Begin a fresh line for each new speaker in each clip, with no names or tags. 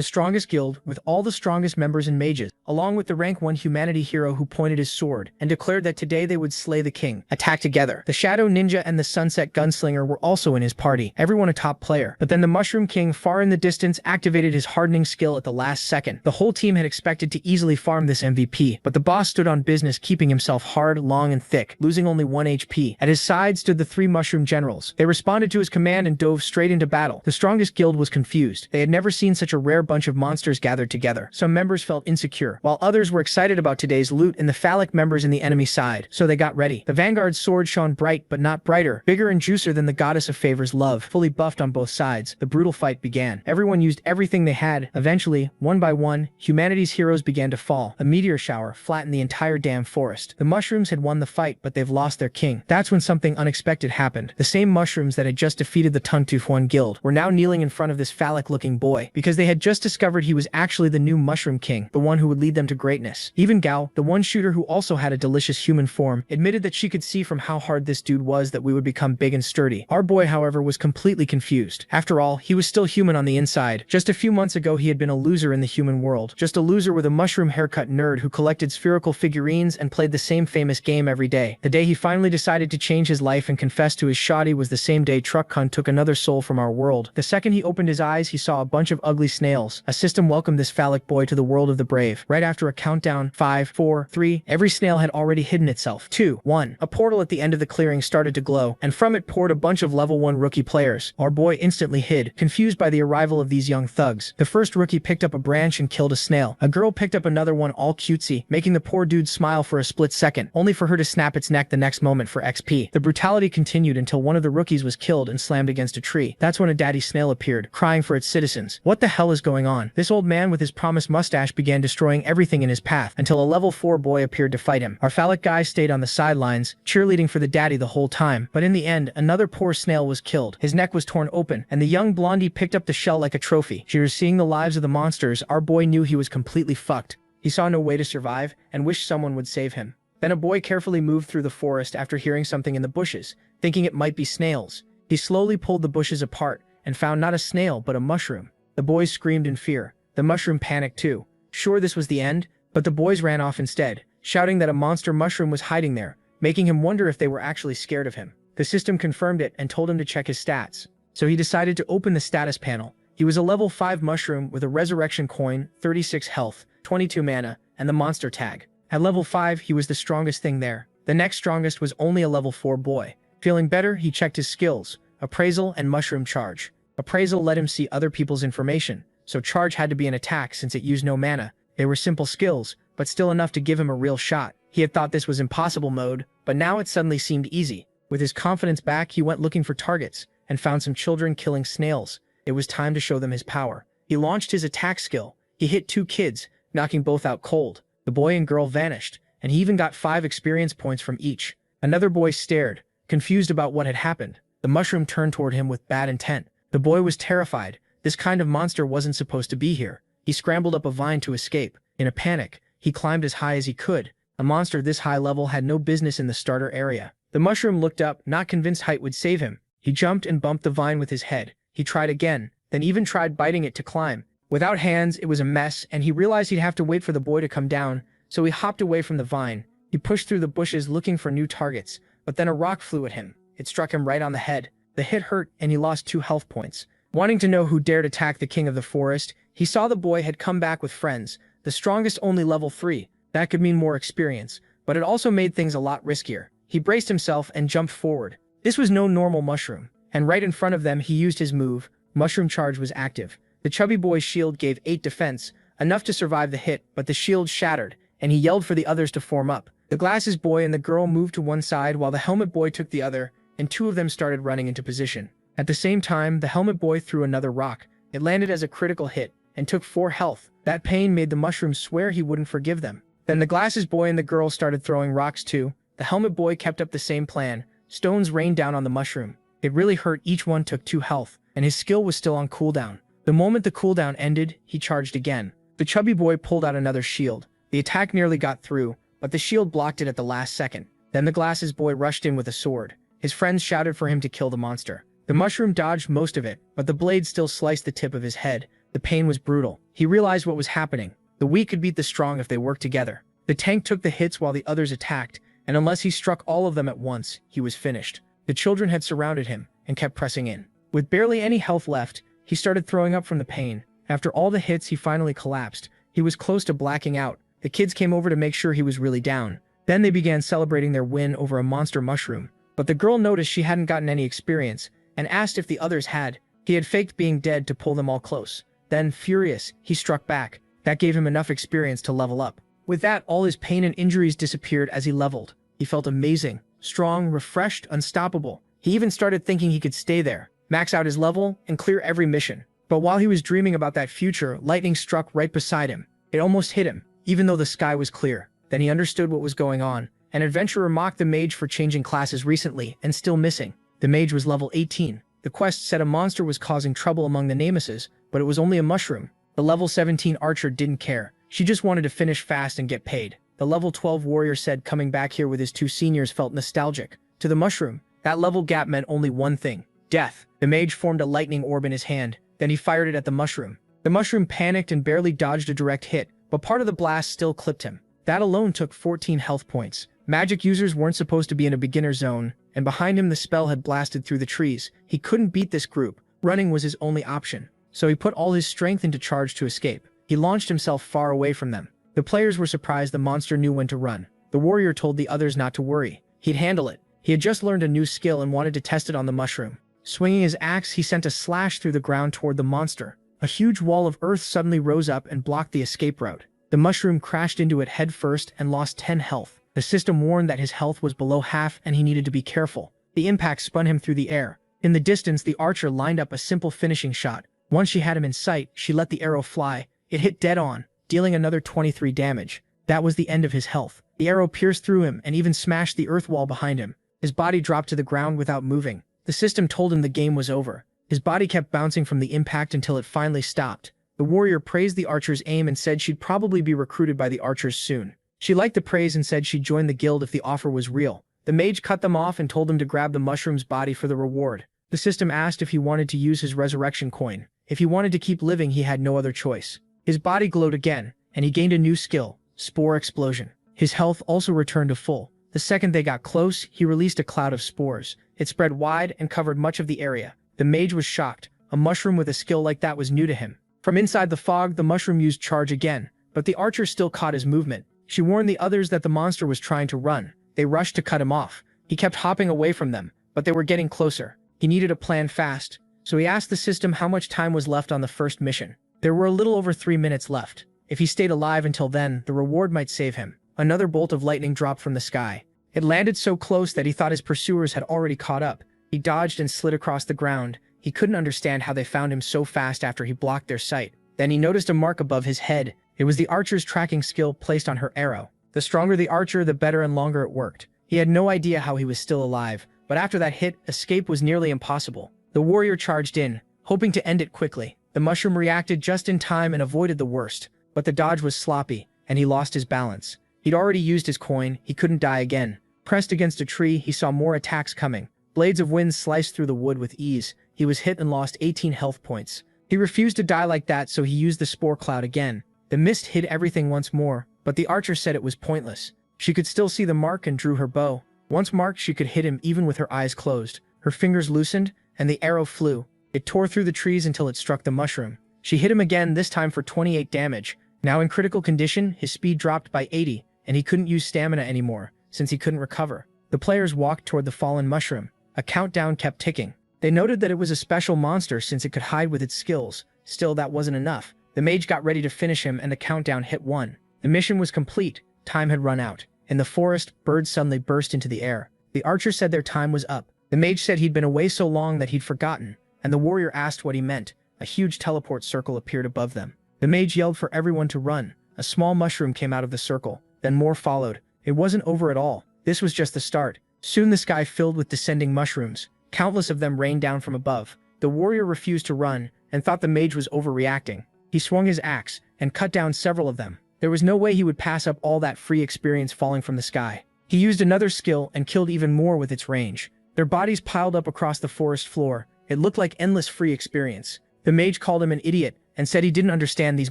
the strongest guild, with all the strongest members and mages, along with the rank 1 humanity hero who pointed his sword and declared that today they would slay the king, attack together. The Shadow Ninja and the Sunset Gunslinger were also in his party, everyone a top player. But then the Mushroom King, far in the distance, activated his hardening skill at the last second. The whole team had expected to easily farm this MVP, but the boss stood on business, keeping himself hard, long, and thick, losing only 1 HP. At his side stood the 3 mushroom generals. They responded to his command and dove straight into battle. The strongest guild was confused. They had never seen such a rare bunch of monsters gathered together. Some members felt insecure, while others were excited about today's loot and the phallic members in the enemy side, so they got ready. The Vanguard's sword shone bright but not brighter, bigger and juicier than the goddess of favors love. Fully buffed on both sides, the brutal fight began. Everyone used everything they had. Eventually, one by one, humanity's heroes began to fall. A meteor shower flattened the entire damn forest. The mushrooms had won the fight, but they've lost their king. That's when something unexpected happened. The same mushrooms that had just defeated the Tongue-Tooth 1 guild were now kneeling in front of this phallic-looking boy, because they had just discovered he was actually the new Mushroom King, the one who would lead them to greatness. Even Gao, the one shooter who also had a delicious human form, admitted that she could see from how hard this dude was that we would become big and sturdy. Our boy, however, was completely confused. After all, he was still human on the inside. Just a few months ago, he had been a loser in the human world. Just a loser with a mushroom haircut nerd who collected spherical figurines and played the same famous game every day. The day he finally decided to change his life and confess to his shoddy was the same day Truck-kun took another soul from our world. The second he opened his eyes, he saw a bunch of ugly snails. A system welcomed this phallic boy to the world of the brave. Right after a countdown, 5, 4, 3, every snail had already hidden itself. 2, 1. A portal at the end of the clearing started to glow, and from it poured a bunch of level 1 rookie players. Our boy instantly hid, confused by the arrival of these young thugs. The first rookie picked up a branch and killed a snail. A girl picked up another one, all cutesy, making the poor dude smile for a split second, only for her to snap its neck the next moment for XP. The brutality continued until one of the rookies was killed and slammed against a tree. That's when a daddy snail appeared, crying for its citizens. What the hell is going on? This old man with his promised mustache began destroying everything in his path, until a level 4 boy appeared to fight him. Our phallic guy stayed on the sidelines, cheerleading for the daddy the whole time, but in the end, another poor snail was killed. His neck was torn open, and the young blondie picked up the shell like a trophy. She was seeing the lives of the monsters. Our boy knew he was completely fucked. He saw no way to survive, and wished someone would save him. Then a boy carefully moved through the forest after hearing something in the bushes, thinking it might be snails. He slowly pulled the bushes apart, and found not a snail but a mushroom. The boys screamed in fear. The mushroom panicked too. Sure, this was the end, but the boys ran off instead, shouting that a monster mushroom was hiding there, making him wonder if they were actually scared of him. The system confirmed it and told him to check his stats. So he decided to open the status panel. He was a level 5 mushroom with a resurrection coin, 36 health, 22 mana, and the monster tag. At level 5, he was the strongest thing there. The next strongest was only a level 4 boy. Feeling better, he checked his skills, appraisal and mushroom charge. Appraisal let him see other people's information, so charge had to be an attack since it used no mana. They were simple skills, but still enough to give him a real shot. He had thought this was impossible mode, but now it suddenly seemed easy. With his confidence back, he went looking for targets, and found some children killing snails. It was time to show them his power. He launched his attack skill. He hit 2 kids, knocking both out cold. The boy and girl vanished, and he even got 5 experience points from each. Another boy stared, confused about what had happened. The mushroom turned toward him with bad intent. The boy was terrified. This kind of monster wasn't supposed to be here. He scrambled up a vine to escape. In a panic, he climbed as high as he could. A monster this high level had no business in the starter area. The mushroom looked up, not convinced height would save him. He jumped and bumped the vine with his head. He tried again, then even tried biting it to climb. Without hands, it was a mess, and he realized he'd have to wait for the boy to come down, so he hopped away from the vine. He pushed through the bushes looking for new targets, but then a rock flew at him. It struck him right on the head. The hit hurt, and he lost 2 health points. Wanting to know who dared attack the king of the forest, he saw the boy had come back with friends. The strongest only level 3. That could mean more experience, but it also made things a lot riskier. He braced himself and jumped forward. This was no normal mushroom, and right in front of them he used his move. Mushroom charge was active. The chubby boy's shield gave 8 defense, enough to survive the hit, but the shield shattered, and he yelled for the others to form up. The glasses boy and the girl moved to one side while the helmet boy took the other, and 2 of them started running into position. At the same time, the helmet boy threw another rock. It landed as a critical hit, and took 4 health. That pain made the mushroom swear he wouldn't forgive them. Then the glasses boy and the girl started throwing rocks too. The helmet boy kept up the same plan. Stones rained down on the mushroom. It really hurt. Each one took 2 health, and his skill was still on cooldown. The moment the cooldown ended, he charged again. The chubby boy pulled out another shield. The attack nearly got through, but the shield blocked it at the last second. Then the glasses boy rushed in with a sword. His friends shouted for him to kill the monster. The mushroom dodged most of it, but the blade still sliced the tip of his head. The pain was brutal. He realized what was happening. The weak could beat the strong if they worked together. The tank took the hits while the others attacked, and unless he struck all of them at once, he was finished. The children had surrounded him and kept pressing in. With barely any health left, he started throwing up from the pain. After all the hits, he finally collapsed. He was close to blacking out. The kids came over to make sure he was really down. Then they began celebrating their win over a monster mushroom. But the girl noticed she hadn't gotten any experience and asked if the others had. He had faked being dead to pull them all close. Then, furious, he struck back. That gave him enough experience to level up. With that, all his pain and injuries disappeared as he leveled. He felt amazing, strong, refreshed, unstoppable. He even started thinking he could stay there, max out his level, and clear every mission. But while he was dreaming about that future, lightning struck right beside him. It almost hit him, even though the sky was clear. Then he understood what was going on. An adventurer mocked the mage for changing classes recently and still missing. The mage was level 18. The quest said a monster was causing trouble among the Nemesis, but it was only a mushroom. The level 17 archer didn't care. She just wanted to finish fast and get paid. The level 12 warrior said coming back here with his 2 seniors felt nostalgic. To the mushroom, that level gap meant only one thing: death. The mage formed a lightning orb in his hand. Then he fired it at the mushroom. The mushroom panicked and barely dodged a direct hit, but part of the blast still clipped him. That alone took 14 health points. Magic users weren't supposed to be in a beginner zone, and behind him the spell had blasted through the trees. He couldn't beat this group. Running was his only option. So he put all his strength into charge to escape. He launched himself far away from them. The players were surprised the monster knew when to run. The warrior told the others not to worry. He'd handle it. He had just learned a new skill and wanted to test it on the mushroom. Swinging his axe, he sent a slash through the ground toward the monster. A huge wall of earth suddenly rose up and blocked the escape route. The mushroom crashed into it head first and lost 10 health. The system warned that his health was below half and he needed to be careful. The impact spun him through the air. In the distance, the archer lined up a simple finishing shot. Once she had him in sight, she let the arrow fly. It hit dead on, dealing another 23 damage. That was the end of his health. The arrow pierced through him and even smashed the earth wall behind him. His body dropped to the ground without moving. The system told him the game was over. His body kept bouncing from the impact until it finally stopped. The warrior praised the archer's aim and said she'd probably be recruited by the archers soon. She liked the praise and said she'd join the guild if the offer was real. The mage cut them off and told them to grab the mushroom's body for the reward. The system asked if he wanted to use his resurrection coin. If he wanted to keep living, he had no other choice. His body glowed again, and he gained a new skill, Spore Explosion. His health also returned to full. The second they got close, he released a cloud of spores. It spread wide and covered much of the area. The mage was shocked. A mushroom with a skill like that was new to him. From inside the fog, the mushroom used charge again, but the archer still caught his movement. She warned the others that the monster was trying to run. They rushed to cut him off. He kept hopping away from them, but they were getting closer. He needed a plan fast, so he asked the system how much time was left on the first mission. There were a little over 3 minutes left. If he stayed alive until then, the reward might save him. Another bolt of lightning dropped from the sky. It landed so close that he thought his pursuers had already caught up. He dodged and slid across the ground. He couldn't understand how they found him so fast after he blocked their sight. Then he noticed a mark above his head. It was the archer's tracking skill placed on her arrow. The stronger the archer, the better and longer it worked. He had no idea how he was still alive, but after that hit, escape was nearly impossible. The warrior charged in, hoping to end it quickly. The mushroom reacted just in time and avoided the worst, but the dodge was sloppy, and he lost his balance. He'd already used his coin. He couldn't die again. Pressed against a tree, he saw more attacks coming. Blades of wind sliced through the wood with ease. He was hit and lost 18 health points. He refused to die like that, so he used the spore cloud again. The mist hid everything once more, but the archer said it was pointless. She could still see the mark and drew her bow. Once marked, she could hit him even with her eyes closed. Her fingers loosened, and the arrow flew. It tore through the trees until it struck the mushroom. She hit him again, this time for 28 damage. Now in critical condition, his speed dropped by 80, and he couldn't use stamina anymore, since he couldn't recover. The players walked toward the fallen mushroom. A countdown kept ticking. They noted that it was a special monster since it could hide with its skills. Still, that wasn't enough. The mage got ready to finish him, and the countdown hit 1. The mission was complete. Time had run out. In the forest, birds suddenly burst into the air. The archer said their time was up. The mage said he'd been away so long that he'd forgotten, and the warrior asked what he meant. A huge teleport circle appeared above them. The mage yelled for everyone to run. A small mushroom came out of the circle. Then more followed. It wasn't over at all. This was just the start. Soon the sky filled with descending mushrooms. Countless of them rained down from above. The warrior refused to run, and thought the mage was overreacting. He swung his axe, and cut down several of them. There was no way he would pass up all that free experience falling from the sky. He used another skill and killed even more with its range. Their bodies piled up across the forest floor. It looked like endless free experience. The mage called him an idiot and said he didn't understand these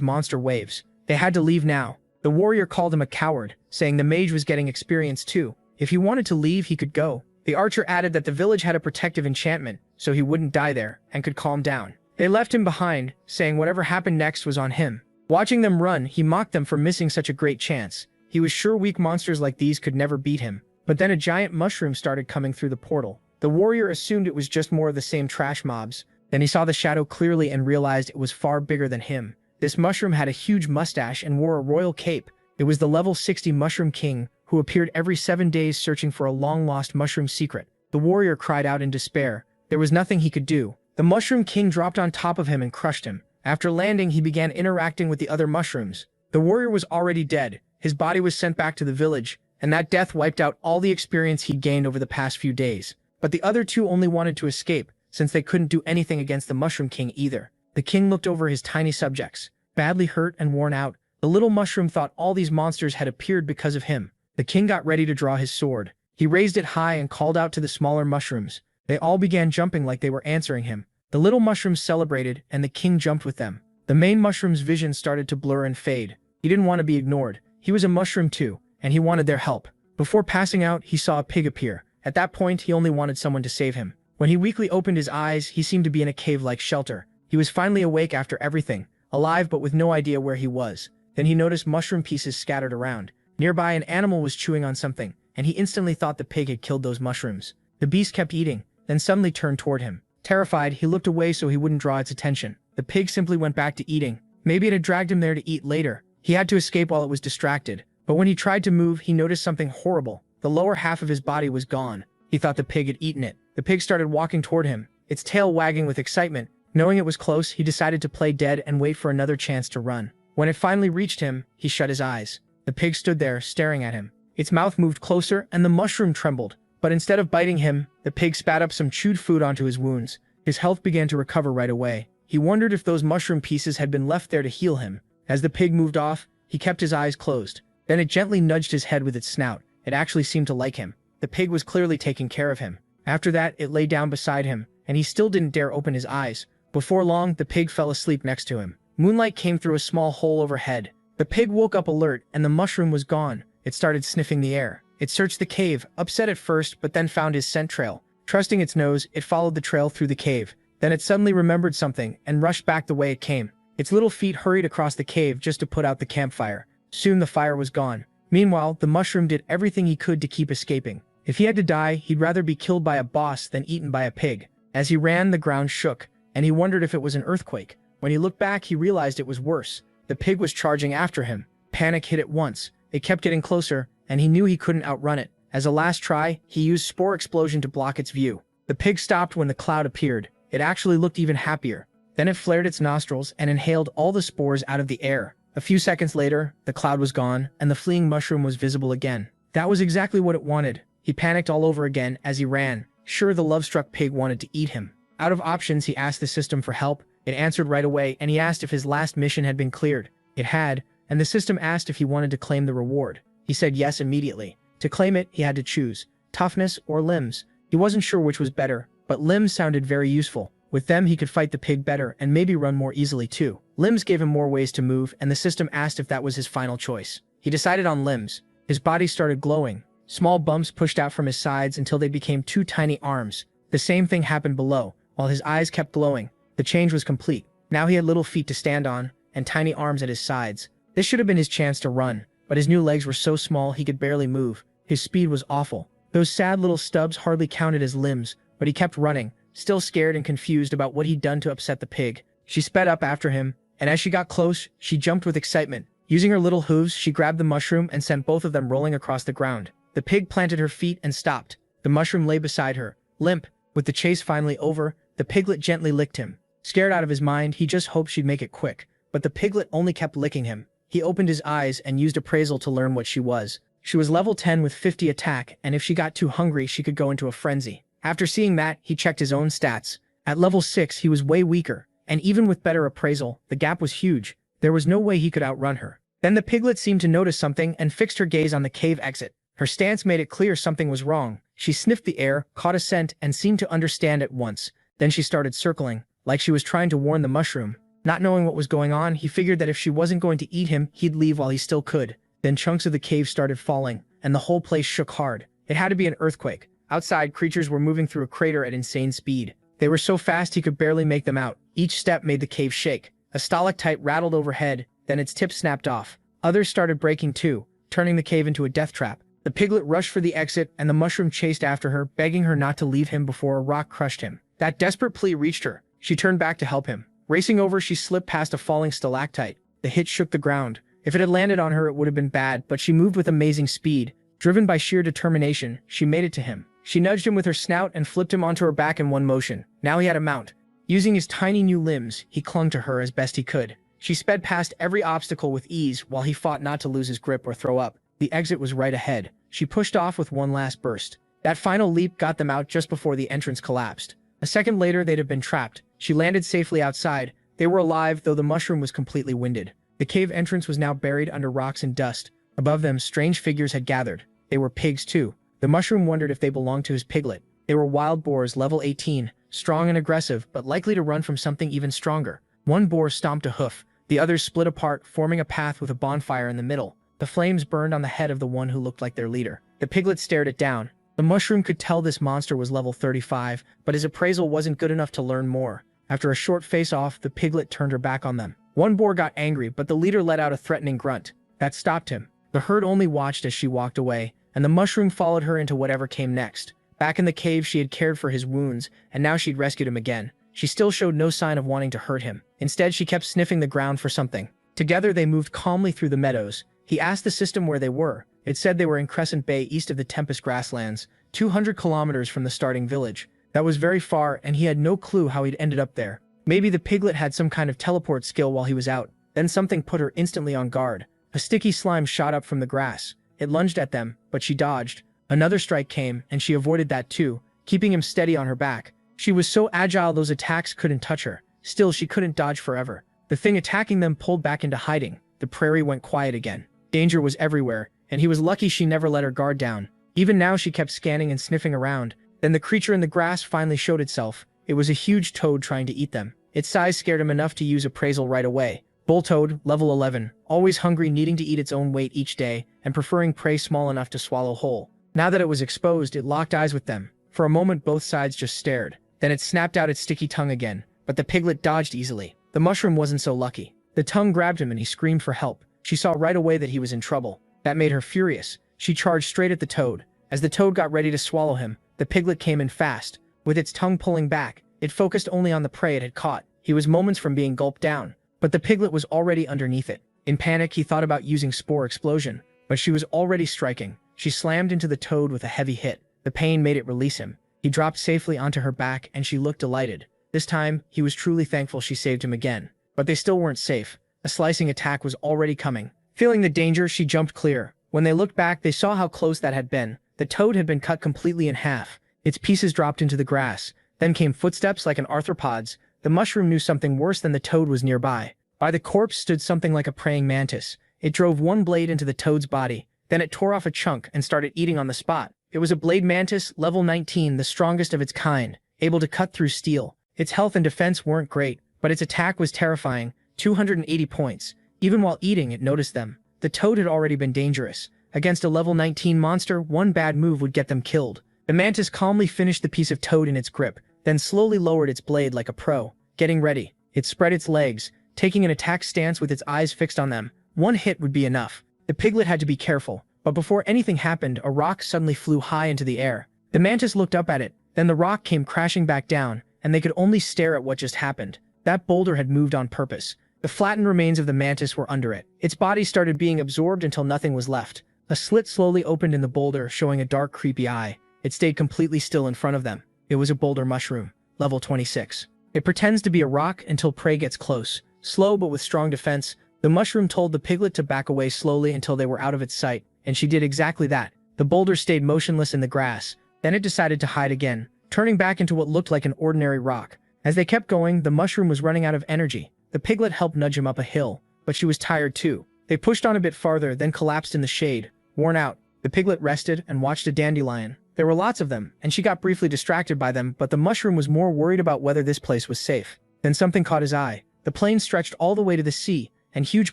monster waves. They had to leave now. The warrior called him a coward, saying the mage was getting experience too. If he wanted to leave, he could go. The archer added that the village had a protective enchantment, so he wouldn't die there, and could calm down. They left him behind, saying whatever happened next was on him. Watching them run, he mocked them for missing such a great chance. He was sure weak monsters like these could never beat him. But then a giant mushroom started coming through the portal. The warrior assumed it was just more of the same trash mobs. Then he saw the shadow clearly and realized it was far bigger than him. This mushroom had a huge mustache and wore a royal cape. It was the level 60 Mushroom King, who appeared every 7 days searching for a long-lost mushroom secret. The warrior cried out in despair. There was nothing he could do. The Mushroom King dropped on top of him and crushed him. After landing, he began interacting with the other mushrooms. The warrior was already dead. His body was sent back to the village, and that death wiped out all the experience he'd gained over the past few days. But the other two only wanted to escape, since they couldn't do anything against the Mushroom King either. The king looked over his tiny subjects. Badly hurt and worn out, the little mushroom thought all these monsters had appeared because of him. The king got ready to draw his sword. He raised it high and called out to the smaller mushrooms. They all began jumping like they were answering him. The little mushrooms celebrated, and the king jumped with them. The main mushroom's vision started to blur and fade. He didn't want to be ignored. He was a mushroom too, and he wanted their help. Before passing out, he saw a pig appear. At that point, he only wanted someone to save him. When he weakly opened his eyes, he seemed to be in a cave-like shelter. He was finally awake after everything, alive but with no idea where he was. Then he noticed mushroom pieces scattered around. Nearby, an animal was chewing on something, and he instantly thought the pig had killed those mushrooms. The beast kept eating, then suddenly turned toward him. Terrified, he looked away so he wouldn't draw its attention. The pig simply went back to eating. Maybe it had dragged him there to eat later. He had to escape while it was distracted. But when he tried to move, he noticed something horrible. The lower half of his body was gone. He thought the pig had eaten it. The pig started walking toward him, its tail wagging with excitement. Knowing it was close, he decided to play dead and wait for another chance to run. When it finally reached him, he shut his eyes. The pig stood there, staring at him. Its mouth moved closer, and the mushroom trembled. But instead of biting him, the pig spat up some chewed food onto his wounds. His health began to recover right away. He wondered if those mushroom pieces had been left there to heal him. As the pig moved off, he kept his eyes closed. Then it gently nudged his head with its snout. It actually seemed to like him. The pig was clearly taking care of him. After that, it lay down beside him, and he still didn't dare open his eyes. Before long, the pig fell asleep next to him. Moonlight came through a small hole overhead. The pig woke up alert, and the mushroom was gone. It started sniffing the air. It searched the cave, upset at first, but then found his scent trail. Trusting its nose, it followed the trail through the cave. Then it suddenly remembered something, and rushed back the way it came. Its little feet hurried across the cave just to put out the campfire. Soon the fire was gone. Meanwhile, the mushroom did everything he could to keep escaping. If he had to die, he'd rather be killed by a boss than eaten by a pig. As he ran, the ground shook, and he wondered if it was an earthquake. When he looked back, he realized it was worse. The pig was charging after him. Panic hit at once. It kept getting closer, and he knew he couldn't outrun it. As a last try, he used Spore Explosion to block its view. The pig stopped when the cloud appeared. It actually looked even happier. Then it flared its nostrils and inhaled all the spores out of the air. A few seconds later, the cloud was gone, and the fleeing mushroom was visible again. That was exactly what it wanted. He panicked all over again as he ran. Sure, the love-struck pig wanted to eat him. Out of options, he asked the system for help. It answered right away, and he asked if his last mission had been cleared. It had, and the system asked if he wanted to claim the reward. He said yes immediately. To claim it, he had to choose toughness or limbs. He wasn't sure which was better, but limbs sounded very useful. With them, he could fight the pig better and maybe run more easily too. Limbs gave him more ways to move, and the system asked if that was his final choice. He decided on limbs. His body started glowing. Small bumps pushed out from his sides until they became 2 tiny arms. The same thing happened below. While his eyes kept glowing, the change was complete. Now he had little feet to stand on, and tiny arms at his sides. This should have been his chance to run, but his new legs were so small he could barely move. His speed was awful. Those sad little stubs hardly counted as limbs, but he kept running, still scared and confused about what he'd done to upset the pig. She sped up after him, and as she got close, she jumped with excitement. Using her little hooves, she grabbed the mushroom and sent both of them rolling across the ground. The pig planted her feet and stopped. The mushroom lay beside her, limp. With the chase finally over, the piglet gently licked him. Scared out of his mind, he just hoped she'd make it quick. But the piglet only kept licking him. He opened his eyes and used appraisal to learn what she was. She was level 10 with 50 attack, and if she got too hungry, she could go into a frenzy. After seeing that, he checked his own stats. At level 6, he was way weaker, and even with better appraisal, the gap was huge. There was no way he could outrun her. Then the piglet seemed to notice something and fixed her gaze on the cave exit. Her stance made it clear something was wrong. She sniffed the air, caught a scent, and seemed to understand at once. Then she started circling, like she was trying to warn the mushroom. Not knowing what was going on, he figured that if she wasn't going to eat him, he'd leave while he still could. Then chunks of the cave started falling, and the whole place shook hard. It had to be an earthquake. Outside, creatures were moving through a crater at insane speed. They were so fast he could barely make them out. Each step made the cave shake. A stalactite rattled overhead, then its tip snapped off. Others started breaking too, turning the cave into a death trap. The piglet rushed for the exit, and the mushroom chased after her, begging her not to leave him before a rock crushed him. That desperate plea reached her. She turned back to help him. Racing over, she slipped past a falling stalactite. The hit shook the ground. If it had landed on her, it would have been bad, but she moved with amazing speed. Driven by sheer determination, she made it to him. She nudged him with her snout and flipped him onto her back in one motion. Now he had a mount. Using his tiny new limbs, he clung to her as best he could. She sped past every obstacle with ease while he fought not to lose his grip or throw up. The exit was right ahead. She pushed off with one last burst. That final leap got them out just before the entrance collapsed. A second later, they'd have been trapped. She landed safely outside. They were alive, though the mushroom was completely winded. The cave entrance was now buried under rocks and dust. Above them, strange figures had gathered. They were pigs too. The mushroom wondered if they belonged to his piglet. They were wild boars, level 18, strong and aggressive, but likely to run from something even stronger. One boar stomped a hoof. The others split apart, forming a path with a bonfire in the middle. The flames burned on the head of the one who looked like their leader. The piglet stared it down. The mushroom could tell this monster was level 35, but his appraisal wasn't good enough to learn more. After a short face-off, the piglet turned her back on them. One boar got angry, but the leader let out a threatening grunt. That stopped him. The herd only watched as she walked away, and the mushroom followed her into whatever came next. Back in the cave, she had cared for his wounds, and now she'd rescued him again. She still showed no sign of wanting to hurt him. Instead, she kept sniffing the ground for something. Together, they moved calmly through the meadows. He asked the system where they were. It said they were in Crescent Bay east of the Tempest Grasslands, 200 kilometers from the starting village. That was very far, and he had no clue how he'd ended up there. Maybe the piglet had some kind of teleport skill while he was out. Then something put her instantly on guard. A sticky slime shot up from the grass. It lunged at them, but she dodged. Another strike came, and she avoided that too, keeping him steady on her back. She was so agile those attacks couldn't touch her. Still, she couldn't dodge forever. The thing attacking them pulled back into hiding. The prairie went quiet again. Danger was everywhere, and he was lucky she never let her guard down. Even now she kept scanning and sniffing around. Then the creature in the grass finally showed itself. It was a huge toad trying to eat them. Its size scared him enough to use appraisal right away. Bull toad, level 11, always hungry, needing to eat its own weight each day, and preferring prey small enough to swallow whole. Now that it was exposed, it locked eyes with them. For a moment, both sides just stared. Then it snapped out its sticky tongue again, but the piglet dodged easily. The mushroom wasn't so lucky. The tongue grabbed him and he screamed for help. She saw right away that he was in trouble. That made her furious. She charged straight at the toad. As the toad got ready to swallow him, the piglet came in fast. With its tongue pulling back, it focused only on the prey it had caught. He was moments from being gulped down, but the piglet was already underneath it. In panic, he thought about using Spore Explosion, but she was already striking. She slammed into the toad with a heavy hit. The pain made it release him. He dropped safely onto her back, and she looked delighted. This time, he was truly thankful she saved him again. But they still weren't safe. A slicing attack was already coming. Feeling the danger, she jumped clear. When they looked back, they saw how close that had been. The toad had been cut completely in half. Its pieces dropped into the grass. Then came footsteps like an arthropod's. The mushroom knew something worse than the toad was nearby. By the corpse stood something like a praying mantis. It drove one blade into the toad's body. Then it tore off a chunk and started eating on the spot. It was a blade mantis, level 19, the strongest of its kind, able to cut through steel. Its health and defense weren't great, but its attack was terrifying, 280 points. Even while eating, it noticed them. The toad had already been dangerous. Against a level 19 monster, one bad move would get them killed. The mantis calmly finished the piece of toad in its grip, then slowly lowered its blade like a pro. Getting ready, it spread its legs, taking an attack stance with its eyes fixed on them. One hit would be enough. The piglet had to be careful, but before anything happened, a rock suddenly flew high into the air. The mantis looked up at it, then the rock came crashing back down, and they could only stare at what just happened. That boulder had moved on purpose. The flattened remains of the mantis were under it. Its body started being absorbed until nothing was left. A slit slowly opened in the boulder, showing a dark, creepy eye. It stayed completely still in front of them. It was a boulder mushroom, level 26. It pretends to be a rock until prey gets close. Slow but with strong defense, the mushroom told the piglet to back away slowly until they were out of its sight, and she did exactly that. The boulder stayed motionless in the grass. Then it decided to hide again, turning back into what looked like an ordinary rock. As they kept going, the mushroom was running out of energy. The piglet helped nudge him up a hill, but she was tired too. They pushed on a bit farther, then collapsed in the shade. Worn out, the piglet rested and watched a dandelion. There were lots of them, and she got briefly distracted by them, but the mushroom was more worried about whether this place was safe. Then something caught his eye. The plane stretched all the way to the sea, and huge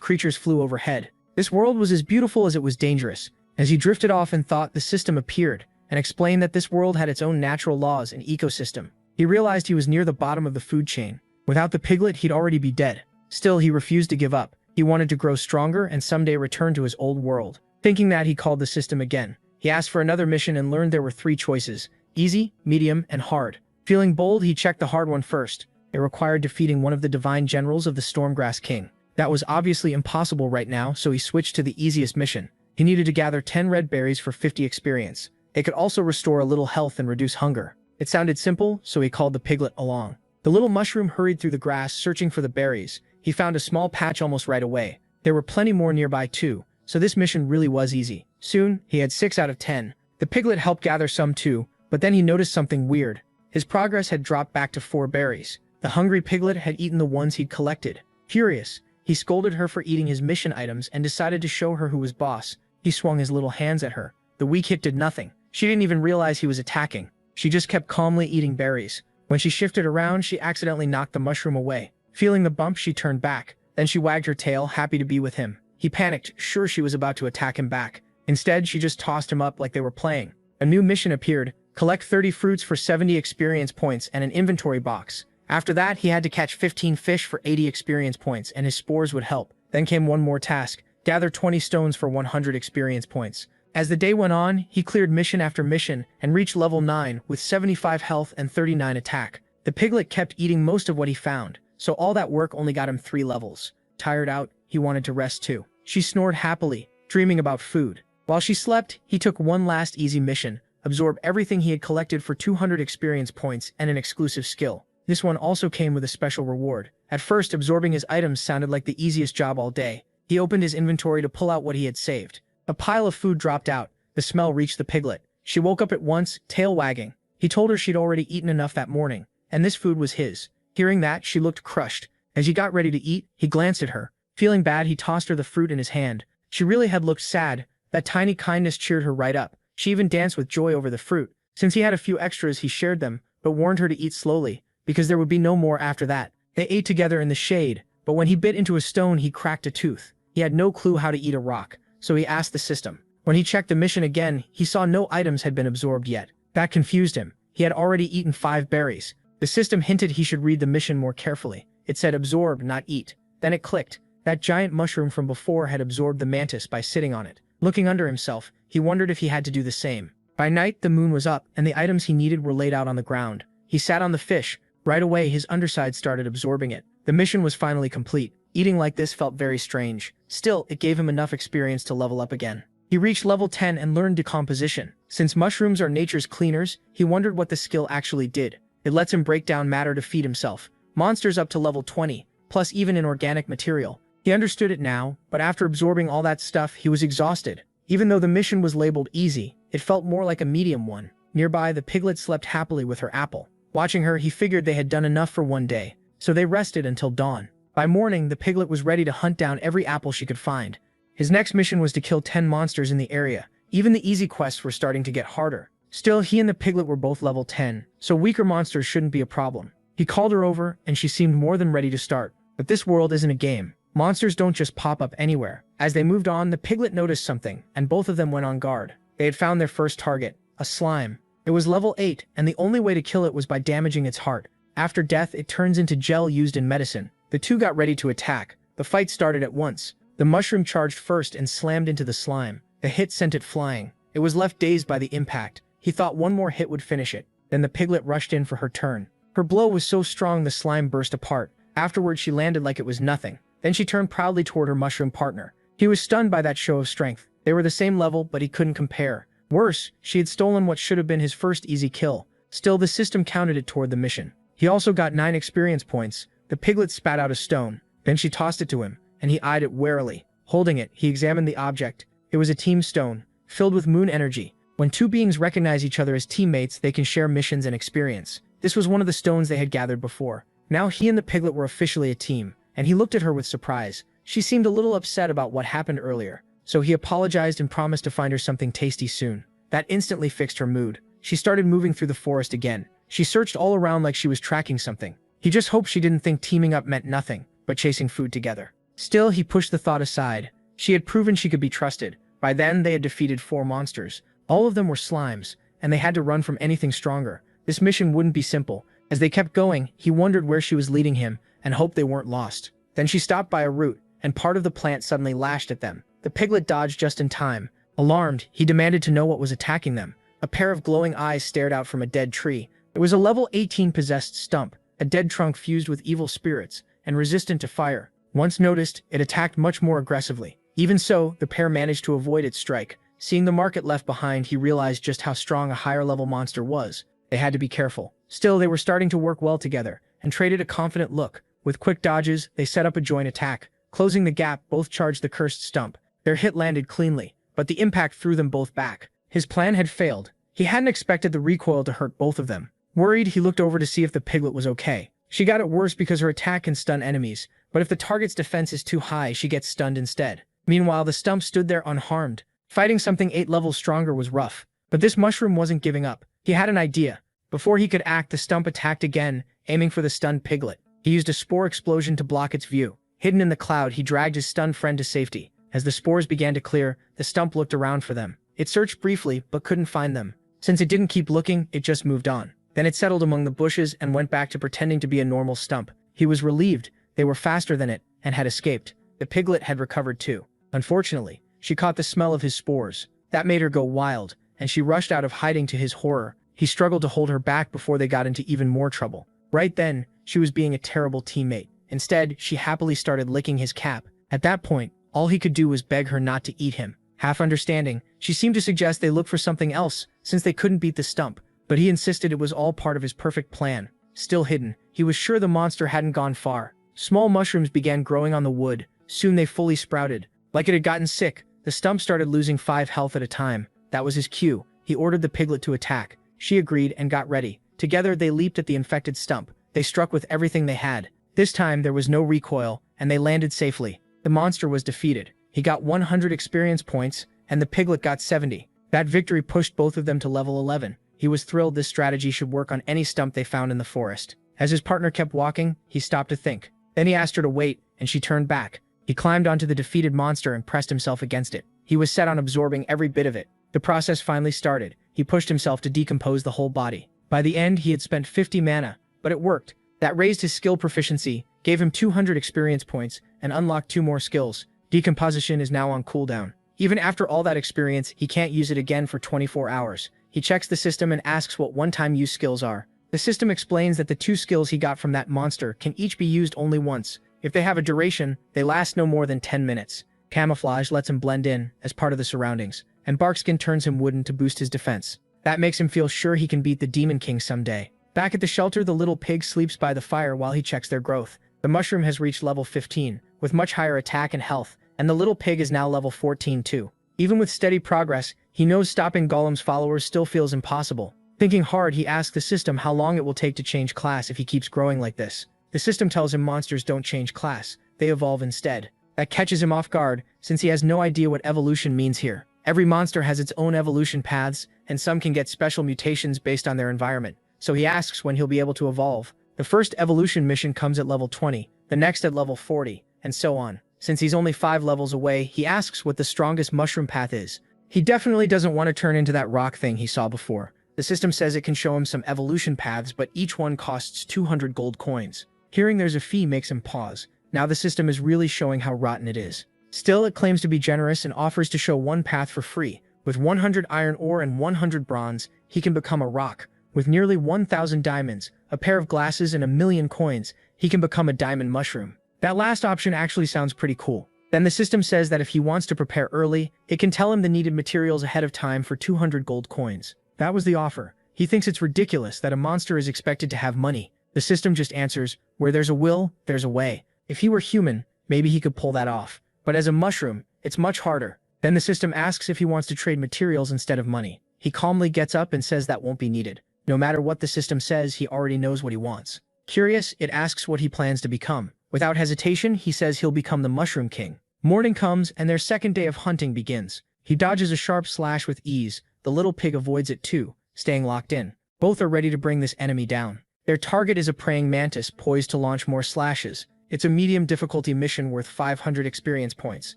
creatures flew overhead. This world was as beautiful as it was dangerous. As he drifted off in thought, the system appeared, and explained that this world had its own natural laws and ecosystem. He realized he was near the bottom of the food chain. Without the piglet, he'd already be dead. Still, he refused to give up. He wanted to grow stronger and someday return to his old world. Thinking that, he called the system again. He asked for another mission and learned there were 3 choices: easy, medium, and hard. Feeling bold, he checked the hard one first. It required defeating one of the divine generals of the Stormgrass King. That was obviously impossible right now, so he switched to the easiest mission. He needed to gather 10 red berries for 50 experience. It could also restore a little health and reduce hunger. It sounded simple, so he called the piglet along. The little mushroom hurried through the grass searching for the berries. He found a small patch almost right away. There were plenty more nearby too, so this mission really was easy. Soon, he had 6 out of 10. The piglet helped gather some too, but then he noticed something weird. His progress had dropped back to 4 berries. The hungry piglet had eaten the ones he'd collected. Furious, he scolded her for eating his mission items and decided to show her who was boss. He swung his little hands at her. The weak hit did nothing. She didn't even realize he was attacking. She just kept calmly eating berries. When she shifted around, she accidentally knocked the mushroom away. Feeling the bump, she turned back. Then she wagged her tail, happy to be with him. He panicked, sure she was about to attack him back. Instead, she just tossed him up like they were playing. A new mission appeared: collect 30 fruits for 70 experience points and an inventory box. After that, he had to catch 15 fish for 80 experience points, and his spores would help. Then came one more task: gather 20 stones for 100 experience points. As the day went on, he cleared mission after mission and reached level 9 with 75 health and 39 attack. The piglet kept eating most of what he found, so all that work only got him 3 levels. Tired out, he wanted to rest too. She snored happily, dreaming about food. While she slept, he took one last easy mission: absorb everything he had collected for 200 experience points and an exclusive skill. This one also came with a special reward. At first, absorbing his items sounded like the easiest job all day. He opened his inventory to pull out what he had saved. A pile of food dropped out. The smell reached the piglet. She woke up at once, tail wagging. He told her she'd already eaten enough that morning, and this food was his. Hearing that, she looked crushed. As he got ready to eat, he glanced at her. Feeling bad, he tossed her the fruit in his hand. She really had looked sad. That tiny kindness cheered her right up. She even danced with joy over the fruit. Since he had a few extras, he shared them, but warned her to eat slowly, because there would be no more after that. They ate together in the shade, but when he bit into a stone, he cracked a tooth. He had no clue how to eat a rock, so he asked the system. When he checked the mission again, he saw no items had been absorbed yet. That confused him. He had already eaten 5 berries. The system hinted he should read the mission more carefully. It said absorb, not eat. Then it clicked. That giant mushroom from before had absorbed the mantis by sitting on it. Looking under himself, he wondered if he had to do the same. By night, the moon was up, and the items he needed were laid out on the ground. He sat on the fish. Right away, his underside started absorbing it. The mission was finally complete. Eating like this felt very strange. Still, it gave him enough experience to level up again. He reached level 10 and learned decomposition. Since mushrooms are nature's cleaners, he wondered what the skill actually did. It lets him break down matter to feed himself. Monsters up to level 20, plus even inorganic material. He understood it now, but after absorbing all that stuff, he was exhausted. Even though the mission was labeled easy, it felt more like a medium one. Nearby, the piglet slept happily with her apple. Watching her, he figured they had done enough for one day, so they rested until dawn. By morning, the piglet was ready to hunt down every apple she could find. His next mission was to kill 10 monsters in the area. Even the easy quests were starting to get harder. Still, he and the piglet were both level 10, so weaker monsters shouldn't be a problem. He called her over, and she seemed more than ready to start. But this world isn't a game. Monsters don't just pop up anywhere. As they moved on, the piglet noticed something, and both of them went on guard. They had found their first target, a slime. It was level 8, and the only way to kill it was by damaging its heart. After death, it turns into gel used in medicine. The two got ready to attack. The fight started at once. The mushroom charged first and slammed into the slime. The hit sent it flying. It was left dazed by the impact. He thought one more hit would finish it. Then the piglet rushed in for her turn. Her blow was so strong the slime burst apart. Afterwards, she landed like it was nothing. Then she turned proudly toward her mushroom partner. He was stunned by that show of strength. They were the same level, but he couldn't compare. Worse, she had stolen what should have been his first easy kill. Still, the system counted it toward the mission. He also got 9 experience points. The piglet spat out a stone. Then she tossed it to him, and he eyed it warily. Holding it, he examined the object. It was a team stone, filled with moon energy. When two beings recognize each other as teammates, they can share missions and experience. This was one of the stones they had gathered before. Now he and the piglet were officially a team, and he looked at her with surprise. She seemed a little upset about what happened earlier, so he apologized and promised to find her something tasty soon. That instantly fixed her mood. She started moving through the forest again. She searched all around like she was tracking something. He just hoped she didn't think teaming up meant nothing. but chasing food together. Still, he pushed the thought aside. She had proven she could be trusted. By then, they had defeated 4 monsters. All of them were slimes, and they had to run from anything stronger. This mission wouldn't be simple. As they kept going, he wondered where she was leading him and hoped they weren't lost. Then she stopped by a root, and part of the plant suddenly lashed at them. The piglet dodged just in time. Alarmed, he demanded to know what was attacking them. A pair of glowing eyes stared out from a dead tree. It was a level 18 possessed stump, a dead trunk fused with evil spirits, and resistant to fire. Once noticed, it attacked much more aggressively. Even so, the pair managed to avoid its strike. Seeing the market left behind, he realized just how strong a higher-level monster was. They had to be careful. Still, they were starting to work well together, and traded a confident look. With quick dodges, they set up a joint attack. Closing the gap, both charged the cursed stump. Their hit landed cleanly, but the impact threw them both back. His plan had failed. He hadn't expected the recoil to hurt both of them. Worried, he looked over to see if the piglet was okay. She got it worse because her attack can stun enemies, but if the target's defense is too high, she gets stunned instead. Meanwhile, the stump stood there unharmed. Fighting something 8 levels stronger was rough, but this mushroom wasn't giving up. He had an idea. Before he could act, the stump attacked again, aiming for the stunned piglet. He used a spore explosion to block its view. Hidden in the cloud, he dragged his stunned friend to safety. As the spores began to clear, the stump looked around for them. It searched briefly, but couldn't find them. Since it didn't keep looking, it just moved on. Then it settled among the bushes and went back to pretending to be a normal stump. He was relieved. They were faster than it, and had escaped. The piglet had recovered too. Unfortunately, she caught the smell of his spores. That made her go wild, and she rushed out of hiding to his horror. He struggled to hold her back before they got into even more trouble. Right then, she was being a terrible teammate. Instead, she happily started licking his cap. At that point, all he could do was beg her not to eat him. Half understanding, she seemed to suggest they look for something else, since they couldn't beat the stump. But he insisted it was all part of his perfect plan. Still hidden, he was sure the monster hadn't gone far. Small mushrooms began growing on the wood. Soon they fully sprouted. Like it had gotten sick, the stump started losing 5 health at a time. That was his cue. He ordered the piglet to attack. She agreed and got ready. Together they leaped at the infected stump. They struck with everything they had. This time there was no recoil, and they landed safely. The monster was defeated. He got 100 experience points, and the piglet got 70. That victory pushed both of them to level 11. He was thrilled this strategy should work on any stump they found in the forest. As his partner kept walking, he stopped to think. Then he asked her to wait, and she turned back. He climbed onto the defeated monster and pressed himself against it. He was set on absorbing every bit of it. The process finally started. He pushed himself to decompose the whole body. By the end, he had spent 50 mana, but it worked. That raised his skill proficiency, gave him 200 experience points, and unlocked 2 more skills. Decomposition is now on cooldown. Even after all that experience, he can't use it again for 24 hours. He checks the system and asks what one-time use skills are. The system explains that the 2 skills he got from that monster can each be used only once. If they have a duration, they last no more than 10 minutes. Camouflage lets him blend in as part of the surroundings, and Barkskin turns him wooden to boost his defense. That makes him feel sure he can beat the Demon King someday. Back at the shelter, the little pig sleeps by the fire while he checks their growth. The mushroom has reached level 15, with much higher attack and health, and the little pig is now level 14 too. Even with steady progress, he knows stopping Golem's followers still feels impossible. Thinking hard, he asks the system how long it will take to change class if he keeps growing like this. The system tells him monsters don't change class, they evolve instead. That catches him off guard, since he has no idea what evolution means here. Every monster has its own evolution paths, and some can get special mutations based on their environment. So he asks when he'll be able to evolve. The first evolution mission comes at level 20, the next at level 40, and so on. Since he's only 5 levels away, he asks what the strongest mushroom path is. He definitely doesn't want to turn into that rock thing he saw before. The system says it can show him some evolution paths, but each one costs 200 gold coins. Hearing there's a fee makes him pause. Now the system is really showing how rotten it is. Still, it claims to be generous and offers to show one path for free. With 100 iron ore and 100 bronze, he can become a rock. With nearly 1,000 diamonds, a pair of glasses, and 1,000,000 coins, he can become a diamond mushroom. That last option actually sounds pretty cool. Then the system says that if he wants to prepare early, it can tell him the needed materials ahead of time for 200 gold coins. That was the offer. He thinks it's ridiculous that a monster is expected to have money. The system just answers, where there's a will, there's a way. If he were human, maybe he could pull that off. But as a mushroom, it's much harder. Then the system asks if he wants to trade materials instead of money. He calmly gets up and says that won't be needed. No matter what the system says, he already knows what he wants. Curious, it asks what he plans to become. Without hesitation, he says he'll become the Mushroom King. Morning comes, and their second day of hunting begins. He dodges a sharp slash with ease. The little pig avoids it too, staying locked in. Both are ready to bring this enemy down. Their target is a praying mantis poised to launch more slashes. It's a medium difficulty mission worth 500 experience points.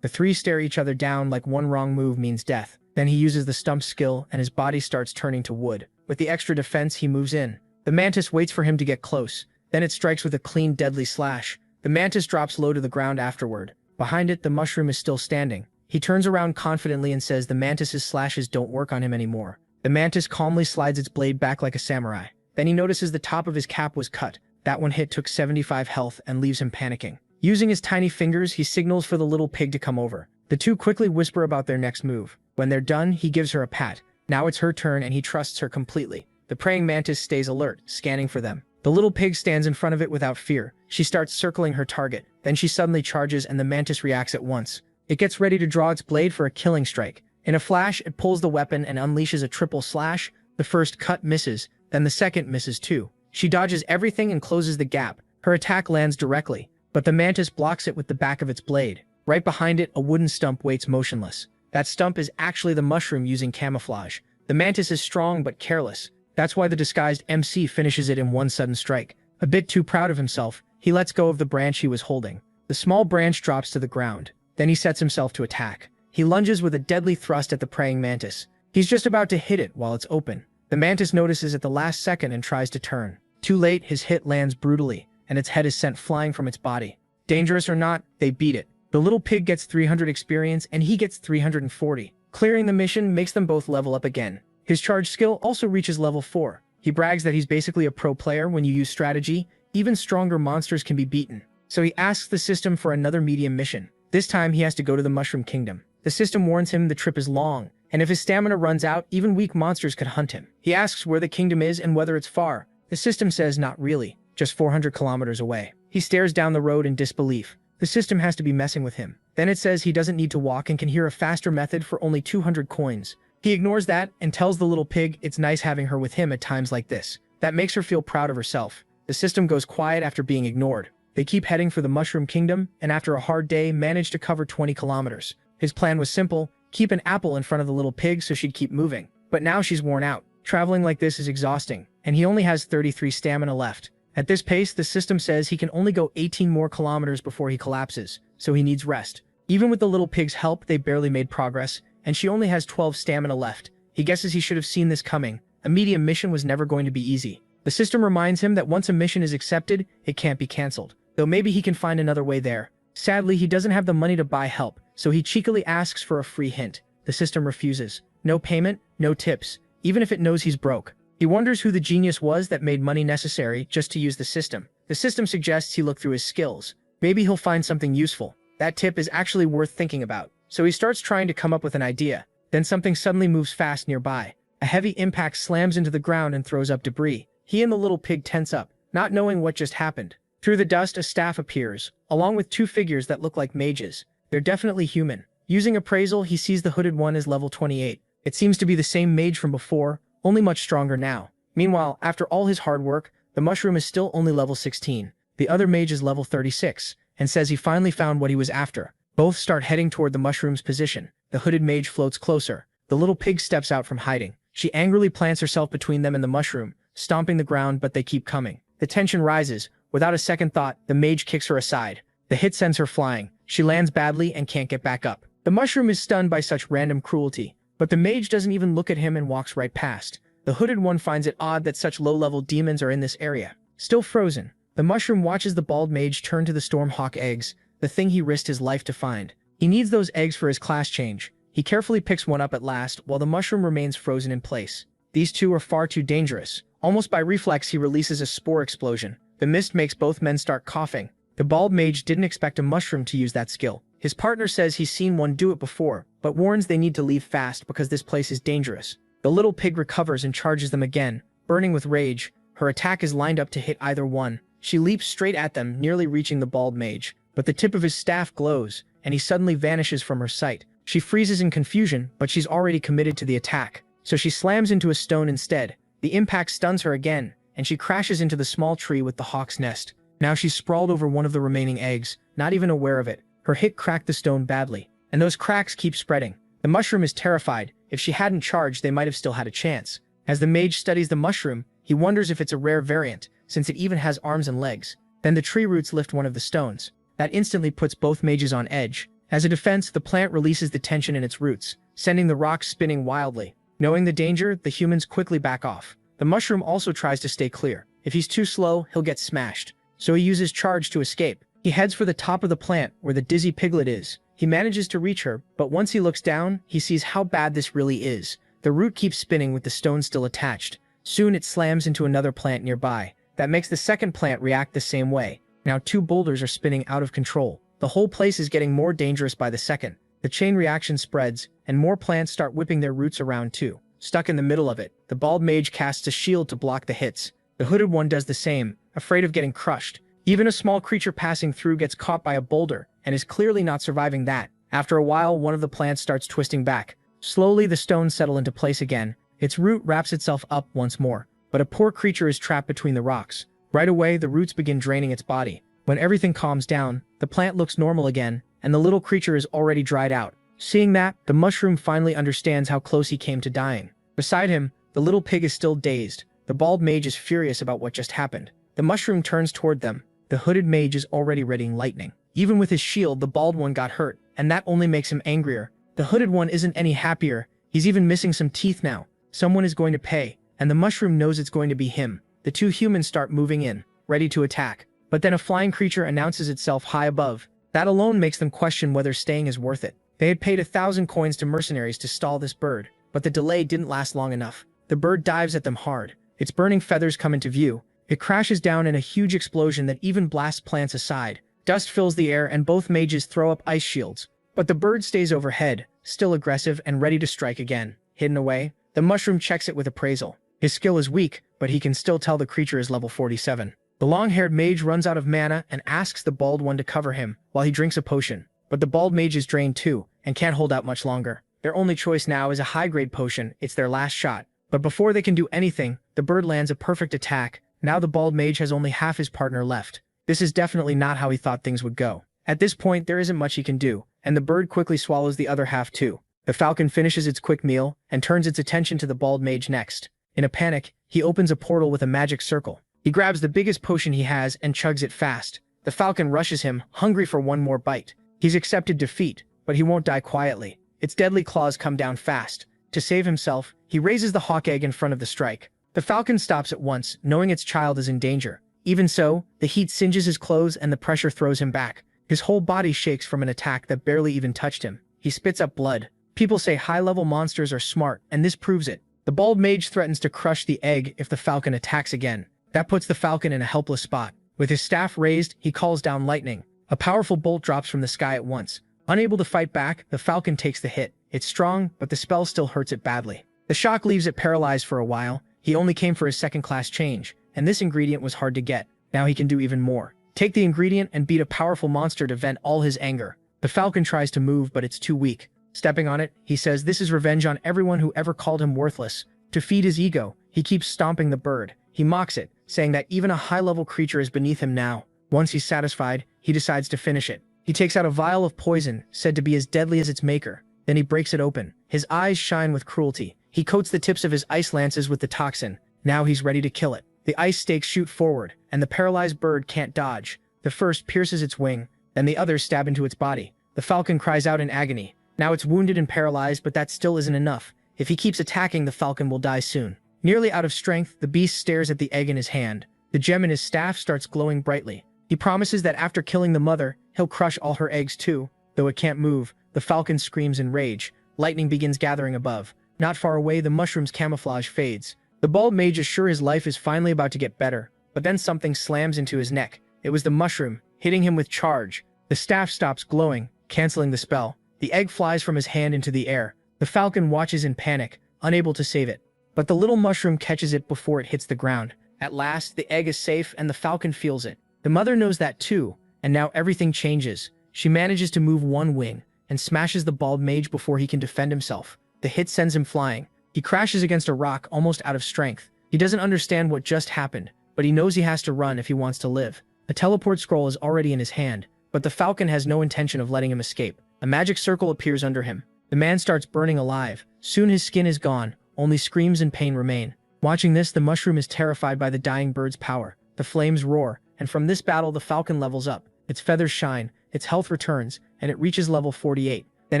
The three stare each other down like one wrong move means death. Then he uses the stump skill and his body starts turning to wood. With the extra defense, he moves in. The mantis waits for him to get close. Then it strikes with a clean, deadly slash. The mantis drops low to the ground afterward. Behind it, the mushroom is still standing. He turns around confidently and says the mantis's slashes don't work on him anymore. The mantis calmly slides its blade back like a samurai. Then he notices the top of his cap was cut. That one hit took 75 health and leaves him panicking. Using his tiny fingers, he signals for the little pig to come over. The two quickly whisper about their next move. When they're done, he gives her a pat. Now it's her turn and he trusts her completely. The praying mantis stays alert, scanning for them. The little pig stands in front of it without fear. She starts circling her target. Then she suddenly charges and the mantis reacts at once. It gets ready to draw its blade for a killing strike. In a flash, it pulls the weapon and unleashes a triple slash. The first cut misses, then the second misses too. She dodges everything and closes the gap. Her attack lands directly, but the mantis blocks it with the back of its blade. Right behind it, a wooden stump waits motionless. That stump is actually the mushroom using camouflage. The mantis is strong but careless. That's why the disguised MC finishes it in one sudden strike. A bit too proud of himself, he lets go of the branch he was holding. The small branch drops to the ground. Then he sets himself to attack. He lunges with a deadly thrust at the praying mantis. He's just about to hit it while it's open. The mantis notices at the last second and tries to turn. Too late, his hit lands brutally, and its head is sent flying from its body. Dangerous or not, they beat it. The little pig gets 300 experience and he gets 340. Clearing the mission makes them both level up again. His charge skill also reaches level 4. He brags that he's basically a pro player when you use strategy. Even stronger monsters can be beaten. So he asks the system for another medium mission. This time he has to go to the Mushroom Kingdom. The system warns him the trip is long, and if his stamina runs out, even weak monsters could hunt him. He asks where the kingdom is and whether it's far. The system says not really, just 400 kilometers away. He stares down the road in disbelief. The system has to be messing with him. Then it says he doesn't need to walk and can hear a faster method for only 200 coins. He ignores that and tells the little pig it's nice having her with him at times like this. That makes her feel proud of herself. The system goes quiet after being ignored. They keep heading for the Mushroom Kingdom, and after a hard day, manage to cover 20 kilometers. His plan was simple, keep an apple in front of the little pig so she'd keep moving. But now she's worn out. Traveling like this is exhausting, and he only has 33 stamina left. At this pace, the system says he can only go 18 more kilometers before he collapses, so he needs rest. Even with the little pig's help, they barely made progress, and she only has 12 stamina left. He guesses he should have seen this coming. A medium mission was never going to be easy. The system reminds him that once a mission is accepted, it can't be cancelled. Though maybe he can find another way there. Sadly, he doesn't have the money to buy help, so he cheekily asks for a free hint. The system refuses. No payment, no tips, even if it knows he's broke. He wonders who the genius was that made money necessary just to use the system. The system suggests he look through his skills. Maybe he'll find something useful. That tip is actually worth thinking about. So he starts trying to come up with an idea. Then something suddenly moves fast nearby. A heavy impact slams into the ground and throws up debris. He and the little pig tense up, not knowing what just happened. Through the dust, a staff appears, along with two figures that look like mages. They're definitely human. Using appraisal, he sees the hooded one is level 28. It seems to be the same mage from before, only much stronger now. Meanwhile, after all his hard work, the mushroom is still only level 16. The other mage is level 36, and says he finally found what he was after. Both start heading toward the mushroom's position. The hooded mage floats closer. The little pig steps out from hiding. She angrily plants herself between them and the mushroom, stomping the ground, but they keep coming. The tension rises. Without a second thought, the mage kicks her aside. The hit sends her flying. She lands badly and can't get back up. The mushroom is stunned by such random cruelty, but the mage doesn't even look at him and walks right past. The hooded one finds it odd that such low-level demons are in this area. Still frozen, the mushroom watches the bald mage turn to the Stormhawk eggs, the thing he risked his life to find. He needs those eggs for his class change. He carefully picks one up at last, while the mushroom remains frozen in place. These two are far too dangerous. Almost by reflex, he releases a spore explosion. The mist makes both men start coughing. The bald mage didn't expect a mushroom to use that skill. His partner says he's seen one do it before, but warns they need to leave fast because this place is dangerous. The little pig recovers and charges them again, burning with rage. Her attack is lined up to hit either one. She leaps straight at them, nearly reaching the bald mage, but the tip of his staff glows, and he suddenly vanishes from her sight. She freezes in confusion, but she's already committed to the attack, so she slams into a stone instead. The impact stuns her again, and she crashes into the small tree with the hawk's nest. Now she's sprawled over one of the remaining eggs, not even aware of it. Her hit cracked the stone badly, and those cracks keep spreading. The mushroom is terrified. If she hadn't charged, they might have still had a chance. As the mage studies the mushroom, he wonders if it's a rare variant, since it even has arms and legs. Then the tree roots lift one of the stones. That instantly puts both mages on edge. As a defense, the plant releases the tension in its roots, sending the rocks spinning wildly. Knowing the danger, the humans quickly back off. The mushroom also tries to stay clear. If he's too slow, he'll get smashed. So he uses charge to escape. He heads for the top of the plant, where the dizzy piglet is. He manages to reach her, but once he looks down, he sees how bad this really is. The root keeps spinning with the stone still attached. Soon it slams into another plant nearby. That makes the second plant react the same way. Now 2 boulders are spinning out of control. The whole place is getting more dangerous by the second. The chain reaction spreads, and more plants start whipping their roots around too. Stuck in the middle of it, the bald mage casts a shield to block the hits. The hooded one does the same, afraid of getting crushed. Even a small creature passing through gets caught by a boulder, and is clearly not surviving that. After a while, one of the plants starts twisting back. Slowly, the stones settle into place again. Its root wraps itself up once more. But a poor creature is trapped between the rocks. Right away, the roots begin draining its body. When everything calms down, the plant looks normal again, and the little creature is already dried out. Seeing that, the mushroom finally understands how close he came to dying. Beside him, the little pig is still dazed. The bald mage is furious about what just happened. The mushroom turns toward them. The hooded mage is already readying lightning. Even with his shield, the bald one got hurt, and that only makes him angrier. The hooded one isn't any happier. He's even missing some teeth now. Someone is going to pay, and the mushroom knows it's going to be him. The 2 humans start moving in, ready to attack. But then a flying creature announces itself high above. That alone makes them question whether staying is worth it. They had paid 1,000 coins to mercenaries to stall this bird, but the delay didn't last long enough. The bird dives at them hard. Its burning feathers come into view. It crashes down in a huge explosion that even blasts plants aside. Dust fills the air and both mages throw up ice shields. But the bird stays overhead, still aggressive and ready to strike again. Hidden away, the mushroom checks it with appraisal. His skill is weak, but he can still tell the creature is level 47. The long-haired mage runs out of mana and asks the bald one to cover him while he drinks a potion. But the bald mage is drained too, and can't hold out much longer. Their only choice now is a high-grade potion. It's their last shot. But before they can do anything, the bird lands a perfect attack. Now the bald mage has only half his partner left. This is definitely not how he thought things would go. At this point, there isn't much he can do, and the bird quickly swallows the other half too. The falcon finishes its quick meal, and turns its attention to the bald mage next. In a panic, he opens a portal with a magic circle. He grabs the biggest potion he has and chugs it fast. The falcon rushes him, hungry for one more bite. He's accepted defeat, but he won't die quietly. Its deadly claws come down fast. To save himself, he raises the hawk egg in front of the strike. The falcon stops at once, knowing its child is in danger. Even so, the heat singes his clothes and the pressure throws him back. His whole body shakes from an attack that barely even touched him. He spits up blood. People say high-level monsters are smart, and this proves it. The bald mage threatens to crush the egg if the falcon attacks again. That puts the falcon in a helpless spot. With his staff raised, he calls down lightning. A powerful bolt drops from the sky at once. Unable to fight back, the falcon takes the hit. It's strong, but the spell still hurts it badly. The shock leaves it paralyzed for a while. He only came for his second-class change, and this ingredient was hard to get. Now he can do even more. Take the ingredient and beat a powerful monster to vent all his anger. The falcon tries to move, but it's too weak. Stepping on it, he says this is revenge on everyone who ever called him worthless. To feed his ego, he keeps stomping the bird. He mocks it, saying that even a high-level creature is beneath him now. Once he's satisfied, he decides to finish it. He takes out a vial of poison, said to be as deadly as its maker. Then he breaks it open. His eyes shine with cruelty. He coats the tips of his ice lances with the toxin. Now he's ready to kill it. The ice stakes shoot forward, and the paralyzed bird can't dodge. The first pierces its wing, then the others stab into its body. The falcon cries out in agony. Now it's wounded and paralyzed, but that still isn't enough. If he keeps attacking, the falcon will die soon. Nearly out of strength, the beast stares at the egg in his hand. The gem in his staff starts glowing brightly. He promises that after killing the mother, he'll crush all her eggs too. Though it can't move, the falcon screams in rage. Lightning begins gathering above. Not far away, the mushroom's camouflage fades. The bald mage is sure his life is finally about to get better, but then something slams into his neck. It was the mushroom, hitting him with charge. The staff stops glowing, canceling the spell. The egg flies from his hand into the air. The falcon watches in panic, unable to save it. But the little mushroom catches it before it hits the ground. At last, the egg is safe and the falcon feels it. The mother knows that too, and now everything changes. She manages to move one wing and smashes the bald mage before he can defend himself. The hit sends him flying. He crashes against a rock almost out of strength. He doesn't understand what just happened, but he knows he has to run if he wants to live. A teleport scroll is already in his hand, but the falcon has no intention of letting him escape. A magic circle appears under him. The man starts burning alive. Soon his skin is gone, only screams and pain remain. Watching this, the mushroom is terrified by the dying bird's power. The flames roar, and from this battle the falcon levels up. Its feathers shine, its health returns, and it reaches level 48. Then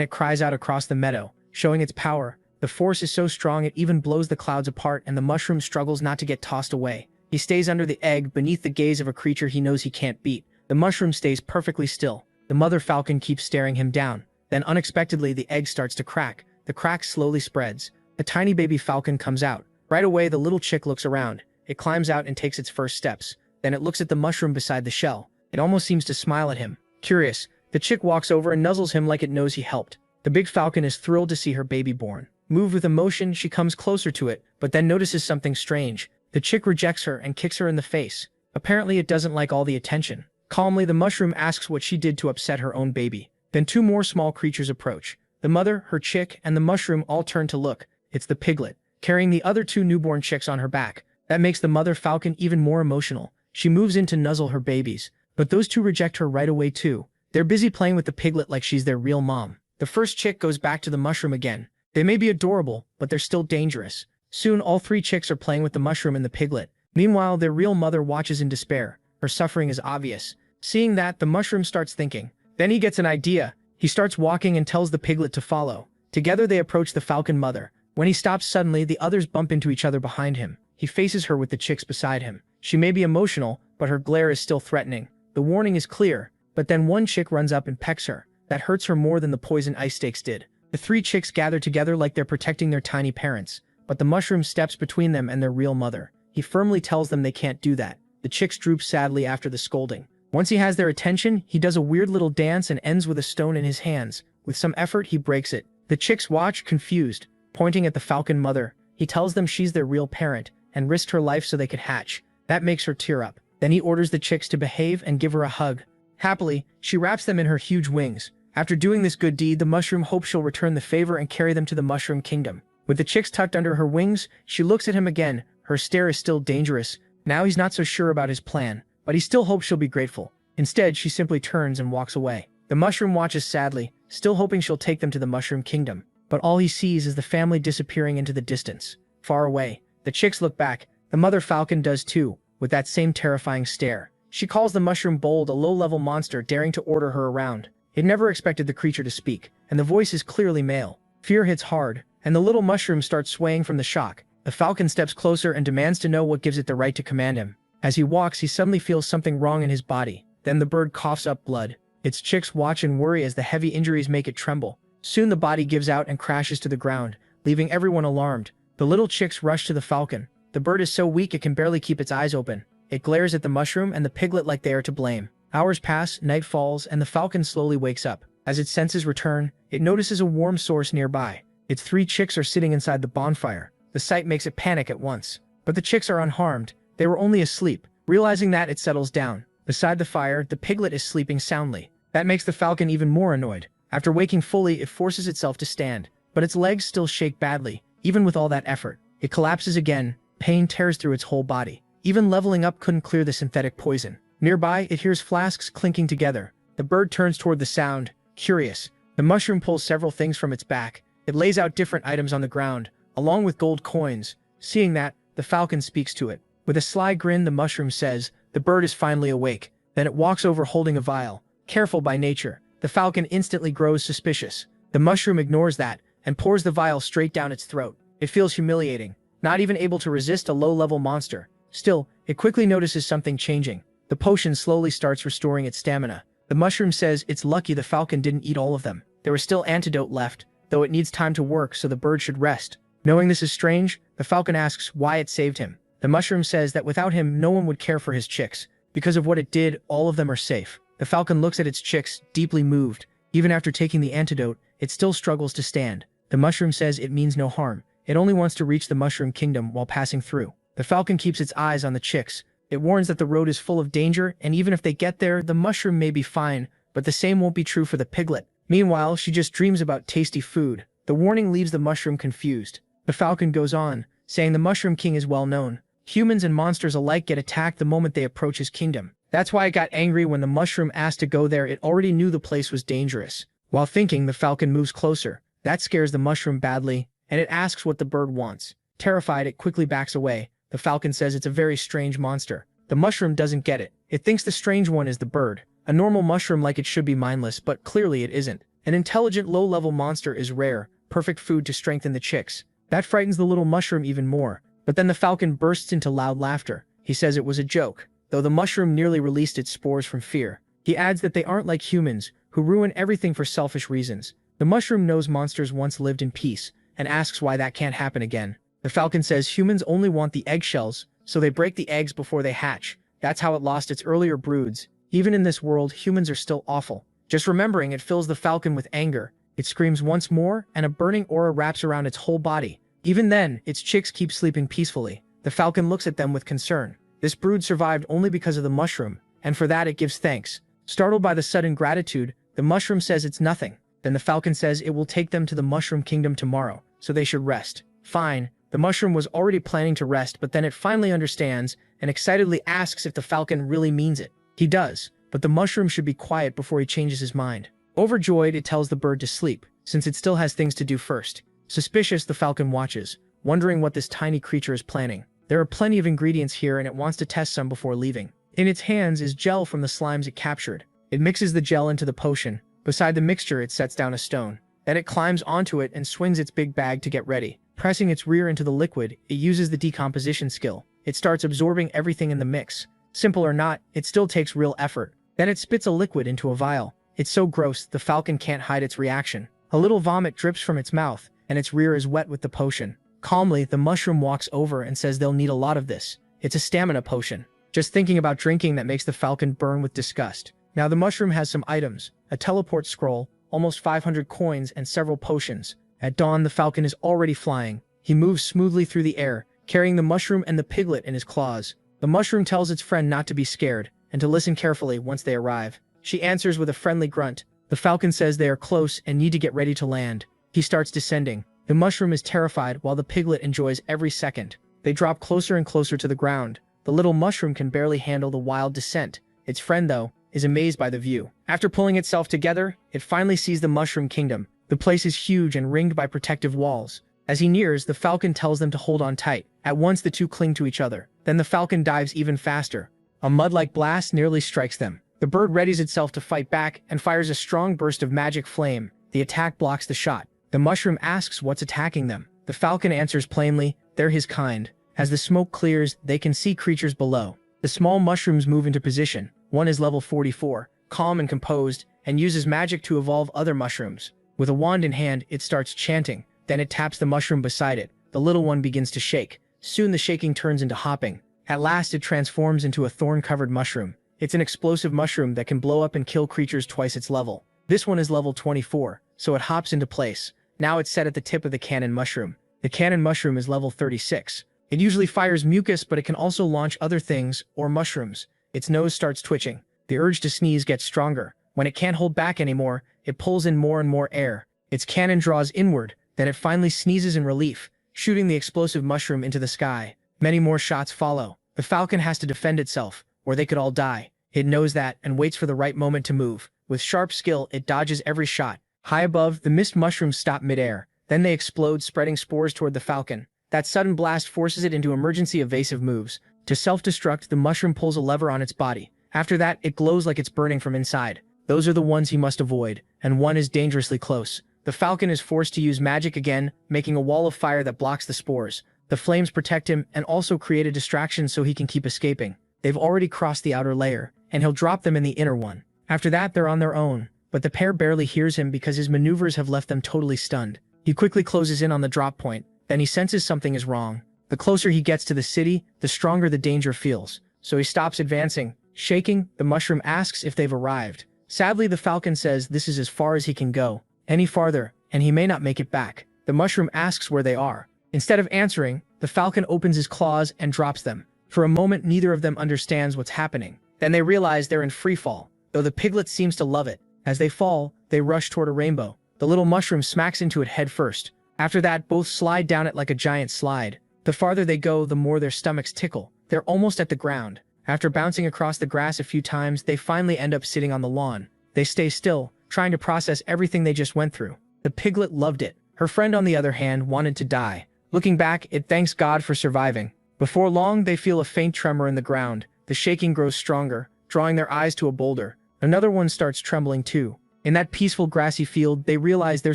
it cries out across the meadow, showing its power. The force is so strong it even blows the clouds apart, and the mushroom struggles not to get tossed away. He stays under the egg, beneath the gaze of a creature he knows he can't beat. The mushroom stays perfectly still. The mother falcon keeps staring him down. Then unexpectedly the egg starts to crack. The crack slowly spreads. A tiny baby falcon comes out. Right away the little chick looks around. It climbs out and takes its first steps. Then it looks at the mushroom beside the shell. It almost seems to smile at him. Curious, the chick walks over and nuzzles him like it knows he helped. The big falcon is thrilled to see her baby born. Moved with emotion, she comes closer to it, but then notices something strange. The chick rejects her and kicks her in the face. Apparently it doesn't like all the attention. Calmly, the mushroom asks what she did to upset her own baby. Then two more small creatures approach. The mother, her chick, and the mushroom all turn to look. It's the piglet, carrying the other two newborn chicks on her back. That makes the mother falcon even more emotional. She moves in to nuzzle her babies, but those two reject her right away too. They're busy playing with the piglet like she's their real mom. The first chick goes back to the mushroom again. They may be adorable, but they're still dangerous. Soon all three chicks are playing with the mushroom and the piglet. Meanwhile, their real mother watches in despair. Her suffering is obvious. Seeing that, the mushroom starts thinking. Then he gets an idea. He starts walking and tells the piglet to follow. Together they approach the falcon mother. When he stops suddenly, the others bump into each other behind him. He faces her with the chicks beside him. She may be emotional, but her glare is still threatening. The warning is clear, but then one chick runs up and pecks her. That hurts her more than the poison ice stakes did. The three chicks gather together like they're protecting their tiny parents, but the mushroom steps between them and their real mother. He firmly tells them they can't do that. The chicks droop sadly after the scolding. Once he has their attention, he does a weird little dance and ends with a stone in his hands. With some effort, he breaks it. The chicks watch, confused, pointing at the falcon mother. He tells them she's their real parent and risked her life so they could hatch. That makes her tear up. Then he orders the chicks to behave and give her a hug. Happily, she wraps them in her huge wings. After doing this good deed, the mushroom hopes she'll return the favor and carry them to the mushroom kingdom. With the chicks tucked under her wings, she looks at him again. Her stare is still dangerous. Now he's not so sure about his plan, but he still hopes she'll be grateful. Instead, she simply turns and walks away. The mushroom watches sadly, still hoping she'll take them to the mushroom kingdom. But all he sees is the family disappearing into the distance. Far away, the chicks look back. The mother falcon does too, with that same terrifying stare. She calls the mushroom bold, a low-level monster daring to order her around. It never expected the creature to speak, and the voice is clearly male. Fear hits hard, and the little mushroom starts swaying from the shock. The falcon steps closer and demands to know what gives it the right to command him. As he walks, he suddenly feels something wrong in his body. Then the bird coughs up blood. Its chicks watch and worry as the heavy injuries make it tremble. Soon the body gives out and crashes to the ground, leaving everyone alarmed. The little chicks rush to the falcon. The bird is so weak it can barely keep its eyes open. It glares at the mushroom and the piglet like they are to blame. Hours pass, night falls, and the falcon slowly wakes up. As its senses return, it notices a warm source nearby. Its three chicks are sitting inside the bonfire. The sight makes it panic at once. But the chicks are unharmed. They were only asleep. Realizing that, it settles down. Beside the fire, the piglet is sleeping soundly. That makes the falcon even more annoyed. After waking fully, it forces itself to stand. But its legs still shake badly. Even with all that effort, it collapses again. Pain tears through its whole body. Even leveling up couldn't clear the synthetic poison. Nearby, it hears flasks clinking together. The bird turns toward the sound, curious. The mushroom pulls several things from its back. It lays out different items on the ground, along with gold coins. Seeing that, the falcon speaks to it. With a sly grin, the mushroom says, the bird is finally awake. Then it walks over holding a vial. Careful by nature, the falcon instantly grows suspicious. The mushroom ignores that, and pours the vial straight down its throat. It feels humiliating, not even able to resist a low-level monster. Still, it quickly notices something changing. The potion slowly starts restoring its stamina. The mushroom says it's lucky the falcon didn't eat all of them. There was still antidote left, though it needs time to work, so the bird should rest. Knowing this is strange, the falcon asks why it saved him. The mushroom says that without him, no one would care for his chicks. Because of what it did, all of them are safe. The falcon looks at its chicks, deeply moved. Even after taking the antidote, it still struggles to stand. The mushroom says it means no harm. It only wants to reach the mushroom kingdom while passing through. The falcon keeps its eyes on the chicks. It warns that the road is full of danger, and even if they get there, the mushroom may be fine, but the same won't be true for the piglet. Meanwhile, she just dreams about tasty food. The warning leaves the mushroom confused. The falcon goes on, saying the Mushroom King is well known. Humans and monsters alike get attacked the moment they approach his kingdom. That's why it got angry when the mushroom asked to go there. It already knew the place was dangerous. While thinking, the falcon moves closer. That scares the mushroom badly, and it asks what the bird wants. Terrified, it quickly backs away. The falcon says it's a very strange monster. The mushroom doesn't get it. It thinks the strange one is the bird, a normal mushroom like it should be mindless, but clearly it isn't. An intelligent low-level monster is rare, perfect food to strengthen the chicks. That frightens the little mushroom even more. But then the falcon bursts into loud laughter. He says it was a joke, though the mushroom nearly released its spores from fear. He adds that they aren't like humans, who ruin everything for selfish reasons. The mushroom knows monsters once lived in peace, and asks why that can't happen again. The falcon says humans only want the eggshells, so they break the eggs before they hatch. That's how it lost its earlier broods. Even in this world, humans are still awful. Just remembering it fills the falcon with anger. It screams once more, and a burning aura wraps around its whole body. Even then, its chicks keep sleeping peacefully. The falcon looks at them with concern. This brood survived only because of the mushroom, and for that it gives thanks. Startled by the sudden gratitude, the mushroom says it's nothing. Then the falcon says it will take them to the mushroom kingdom tomorrow, so they should rest. Fine. The mushroom was already planning to rest, but then it finally understands and excitedly asks if the falcon really means it. He does, but the mushroom should be quiet before he changes his mind. Overjoyed, it tells the bird to sleep, since it still has things to do first. Suspicious, the falcon watches, wondering what this tiny creature is planning. There are plenty of ingredients here and it wants to test some before leaving. In its hands is gel from the slimes it captured. It mixes the gel into the potion. Beside the mixture, it sets down a stone. Then it climbs onto it and swings its big bag to get ready. Pressing its rear into the liquid, it uses the decomposition skill. It starts absorbing everything in the mix. Simple or not, it still takes real effort. Then it spits a liquid into a vial. It's so gross, the falcon can't hide its reaction. A little vomit drips from its mouth, and its rear is wet with the potion. Calmly, the mushroom walks over and says they'll need a lot of this. It's a stamina potion. Just thinking about drinking that makes the falcon burn with disgust. Now the mushroom has some items, a teleport scroll, almost 500 coins, and several potions. At dawn, the falcon is already flying. He moves smoothly through the air, carrying the mushroom and the piglet in his claws. The mushroom tells its friend not to be scared, and to listen carefully once they arrive. She answers with a friendly grunt. The falcon says they are close and need to get ready to land. He starts descending. The mushroom is terrified while the piglet enjoys every second. They drop closer and closer to the ground. The little mushroom can barely handle the wild descent. Its friend, though, is amazed by the view. After pulling itself together, it finally sees the mushroom kingdom. The place is huge and ringed by protective walls. As he nears, the falcon tells them to hold on tight. At once the two cling to each other. Then the falcon dives even faster. A mud-like blast nearly strikes them. The bird readies itself to fight back and fires a strong burst of magic flame. The attack blocks the shot. The mushroom asks what's attacking them. The falcon answers plainly, they're his kind. As the smoke clears, they can see creatures below. The small mushrooms move into position. One is level 44, calm and composed, and uses magic to evolve other mushrooms. With a wand in hand, it starts chanting. Then it taps the mushroom beside it. The little one begins to shake. Soon the shaking turns into hopping. At last it transforms into a thorn-covered mushroom. It's an explosive mushroom that can blow up and kill creatures twice its level. This one is level 24, so it hops into place. Now it's set at the tip of the cannon mushroom. The cannon mushroom is level 36. It usually fires mucus, but it can also launch other things, or mushrooms. Its nose starts twitching. The urge to sneeze gets stronger. When it can't hold back anymore, it pulls in more and more air. Its cannon draws inward, then it finally sneezes in relief, shooting the explosive mushroom into the sky. Many more shots follow. The falcon has to defend itself, or they could all die. It knows that and waits for the right moment to move. With sharp skill, it dodges every shot. High above, the mist mushrooms stop midair. Then they explode, spreading spores toward the falcon. That sudden blast forces it into emergency evasive moves. To self-destruct, the mushroom pulls a lever on its body. After that, it glows like it's burning from inside. Those are the ones he must avoid, and one is dangerously close. The falcon is forced to use magic again, making a wall of fire that blocks the spores. The flames protect him and also create a distraction so he can keep escaping. They've already crossed the outer layer, and he'll drop them in the inner one. After that, they're on their own, but the pair barely hears him because his maneuvers have left them totally stunned. He quickly closes in on the drop point, then he senses something is wrong. The closer he gets to the city, the stronger the danger feels, so he stops advancing. Shaking, the mushroom asks if they've arrived. Sadly, the falcon says this is as far as he can go. Any farther, and he may not make it back. The mushroom asks where they are. Instead of answering, the falcon opens his claws and drops them. For a moment, neither of them understands what's happening. Then they realize they're in free fall, though the piglet seems to love it. As they fall, they rush toward a rainbow. The little mushroom smacks into it head first. After that, both slide down it like a giant slide. The farther they go, the more their stomachs tickle. They're almost at the ground. After bouncing across the grass a few times, they finally end up sitting on the lawn. They stay still, trying to process everything they just went through. The piglet loved it. Her friend, on the other hand, wanted to die. Looking back, it thanks God for surviving. Before long, they feel a faint tremor in the ground. The shaking grows stronger. drawing their eyes to a boulder. Another one starts trembling too. In that peaceful grassy field, they realize they're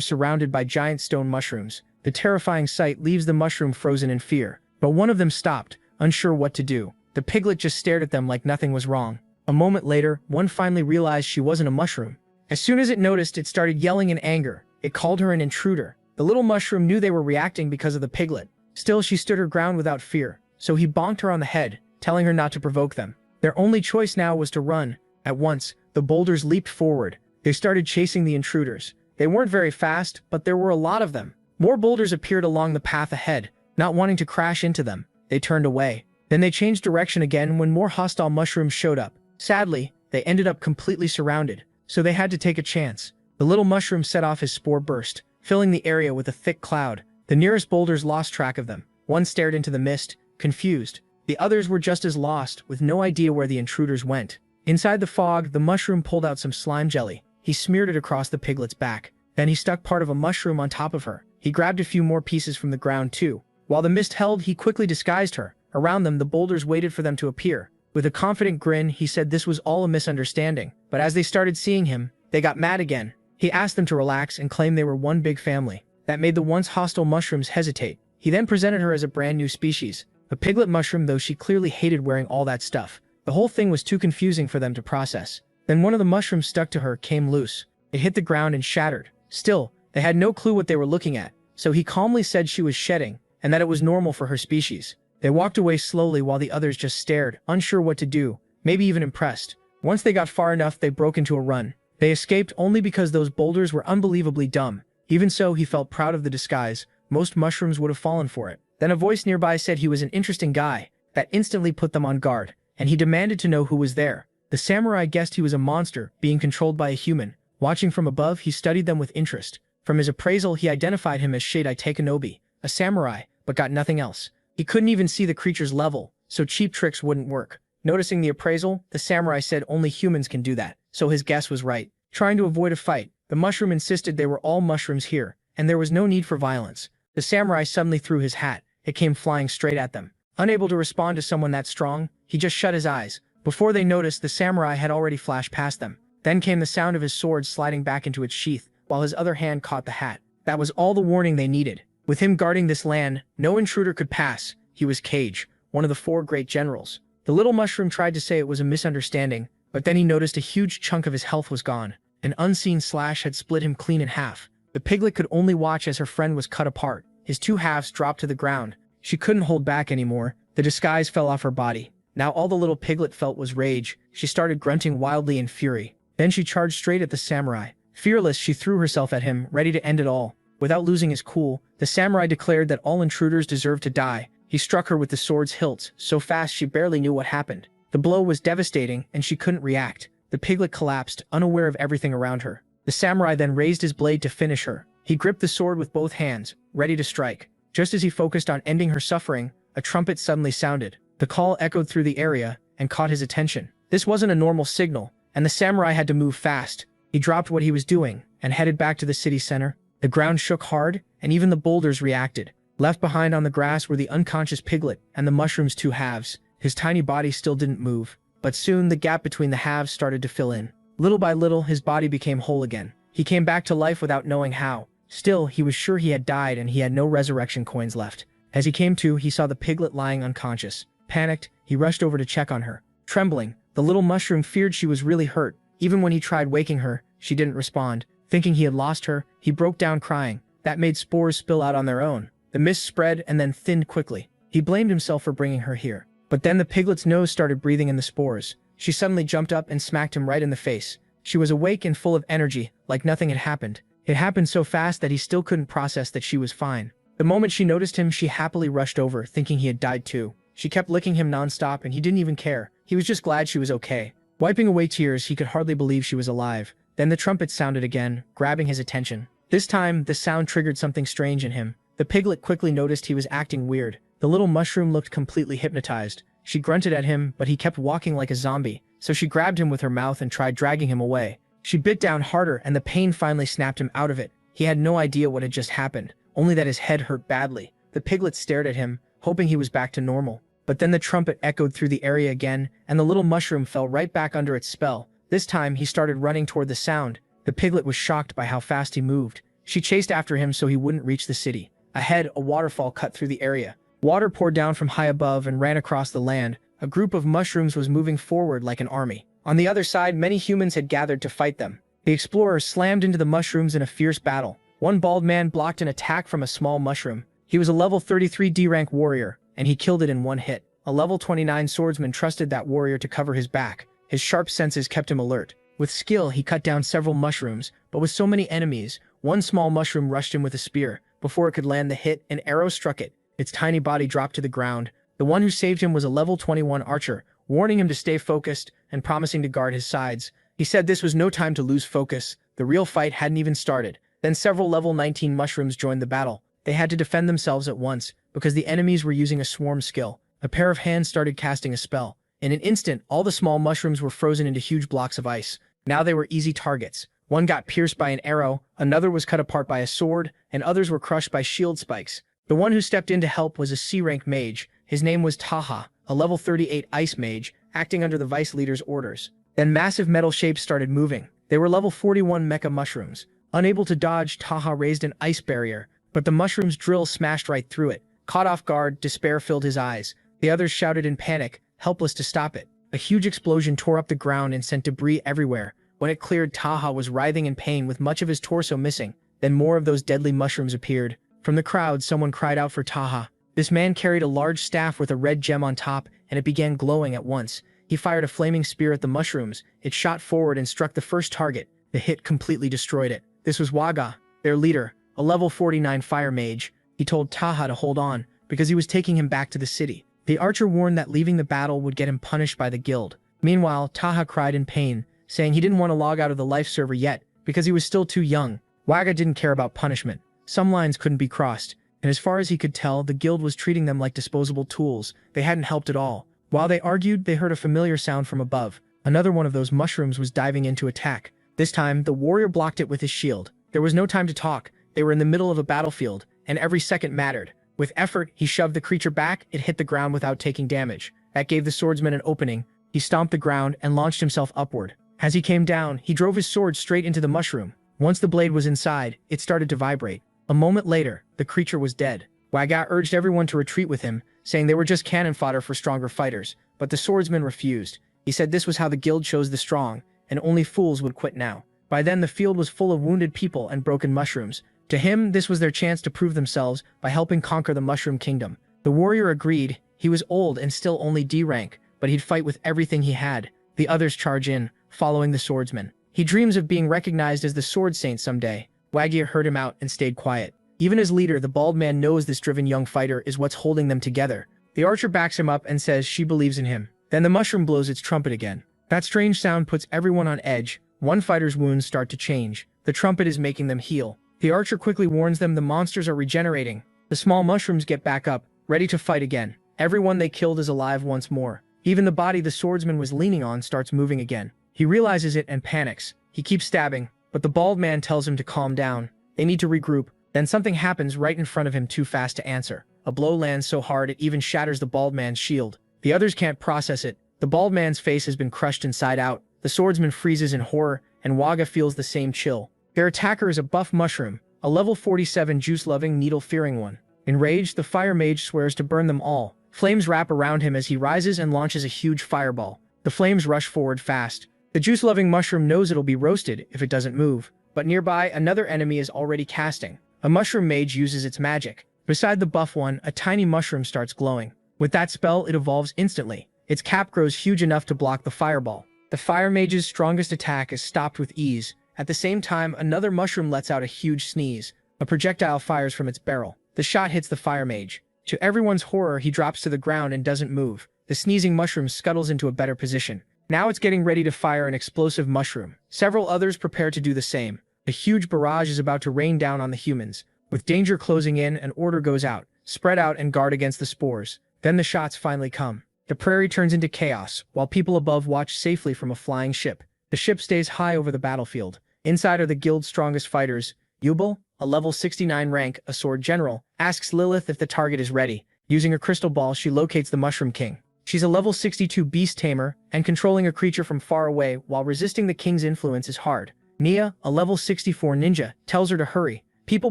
surrounded by giant stone mushrooms. The terrifying sight leaves the mushroom frozen in fear. But one of them stopped, unsure what to do. The piglet just stared at them like nothing was wrong. A moment later, one finally realized she wasn't a mushroom. As soon as it noticed, it started yelling in anger. It called her an intruder. The little mushroom knew they were reacting because of the piglet. Still, she stood her ground without fear. So he bonked her on the head, telling her not to provoke them. Their only choice now was to run. At once, the boulders leaped forward. They started chasing the intruders. They weren't very fast, but there were a lot of them. More boulders appeared along the path ahead. Not wanting to crash into them, they turned away. Then they changed direction again when more hostile mushrooms showed up. Sadly, they ended up completely surrounded, so they had to take a chance. The little mushroom set off his spore burst, filling the area with a thick cloud. The nearest boulders lost track of them. One stared into the mist, confused. The others were just as lost, with no idea where the intruders went. Inside the fog, the mushroom pulled out some slime jelly. He smeared it across the piglet's back. Then he stuck part of a mushroom on top of her. He grabbed a few more pieces from the ground too. While the mist held, he quickly disguised her. Around them, the boulders waited for them to appear. With a confident grin, he said this was all a misunderstanding. But as they started seeing him, they got mad again. He asked them to relax and claimed they were one big family. That made the once hostile mushrooms hesitate. He then presented her as a brand new species. A piglet mushroom, though she clearly hated wearing all that stuff. The whole thing was too confusing for them to process. Then one of the mushrooms stuck to her came loose. It hit the ground and shattered. Still, they had no clue what they were looking at. So he calmly said she was shedding, and that it was normal for her species. They walked away slowly while the others just stared, unsure what to do, maybe even impressed. Once they got far enough, they broke into a run. They escaped only because those boulders were unbelievably dumb. Even so, he felt proud of the disguise. Most mushrooms would have fallen for it. Then a voice nearby said he was an interesting guy. That instantly put them on guard, and he demanded to know who was there. The samurai guessed he was a monster, being controlled by a human. Watching from above, he studied them with interest. From his appraisal, he identified him as Shadai Takenobi, a samurai, but got nothing else. He couldn't even see the creature's level, so cheap tricks wouldn't work. Noticing the appraisal, the samurai said only humans can do that, so his guess was right. Trying to avoid a fight, the mushroom insisted they were all mushrooms here, and there was no need for violence. The samurai suddenly threw his hat. It came flying straight at them. Unable to respond to someone that strong, he just shut his eyes. Before they noticed, the samurai had already flashed past them. Then came the sound of his sword sliding back into its sheath, while his other hand caught the hat. That was all the warning they needed. With him guarding this land, no intruder could pass. He was Cage, one of the 4 great generals. The little mushroom tried to say it was a misunderstanding, but then he noticed a huge chunk of his health was gone. An unseen slash had split him clean in half. The piglet could only watch as her friend was cut apart. His 2 halves dropped to the ground. She couldn't hold back anymore. The disguise fell off her body. Now all the little piglet felt was rage. She started grunting wildly in fury. Then she charged straight at the samurai. Fearless, she threw herself at him, ready to end it all. Without losing his cool, the samurai declared that all intruders deserved to die. He struck her with the sword's hilt, so fast she barely knew what happened. The blow was devastating, and she couldn't react. The piglet collapsed, unaware of everything around her. The samurai then raised his blade to finish her. He gripped the sword with both hands, ready to strike. Just as he focused on ending her suffering, a trumpet suddenly sounded. The call echoed through the area and caught his attention. This wasn't a normal signal, and the samurai had to move fast. He dropped what he was doing and headed back to the city center. The ground shook hard, and even the boulders reacted. Left behind on the grass were the unconscious piglet and the mushroom's 2 halves. His tiny body still didn't move, but soon the gap between the halves started to fill in. Little by little, his body became whole again. He came back to life without knowing how. Still, he was sure he had died and he had no resurrection coins left. As he came to, he saw the piglet lying unconscious. Panicked, he rushed over to check on her. Trembling, the little mushroom feared she was really hurt. Even when he tried waking her, she didn't respond. Thinking he had lost her, he broke down crying. That made spores spill out on their own. The mist spread and then thinned quickly. He blamed himself for bringing her here. But then the piglet's nose started breathing in the spores. She suddenly jumped up and smacked him right in the face. She was awake and full of energy, like nothing had happened. It happened so fast that he still couldn't process that she was fine. The moment she noticed him, she happily rushed over, thinking he had died too. She kept licking him nonstop and he didn't even care. He was just glad she was okay. Wiping away tears, he could hardly believe she was alive. Then the trumpet sounded again, grabbing his attention. This time, the sound triggered something strange in him. The piglet quickly noticed he was acting weird. The little mushroom looked completely hypnotized. She grunted at him, but he kept walking like a zombie, so she grabbed him with her mouth and tried dragging him away. She bit down harder and the pain finally snapped him out of it. He had no idea what had just happened, only that his head hurt badly. The piglet stared at him, hoping he was back to normal. But then the trumpet echoed through the area again, and the little mushroom fell right back under its spell. This time, he started running toward the sound. The piglet was shocked by how fast he moved. She chased after him so he wouldn't reach the city. Ahead, a waterfall cut through the area. Water poured down from high above and ran across the land. A group of mushrooms was moving forward like an army. On the other side, many humans had gathered to fight them. The explorer slammed into the mushrooms in a fierce battle. One bald man blocked an attack from a small mushroom. He was a level 33 D-rank warrior, and he killed it in one hit. A level 29 swordsman trusted that warrior to cover his back. His sharp senses kept him alert. With skill, he cut down several mushrooms, but with so many enemies, one small mushroom rushed him with a spear. Before it could land the hit, an arrow struck it. Its tiny body dropped to the ground. The one who saved him was a level 21 archer, warning him to stay focused and promising to guard his sides. He said this was no time to lose focus. The real fight hadn't even started. Then several level 19 mushrooms joined the battle. They had to defend themselves at once, because the enemies were using a swarm skill. A pair of hands started casting a spell. In an instant, all the small mushrooms were frozen into huge blocks of ice. Now they were easy targets. One got pierced by an arrow, another was cut apart by a sword, and others were crushed by shield spikes. The one who stepped in to help was a C-rank mage. His name was Taha, a level 38 ice mage, acting under the vice leader's orders. Then massive metal shapes started moving. They were level 41 mecha mushrooms. Unable to dodge, Taha raised an ice barrier, but the mushroom's drill smashed right through it. Caught off guard, despair filled his eyes. The others shouted in panic, helpless to stop it. A huge explosion tore up the ground and sent debris everywhere. When it cleared, Taha was writhing in pain with much of his torso missing. Then more of those deadly mushrooms appeared. From the crowd, someone cried out for Taha. This man carried a large staff with a red gem on top, and it began glowing at once. He fired a flaming spear at the mushrooms. It shot forward and struck the first target. The hit completely destroyed it. This was Waga, their leader, a level 49 fire mage. He told Taha to hold on, because he was taking him back to the city. The archer warned that leaving the battle would get him punished by the guild. Meanwhile, Taha cried in pain, saying he didn't want to log out of the life server yet, because he was still too young. Waga didn't care about punishment. Some lines couldn't be crossed, and as far as he could tell, the guild was treating them like disposable tools. They hadn't helped at all. While they argued, they heard a familiar sound from above. Another one of those mushrooms was diving in to attack. This time, the warrior blocked it with his shield. There was no time to talk. They were in the middle of a battlefield, and every second mattered. With effort, he shoved the creature back. It hit the ground without taking damage. That gave the swordsman an opening. He stomped the ground and launched himself upward. As he came down, he drove his sword straight into the mushroom. Once the blade was inside, it started to vibrate. A moment later, the creature was dead. Waga urged everyone to retreat with him, saying they were just cannon fodder for stronger fighters, but the swordsman refused. He said this was how the guild chose the strong, and only fools would quit now. By then, the field was full of wounded people and broken mushrooms. To him, this was their chance to prove themselves by helping conquer the Mushroom Kingdom. The warrior agreed. He was old and still only D rank, but he'd fight with everything he had. The others charge in, following the swordsman. He dreams of being recognized as the Sword Saint someday. Wagia heard him out and stayed quiet. Even as leader, the bald man knows this driven young fighter is what's holding them together. The archer backs him up and says she believes in him. Then the mushroom blows its trumpet again. That strange sound puts everyone on edge. One fighter's wounds start to change. The trumpet is making them heal. The archer quickly warns them the monsters are regenerating. The small mushrooms get back up, ready to fight again. Everyone they killed is alive once more. Even the body the swordsman was leaning on starts moving again. He realizes it and panics. He keeps stabbing, but the bald man tells him to calm down. They need to regroup. Then something happens right in front of him too fast to answer. A blow lands so hard it even shatters the bald man's shield. The others can't process it. The bald man's face has been crushed inside out. The swordsman freezes in horror, and Waga feels the same chill. Their attacker is a buff mushroom, a level 47 juice-loving, needle-fearing one. Enraged, the fire mage swears to burn them all. Flames wrap around him as he rises and launches a huge fireball. The flames rush forward fast. The juice-loving mushroom knows it'll be roasted if it doesn't move. But nearby, another enemy is already casting. A mushroom mage uses its magic. Beside the buff one, a tiny mushroom starts glowing. With that spell, it evolves instantly. Its cap grows huge enough to block the fireball. The fire mage's strongest attack is stopped with ease. At the same time, another mushroom lets out a huge sneeze. A projectile fires from its barrel. The shot hits the fire mage. To everyone's horror, he drops to the ground and doesn't move. The sneezing mushroom scuttles into a better position. Now it's getting ready to fire an explosive mushroom. Several others prepare to do the same. A huge barrage is about to rain down on the humans. With danger closing in, an order goes out. Spread out and guard against the spores. Then the shots finally come. The prairie turns into chaos, while people above watch safely from a flying ship. The ship stays high over the battlefield. Inside are the guild's strongest fighters. Yubal, a level 69 rank, a sword general, asks Lilith if the target is ready. Using a crystal ball, she locates the Mushroom King. She's a level 62 beast tamer, and controlling a creature from far away while resisting the king's influence is hard. Nia, a level 64 ninja, tells her to hurry. People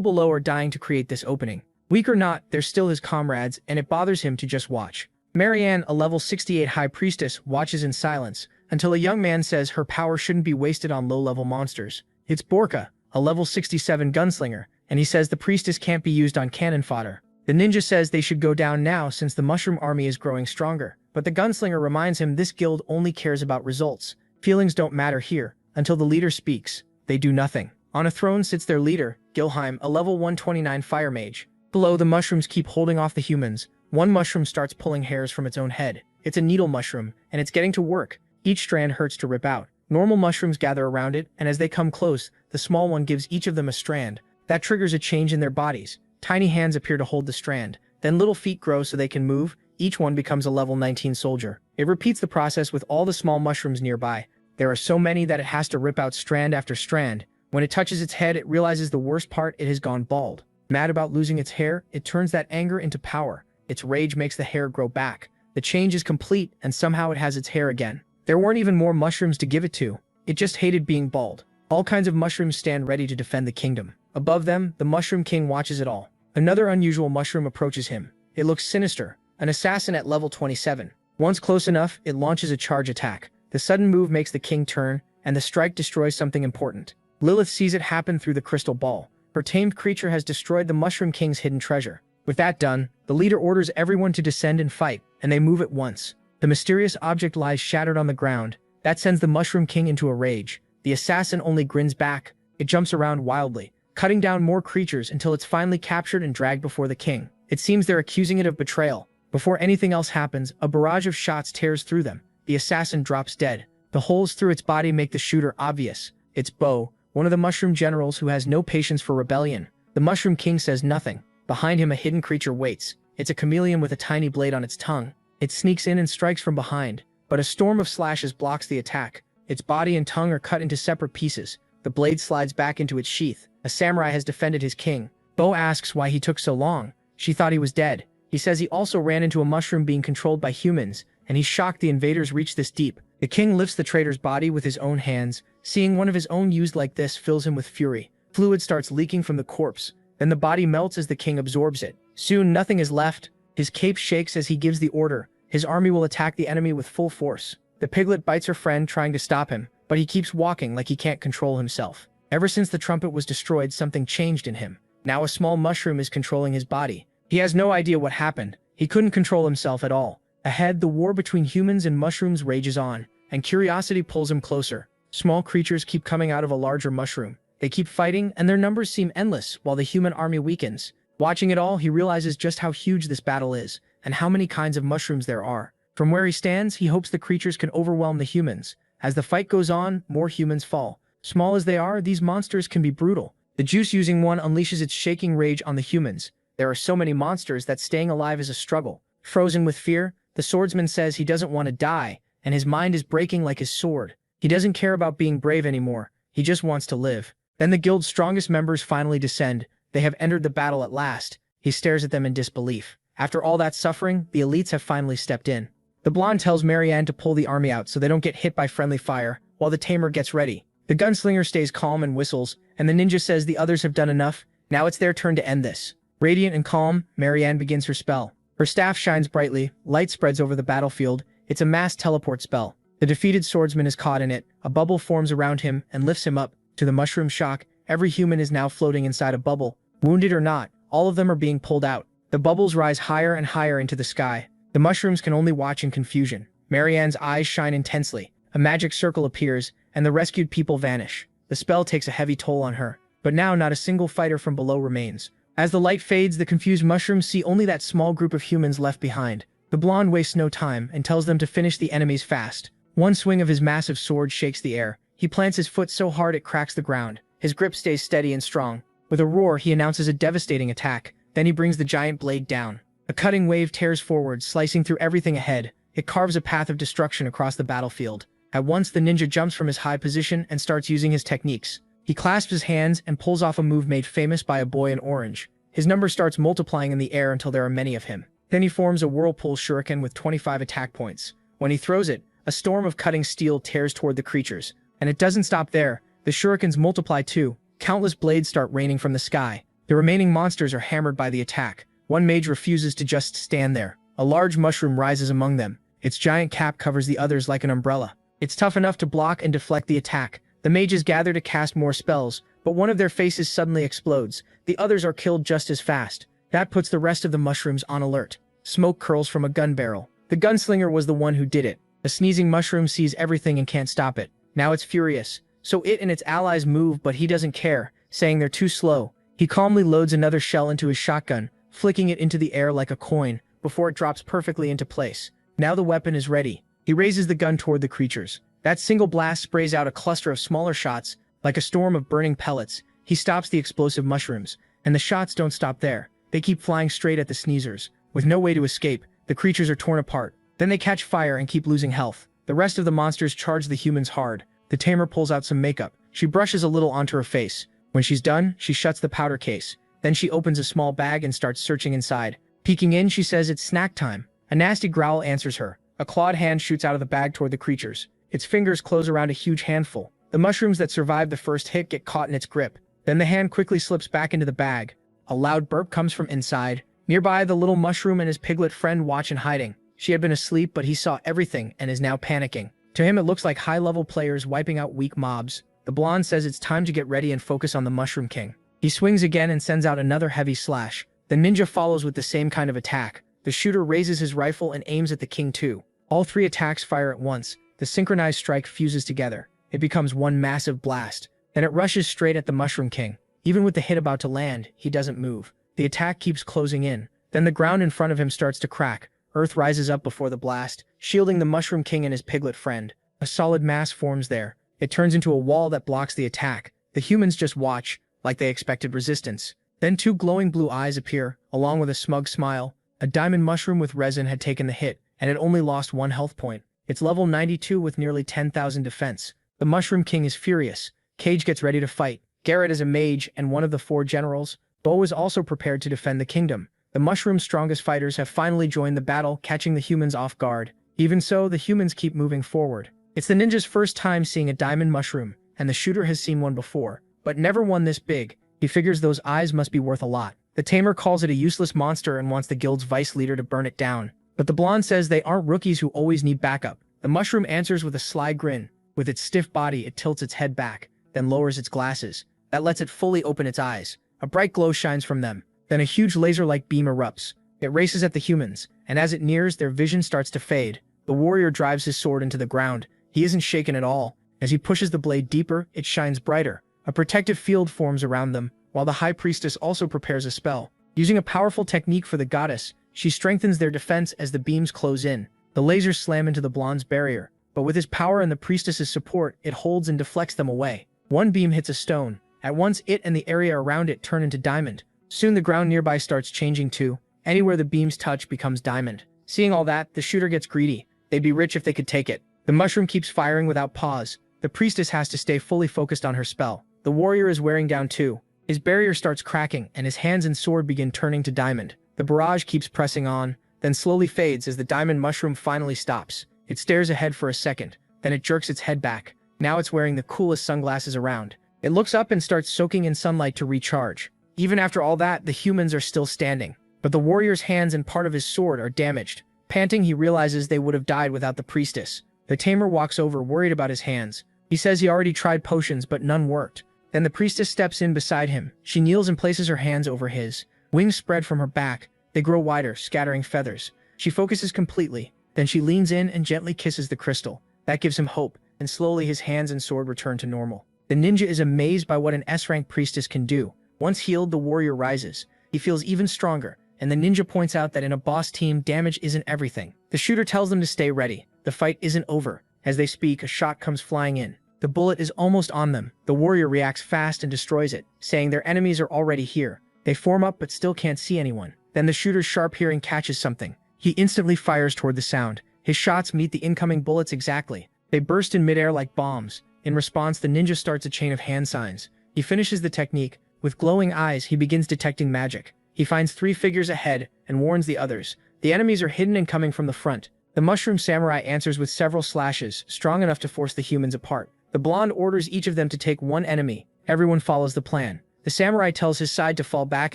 below are dying to create this opening. Weak or not, they're still his comrades, and it bothers him to just watch. Marianne, a level 68 high priestess, watches in silence, until a young man says her power shouldn't be wasted on low-level monsters. It's Borka, a level 67 gunslinger, and he says the priestess can't be used on cannon fodder. The ninja says they should go down now since the mushroom army is growing stronger, but the gunslinger reminds him this guild only cares about results. Feelings don't matter here. Until the leader speaks, they do nothing. On a throne sits their leader, Gilheim, a level 129 fire mage. Below, the mushrooms keep holding off the humans. One mushroom starts pulling hairs from its own head. It's a needle mushroom, and it's getting to work. Each strand hurts to rip out. Normal mushrooms gather around it, and as they come close, the small one gives each of them a strand. That triggers a change in their bodies. Tiny hands appear to hold the strand. Then little feet grow so they can move. Each one becomes a level 19 soldier. It repeats the process with all the small mushrooms nearby. There are so many that it has to rip out strand after strand. When it touches its head, it realizes the worst part: it has gone bald. Mad about losing its hair, it turns that anger into power. Its rage makes the hair grow back. The change is complete, and somehow it has its hair again. There weren't even more mushrooms to give it to. It just hated being bald. All kinds of mushrooms stand ready to defend the kingdom. Above them, the Mushroom King watches it all. Another unusual mushroom approaches him. It looks sinister. An assassin at level 27. Once close enough, it launches a charge attack. The sudden move makes the king turn, and the strike destroys something important. Lilith sees it happen through the crystal ball. Her tamed creature has destroyed the Mushroom King's hidden treasure. With that done, the leader orders everyone to descend and fight, and they move at once. The mysterious object lies shattered on the ground. That sends the Mushroom King into a rage. The assassin only grins back. It jumps around wildly, cutting down more creatures until it's finally captured and dragged before the king. It seems they're accusing it of betrayal. Before anything else happens, a barrage of shots tears through them. The assassin drops dead. The holes through its body make the shooter obvious. It's Bo, one of the mushroom generals who has no patience for rebellion. The Mushroom King says nothing. Behind him, a hidden creature waits. It's a chameleon with a tiny blade on its tongue. It sneaks in and strikes from behind, but a storm of slashes blocks the attack. Its body and tongue are cut into separate pieces. The blade slides back into its sheath. A samurai has defended his king. Bo asks why he took so long. She thought he was dead. He says he also ran into a mushroom being controlled by humans, and he's shocked the invaders reached this deep. The king lifts the traitor's body with his own hands. Seeing one of his own used like this fills him with fury. Fluid starts leaking from the corpse. Then the body melts as the king absorbs it. Soon nothing is left. His cape shakes as he gives the order. His army will attack the enemy with full force. The piglet bites her friend, trying to stop him, but he keeps walking like he can't control himself. Ever since the trumpet was destroyed, something changed in him. Now a small mushroom is controlling his body. He has no idea what happened. He couldn't control himself at all. Ahead, the war between humans and mushrooms rages on, and curiosity pulls him closer. Small creatures keep coming out of a larger mushroom. They keep fighting, and their numbers seem endless while the human army weakens. Watching it all, he realizes just how huge this battle is, and how many kinds of mushrooms there are. From where he stands, he hopes the creatures can overwhelm the humans. As the fight goes on, more humans fall. Small as they are, these monsters can be brutal. The juice-using one unleashes its shaking rage on the humans. There are so many monsters that staying alive is a struggle. Frozen with fear, the swordsman says he doesn't want to die, and his mind is breaking like his sword. He doesn't care about being brave anymore. He just wants to live. Then the guild's strongest members finally descend. They have entered the battle at last. He stares at them in disbelief. After all that suffering, the elites have finally stepped in. The blonde tells Marianne to pull the army out so they don't get hit by friendly fire, while the tamer gets ready. The gunslinger stays calm and whistles, and the ninja says the others have done enough. Now it's their turn to end this. Radiant and calm, Marianne begins her spell. Her staff shines brightly, light spreads over the battlefield. It's a mass teleport spell. The defeated swordsman is caught in it. A bubble forms around him and lifts him up. To the mushroom shock, every human is now floating inside a bubble. Wounded or not, all of them are being pulled out. The bubbles rise higher and higher into the sky. The mushrooms can only watch in confusion. Marianne's eyes shine intensely. A magic circle appears, and the rescued people vanish. The spell takes a heavy toll on her. But now not a single fighter from below remains. As the light fades, the confused mushrooms see only that small group of humans left behind. The blonde wastes no time and tells them to finish the enemies fast. One swing of his massive sword shakes the air. He plants his foot so hard it cracks the ground. His grip stays steady and strong. With a roar, he announces a devastating attack. Then he brings the giant blade down. A cutting wave tears forward, slicing through everything ahead. It carves a path of destruction across the battlefield. At once, the ninja jumps from his high position and starts using his techniques. He clasps his hands and pulls off a move made famous by a boy in orange. His number starts multiplying in the air until there are many of him. Then he forms a whirlpool shuriken with 25 attack points. When he throws it, a storm of cutting steel tears toward the creatures. And it doesn't stop there. The shurikens multiply too. Countless blades start raining from the sky. The remaining monsters are hammered by the attack. One mage refuses to just stand there. A large mushroom rises among them. Its giant cap covers the others like an umbrella. It's tough enough to block and deflect the attack. The mages gather to cast more spells, but one of their faces suddenly explodes. The others are killed just as fast. That puts the rest of the mushrooms on alert. Smoke curls from a gun barrel. The gunslinger was the one who did it. The sneezing mushroom sees everything and can't stop it. Now it's furious. So it and its allies move, but he doesn't care, saying they're too slow. He calmly loads another shell into his shotgun, flicking it into the air like a coin, before it drops perfectly into place. Now the weapon is ready. He raises the gun toward the creatures. That single blast sprays out a cluster of smaller shots, like a storm of burning pellets. He stops the explosive mushrooms, and the shots don't stop there. They keep flying straight at the sneezers. With no way to escape, the creatures are torn apart. Then they catch fire and keep losing health. The rest of the monsters charge the humans hard. The tamer pulls out some makeup. She brushes a little onto her face. When she's done, she shuts the powder case. Then she opens a small bag and starts searching inside. Peeking in, she says it's snack time. A nasty growl answers her. A clawed hand shoots out of the bag toward the creatures. Its fingers close around a huge handful. The mushrooms that survive the first hit get caught in its grip. Then the hand quickly slips back into the bag. A loud burp comes from inside. Nearby, the little mushroom and his piglet friend watch in hiding. She had been asleep, but he saw everything and is now panicking. To him, it looks like high-level players wiping out weak mobs. The blonde says it's time to get ready and focus on the Mushroom King. He swings again and sends out another heavy slash. The ninja follows with the same kind of attack. The shooter raises his rifle and aims at the king too. All three attacks fire at once. The synchronized strike fuses together. It becomes one massive blast. Then it rushes straight at the Mushroom King. Even with the hit about to land, he doesn't move. The attack keeps closing in. Then the ground in front of him starts to crack. Earth rises up before the blast, shielding the Mushroom King and his piglet friend. A solid mass forms there. It turns into a wall that blocks the attack. The humans just watch, like they expected resistance. Then two glowing blue eyes appear, along with a smug smile. A diamond mushroom with resin had taken the hit, and it only lost 1 health point. It's level 92 with nearly 10,000 defense. The Mushroom King is furious. Cage gets ready to fight. Garrett is a mage and one of the 4 generals. Bo is also prepared to defend the kingdom. The Mushroom's strongest fighters have finally joined the battle, catching the humans off guard. Even so, the humans keep moving forward. It's the ninja's first time seeing a diamond mushroom, and the shooter has seen one before, but never one this big. He figures those eyes must be worth a lot. The tamer calls it a useless monster and wants the guild's vice leader to burn it down. But the blonde says they aren't rookies who always need backup. The mushroom answers with a sly grin. With its stiff body, it tilts its head back, then lowers its glasses. That lets it fully open its eyes. A bright glow shines from them. Then a huge laser-like beam erupts. It races at the humans, and as it nears, their vision starts to fade. The warrior drives his sword into the ground. He isn't shaken at all. As he pushes the blade deeper, it shines brighter. A protective field forms around them, while the high priestess also prepares a spell. Using a powerful technique for the goddess, she strengthens their defense as the beams close in. The lasers slam into the blonde's barrier, but with his power and the priestess's support, it holds and deflects them away. One beam hits a stone. At once, it and the area around it turn into diamond. Soon the ground nearby starts changing too. Anywhere the beams touch becomes diamond. Seeing all that, the shooter gets greedy. They'd be rich if they could take it. The mushroom keeps firing without pause. The priestess has to stay fully focused on her spell. The warrior is wearing down too. His barrier starts cracking, and his hands and sword begin turning to diamond. The barrage keeps pressing on, then slowly fades as the diamond mushroom finally stops. It stares ahead for a second, then it jerks its head back. Now it's wearing the coolest sunglasses around. It looks up and starts soaking in sunlight to recharge. Even after all that, the humans are still standing. But the warrior's hands and part of his sword are damaged. Panting, he realizes they would have died without the priestess. The tamer walks over, worried about his hands. He says he already tried potions, but none worked. Then the priestess steps in beside him. She kneels and places her hands over his. Wings spread from her back. They grow wider, scattering feathers. She focuses completely. Then she leans in and gently kisses the crystal. That gives him hope, and slowly his hands and sword return to normal. The ninja is amazed by what an S-rank priestess can do. Once healed, the warrior rises. He feels even stronger, and the ninja points out that in a boss team, damage isn't everything. The shooter tells them to stay ready. The fight isn't over. As they speak, a shot comes flying in. The bullet is almost on them. The warrior reacts fast and destroys it, saying their enemies are already here. They form up but still can't see anyone. Then the shooter's sharp hearing catches something. He instantly fires toward the sound. His shots meet the incoming bullets exactly. They burst in midair like bombs. In response, the ninja starts a chain of hand signs. He finishes the technique. With glowing eyes, he begins detecting magic. He finds 3 figures ahead and warns the others. The enemies are hidden and coming from the front. The mushroom samurai answers with several slashes, strong enough to force the humans apart. The blonde orders each of them to take one enemy. Everyone follows the plan. The samurai tells his side to fall back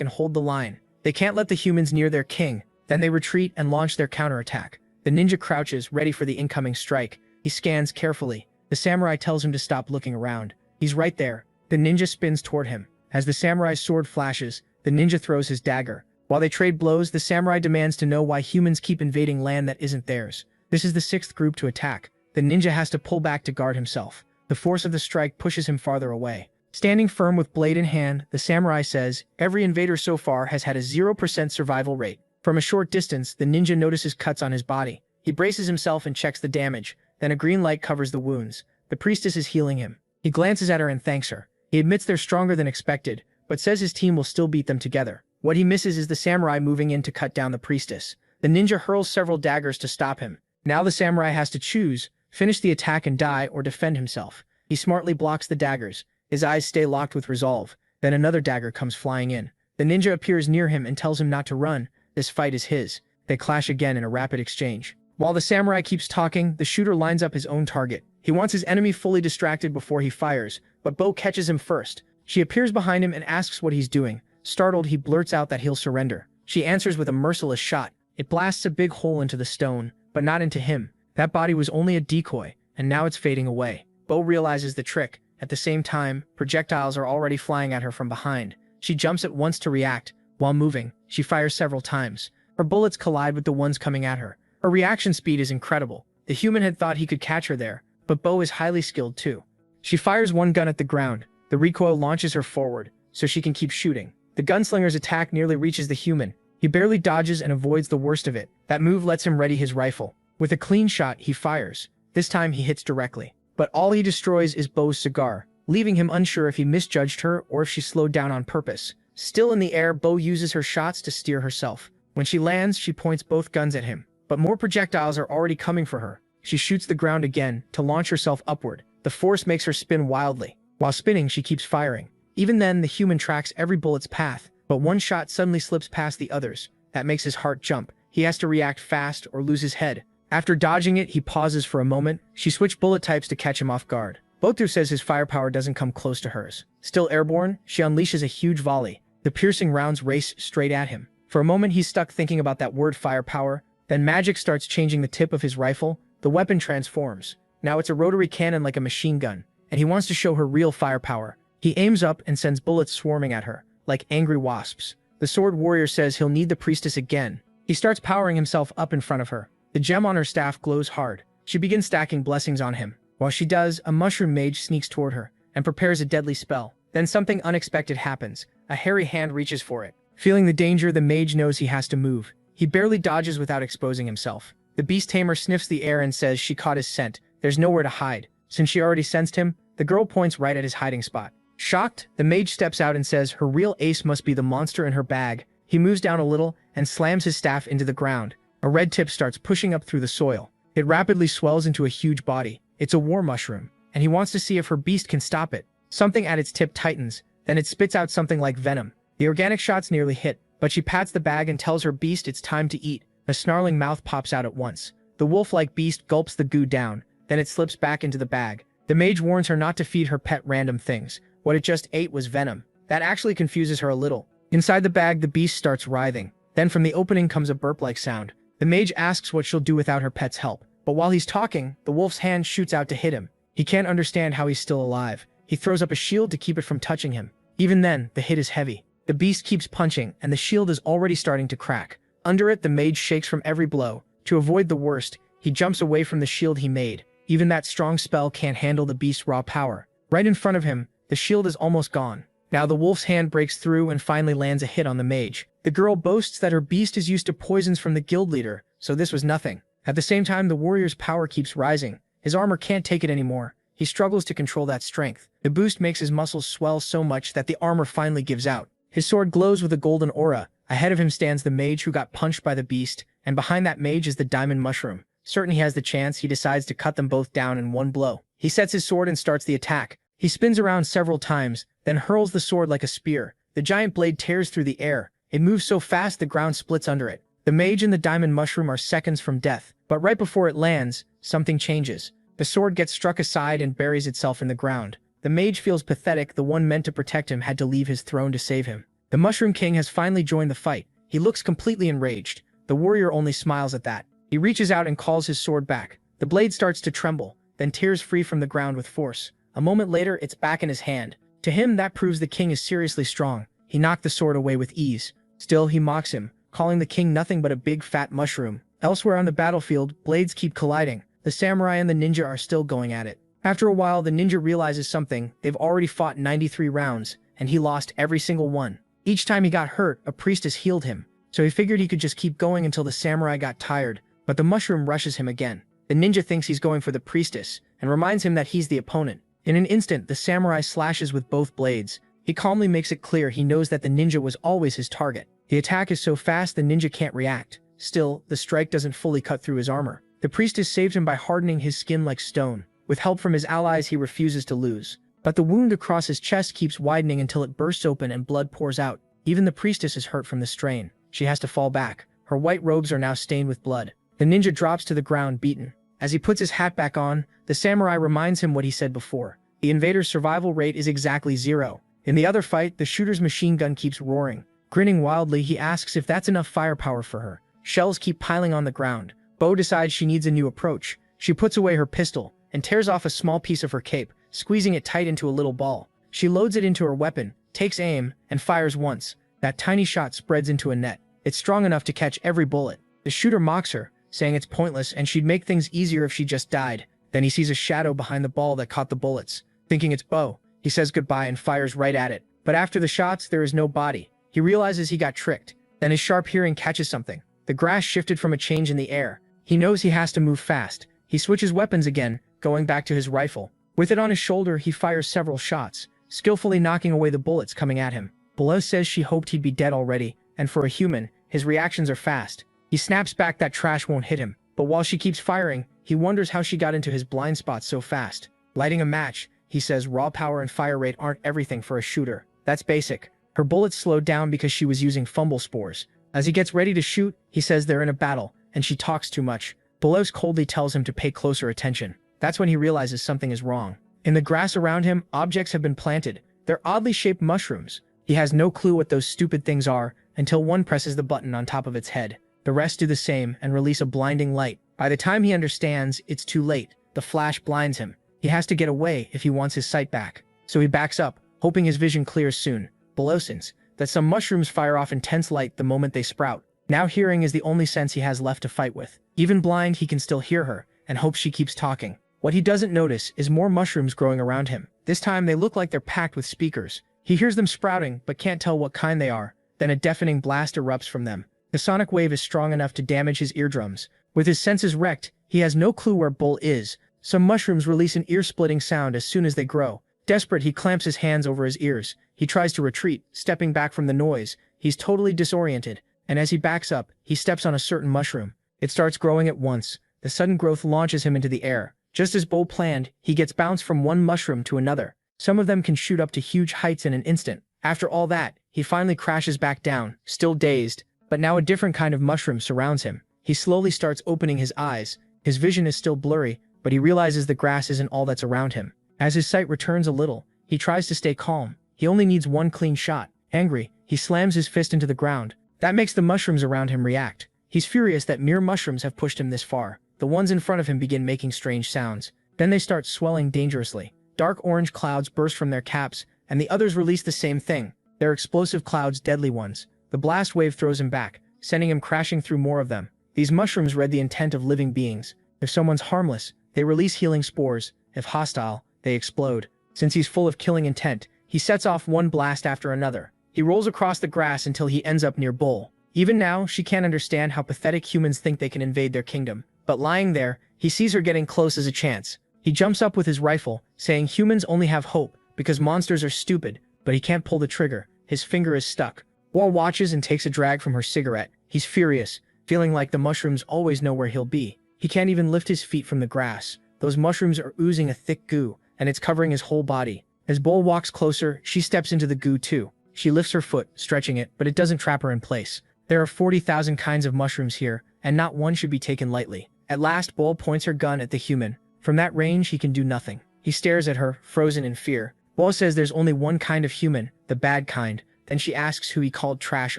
and hold the line. They can't let the humans near their king. Then they retreat and launch their counterattack. The ninja crouches, ready for the incoming strike. He scans carefully. The samurai tells him to stop looking around. He's right there. The ninja spins toward him. As the samurai's sword flashes, the ninja throws his dagger. While they trade blows, the samurai demands to know why humans keep invading land that isn't theirs. This is the sixth group to attack. The ninja has to pull back to guard himself. The force of the strike pushes him farther away. Standing firm with blade in hand, the samurai says, "Every invader so far has had a 0% survival rate." From a short distance, the ninja notices cuts on his body. He braces himself and checks the damage. Then a green light covers the wounds. The priestess is healing him. He glances at her and thanks her. He admits they're stronger than expected, but says his team will still beat them together. What he misses is the samurai moving in to cut down the priestess. The ninja hurls several daggers to stop him. Now the samurai has to choose, finish the attack and die or defend himself. He smartly blocks the daggers. His eyes stay locked with resolve. Then another dagger comes flying in. The ninja appears near him and tells him not to run. This fight is his. They clash again in a rapid exchange. While the samurai keeps talking, the shooter lines up his own target. He wants his enemy fully distracted before he fires, but Bo catches him first. She appears behind him and asks what he's doing. Startled, he blurts out that he'll surrender. She answers with a merciless shot. It blasts a big hole into the stone, but not into him. That body was only a decoy, and now it's fading away. Bo realizes the trick. At the same time, projectiles are already flying at her from behind. She jumps at once to react. While moving, she fires several times. Her bullets collide with the ones coming at her. Her reaction speed is incredible. The human had thought he could catch her there, but Bo is highly skilled too. She fires one gun at the ground. The recoil launches her forward, so she can keep shooting. The gunslinger's attack nearly reaches the human. He barely dodges and avoids the worst of it. That move lets him ready his rifle. With a clean shot, he fires. This time he hits directly. But all he destroys is Bo's cigar, leaving him unsure if he misjudged her or if she slowed down on purpose. Still in the air, Bo uses her shots to steer herself. When she lands, she points both guns at him. But more projectiles are already coming for her. She shoots the ground again to launch herself upward. The force makes her spin wildly. While spinning, she keeps firing. Even then, the human tracks every bullet's path, but one shot suddenly slips past the others. That makes his heart jump. He has to react fast or lose his head. After dodging it, he pauses for a moment. She switched bullet types to catch him off guard. Botu says his firepower doesn't come close to hers. Still airborne, she unleashes a huge volley. The piercing rounds race straight at him. For a moment, he's stuck thinking about that word firepower. Then magic starts changing the tip of his rifle. The weapon transforms. Now it's a rotary cannon like a machine gun, and he wants to show her real firepower. He aims up and sends bullets swarming at her, like angry wasps. The sword warrior says he'll need the priestess again. He starts powering himself up in front of her. The gem on her staff glows hard. She begins stacking blessings on him. While she does, a mushroom mage sneaks toward her and prepares a deadly spell. Then something unexpected happens. A hairy hand reaches for it. Feeling the danger, the mage knows he has to move. He barely dodges without exposing himself. The beast tamer sniffs the air and says she caught his scent. There's nowhere to hide. Since she already sensed him, the girl points right at his hiding spot. Shocked, the mage steps out and says her real ace must be the monster in her bag. He moves down a little and slams his staff into the ground. A red tip starts pushing up through the soil. It rapidly swells into a huge body. It's a war mushroom, and he wants to see if her beast can stop it. Something at its tip tightens, then it spits out something like venom. The organic shots nearly hit, but she pats the bag and tells her beast it's time to eat. A snarling mouth pops out at once. The wolf-like beast gulps the goo down, then it slips back into the bag. The mage warns her not to feed her pet random things. What it just ate was venom. That actually confuses her a little. Inside the bag, the beast starts writhing. Then from the opening comes a burp-like sound. The mage asks what she'll do without her pet's help. But while he's talking, the wolf's hand shoots out to hit him. He can't understand how he's still alive. He throws up a shield to keep it from touching him. Even then, the hit is heavy. The beast keeps punching, and the shield is already starting to crack. Under it, the mage shakes from every blow. To avoid the worst, he jumps away from the shield he made. Even that strong spell can't handle the beast's raw power. Right in front of him, the shield is almost gone. Now the wolf's hand breaks through and finally lands a hit on the mage. The girl boasts that her beast is used to poisons from the guild leader, so this was nothing. At the same time, the warrior's power keeps rising. His armor can't take it anymore. He struggles to control that strength. The boost makes his muscles swell so much that the armor finally gives out. His sword glows with a golden aura. Ahead of him stands the mage who got punched by the beast, and behind that mage is the diamond mushroom. Certain he has the chance, he decides to cut them both down in one blow. He sets his sword and starts the attack. He spins around several times, then hurls the sword like a spear. The giant blade tears through the air. It moves so fast the ground splits under it. The The mage and the diamond mushroom are seconds from death, but right before it lands, something changes. The sword gets struck aside and buries itself in the ground. The mage feels pathetic. The one meant to protect him had to leave his throne to save him. The Mushroom King has finally joined the fight. He looks completely enraged. The warrior only smiles at that. He reaches out and calls his sword back. The blade starts to tremble, then tears free from the ground with force. A moment later, it's back in his hand. To him, that proves the king is seriously strong. He knocked the sword away with ease. Still, he mocks him, calling the king nothing but a big fat mushroom. Elsewhere on the battlefield, blades keep colliding. The samurai and the ninja are still going at it. After a while, the ninja realizes something. They've already fought 93 rounds, and he lost every single one. Each time he got hurt, a priestess healed him. So he figured he could just keep going until the samurai got tired, but the mushroom rushes him again. The ninja thinks he's going for the priestess, and reminds him that he's the opponent. In an instant, the samurai slashes with both blades. He calmly makes it clear he knows that the ninja was always his target. The attack is so fast the ninja can't react. Still, the strike doesn't fully cut through his armor. The priestess saves him by hardening his skin like stone. With help from his allies, he refuses to lose. But the wound across his chest keeps widening until it bursts open and blood pours out. Even the priestess is hurt from the strain. She has to fall back. Her white robes are now stained with blood. The ninja drops to the ground beaten. As he puts his hat back on, the samurai reminds him what he said before. The invader's survival rate is exactly 0. In the other fight, the shooter's machine gun keeps roaring. Grinning wildly, he asks if that's enough firepower for her. Shells keep piling on the ground. Bo decides she needs a new approach. She puts away her pistol and tears off a small piece of her cape, squeezing it tight into a little ball. She loads it into her weapon, takes aim, and fires once. That tiny shot spreads into a net. It's strong enough to catch every bullet. The shooter mocks her, saying it's pointless and she'd make things easier if she just died. Then he sees a shadow behind the ball that caught the bullets. Thinking it's Bo, he says goodbye and fires right at it. But after the shots, there is no body. He realizes he got tricked. Then his sharp hearing catches something. The grass shifted from a change in the air. He knows he has to move fast. He switches weapons again, going back to his rifle. With it on his shoulder, he fires several shots, skillfully knocking away the bullets coming at him. Below says she hoped he'd be dead already, and for a human, his reactions are fast. He snaps back that trash won't hit him, but while she keeps firing, he wonders how she got into his blind spot so fast. Lighting a match, he says raw power and fire rate aren't everything for a shooter. That's basic. Her bullets slowed down because she was using fumble spores. As he gets ready to shoot, he says they're in a battle, and she talks too much. Belos coldly tells him to pay closer attention. That's when he realizes something is wrong. In the grass around him, objects have been planted. They're oddly shaped mushrooms. He has no clue what those stupid things are until one presses the button on top of its head. The rest do the same and release a blinding light. By the time he understands, it's too late. The flash blinds him. He has to get away if he wants his sight back. So he backs up, hoping his vision clears soon. Below senses that some mushrooms fire off intense light the moment they sprout. Now hearing is the only sense he has left to fight with. Even blind, he can still hear her and hopes she keeps talking. What he doesn't notice is more mushrooms growing around him. This time they look like they're packed with speakers. He hears them sprouting but can't tell what kind they are. Then a deafening blast erupts from them. The sonic wave is strong enough to damage his eardrums. With his senses wrecked, he has no clue where Bull is. Some mushrooms release an ear-splitting sound as soon as they grow. Desperate, he clamps his hands over his ears. He tries to retreat, stepping back from the noise. He's totally disoriented, and as he backs up, he steps on a certain mushroom. It starts growing at once. The sudden growth launches him into the air. Just as Bull planned, he gets bounced from one mushroom to another. Some of them can shoot up to huge heights in an instant. After all that, he finally crashes back down, still dazed, but now a different kind of mushroom surrounds him. He slowly starts opening his eyes. His vision is still blurry, but he realizes the grass isn't all that's around him. As his sight returns a little, he tries to stay calm. He only needs one clean shot. Angry, he slams his fist into the ground. That makes the mushrooms around him react. He's furious that mere mushrooms have pushed him this far. The ones in front of him begin making strange sounds. Then they start swelling dangerously. Dark orange clouds burst from their caps, and the others release the same thing. They're explosive clouds, deadly ones. The blast wave throws him back, sending him crashing through more of them. These mushrooms read the intent of living beings. If someone's harmless, they release healing spores. If hostile, they explode. Since he's full of killing intent, he sets off one blast after another. He rolls across the grass until he ends up near Bull. Even now, she can't understand how pathetic humans think they can invade their kingdom. But lying there, he sees her getting close as a chance. He jumps up with his rifle, saying humans only have hope because monsters are stupid, but he can't pull the trigger. His finger is stuck. Wall watches and takes a drag from her cigarette. He's furious, feeling like the mushrooms always know where he'll be. He can't even lift his feet from the grass. Those mushrooms are oozing a thick goo, and it's covering his whole body. As Bull walks closer, she steps into the goo too. She lifts her foot, stretching it, but it doesn't trap her in place. There are 40,000 kinds of mushrooms here, and not one should be taken lightly. At last, Bull points her gun at the human. From that range, he can do nothing. He stares at her, frozen in fear. Bull says there's only one kind of human, the bad kind. Then she asks who he called trash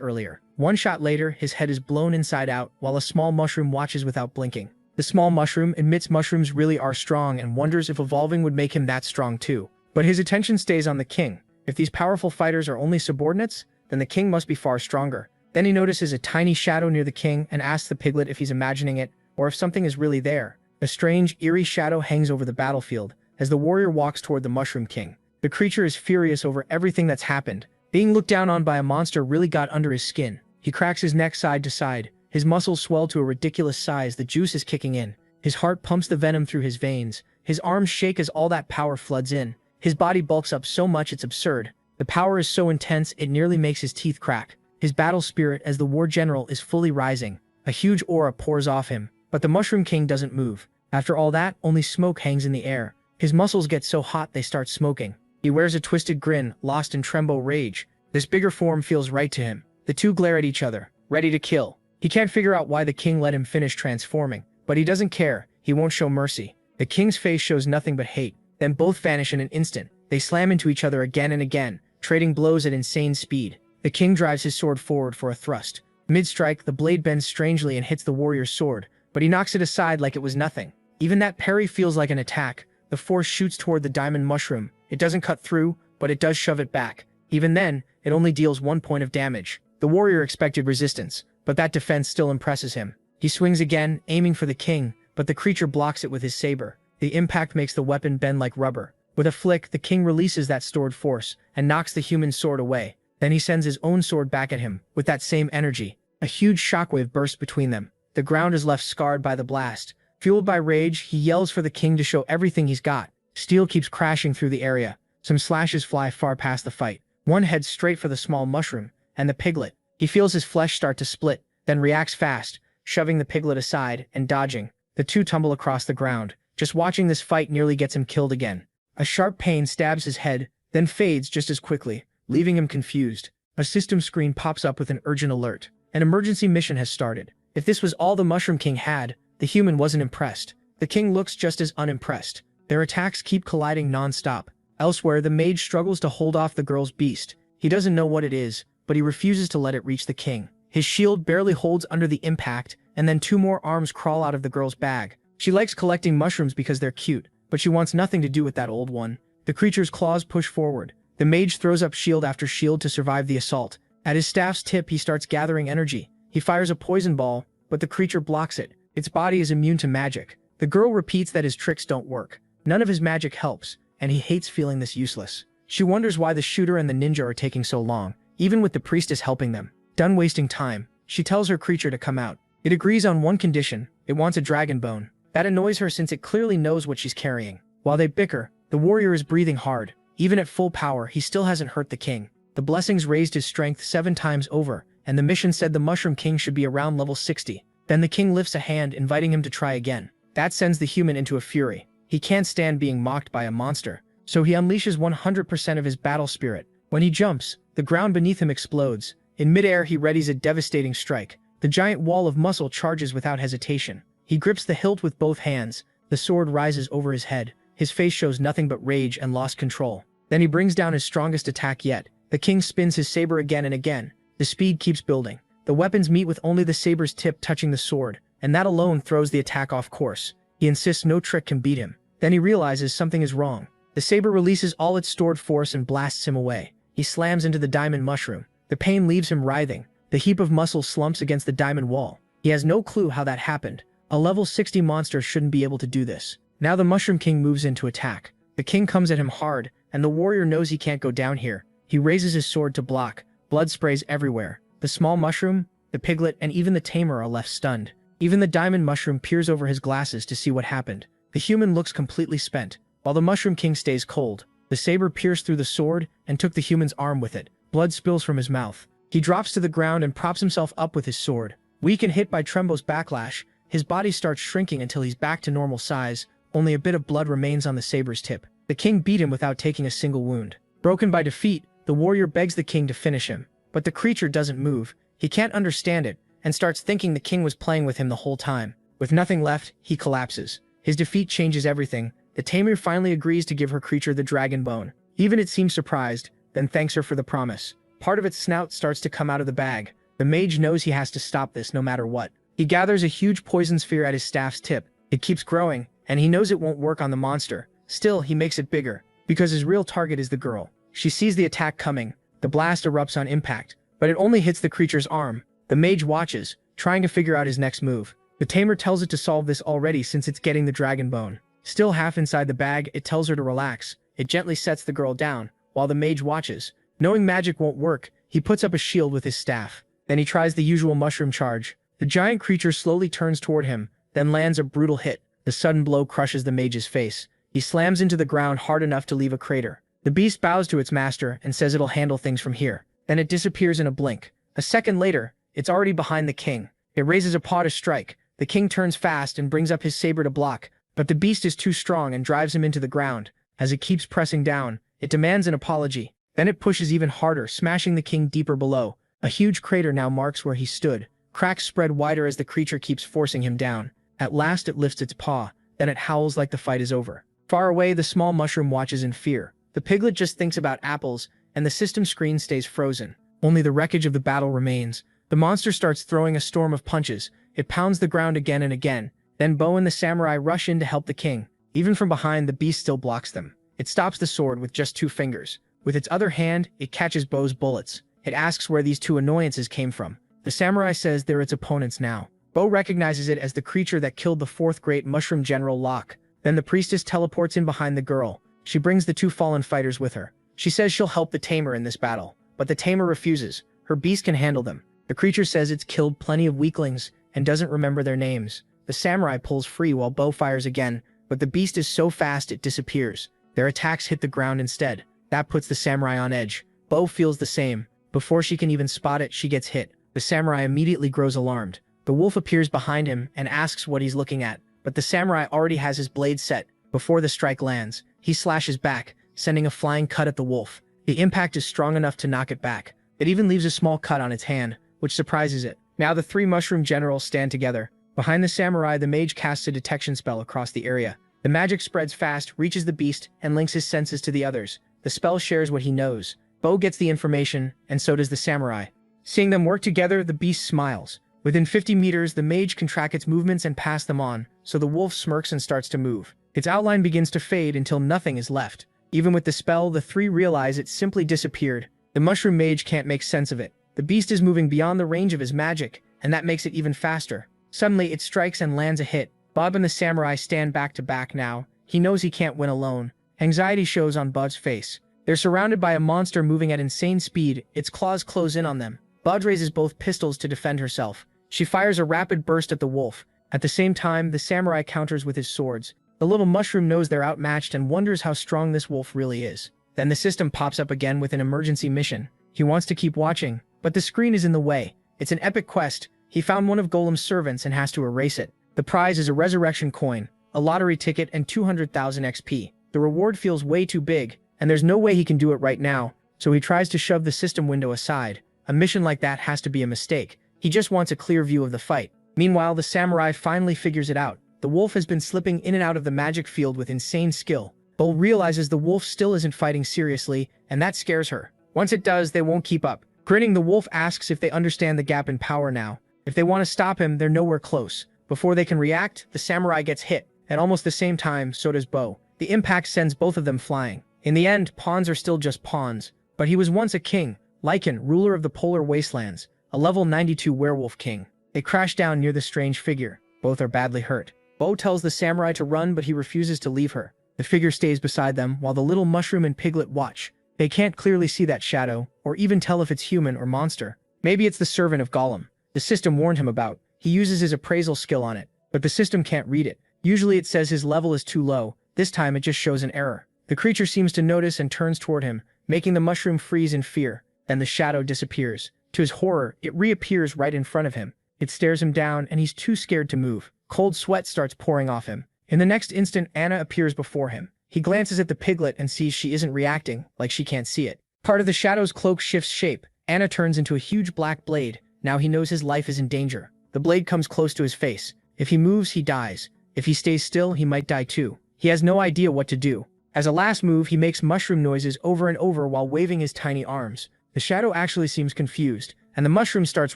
earlier. One shot later, his head is blown inside out, while a small mushroom watches without blinking. The small mushroom admits mushrooms really are strong and wonders if evolving would make him that strong too. But his attention stays on the king. If these powerful fighters are only subordinates, then the king must be far stronger. Then he notices a tiny shadow near the king and asks the piglet if he's imagining it, or if something is really there. A strange, eerie shadow hangs over the battlefield as the warrior walks toward the Mushroom King. The creature is furious over everything that's happened. Being looked down on by a monster really got under his skin. He cracks his neck side to side. His muscles swell to a ridiculous size. The juice is kicking in. His heart pumps the venom through his veins. His arms shake as all that power floods in. His body bulks up so much it's absurd. The power is so intense it nearly makes his teeth crack. His battle spirit as the war general is fully rising. A huge aura pours off him, but the Mushroom King doesn't move. After all that, only smoke hangs in the air. His muscles get so hot they start smoking. He wears a twisted grin, lost in trembo rage. This bigger form feels right to him. The two glare at each other, ready to kill. He can't figure out why the king let him finish transforming, but he doesn't care. He won't show mercy. The king's face shows nothing but hate. Then both vanish in an instant. They slam into each other again and again, trading blows at insane speed. The king drives his sword forward for a thrust. Mid-strike, the blade bends strangely and hits the warrior's sword, but he knocks it aside like it was nothing. Even that parry feels like an attack. The force shoots toward the diamond mushroom. It doesn't cut through, but it does shove it back. Even then, it only deals 1 point of damage. The warrior expected resistance, but that defense still impresses him. He swings again, aiming for the king, but the creature blocks it with his saber. The impact makes the weapon bend like rubber. With a flick, the king releases that stored force and knocks the human sword away. Then he sends his own sword back at him, with that same energy. A huge shockwave bursts between them. The ground is left scarred by the blast. Fueled by rage, he yells for the king to show everything he's got. Steel keeps crashing through the area. Some slashes fly far past the fight. One heads straight for the small mushroom, and the piglet. He feels his flesh start to split, then reacts fast, shoving the piglet aside and dodging. The two tumble across the ground. Just watching this fight nearly gets him killed again. A sharp pain stabs his head, then fades just as quickly, leaving him confused. A system screen pops up with an urgent alert. An emergency mission has started. If this was all the Mushroom King had, the human wasn't impressed. The king looks just as unimpressed. Their attacks keep colliding non-stop. Elsewhere, the mage struggles to hold off the girl's beast. He doesn't know what it is, but he refuses to let it reach the king. His shield barely holds under the impact, and then 2 more arms crawl out of the girl's bag. She likes collecting mushrooms because they're cute, but she wants nothing to do with that old one. The creature's claws push forward. The mage throws up shield after shield to survive the assault. At his staff's tip, he starts gathering energy. He fires a poison ball, but the creature blocks it. Its body is immune to magic. The girl repeats that his tricks don't work. None of his magic helps, and he hates feeling this useless. She wonders why the shooter and the ninja are taking so long, even with the priestess helping them. Done wasting time, she tells her creature to come out. It agrees on one condition: it wants a dragon bone. That annoys her since it clearly knows what she's carrying. While they bicker, the warrior is breathing hard. Even at full power, he still hasn't hurt the king. The blessings raised his strength 7 times over, and the mission said the Mushroom King should be around level 60. Then the king lifts a hand, inviting him to try again. That sends the human into a fury. He can't stand being mocked by a monster, so he unleashes 100% of his battle spirit. When he jumps, the ground beneath him explodes. In midair, he readies a devastating strike. The giant wall of muscle charges without hesitation. He grips the hilt with both hands. The sword rises over his head. His face shows nothing but rage and lost control. Then he brings down his strongest attack yet. The king spins his saber again and again. The speed keeps building. The weapons meet with only the saber's tip touching the sword, and that alone throws the attack off course. He insists no trick can beat him. Then he realizes something is wrong. The saber releases all its stored force and blasts him away. He slams into the diamond mushroom. The pain leaves him writhing. The heap of muscle slumps against the diamond wall. He has no clue how that happened. A level 60 monster shouldn't be able to do this. Now the Mushroom King moves in to attack. The king comes at him hard, and the warrior knows he can't go down here. He raises his sword to block. Blood sprays everywhere. The small mushroom, the piglet, and even the tamer are left stunned. Even the diamond mushroom peers over his glasses to see what happened. The human looks completely spent, while the Mushroom King stays cold. The saber pierced through the sword and took the human's arm with it. Blood spills from his mouth. He drops to the ground and props himself up with his sword. Weak and hit by Trembo's backlash, his body starts shrinking until he's back to normal size. Only a bit of blood remains on the saber's tip. The king beat him without taking a single wound. Broken by defeat, the warrior begs the king to finish him. But the creature doesn't move. He can't understand it, and starts thinking the king was playing with him the whole time. With nothing left, he collapses. His defeat changes everything. The tamer finally agrees to give her creature the dragon bone. Even it seems surprised, then thanks her for the promise. Part of its snout starts to come out of the bag. The mage knows he has to stop this no matter what. He gathers a huge poison sphere at his staff's tip. It keeps growing, and he knows it won't work on the monster. Still, he makes it bigger, because his real target is the girl. She sees the attack coming. The blast erupts on impact, but it only hits the creature's arm. The mage watches, trying to figure out his next move. The tamer tells it to solve this already since it's getting the dragon bone. Still half inside the bag, it tells her to relax. It gently sets the girl down, while the mage watches. Knowing magic won't work, he puts up a shield with his staff. Then he tries the usual mushroom charge. The giant creature slowly turns toward him, then lands a brutal hit. The sudden blow crushes the mage's face. He slams into the ground hard enough to leave a crater. The beast bows to its master and says it'll handle things from here. Then it disappears in a blink. A second later, it's already behind the king. It raises a paw to strike. The king turns fast and brings up his saber to block, but the beast is too strong and drives him into the ground. As it keeps pressing down, it demands an apology. Then it pushes even harder, smashing the king deeper below. A huge crater now marks where he stood. Cracks spread wider as the creature keeps forcing him down. At last it lifts its paw, then it howls like the fight is over. Far away, the small mushroom watches in fear. The piglet just thinks about apples, and the system screen stays frozen. Only the wreckage of the battle remains. The monster starts throwing a storm of punches. It pounds the ground again and again. Then Bo and the samurai rush in to help the king. Even from behind, the beast still blocks them. It stops the sword with just 2 fingers. With its other hand, it catches Bo's bullets. It asks where these 2 annoyances came from. The samurai says they're its opponents now. Bo recognizes it as the creature that killed the 4th great mushroom general Locke. Then the priestess teleports in behind the girl. She brings the 2 fallen fighters with her. She says she'll help the tamer in this battle, but the tamer refuses. Her beast can handle them. The creature says it's killed plenty of weaklings and doesn't remember their names. The samurai pulls free while Bo fires again, but the beast is so fast it disappears. Their attacks hit the ground instead. That puts the samurai on edge. Bo feels the same. Before she can even spot it, she gets hit. The samurai immediately grows alarmed. The wolf appears behind him and asks what he's looking at, but the samurai already has his blade set. Before the strike lands, he slashes back, sending a flying cut at the wolf. The impact is strong enough to knock it back. It even leaves a small cut on its hand, which surprises it. Now the 3 mushroom generals stand together. Behind the samurai, the mage casts a detection spell across the area. The magic spreads fast, reaches the beast, and links his senses to the others. The spell shares what he knows. Bo gets the information, and so does the samurai. Seeing them work together, the beast smiles. Within 50 meters, the mage can track its movements and pass them on, so the wolf smirks and starts to move. Its outline begins to fade until nothing is left. Even with the spell, the 3 realize it simply disappeared. The mushroom mage can't make sense of it. The beast is moving beyond the range of his magic, and that makes it even faster. Suddenly, it strikes and lands a hit. Bob and the samurai stand back to back now. He knows he can't win alone. Anxiety shows on Bud's face. They're surrounded by a monster moving at insane speed. Its claws close in on them. Bud raises both pistols to defend herself. She fires a rapid burst at the wolf. At the same time, the samurai counters with his swords. The little mushroom knows they're outmatched and wonders how strong this wolf really is. Then the system pops up again with an emergency mission. He wants to keep watching, but the screen is in the way. It's an epic quest. He found one of Golem's servants and has to erase it. The prize is a resurrection coin, a lottery ticket, and 200,000 XP. The reward feels way too big, and there's no way he can do it right now, so he tries to shove the system window aside. A mission like that has to be a mistake. He just wants a clear view of the fight. Meanwhile, the samurai finally figures it out. The wolf has been slipping in and out of the magic field with insane skill. Bull realizes the wolf still isn't fighting seriously, and that scares her. Once it does, they won't keep up. Grinning, the wolf asks if they understand the gap in power now. If they want to stop him, they're nowhere close. Before they can react, the samurai gets hit. At almost the same time, so does Bo. The impact sends both of them flying. In the end, pawns are still just pawns. But he was once a king, Lycan, ruler of the polar wastelands, a level 92 werewolf king. They crash down near the strange figure. Both are badly hurt. Bo tells the samurai to run, but he refuses to leave her. The figure stays beside them while the little mushroom and piglet watch. They can't clearly see that shadow, or even tell if it's human or monster. Maybe it's the servant of Golem. The system warned him about. He uses his appraisal skill on it, but the system can't read it. Usually it says his level is too low. This time it just shows an error. The creature seems to notice and turns toward him, making the mushroom freeze in fear. Then the shadow disappears. To his horror, it reappears right in front of him. It stares him down, and he's too scared to move. Cold sweat starts pouring off him. In the next instant, Anna appears before him. He glances at the piglet and sees she isn't reacting, like she can't see it. Part of the shadow's cloak shifts shape. Anna turns into a huge black blade, Now he knows his life is in danger. The blade comes close to his face. If he moves, he dies. If he stays still, he might die too. He has no idea what to do. As a last move, he makes mushroom noises over and over while waving his tiny arms. The shadow actually seems confused, and the mushroom starts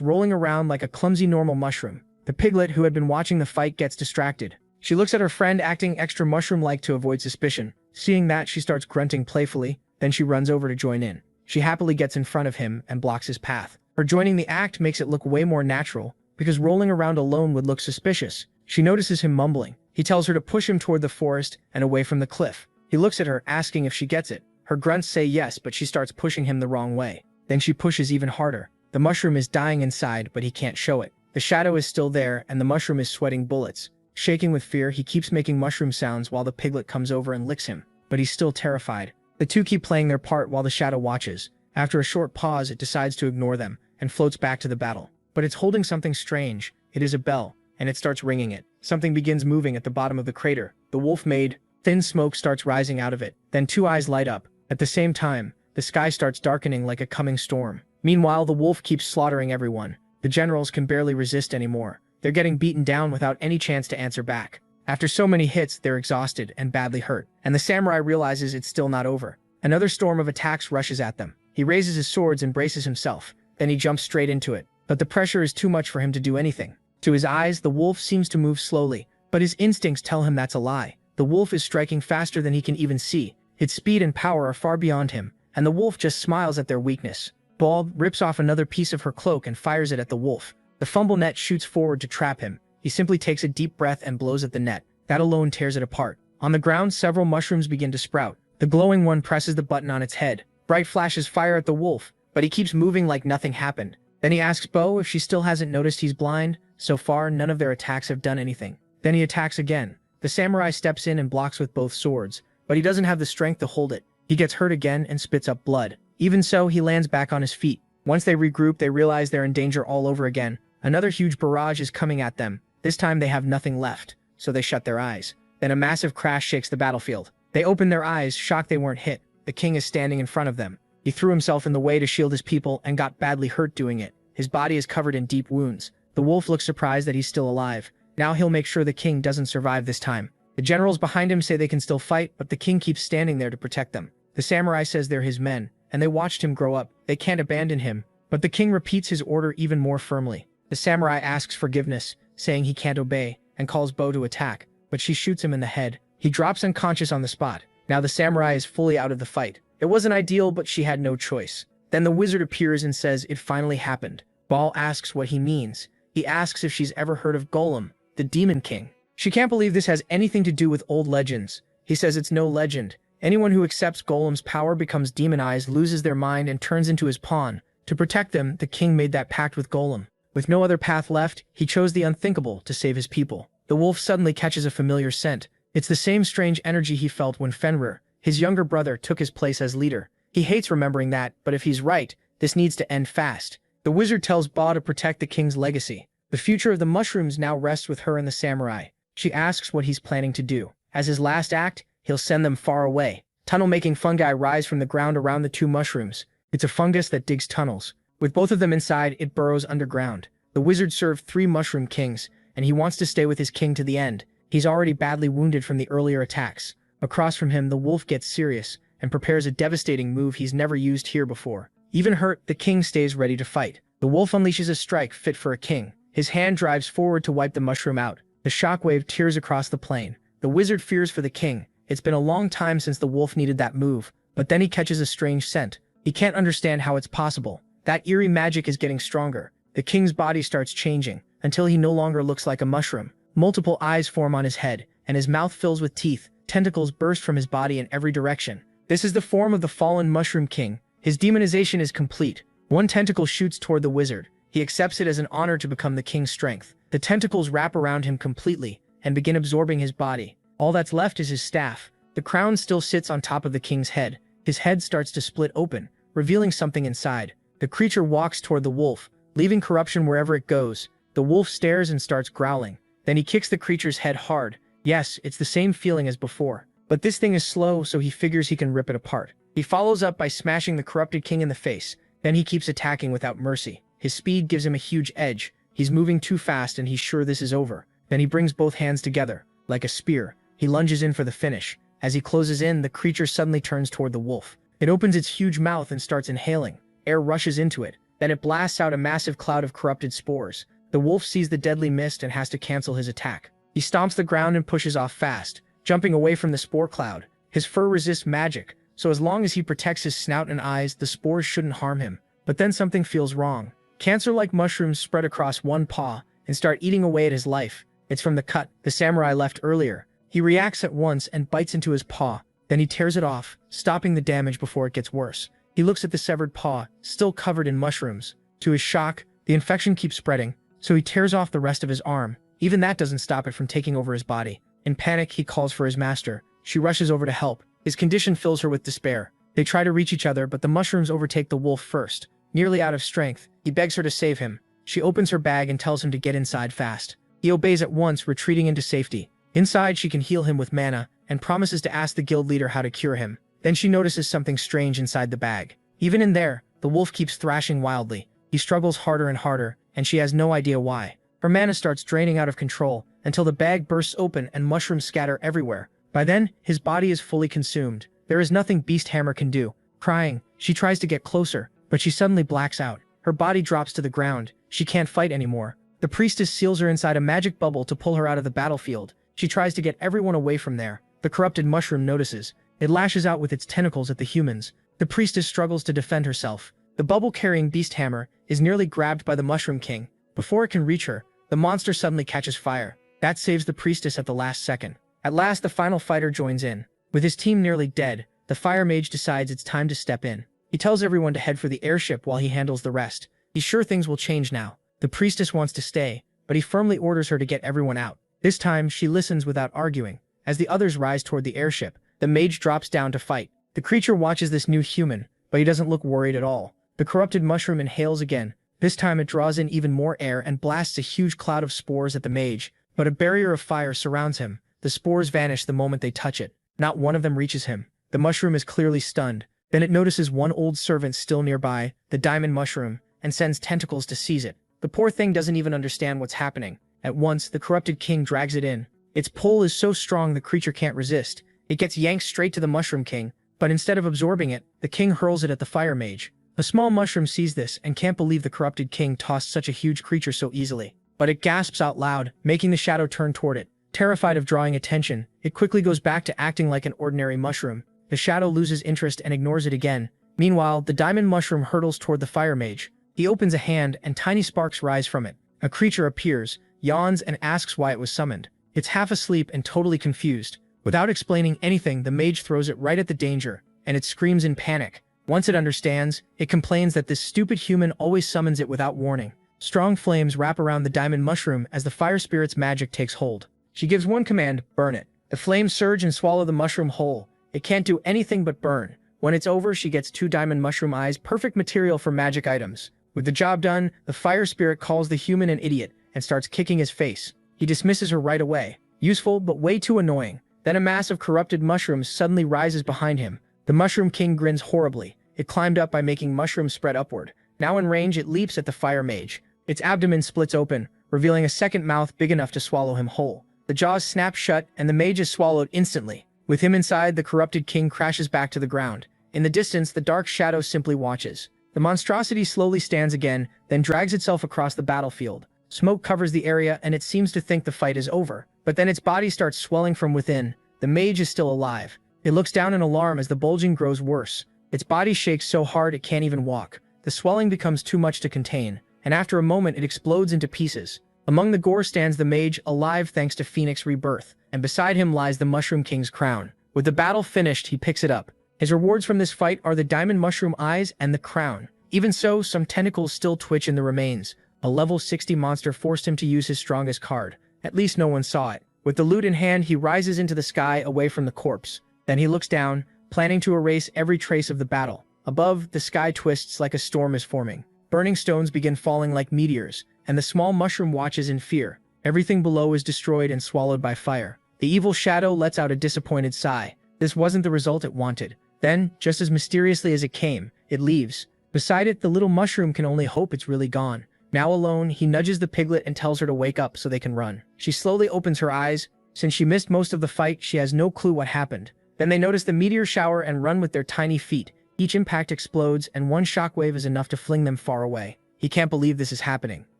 rolling around like a clumsy normal mushroom. The piglet, who had been watching the fight, gets distracted. She looks at her friend acting extra mushroom-like to avoid suspicion. Seeing that, she starts grunting playfully, then she runs over to join in. She happily gets in front of him and blocks his path. Her joining the act makes it look way more natural, because rolling around alone would look suspicious. She notices him mumbling. He tells her to push him toward the forest and away from the cliff. He looks at her, asking if she gets it. Her grunts say yes, but she starts pushing him the wrong way. Then she pushes even harder. The mushroom is dying inside, but he can't show it. The shadow is still there, and the mushroom is sweating bullets. Shaking with fear, he keeps making mushroom sounds while the piglet comes over and licks him. But he's still terrified. The two keep playing their part while the shadow watches. After a short pause, it decides to ignore them and floats back to the battle. But it's holding something strange. It is a bell, and it starts ringing it. Something begins moving at the bottom of the crater. The wolf made. Thin smoke starts rising out of it. Then two eyes light up. At the same time, the sky starts darkening like a coming storm. Meanwhile, the wolf keeps slaughtering everyone. The generals can barely resist anymore. They're getting beaten down without any chance to answer back. After so many hits, they're exhausted and badly hurt. And the samurai realizes it's still not over. Another storm of attacks rushes at them. He raises his swords and braces himself. Then he jumps straight into it. But the pressure is too much for him to do anything. To his eyes, the wolf seems to move slowly, but his instincts tell him that's a lie. The wolf is striking faster than he can even see. Its speed and power are far beyond him, and the wolf just smiles at their weakness. Bald rips off another piece of her cloak and fires it at the wolf. The fumble net shoots forward to trap him. He simply takes a deep breath and blows at the net. That alone tears it apart. On the ground, several mushrooms begin to sprout. The glowing one presses the button on its head. Bright flashes fire at the wolf, but he keeps moving like nothing happened. Then he asks Bo if she still hasn't noticed he's blind. So far, none of their attacks have done anything. Then he attacks again. The samurai steps in and blocks with both swords, but he doesn't have the strength to hold it. He gets hurt again and spits up blood. Even so, he lands back on his feet. Once they regroup, they realize they're in danger all over again. Another huge barrage is coming at them. This time they have nothing left, so they shut their eyes. Then a massive crash shakes the battlefield. They open their eyes, shocked they weren't hit. The king is standing in front of them. He threw himself in the way to shield his people and got badly hurt doing it. His body is covered in deep wounds. The wolf looks surprised that he's still alive. Now he'll make sure the king doesn't survive this time. The generals behind him say they can still fight, but the king keeps standing there to protect them. The samurai says they're his men, and they watched him grow up. They can't abandon him, but the king repeats his order even more firmly. The samurai asks forgiveness, saying he can't obey, and calls Bo to attack, but she shoots him in the head. He drops unconscious on the spot. Now the samurai is fully out of the fight. It wasn't ideal, but she had no choice. Then the wizard appears and says it finally happened. Ball asks what he means. He asks if she's ever heard of Golem, the demon king. She can't believe this has anything to do with old legends. He says it's no legend. Anyone who accepts Golem's power becomes demonized, loses their mind, and turns into his pawn. To protect them, the king made that pact with Golem. With no other path left, he chose the unthinkable to save his people. The wolf suddenly catches a familiar scent. It's the same strange energy he felt when Fenrir, his younger brother, took his place as leader. He hates remembering that, but if he's right, this needs to end fast. The wizard tells Ba to protect the king's legacy. The future of the mushrooms now rests with her and the samurai. She asks what he's planning to do. As his last act, he'll send them far away. Tunnel-making fungi rise from the ground around the two mushrooms. It's a fungus that digs tunnels. With both of them inside, it burrows underground. The wizard served 3 mushroom kings, and he wants to stay with his king to the end. He's already badly wounded from the earlier attacks. Across from him, the wolf gets serious and prepares a devastating move he's never used here before. Even hurt, the king stays ready to fight. The wolf unleashes a strike fit for a king. His hand drives forward to wipe the mushroom out. The shockwave tears across the plain. The wizard fears for the king. It's been a long time since the wolf needed that move, but then he catches a strange scent. He can't understand how it's possible. That eerie magic is getting stronger. The king's body starts changing, until he no longer looks like a mushroom. Multiple eyes form on his head, and his mouth fills with teeth. Tentacles burst from his body in every direction. This is the form of the fallen Mushroom King. His demonization is complete. One tentacle shoots toward the wizard. He accepts it as an honor to become the king's strength. The tentacles wrap around him completely and begin absorbing his body. All that's left is his staff. The crown still sits on top of the king's head. His head starts to split open, revealing something inside. The creature walks toward the wolf, leaving corruption wherever it goes. The wolf stares and starts growling. Then he kicks the creature's head hard. Yes, it's the same feeling as before. But this thing is slow, so he figures he can rip it apart. He follows up by smashing the corrupted king in the face. Then he keeps attacking without mercy. His speed gives him a huge edge. He's moving too fast and he's sure this is over. Then he brings both hands together. Like a spear, he lunges in for the finish. As he closes in, the creature suddenly turns toward the wolf. It opens its huge mouth and starts inhaling. Air rushes into it. Then it blasts out a massive cloud of corrupted spores. The wolf sees the deadly mist and has to cancel his attack. He stomps the ground and pushes off fast, jumping away from the spore cloud. His fur resists magic, so as long as he protects his snout and eyes, the spores shouldn't harm him. But then something feels wrong. Cancer-like mushrooms spread across one paw and start eating away at his life. It's from the cut the samurai left earlier. He reacts at once and bites into his paw. Then he tears it off, stopping the damage before it gets worse. He looks at the severed paw, still covered in mushrooms. To his shock, the infection keeps spreading, so he tears off the rest of his arm. Even that doesn't stop it from taking over his body. In panic, he calls for his master. She rushes over to help. His condition fills her with despair. They try to reach each other, but the mushrooms overtake the wolf first. Nearly out of strength, he begs her to save him. She opens her bag and tells him to get inside fast. He obeys at once, retreating into safety. Inside, she can heal him with mana, and promises to ask the guild leader how to cure him. Then she notices something strange inside the bag. Even in there, the wolf keeps thrashing wildly. He struggles harder and harder, and she has no idea why. Her mana starts draining out of control, until the bag bursts open and mushrooms scatter everywhere. By then, his body is fully consumed. There is nothing Beast Hammer can do. Crying, she tries to get closer, but she suddenly blacks out. Her body drops to the ground. She can't fight anymore. The priestess seals her inside a magic bubble to pull her out of the battlefield. She tries to get everyone away from there. The corrupted mushroom notices. It lashes out with its tentacles at the humans. The priestess struggles to defend herself. The bubble-carrying beast hammer is nearly grabbed by the Mushroom King. Before it can reach her, the monster suddenly catches fire. That saves the priestess at the last second. At last, the final fighter joins in. With his team nearly dead, the fire mage decides it's time to step in. He tells everyone to head for the airship while he handles the rest. He's sure things will change now. The priestess wants to stay, but he firmly orders her to get everyone out. This time, she listens without arguing. As the others rise toward the airship, the mage drops down to fight. The creature watches this new human, but he doesn't look worried at all. The corrupted mushroom inhales again. This time it draws in even more air and blasts a huge cloud of spores at the mage, but a barrier of fire surrounds him. The spores vanish the moment they touch it. Not one of them reaches him. The mushroom is clearly stunned. Then it notices one old servant still nearby, the diamond mushroom, and sends tentacles to seize it. The poor thing doesn't even understand what's happening. At once, the corrupted king drags it in. Its pull is so strong the creature can't resist. It gets yanked straight to the Mushroom King, but instead of absorbing it, the king hurls it at the fire mage. A small mushroom sees this and can't believe the corrupted king tossed such a huge creature so easily. But it gasps out loud, making the shadow turn toward it. Terrified of drawing attention, it quickly goes back to acting like an ordinary mushroom. The shadow loses interest and ignores it again. Meanwhile, the diamond mushroom hurtles toward the fire mage. He opens a hand and tiny sparks rise from it. A creature appears, yawns and asks why it was summoned. It's half asleep and totally confused. Without explaining anything, the mage throws it right at the danger, and it screams in panic. Once it understands, it complains that this stupid human always summons it without warning. Strong flames wrap around the diamond mushroom as the fire spirit's magic takes hold. She gives one command, burn it. The flames surge and swallow the mushroom whole. It can't do anything but burn. When it's over, she gets 2 diamond mushroom eyes, perfect material for magic items. With the job done, the fire spirit calls the human an idiot and starts kicking his face. He dismisses her right away. Useful, but way too annoying. Then a mass of corrupted mushrooms suddenly rises behind him. The Mushroom King grins horribly. It climbed up by making mushrooms spread upward. Now in range, it leaps at the fire mage. Its abdomen splits open, revealing a second mouth big enough to swallow him whole. The jaws snap shut, and the mage is swallowed instantly. With him inside, the corrupted king crashes back to the ground. In the distance, the dark shadow simply watches. The monstrosity slowly stands again, then drags itself across the battlefield. Smoke covers the area, and it seems to think the fight is over. But then its body starts swelling from within. The mage is still alive. It looks down in alarm as the bulging grows worse. Its body shakes so hard it can't even walk. The swelling becomes too much to contain, and after a moment it explodes into pieces. Among the gore stands the mage, alive thanks to Phoenix rebirth, and beside him lies the Mushroom King's crown. With the battle finished, he picks it up. His rewards from this fight are the diamond mushroom eyes and the crown. Even so, some tentacles still twitch in the remains. A level 60 monster forced him to use his strongest card. At least no one saw it. With the loot in hand, he rises into the sky away from the corpse. Then he looks down, planning to erase every trace of the battle. Above, the sky twists like a storm is forming. Burning stones begin falling like meteors, and the small mushroom watches in fear. Everything below is destroyed and swallowed by fire. The evil shadow lets out a disappointed sigh. This wasn't the result it wanted. Then, just as mysteriously as it came, it leaves. Beside it, the little mushroom can only hope it's really gone. Now alone, he nudges the piglet and tells her to wake up so they can run. She slowly opens her eyes. Since she missed most of the fight, she has no clue what happened. Then they notice the meteor shower and run with their tiny feet. Each impact explodes, and one shockwave is enough to fling them far away. He can't believe this is happening.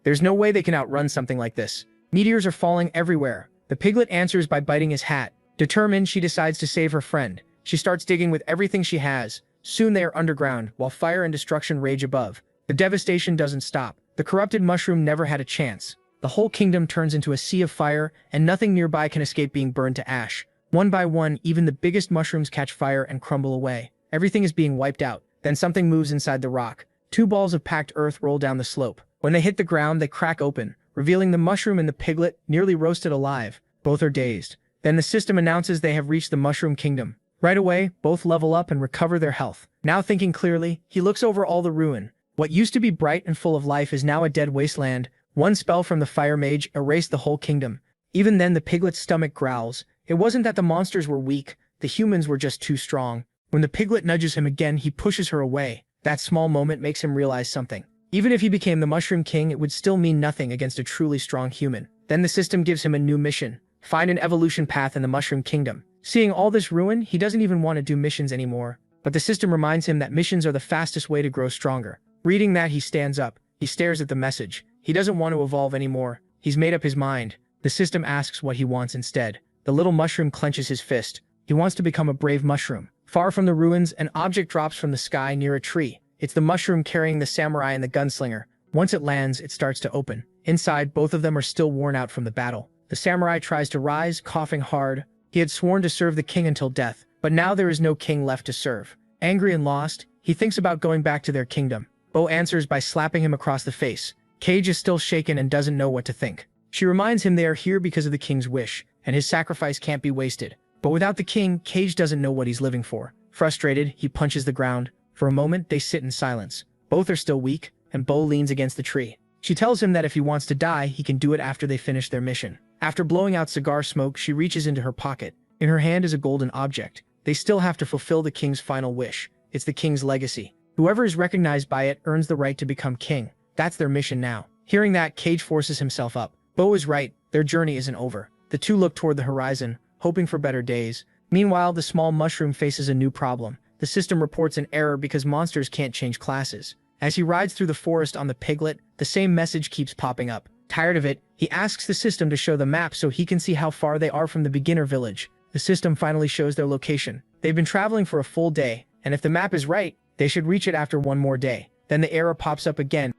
There's no way they can outrun something like this. Meteors are falling everywhere. The piglet answers by biting his hat. Determined, she decides to save her friend. She starts digging with everything she has. Soon they are underground, while fire and destruction rage above. The devastation doesn't stop. The corrupted mushroom never had a chance. The whole kingdom turns into a sea of fire, and nothing nearby can escape being burned to ash. One by one, even the biggest mushrooms catch fire and crumble away. Everything is being wiped out. Then something moves inside the rock. Two balls of packed earth roll down the slope. When they hit the ground, they crack open, revealing the mushroom and the piglet, nearly roasted alive. Both are dazed. Then the system announces they have reached the mushroom kingdom. Right away, both level up and recover their health. Now thinking clearly, he looks over all the ruin. What used to be bright and full of life is now a dead wasteland. One spell from the fire mage erased the whole kingdom. Even then, the piglet's stomach growls. It wasn't that the monsters were weak, the humans were just too strong. When the piglet nudges him again, he pushes her away. That small moment makes him realize something. Even if he became the Mushroom King, it would still mean nothing against a truly strong human. Then the system gives him a new mission. Find an evolution path in the Mushroom Kingdom. Seeing all this ruin, he doesn't even want to do missions anymore. But the system reminds him that missions are the fastest way to grow stronger. Reading that, he stands up. He stares at the message. He doesn't want to evolve anymore. He's made up his mind. The system asks what he wants instead. The little mushroom clenches his fist. He wants to become a brave mushroom. Far from the ruins, an object drops from the sky near a tree. It's the mushroom carrying the samurai and the gunslinger. Once it lands, it starts to open. Inside, both of them are still worn out from the battle. The samurai tries to rise, coughing hard. He had sworn to serve the king until death, but now there is no king left to serve. Angry and lost, he thinks about going back to their kingdom. Bo answers by slapping him across the face. Cage is still shaken and doesn't know what to think. She reminds him they are here because of the king's wish, and his sacrifice can't be wasted. But without the king, Cage doesn't know what he's living for. Frustrated, he punches the ground. For a moment, they sit in silence. Both are still weak, and Bo leans against the tree. She tells him that if he wants to die, he can do it after they finish their mission. After blowing out cigar smoke, she reaches into her pocket. In her hand is a golden object. They still have to fulfill the king's final wish. It's the king's legacy. Whoever is recognized by it earns the right to become king. That's their mission now. Hearing that, Cage forces himself up. Bo is right. Their journey isn't over. The two look toward the horizon, hoping for better days. Meanwhile, the small mushroom faces a new problem. The system reports an error because monsters can't change classes. As he rides through the forest on the piglet, the same message keeps popping up. Tired of it, he asks the system to show the map so he can see how far they are from the beginner village. The system finally shows their location. They've been traveling for a full day, and if the map is right, they should reach it after one more day. Then the error pops up again.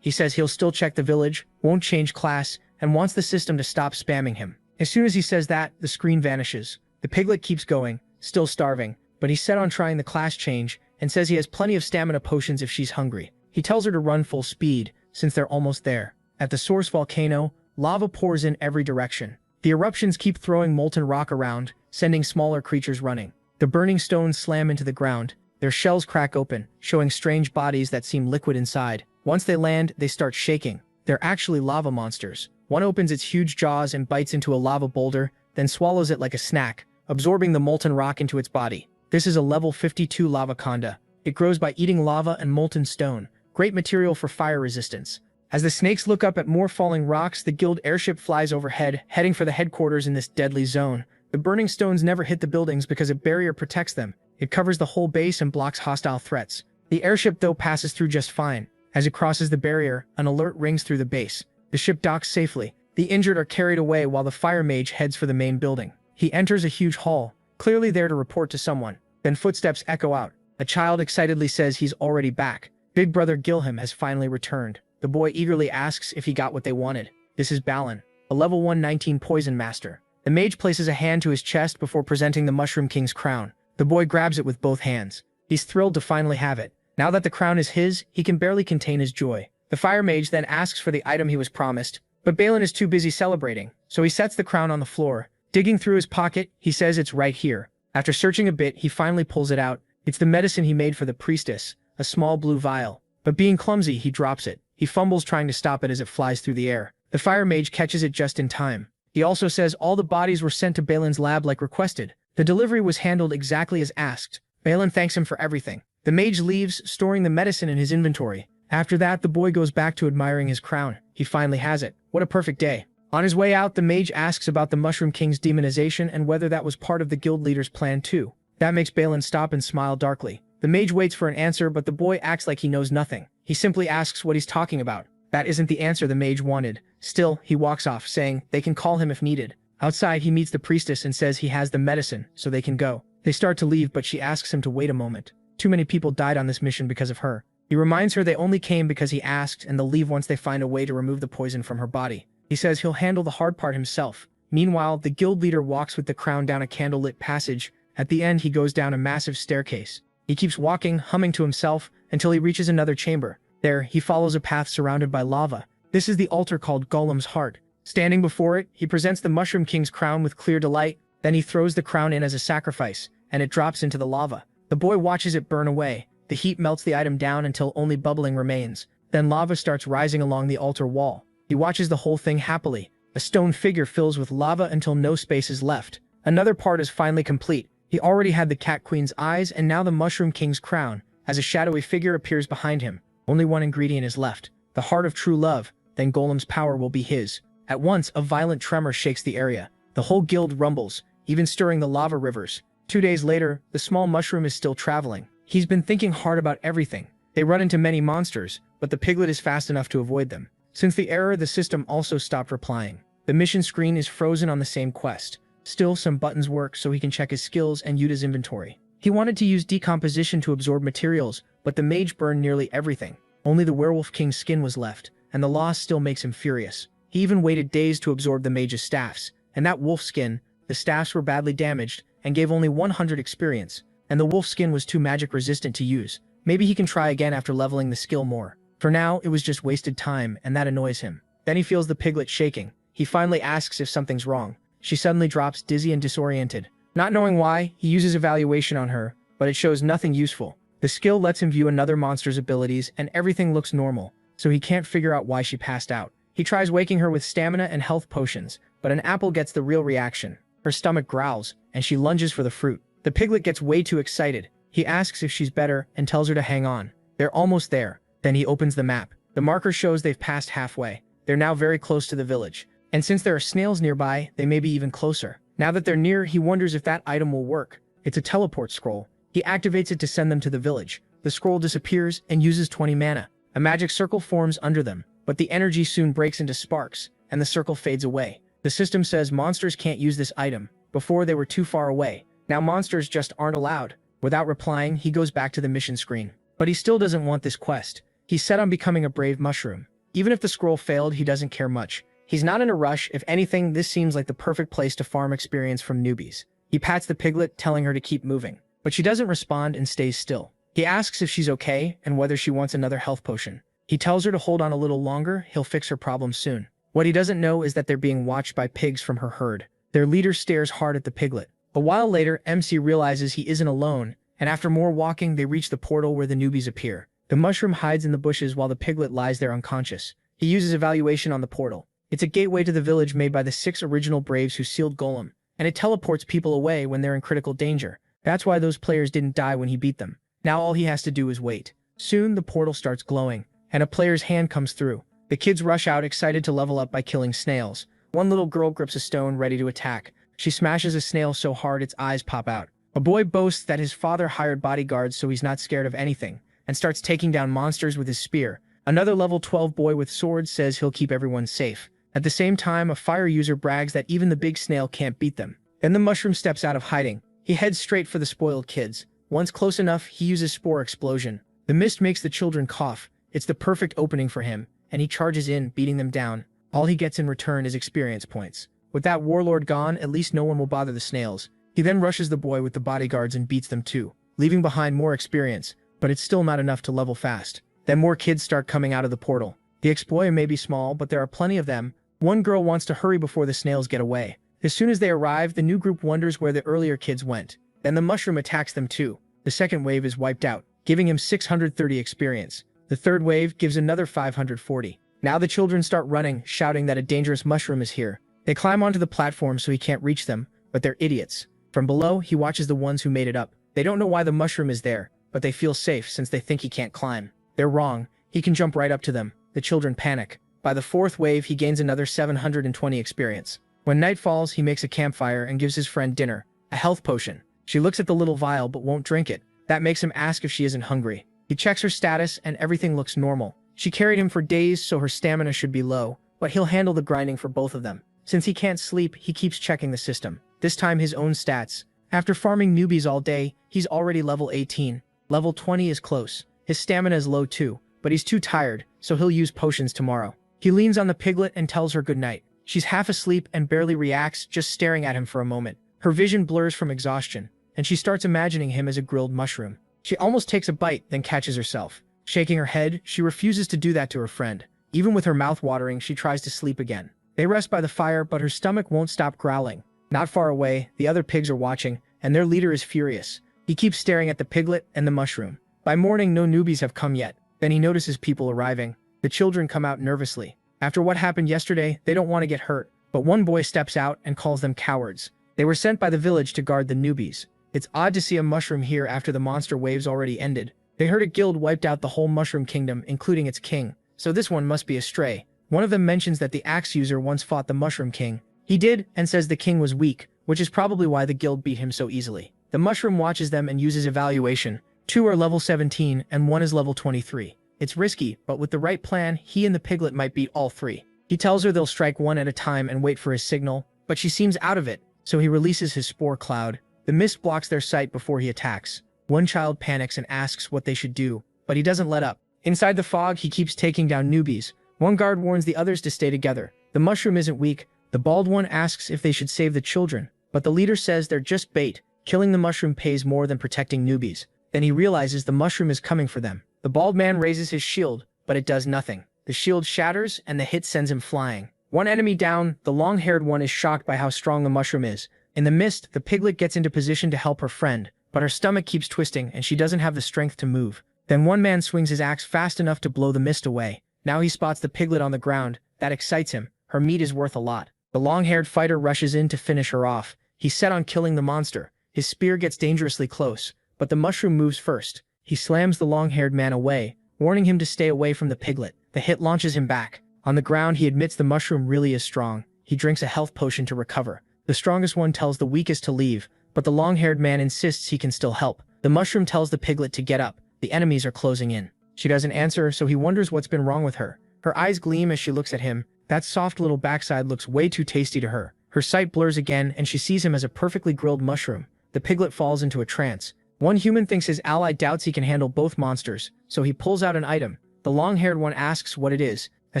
He says he'll still check the village, won't change class, and wants the system to stop spamming him. As soon as he says that, the screen vanishes. The piglet keeps going, still starving, but he's set on trying the class change and says he has plenty of stamina potions if she's hungry. He tells her to run full speed, since they're almost there. At the source volcano, lava pours in every direction. The eruptions keep throwing molten rock around, sending smaller creatures running. The burning stones slam into the ground. Their shells crack open, showing strange bodies that seem liquid inside. Once they land, they start shaking. They're actually lava monsters. One opens its huge jaws and bites into a lava boulder, then swallows it like a snack, absorbing the molten rock into its body. This is a level 52 lavaconda. It grows by eating lava and molten stone, great material for fire resistance. As the snakes look up at more falling rocks, the guild airship flies overhead, heading for the headquarters in this deadly zone. The burning stones never hit the buildings because a barrier protects them. It covers the whole base and blocks hostile threats. The airship, though, passes through just fine. As it crosses the barrier, an alert rings through the base. The ship docks safely. The injured are carried away while the fire mage heads for the main building. He enters a huge hall, clearly there to report to someone. Then footsteps echo out. A child excitedly says he's already back. Big brother Gilham has finally returned. The boy eagerly asks if he got what they wanted. This is Balan, a level 119 poison master. The mage places a hand to his chest before presenting the Mushroom King's crown. The boy grabs it with both hands. He's thrilled to finally have it. Now that the crown is his, he can barely contain his joy. The fire mage then asks for the item he was promised, but Balan is too busy celebrating, so he sets the crown on the floor. Digging through his pocket, he says it's right here. After searching a bit, he finally pulls it out. It's the medicine he made for the priestess, a small blue vial. But being clumsy, he drops it. He fumbles trying to stop it as it flies through the air. The fire mage catches it just in time. He also says all the bodies were sent to Balan's lab like requested. The delivery was handled exactly as asked. Balan thanks him for everything. The mage leaves, storing the medicine in his inventory. After that, the boy goes back to admiring his crown. He finally has it. What a perfect day. On his way out, the mage asks about the Mushroom King's demonization and whether that was part of the guild leader's plan too. That makes Balin stop and smile darkly. The mage waits for an answer, but the boy acts like he knows nothing. He simply asks what he's talking about. That isn't the answer the mage wanted. Still, he walks off, saying they can call him if needed. Outside, he meets the priestess and says he has the medicine, so they can go. They start to leave, but she asks him to wait a moment. Too many people died on this mission because of her. He reminds her they only came because he asked, and they'll leave once they find a way to remove the poison from her body. He says he'll handle the hard part himself. Meanwhile, the guild leader walks with the crown down a candlelit passage. At the end, he goes down a massive staircase. He keeps walking, humming to himself, until he reaches another chamber. There, he follows a path surrounded by lava. This is the altar called Golem's Heart. Standing before it, he presents the Mushroom King's crown with clear delight. Then he throws the crown in as a sacrifice, and it drops into the lava. The boy watches it burn away. The heat melts the item down until only bubbling remains. Then lava starts rising along the altar wall. He watches the whole thing happily. A stone figure fills with lava until no space is left. Another part is finally complete. He already had the Cat Queen's eyes and now the Mushroom King's crown. As a shadowy figure appears behind him, only one ingredient is left. The heart of true love. Then Golem's power will be his. At once, a violent tremor shakes the area. The whole guild rumbles, even stirring the lava rivers. 2 days later, the small mushroom is still traveling. He's been thinking hard about everything. They run into many monsters, but the piglet is fast enough to avoid them. Since the error, the system also stopped replying. The mission screen is frozen on the same quest. Still, some buttons work so he can check his skills and Yuta's inventory. He wanted to use decomposition to absorb materials, but the mage burned nearly everything. Only the Werewolf King's skin was left, and the loss still makes him furious. He even waited days to absorb the mage's staffs, and that wolf skin, the staffs were badly damaged and gave only 100 experience, and the wolf skin was too magic resistant to use. Maybe he can try again after leveling the skill more. For now, it was just wasted time, and that annoys him. Then he feels the piglet shaking. He finally asks if something's wrong. She suddenly drops dizzy and disoriented. Not knowing why, he uses evaluation on her, but it shows nothing useful. The skill lets him view another monster's abilities, and everything looks normal, so he can't figure out why she passed out. He tries waking her with stamina and health potions, but an apple gets the real reaction. Her stomach growls, and she lunges for the fruit. The piglet gets way too excited. He asks if she's better and tells her to hang on. They're almost there. Then he opens the map. The marker shows they've passed halfway. They're now very close to the village. And since there are snails nearby, they may be even closer. Now that they're near, he wonders if that item will work. It's a teleport scroll. He activates it to send them to the village. The scroll disappears and uses 20 mana. A magic circle forms under them, but the energy soon breaks into sparks, and the circle fades away. The system says monsters can't use this item. Before they were too far away. Now monsters just aren't allowed. Without replying, he goes back to the mission screen. But he still doesn't want this quest. He's set on becoming a brave mushroom. Even if the scroll failed, he doesn't care much. He's not in a rush. If anything, this seems like the perfect place to farm experience from newbies. He pats the piglet, telling her to keep moving. But she doesn't respond and stays still. He asks if she's okay and whether she wants another health potion. He tells her to hold on a little longer, he'll fix her problem soon. What he doesn't know is that they're being watched by pigs from her herd. Their leader stares hard at the piglet. A while later, MC realizes he isn't alone, and after more walking, they reach the portal where the newbies appear. The mushroom hides in the bushes while the piglet lies there unconscious. He uses evaluation on the portal. It's a gateway to the village made by the 6 original braves who sealed Golem, and it teleports people away when they're in critical danger. That's why those players didn't die when he beat them. Now all he has to do is wait. Soon, the portal starts glowing, and a player's hand comes through. The kids rush out excited to level up by killing snails. One little girl grips a stone ready to attack. She smashes a snail so hard its eyes pop out. A boy boasts that his father hired bodyguards so he's not scared of anything, and starts taking down monsters with his spear. Another level 12 boy with swords says he'll keep everyone safe. At the same time, a fire user brags that even the big snail can't beat them. Then the mushroom steps out of hiding. He heads straight for the spoiled kids. Once close enough, he uses Spore Explosion. The mist makes the children cough. It's the perfect opening for him, and he charges in, beating them down. All he gets in return is experience points. With that warlord gone, at least no one will bother the snails. He then rushes the boy with the bodyguards and beats them too, leaving behind more experience, but it's still not enough to level fast. Then more kids start coming out of the portal. The exploit may be small, but there are plenty of them. One girl wants to hurry before the snails get away. As soon as they arrive, the new group wonders where the earlier kids went. Then the mushroom attacks them too. The second wave is wiped out, giving him 630 experience. The third wave gives another 540. Now the children start running, shouting that a dangerous mushroom is here. They climb onto the platform so he can't reach them, but they're idiots. From below, he watches the ones who made it up. They don't know why the mushroom is there. but they feel safe since they think he can't climb. They're wrong. He can jump right up to them. The children panic. By the 4th wave, he gains another 720 experience. When night falls, he makes a campfire and gives his friend dinner, a health potion. She looks at the little vial but won't drink it. That makes him ask if she isn't hungry. He checks her status and everything looks normal. She carried him for days, so her stamina should be low, but he'll handle the grinding for both of them. Since he can't sleep, he keeps checking the system. This time his own stats. After farming newbies all day, he's already level 18. Level 20 is close. His stamina is low too, but he's too tired, so he'll use potions tomorrow. He leans on the piglet and tells her goodnight. She's half asleep and barely reacts, just staring at him for a moment. Her vision blurs from exhaustion, and she starts imagining him as a grilled mushroom. She almost takes a bite, then catches herself. Shaking her head, she refuses to do that to her friend. Even with her mouth watering, she tries to sleep again. They rest by the fire, but her stomach won't stop growling. Not far away, the other pigs are watching, and their leader is furious. He keeps staring at the piglet and the mushroom. By morning, no newbies have come yet. Then he notices people arriving. The children come out nervously. After what happened yesterday, they don't want to get hurt, but one boy steps out and calls them cowards. They were sent by the village to guard the newbies. It's odd to see a mushroom here after the monster waves already ended. They heard a guild wiped out the whole mushroom kingdom, including its king, so this one must be a stray. One of them mentions that the axe user once fought the mushroom king. He did, and says the king was weak, which is probably why the guild beat him so easily. The mushroom watches them and uses evaluation. 2 are level 17 and 1 is level 23. It's risky, but with the right plan, he and the piglet might beat all 3. He tells her they'll strike one at a time and wait for his signal, but she seems out of it, so he releases his spore cloud. The mist blocks their sight before he attacks. One child panics and asks what they should do, but he doesn't let up. Inside the fog, he keeps taking down newbies. One guard warns the others to stay together. The mushroom isn't weak. The bald one asks if they should save the children, but the leader says they're just bait. Killing the mushroom pays more than protecting newbies. Then he realizes the mushroom is coming for them. The bald man raises his shield, but it does nothing. The shield shatters, and the hit sends him flying. One enemy down, the long-haired one is shocked by how strong the mushroom is. In the mist, the piglet gets into position to help her friend, but her stomach keeps twisting and she doesn't have the strength to move. Then one man swings his axe fast enough to blow the mist away. Now he spots the piglet on the ground. That excites him. Her meat is worth a lot. The long-haired fighter rushes in to finish her off. He's set on killing the monster. His spear gets dangerously close, but the mushroom moves first. He slams the long-haired man away, warning him to stay away from the piglet. The hit launches him back. On the ground, he admits the mushroom really is strong. He drinks a health potion to recover. The strongest one tells the weakest to leave, but the long-haired man insists he can still help. The mushroom tells the piglet to get up. The enemies are closing in. She doesn't answer, so he wonders what's been wrong with her. Her eyes gleam as she looks at him. That soft little backside looks way too tasty to her. Her sight blurs again, and she sees him as a perfectly grilled mushroom. The piglet falls into a trance. One human thinks his ally doubts he can handle both monsters, so he pulls out an item. The long-haired one asks what it is. A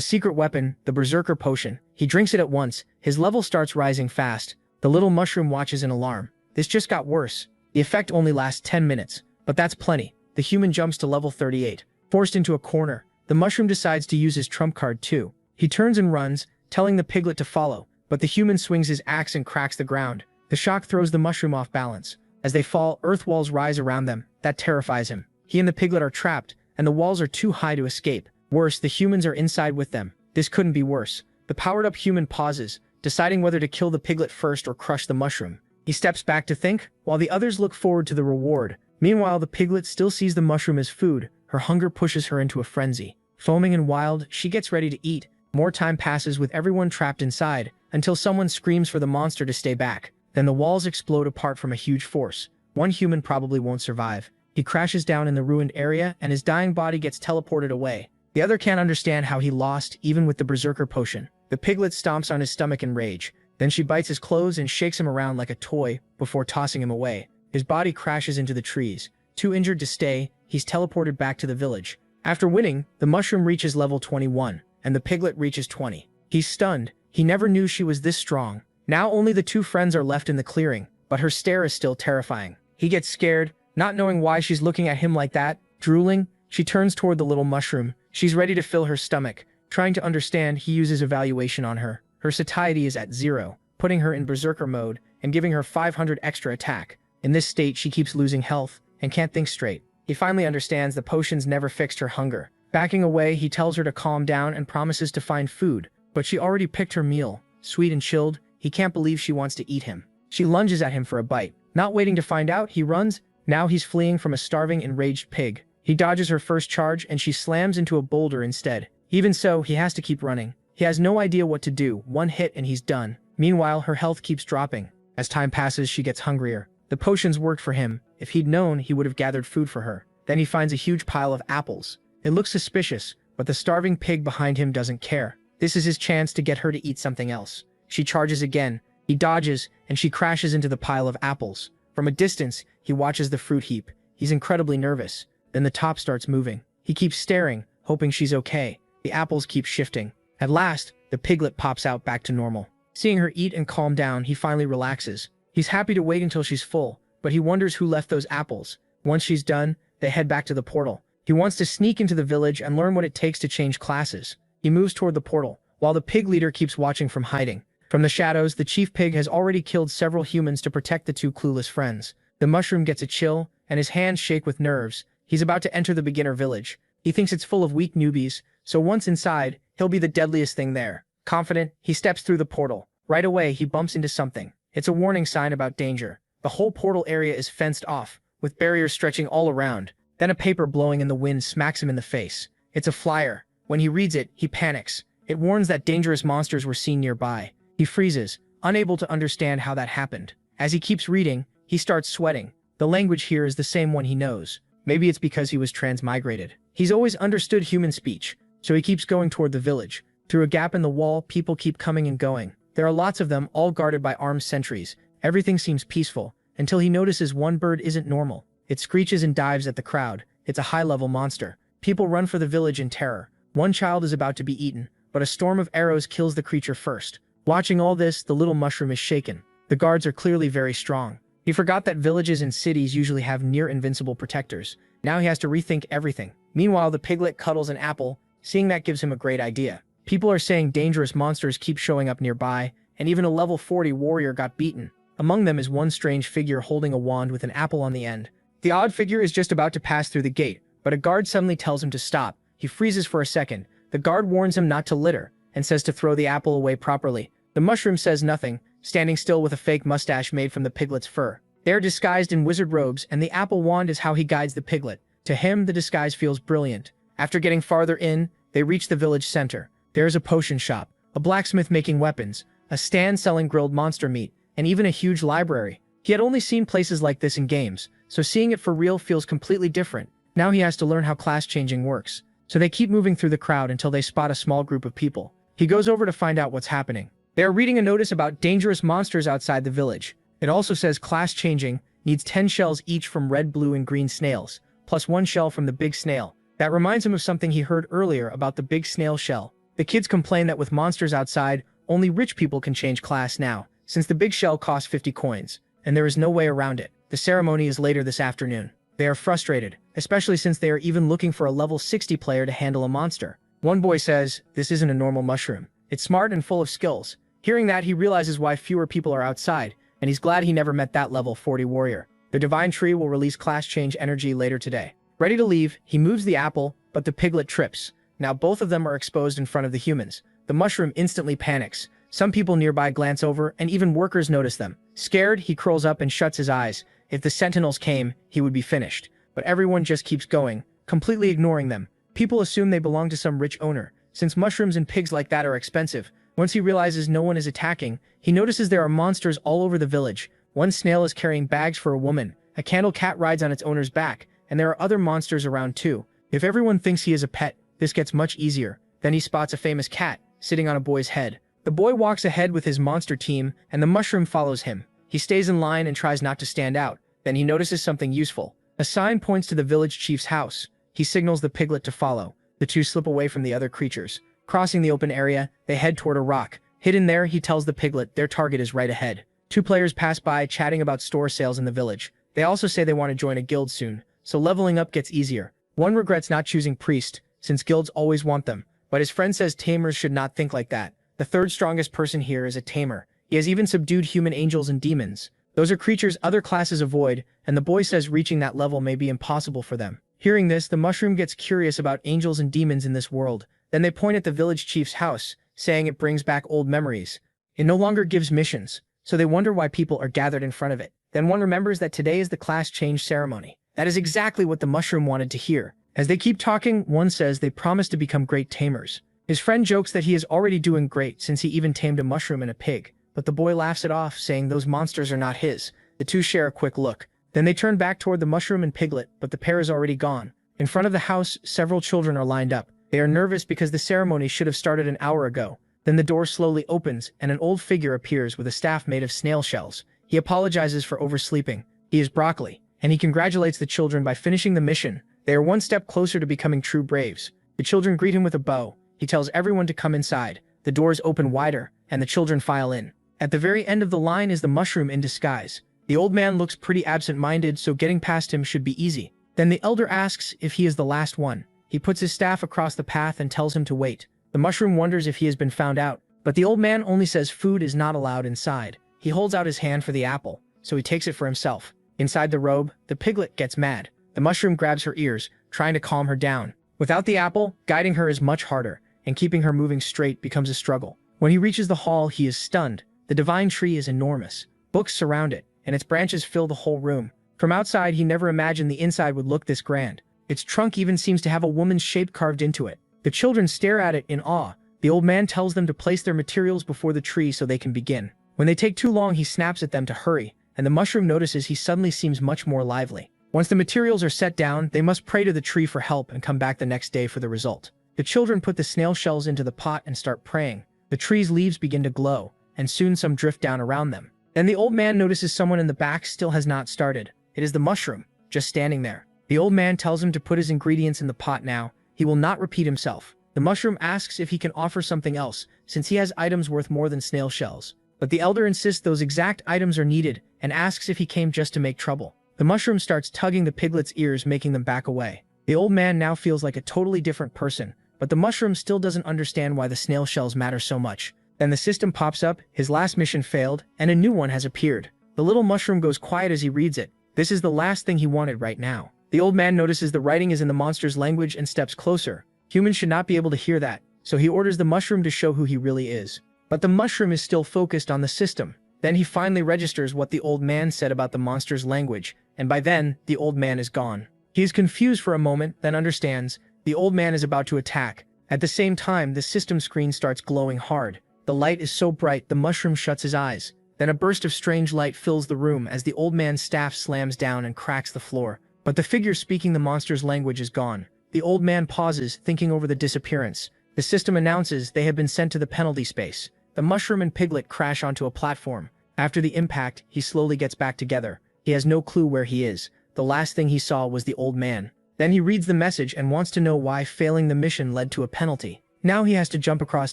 secret weapon, the berserker potion. He drinks it at once. His level starts rising fast. The little mushroom watches in alarm. This just got worse. The effect only lasts 10 minutes, but that's plenty. The human jumps to level 38. Forced into a corner, the mushroom decides to use his trump card too. He turns and runs, telling the piglet to follow, but the human swings his axe and cracks the ground. The shock throws the mushroom off balance. As they fall, earth walls rise around them. That terrifies him. He and the piglet are trapped, and the walls are too high to escape. Worse, the humans are inside with them. This couldn't be worse. The powered-up human pauses, deciding whether to kill the piglet first or crush the mushroom. He steps back to think, while the others look forward to the reward. Meanwhile, the piglet still sees the mushroom as food. Her hunger pushes her into a frenzy. Foaming and wild, she gets ready to eat. More time passes with everyone trapped inside, until someone screams for the monster to stay back. Then the walls explode apart from a huge force. One human probably won't survive. He crashes down in the ruined area, and his dying body gets teleported away. The other can't understand how he lost, even with the berserker potion. The piglet stomps on his stomach in rage. Then she bites his clothes and shakes him around like a toy, before tossing him away. His body crashes into the trees. Too injured to stay, he's teleported back to the village. After winning, the mushroom reaches level 21, and the piglet reaches 20. He's stunned. He never knew she was this strong. Now only the two friends are left in the clearing, but her stare is still terrifying. He gets scared, not knowing why she's looking at him like that. Drooling, she turns toward the little mushroom. She's ready to fill her stomach. Trying to understand, he uses evaluation on her. Her satiety is at 0, putting her in berserker mode and giving her 500 extra attack. In this state, she keeps losing health and can't think straight. He finally understands the potions never fixed her hunger. Backing away, he tells her to calm down and promises to find food, but she already picked her meal. Sweet and chilled, he can't believe she wants to eat him. She lunges at him for a bite. Not waiting to find out, he runs. Now he's fleeing from a starving, enraged pig. He dodges her first charge and she slams into a boulder instead. Even so, he has to keep running. He has no idea what to do. One hit and he's done. Meanwhile, her health keeps dropping. As time passes, she gets hungrier. The potions worked for him. If he'd known, he would have gathered food for her. Then he finds a huge pile of apples. It looks suspicious, but the starving pig behind him doesn't care. This is his chance to get her to eat something else. She charges again. He dodges, and she crashes into the pile of apples. From a distance, he watches the fruit heap. He's incredibly nervous. Then the top starts moving. He keeps staring, hoping she's okay. The apples keep shifting. At last, the piglet pops out back to normal. Seeing her eat and calm down, he finally relaxes. He's happy to wait until she's full, but he wonders who left those apples. Once she's done, they head back to the portal. He wants to sneak into the village and learn what it takes to change classes. He moves toward the portal, while the pig leader keeps watching from hiding. From the shadows, the chief pig has already killed several humans to protect the two clueless friends. The mushroom gets a chill, and his hands shake with nerves. He's about to enter the beginner village. He thinks it's full of weak newbies, so once inside, he'll be the deadliest thing there. Confident, he steps through the portal. Right away, he bumps into something. It's a warning sign about danger. The whole portal area is fenced off, with barriers stretching all around. Then a paper blowing in the wind smacks him in the face. It's a flyer. When he reads it, he panics. It warns that dangerous monsters were seen nearby. He freezes, unable to understand how that happened. As he keeps reading, he starts sweating. The language here is the same one he knows. Maybe it's because he was transmigrated. He's always understood human speech, so he keeps going toward the village. Through a gap in the wall, people keep coming and going. There are lots of them, all guarded by armed sentries. Everything seems peaceful, until he notices one bird isn't normal. It screeches and dives at the crowd. It's a high-level monster. People run for the village in terror. One child is about to be eaten, but a storm of arrows kills the creature first. Watching all this, the little mushroom is shaken. The guards are clearly very strong. He forgot that villages and cities usually have near-invincible protectors. Now he has to rethink everything. Meanwhile, the piglet cuddles an apple. Seeing that gives him a great idea. People are saying dangerous monsters keep showing up nearby, and even a level 40 warrior got beaten. Among them is one strange figure holding a wand with an apple on the end. The odd figure is just about to pass through the gate, but a guard suddenly tells him to stop. He freezes for a second. The guard warns him not to litter, and says to throw the apple away properly. The mushroom says nothing, standing still with a fake mustache made from the piglet's fur. They are disguised in wizard robes, and the apple wand is how he guides the piglet. To him, the disguise feels brilliant. After getting farther in, they reach the village center. There is a potion shop, a blacksmith making weapons, a stand selling grilled monster meat, and even a huge library. He had only seen places like this in games, so seeing it for real feels completely different. Now he has to learn how class changing works. So they keep moving through the crowd until they spot a small group of people. He goes over to find out what's happening. They are reading a notice about dangerous monsters outside the village. It also says class changing needs 10 shells each from red, blue, and green snails, plus 1 shell from the big snail. That reminds him of something he heard earlier about the big snail shell. The kids complain that with monsters outside, only rich people can change class now, since the big shell costs 50 coins, and there is no way around it. The ceremony is later this afternoon. They are frustrated, especially since they are even looking for a level 60 player to handle a monster. One boy says, "This isn't a normal mushroom. It's smart and full of skills." Hearing that, he realizes why fewer people are outside, and he's glad he never met that level 40 warrior. The divine tree will release class change energy later today. Ready to leave, he moves the apple, but the piglet trips. Now both of them are exposed in front of the humans. The mushroom instantly panics. Some people nearby glance over, and even workers notice them. Scared, he curls up and shuts his eyes. If the sentinels came, he would be finished. But everyone just keeps going, completely ignoring them. People assume they belong to some rich owner, since mushrooms and pigs like that are expensive. Once he realizes no one is attacking, he notices there are monsters all over the village. One snail is carrying bags for a woman. A candle cat rides on its owner's back, and there are other monsters around too. If everyone thinks he is a pet, this gets much easier. Then he spots a famous cat, sitting on a boy's head. The boy walks ahead with his monster team, and the mushroom follows him. He stays in line and tries not to stand out. Then he notices something useful. A sign points to the village chief's house. He signals the piglet to follow. The two slip away from the other creatures. Crossing the open area, they head toward a rock. Hidden there, he tells the piglet their target is right ahead. Two players pass by, chatting about store sales in the village. They also say they want to join a guild soon, so leveling up gets easier. One regrets not choosing priest, since guilds always want them, but his friend says tamers should not think like that. The third strongest person here is a tamer. He has even subdued human angels and demons. Those are creatures other classes avoid, and the boy says reaching that level may be impossible for them. Hearing this, the mushroom gets curious about angels and demons in this world. Then they point at the village chief's house, saying it brings back old memories. It no longer gives missions, so they wonder why people are gathered in front of it. Then one remembers that today is the class change ceremony. That is exactly what the mushroom wanted to hear. As they keep talking, one says they promise to become great tamers. His friend jokes that he is already doing great since he even tamed a mushroom and a pig, but the boy laughs it off, saying those monsters are not his. The two share a quick look. Then they turn back toward the mushroom and piglet, but the pair is already gone. In front of the house, several children are lined up. They are nervous because the ceremony should have started an hour ago. Then the door slowly opens, and an old figure appears with a staff made of snail shells. He apologizes for oversleeping. He is Broccoli, and he congratulates the children by finishing the mission. They are one step closer to becoming true braves. The children greet him with a bow. He tells everyone to come inside. The doors open wider, and the children file in. At the very end of the line is the mushroom in disguise. The old man looks pretty absent-minded, so getting past him should be easy. Then the elder asks if he is the last one. He puts his staff across the path and tells him to wait. The mushroom wonders if he has been found out, but the old man only says food is not allowed inside. He holds out his hand for the apple, so he takes it for himself. Inside the robe, the piglet gets mad. The mushroom grabs her ears, trying to calm her down. Without the apple, guiding her is much harder, and keeping her moving straight becomes a struggle. When he reaches the hall, he is stunned. The divine tree is enormous. Books surround it, and its branches fill the whole room. From outside, he never imagined the inside would look this grand. Its trunk even seems to have a woman's shape carved into it. The children stare at it in awe. The old man tells them to place their materials before the tree so they can begin. When they take too long, he snaps at them to hurry, and the mushroom notices he suddenly seems much more lively. Once the materials are set down, they must pray to the tree for help and come back the next day for the result. The children put the snail shells into the pot and start praying. The tree's leaves begin to glow, and soon some drift down around them. Then the old man notices someone in the back still has not started. It is the mushroom, just standing there. The old man tells him to put his ingredients in the pot now. He will not repeat himself. The mushroom asks if he can offer something else, since he has items worth more than snail shells. But the elder insists those exact items are needed, and asks if he came just to make trouble. The mushroom starts tugging the piglet's ears, making them back away. The old man now feels like a totally different person, but the mushroom still doesn't understand why the snail shells matter so much. Then the system pops up, his last mission failed, and a new one has appeared. The little mushroom goes quiet as he reads it. This is the last thing he wanted right now. The old man notices the writing is in the monster's language and steps closer. Humans should not be able to hear that, so he orders the mushroom to show who he really is. But the mushroom is still focused on the system. Then he finally registers what the old man said about the monster's language, and by then, the old man is gone. He is confused for a moment, then understands. The old man is about to attack. At the same time, the system screen starts glowing hard. The light is so bright, the mushroom shuts his eyes. Then a burst of strange light fills the room as the old man's staff slams down and cracks the floor. But the figure speaking the monster's language is gone. The old man pauses, thinking over the disappearance. The system announces they have been sent to the penalty space. The mushroom and piglet crash onto a platform. After the impact, he slowly gets back together. He has no clue where he is. The last thing he saw was the old man. Then he reads the message and wants to know why failing the mission led to a penalty. Now he has to jump across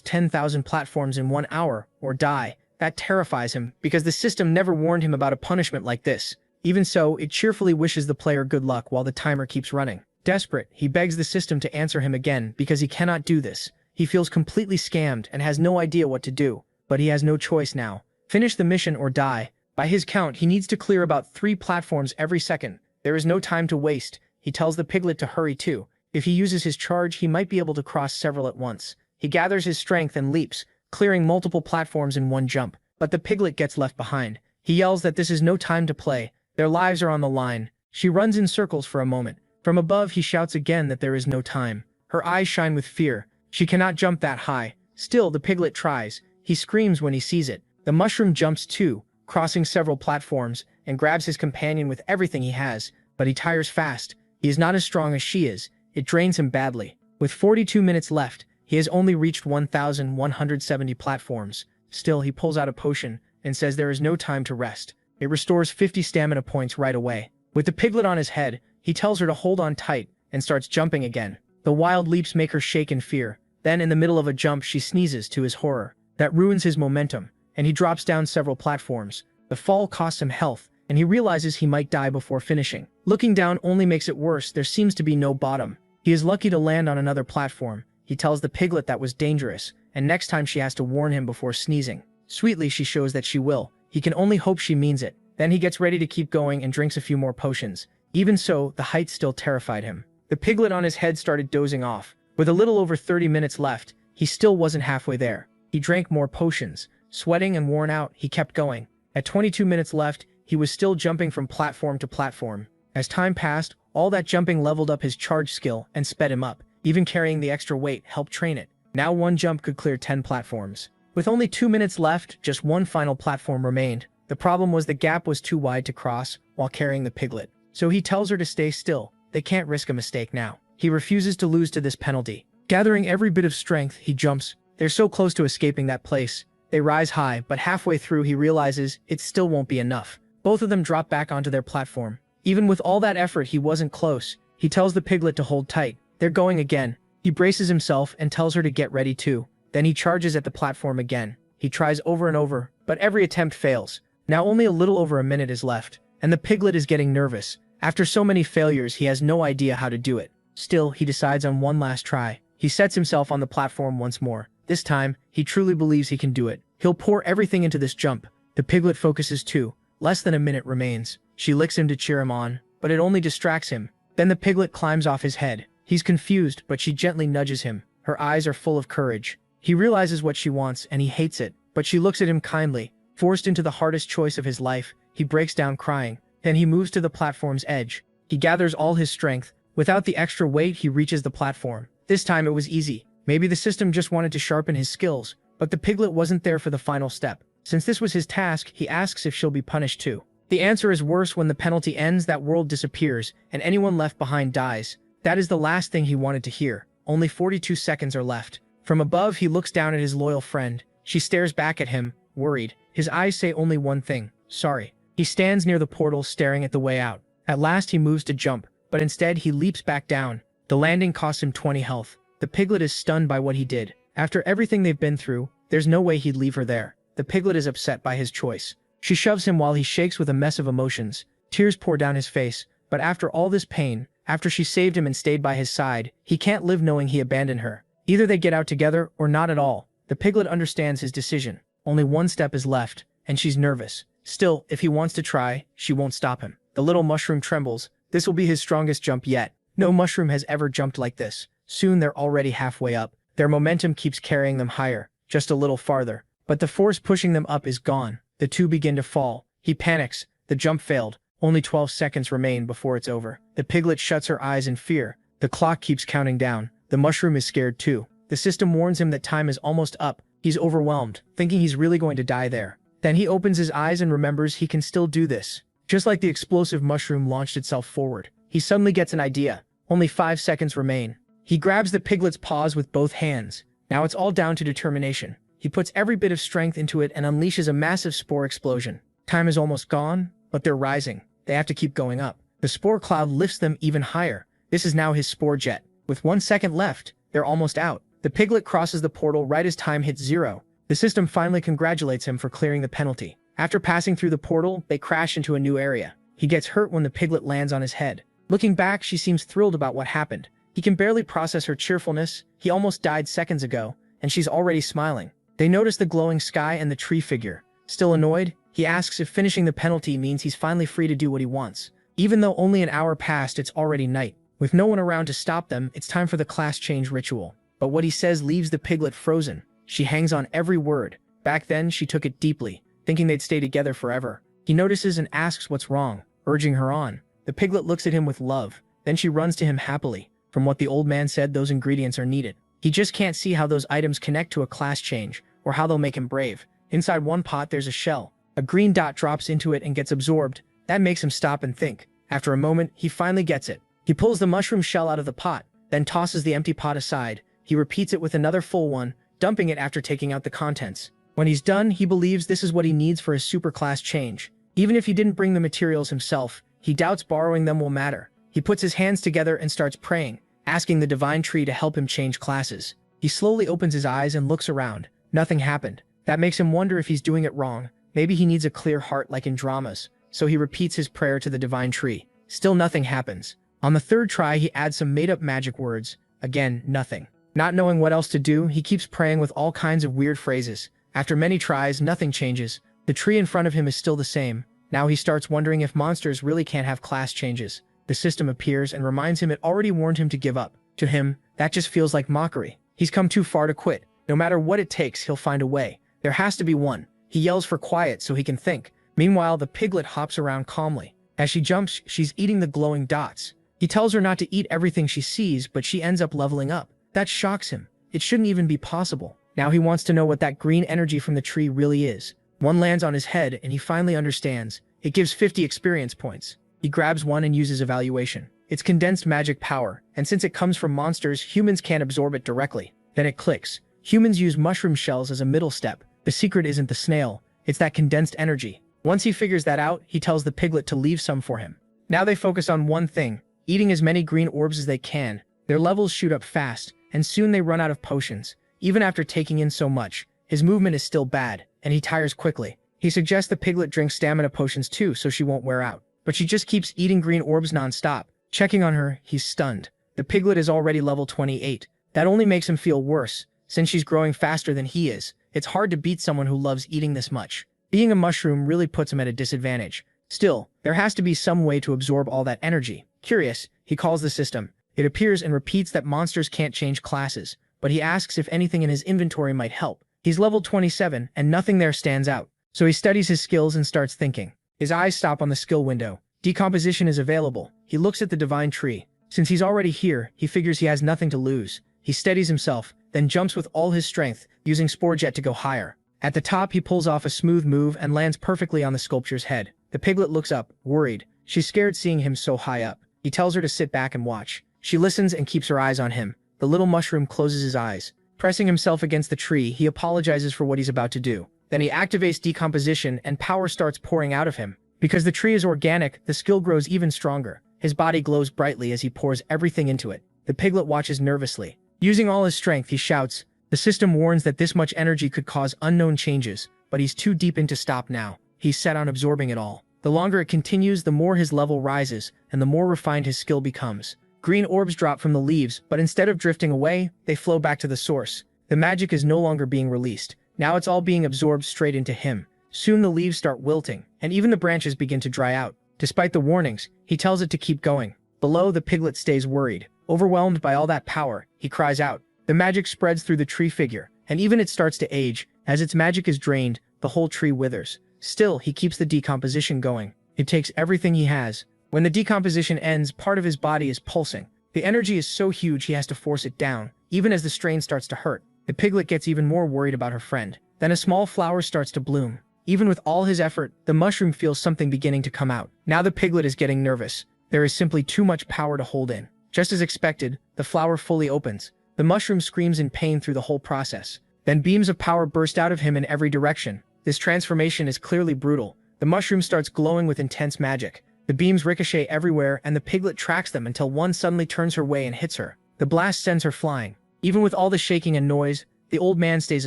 10,000 platforms in 1 hour, or die. That terrifies him, because the system never warned him about a punishment like this. Even so, it cheerfully wishes the player good luck while the timer keeps running. Desperate, he begs the system to answer him again, because he cannot do this. He feels completely scammed and has no idea what to do, but he has no choice now. Finish the mission or die. By his count, he needs to clear about 3 platforms every second. There is no time to waste. He tells the piglet to hurry too. If he uses his charge, he might be able to cross several at once. He gathers his strength and leaps, clearing multiple platforms in one jump. But the piglet gets left behind. He yells that this is no time to play. Their lives are on the line. She runs in circles for a moment. From above, he shouts again that there is no time. Her eyes shine with fear. She cannot jump that high. Still, the piglet tries. He screams when he sees it. The mushroom jumps too, crossing several platforms, and grabs his companion with everything he has, but he tires fast. He is not as strong as she is. It drains him badly. With 42 minutes left, he has only reached 1,170 platforms. Still, he pulls out a potion and says there is no time to rest. It restores 50 stamina points right away. With the piglet on his head, he tells her to hold on tight and starts jumping again. The wild leaps make her shake in fear. Then, in the middle of a jump, she sneezes to his horror. That ruins his momentum, and he drops down several platforms. The fall costs him health, and he realizes he might die before finishing. Looking down only makes it worse. There seems to be no bottom. He is lucky to land on another platform. He tells the piglet that was dangerous, and next time she has to warn him before sneezing. Sweetly, she shows that she will. He can only hope she means it. Then he gets ready to keep going and drinks a few more potions. Even so, the height still terrified him. The piglet on his head started dozing off. With a little over 30 minutes left, he still wasn't halfway there. He drank more potions. Sweating and worn out, he kept going. At 22 minutes left, he was still jumping from platform to platform. As time passed, all that jumping leveled up his charge skill and sped him up. Even carrying the extra weight helped train it. Now one jump could clear 10 platforms. With only 2 minutes left, just one final platform remained. The problem was the gap was too wide to cross while carrying the piglet. So he tells her to stay still. They can't risk a mistake now. He refuses to lose to this penalty. Gathering every bit of strength, he jumps. They're so close to escaping that place. They rise high, but halfway through he realizes it still won't be enough. Both of them drop back onto their platform. Even with all that effort, he wasn't close. He tells the piglet to hold tight. They're going again. He braces himself and tells her to get ready too. Then he charges at the platform again. He tries over and over, but every attempt fails. Now only a little over a minute is left, and the piglet is getting nervous. After so many failures, he has no idea how to do it. Still, he decides on one last try. He sets himself on the platform once more. This time, he truly believes he can do it. He'll pour everything into this jump. The piglet focuses too. Less than a minute remains. She licks him to cheer him on, but it only distracts him. Then the piglet climbs off his head. He's confused, but she gently nudges him. Her eyes are full of courage. He realizes what she wants, and he hates it, but she looks at him kindly. Forced into the hardest choice of his life, he breaks down crying. Then he moves to the platform's edge. He gathers all his strength. Without the extra weight, he reaches the platform. This time it was easy. Maybe the system just wanted to sharpen his skills, but the piglet wasn't there for the final step. Since this was his task, he asks if she'll be punished too. The answer is worse. When the penalty ends, that world disappears, and anyone left behind dies. That is the last thing he wanted to hear. Only 42 seconds are left. From above, he looks down at his loyal friend. She stares back at him, worried. His eyes say only one thing: sorry. He stands near the portal, staring at the way out. At last he moves to jump, but instead he leaps back down. The landing costs him 20 health. The piglet is stunned by what he did. After everything they've been through, there's no way he'd leave her there. The piglet is upset by his choice. She shoves him while he shakes with a mess of emotions. Tears pour down his face, but after all this pain, after she saved him and stayed by his side, he can't live knowing he abandoned her. Either they get out together or not at all. The piglet understands his decision. Only one step is left, and she's nervous. Still, if he wants to try, she won't stop him. The little mushroom trembles. This will be his strongest jump yet. No mushroom has ever jumped like this. Soon they're already halfway up. Their momentum keeps carrying them higher, just a little farther. But the force pushing them up is gone. The two begin to fall. He panics. The jump failed. Only 12 seconds remain before it's over. The piglet shuts her eyes in fear. The clock keeps counting down. The mushroom is scared too. The system warns him that time is almost up. He's overwhelmed, thinking he's really going to die there. Then he opens his eyes and remembers he can still do this. Just like the explosive mushroom launched itself forward, he suddenly gets an idea. Only 5 seconds remain. He grabs the piglet's paws with both hands. Now it's all down to determination. He puts every bit of strength into it and unleashes a massive spore explosion. Time is almost gone, but they're rising. They have to keep going up. The spore cloud lifts them even higher. This is now his spore jet. With 1 second left, they're almost out. The piglet crosses the portal right as time hits 0. The system finally congratulates him for clearing the penalty. After passing through the portal, they crash into a new area. He gets hurt when the piglet lands on his head. Looking back, she seems thrilled about what happened. He can barely process her cheerfulness. He almost died seconds ago, and she's already smiling. They notice the glowing sky and the tree figure. Still annoyed, he asks if finishing the penalty means he's finally free to do what he wants. Even though only an hour passed, it's already night. With no one around to stop them, it's time for the class change ritual. But what he says leaves the piglet frozen. She hangs on every word. Back then, she took it deeply, thinking they'd stay together forever. He notices and asks what's wrong, urging her on. The piglet looks at him with love. Then she runs to him happily. From what the old man said, those ingredients are needed. He just can't see how those items connect to a class change, or how they'll make him brave. Inside one pot, there's a shell. A green dot drops into it and gets absorbed. That makes him stop and think. After a moment, he finally gets it. He pulls the mushroom shell out of the pot, then tosses the empty pot aside. He repeats it with another full one, dumping it after taking out the contents. When he's done, he believes this is what he needs for his superclass change. Even if he didn't bring the materials himself, he doubts borrowing them will matter. He puts his hands together and starts praying, asking the divine tree to help him change classes. He slowly opens his eyes and looks around. Nothing happened. That makes him wonder if he's doing it wrong. Maybe he needs a clear heart like in dramas. So he repeats his prayer to the divine tree. Still nothing happens. On the third try, he adds some made-up magic words. Again, nothing. Not knowing what else to do, he keeps praying with all kinds of weird phrases. After many tries, nothing changes. The tree in front of him is still the same. Now he starts wondering if monsters really can't have class changes. The system appears and reminds him it already warned him to give up. To him, that just feels like mockery. He's come too far to quit. No matter what it takes, he'll find a way. There has to be one. He yells for quiet so he can think. Meanwhile, the piglet hops around calmly. As she jumps, she's eating the glowing dots. He tells her not to eat everything she sees, but she ends up leveling up. That shocks him. It shouldn't even be possible. Now he wants to know what that green energy from the tree really is. One lands on his head, and he finally understands. It gives 50 experience points. He grabs one and uses evaluation. It's condensed magic power, and since it comes from monsters, humans can't absorb it directly. Then it clicks. Humans use mushroom shells as a middle step. The secret isn't the snail, it's that condensed energy. Once he figures that out, he tells the piglet to leave some for him. Now they focus on one thing, eating as many green orbs as they can. Their levels shoot up fast, and soon they run out of potions. Even after taking in so much, his movement is still bad, and he tires quickly. He suggests the piglet drink stamina potions too so she won't wear out. But she just keeps eating green orbs non-stop. Checking on her, he's stunned. The piglet is already level 28. That only makes him feel worse. Since she's growing faster than he is, it's hard to beat someone who loves eating this much. Being a mushroom really puts him at a disadvantage. Still, there has to be some way to absorb all that energy. Curious, he calls the system. It appears and repeats that monsters can't change classes, but he asks if anything in his inventory might help. He's level 27, and nothing there stands out. So he studies his skills and starts thinking. His eyes stop on the skill window. Decomposition is available. He looks at the divine tree. Since he's already here, he figures he has nothing to lose. He steadies himself, then jumps with all his strength, using Spore Jet to go higher. At the top, he pulls off a smooth move and lands perfectly on the sculpture's head. The piglet looks up, worried. She's scared seeing him so high up. He tells her to sit back and watch. She listens and keeps her eyes on him. The little mushroom closes his eyes. Pressing himself against the tree, he apologizes for what he's about to do. Then he activates decomposition and power starts pouring out of him. Because the tree is organic, the skill grows even stronger. His body glows brightly as he pours everything into it. The piglet watches nervously. Using all his strength, he shouts. The system warns that this much energy could cause unknown changes, but he's too deep in to stop now. He's set on absorbing it all. The longer it continues, the more his level rises, and the more refined his skill becomes. Green orbs drop from the leaves, but instead of drifting away, they flow back to the source. The magic is no longer being released. Now it's all being absorbed straight into him. Soon the leaves start wilting, and even the branches begin to dry out. Despite the warnings, he tells it to keep going. Below, the piglet stays worried. Overwhelmed by all that power, he cries out. The magic spreads through the tree figure, and even it starts to age. As its magic is drained, the whole tree withers. Still, he keeps the decomposition going. It takes everything he has. When the decomposition ends, part of his body is pulsing. The energy is so huge he has to force it down, even as the strain starts to hurt. The piglet gets even more worried about her friend. Then a small flower starts to bloom. Even with all his effort, the mushroom feels something beginning to come out. Now the piglet is getting nervous. There is simply too much power to hold in. Just as expected, the flower fully opens. The mushroom screams in pain through the whole process. Then beams of power burst out of him in every direction. This transformation is clearly brutal. The mushroom starts glowing with intense magic. The beams ricochet everywhere, and the piglet tracks them until one suddenly turns her way and hits her. The blast sends her flying. Even with all the shaking and noise, the old man stays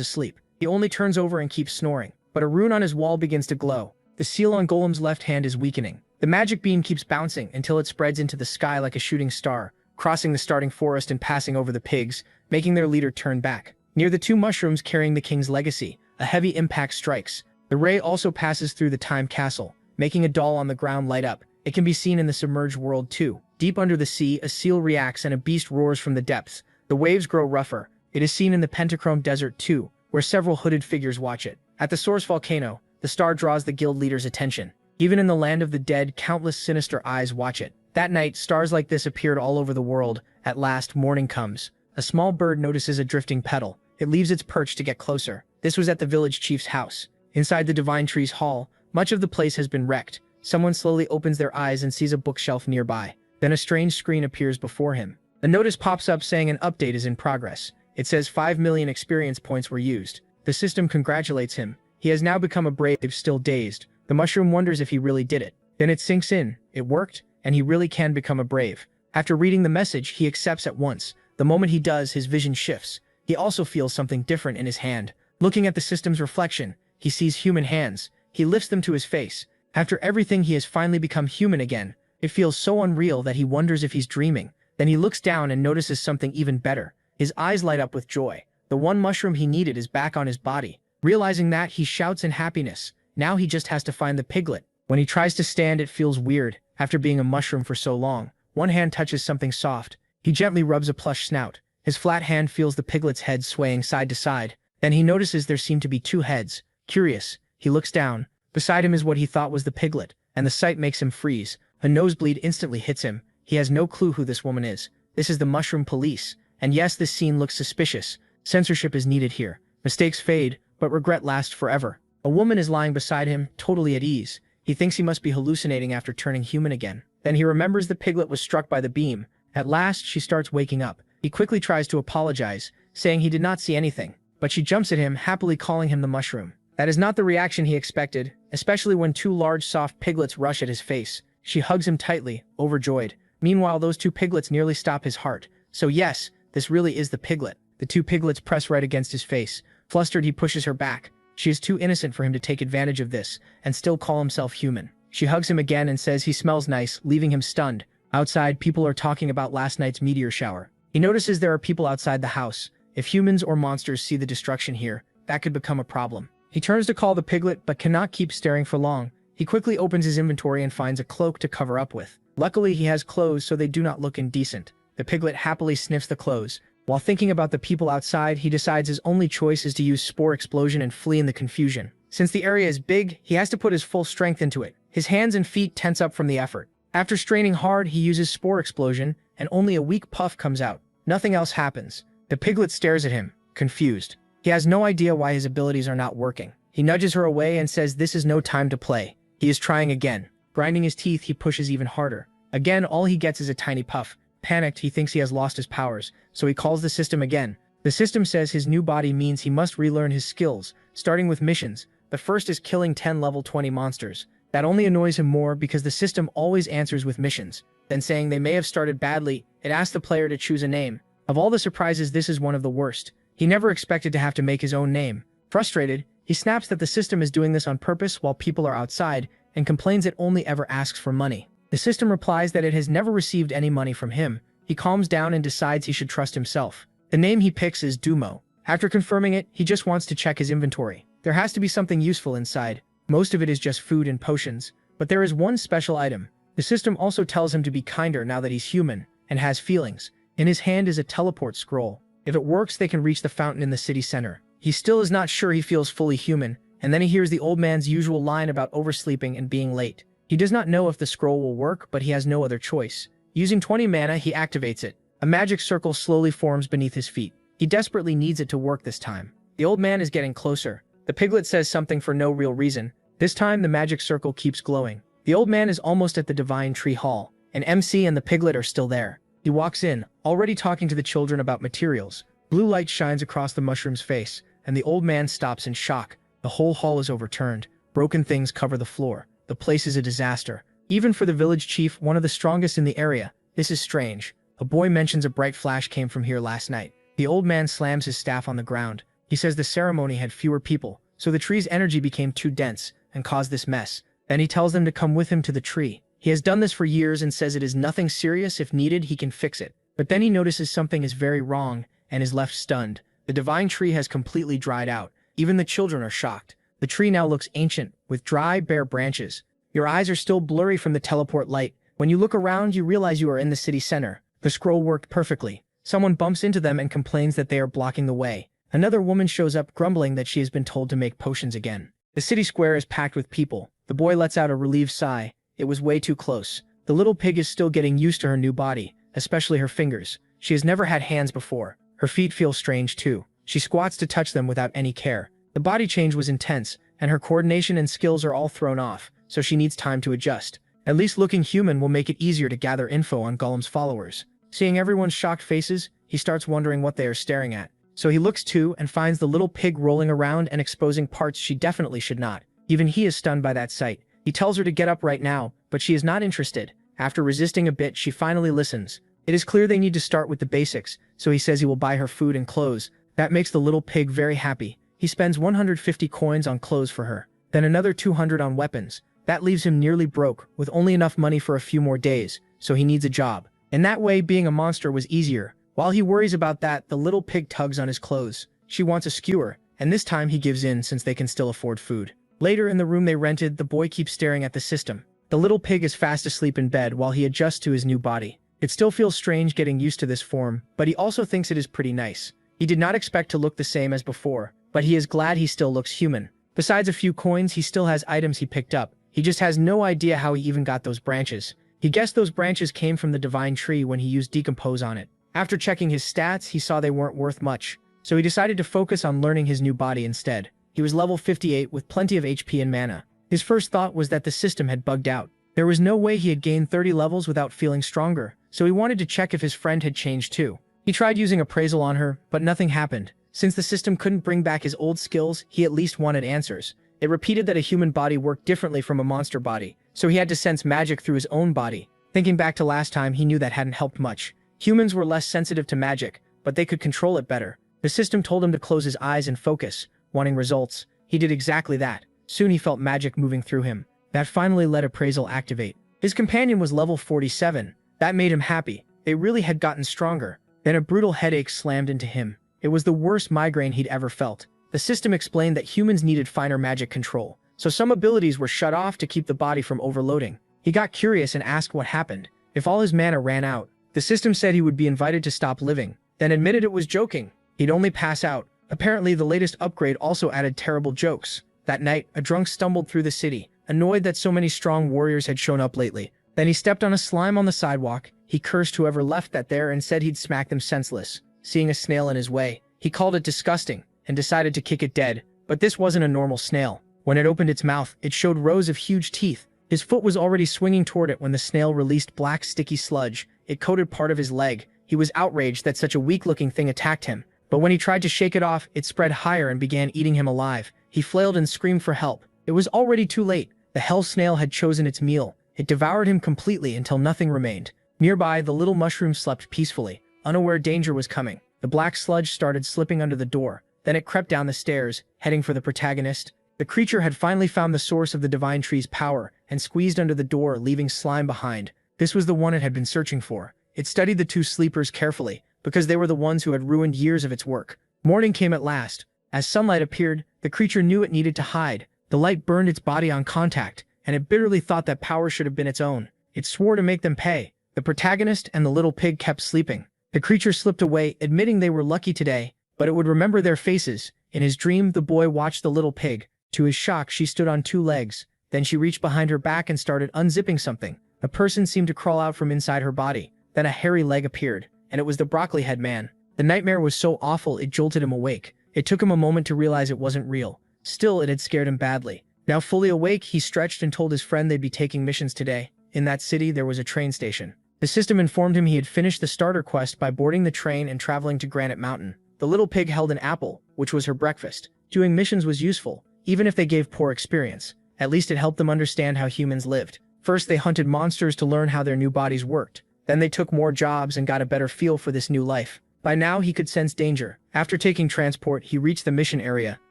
asleep. He only turns over and keeps snoring. But a rune on his wall begins to glow. The seal on Golem's left hand is weakening. The magic beam keeps bouncing until it spreads into the sky like a shooting star, crossing the starting forest and passing over the pigs, making their leader turn back. Near the two mushrooms carrying the king's legacy, a heavy impact strikes. The ray also passes through the time castle, making a doll on the ground light up. It can be seen in the submerged world too. Deep under the sea, a seal reacts and a beast roars from the depths. The waves grow rougher. It is seen in the Pentachrome Desert too, where several hooded figures watch it. At the source volcano, the star draws the guild leader's attention. Even in the land of the dead, countless sinister eyes watch it. That night, stars like this appeared all over the world. At last, morning comes. A small bird notices a drifting petal. It leaves its perch to get closer. This was at the village chief's house. Inside the divine tree's hall, much of the place has been wrecked. Someone slowly opens their eyes and sees a bookshelf nearby. Then a strange screen appears before him. A notice pops up saying an update is in progress. It says 5 million experience points were used. The system congratulates him. He has now become a brave, still dazed. The mushroom wonders if he really did it. Then it sinks in. It worked, and he really can become a brave. After reading the message, he accepts at once. The moment he does, his vision shifts. He also feels something different in his hand. Looking at the system's reflection, he sees human hands. He lifts them to his face. After everything, he has finally become human again. It feels so unreal that he wonders if he's dreaming. Then he looks down and notices something even better. His eyes light up with joy. The one mushroom he needed is back on his body. Realizing that, he shouts in happiness. Now he just has to find the piglet. When he tries to stand, it feels weird. After being a mushroom for so long, one hand touches something soft. He gently rubs a plush snout. His flat hand feels the piglet's head swaying side to side. Then he notices there seem to be two heads. Curious, he looks down. Beside him is what he thought was the piglet, and the sight makes him freeze. A nosebleed instantly hits him. He has no clue who this woman is. This is the mushroom police. And yes, this scene looks suspicious. Censorship is needed here. Mistakes fade, but regret lasts forever. A woman is lying beside him, totally at ease. He thinks he must be hallucinating after turning human again. Then he remembers the piglet was struck by the beam. At last, she starts waking up. He quickly tries to apologize, saying he did not see anything. But she jumps at him, happily calling him the mushroom. That is not the reaction he expected, especially when two large soft piglets rush at his face. She hugs him tightly, overjoyed. Meanwhile, those two piglets nearly stop his heart. So yes, this really is the piglet. The two piglets press right against his face. Flustered, he pushes her back. She is too innocent for him to take advantage of this, and still call himself human. She hugs him again and says he smells nice, leaving him stunned. Outside, people are talking about last night's meteor shower. He notices there are people outside the house. If humans or monsters see the destruction here, that could become a problem. He turns to call the piglet, but cannot keep staring for long. He quickly opens his inventory and finds a cloak to cover up with. Luckily, he has clothes so they do not look indecent. The piglet happily sniffs the clothes. While thinking about the people outside, he decides his only choice is to use Spore Explosion and flee in the confusion. Since the area is big, he has to put his full strength into it. His hands and feet tense up from the effort. After straining hard, he uses Spore Explosion, and only a weak puff comes out. Nothing else happens. The piglet stares at him, confused. He has no idea why his abilities are not working. He nudges her away and says this is no time to play. He is trying again. Grinding his teeth, he pushes even harder. Again, all he gets is a tiny puff. Panicked, he thinks he has lost his powers, so he calls the system again. The system says his new body means he must relearn his skills, starting with missions. The first is killing 10 level 20 monsters. That only annoys him more because the system always answers with missions. Then saying they may have started badly, it asks the player to choose a name. Of all the surprises, this is one of the worst. He never expected to have to make his own name. Frustrated, he snaps that the system is doing this on purpose while people are outside, and complains it only ever asks for money. The system replies that it has never received any money from him. He calms down and decides he should trust himself. The name he picks is Dumo. After confirming it, he just wants to check his inventory. There has to be something useful inside. Most of it is just food and potions, but there is one special item. The system also tells him to be kinder now that he's human and has feelings. In his hand is a teleport scroll. If it works, they can reach the fountain in the city center. He still is not sure he feels fully human, and then he hears the old man's usual line about oversleeping and being late. He does not know if the scroll will work, but he has no other choice. Using 20 mana, he activates it. A magic circle slowly forms beneath his feet. He desperately needs it to work this time. The old man is getting closer. The piglet says something for no real reason. This time, the magic circle keeps glowing. The old man is almost at the Divine Tree Hall, and MC and the piglet are still there. He walks in, already talking to the children about materials. Blue light shines across the mushroom's face, and the old man stops in shock. The whole hall is overturned. Broken things cover the floor. The place is a disaster. Even for the village chief, one of the strongest in the area, this is strange. A boy mentions a bright flash came from here last night. The old man slams his staff on the ground. He says the ceremony had fewer people, so the tree's energy became too dense and caused this mess. Then he tells them to come with him to the tree. He has done this for years and says it is nothing serious. If needed, he can fix it. But then he notices something is very wrong and is left stunned. The divine tree has completely dried out. Even the children are shocked. The tree now looks ancient, with dry, bare branches. Your eyes are still blurry from the teleport light. When you look around, you realize you are in the city center. The scroll worked perfectly. Someone bumps into them and complains that they are blocking the way. Another woman shows up, grumbling that she has been told to make potions again. The city square is packed with people. The boy lets out a relieved sigh. It was way too close. The little pig is still getting used to her new body, especially her fingers. She has never had hands before. Her feet feel strange too. She squats to touch them without any care. The body change was intense, and her coordination and skills are all thrown off, so she needs time to adjust. At least looking human will make it easier to gather info on Golem's followers. Seeing everyone's shocked faces, he starts wondering what they are staring at. So he looks too and finds the little pig rolling around and exposing parts she definitely should not. Even he is stunned by that sight. He tells her to get up right now, but she is not interested. After resisting a bit, she finally listens. It is clear they need to start with the basics, so he says he will buy her food and clothes. That makes the little pig very happy. He spends 150 coins on clothes for her, then another 200 on weapons. That leaves him nearly broke, with only enough money for a few more days, so he needs a job. In that way, being a monster was easier. While he worries about that, the little pig tugs on his clothes. She wants a skewer, and this time he gives in since they can still afford food. Later in the room they rented, the boy keeps staring at the system. The little pig is fast asleep in bed while he adjusts to his new body. It still feels strange getting used to this form, but he also thinks it is pretty nice. He did not expect to look the same as before, but he is glad he still looks human. Besides a few coins, he still has items he picked up. He just has no idea how he even got those branches. He guessed those branches came from the divine tree when he used decompose on it. After checking his stats, he saw they weren't worth much, so he decided to focus on learning his new body instead. He was level 58 with plenty of HP and mana. His first thought was that the system had bugged out. There was no way he had gained 30 levels without feeling stronger, so he wanted to check if his friend had changed too. He tried using appraisal on her, but nothing happened. Since the system couldn't bring back his old skills, he at least wanted answers. It repeated that a human body worked differently from a monster body, so he had to sense magic through his own body. Thinking back to last time, he knew that hadn't helped much. Humans were less sensitive to magic, but they could control it better. The system told him to close his eyes and focus. Wanting results, he did exactly that. Soon he felt magic moving through him. That finally let appraisal activate. His companion was level 47. That made him happy. They really had gotten stronger. Then a brutal headache slammed into him. It was the worst migraine he'd ever felt. The system explained that humans needed finer magic control, so some abilities were shut off to keep the body from overloading. He got curious and asked what happened. If all his mana ran out, the system said he would be invited to stop living, then admitted it was joking. He'd only pass out. Apparently, the latest upgrade also added terrible jokes. That night, a drunk stumbled through the city, annoyed that so many strong warriors had shown up lately. Then he stepped on a slime on the sidewalk. He cursed whoever left that there and said he'd smack them senseless. Seeing a snail in his way, he called it disgusting and decided to kick it dead. But this wasn't a normal snail. When it opened its mouth, it showed rows of huge teeth. His foot was already swinging toward it when the snail released black sticky sludge. It coated part of his leg. He was outraged that such a weak-looking thing attacked him. But when he tried to shake it off, it spread higher and began eating him alive. He flailed and screamed for help. It was already too late. The hell snail had chosen its meal. It devoured him completely until nothing remained. Nearby, the little mushroom slept peacefully, unaware danger was coming. The black sludge started slipping under the door. Then it crept down the stairs, heading for the protagonist. The creature had finally found the source of the divine tree's power and squeezed under the door, leaving slime behind. This was the one it had been searching for. It studied the two sleepers carefully, because they were the ones who had ruined years of its work. Morning came at last. As sunlight appeared, the creature knew it needed to hide. The light burned its body on contact, and it bitterly thought that power should have been its own. It swore to make them pay. The protagonist and the little pig kept sleeping. The creature slipped away, admitting they were lucky today, but it would remember their faces. In his dream, the boy watched the little pig. To his shock, she stood on two legs. Then she reached behind her back and started unzipping something. A person seemed to crawl out from inside her body. Then a hairy leg appeared, and it was the broccoli-head man. The nightmare was so awful it jolted him awake. It took him a moment to realize it wasn't real. Still, it had scared him badly. Now fully awake, he stretched and told his friend they'd be taking missions today. In that city, there was a train station. The system informed him he had finished the starter quest by boarding the train and traveling to Granite Mountain. The little pig held an apple, which was her breakfast. Doing missions was useful, even if they gave poor experience. At least it helped them understand how humans lived. First, they hunted monsters to learn how their new bodies worked. Then they took more jobs and got a better feel for this new life. By now, he could sense danger. After taking transport, he reached the mission area.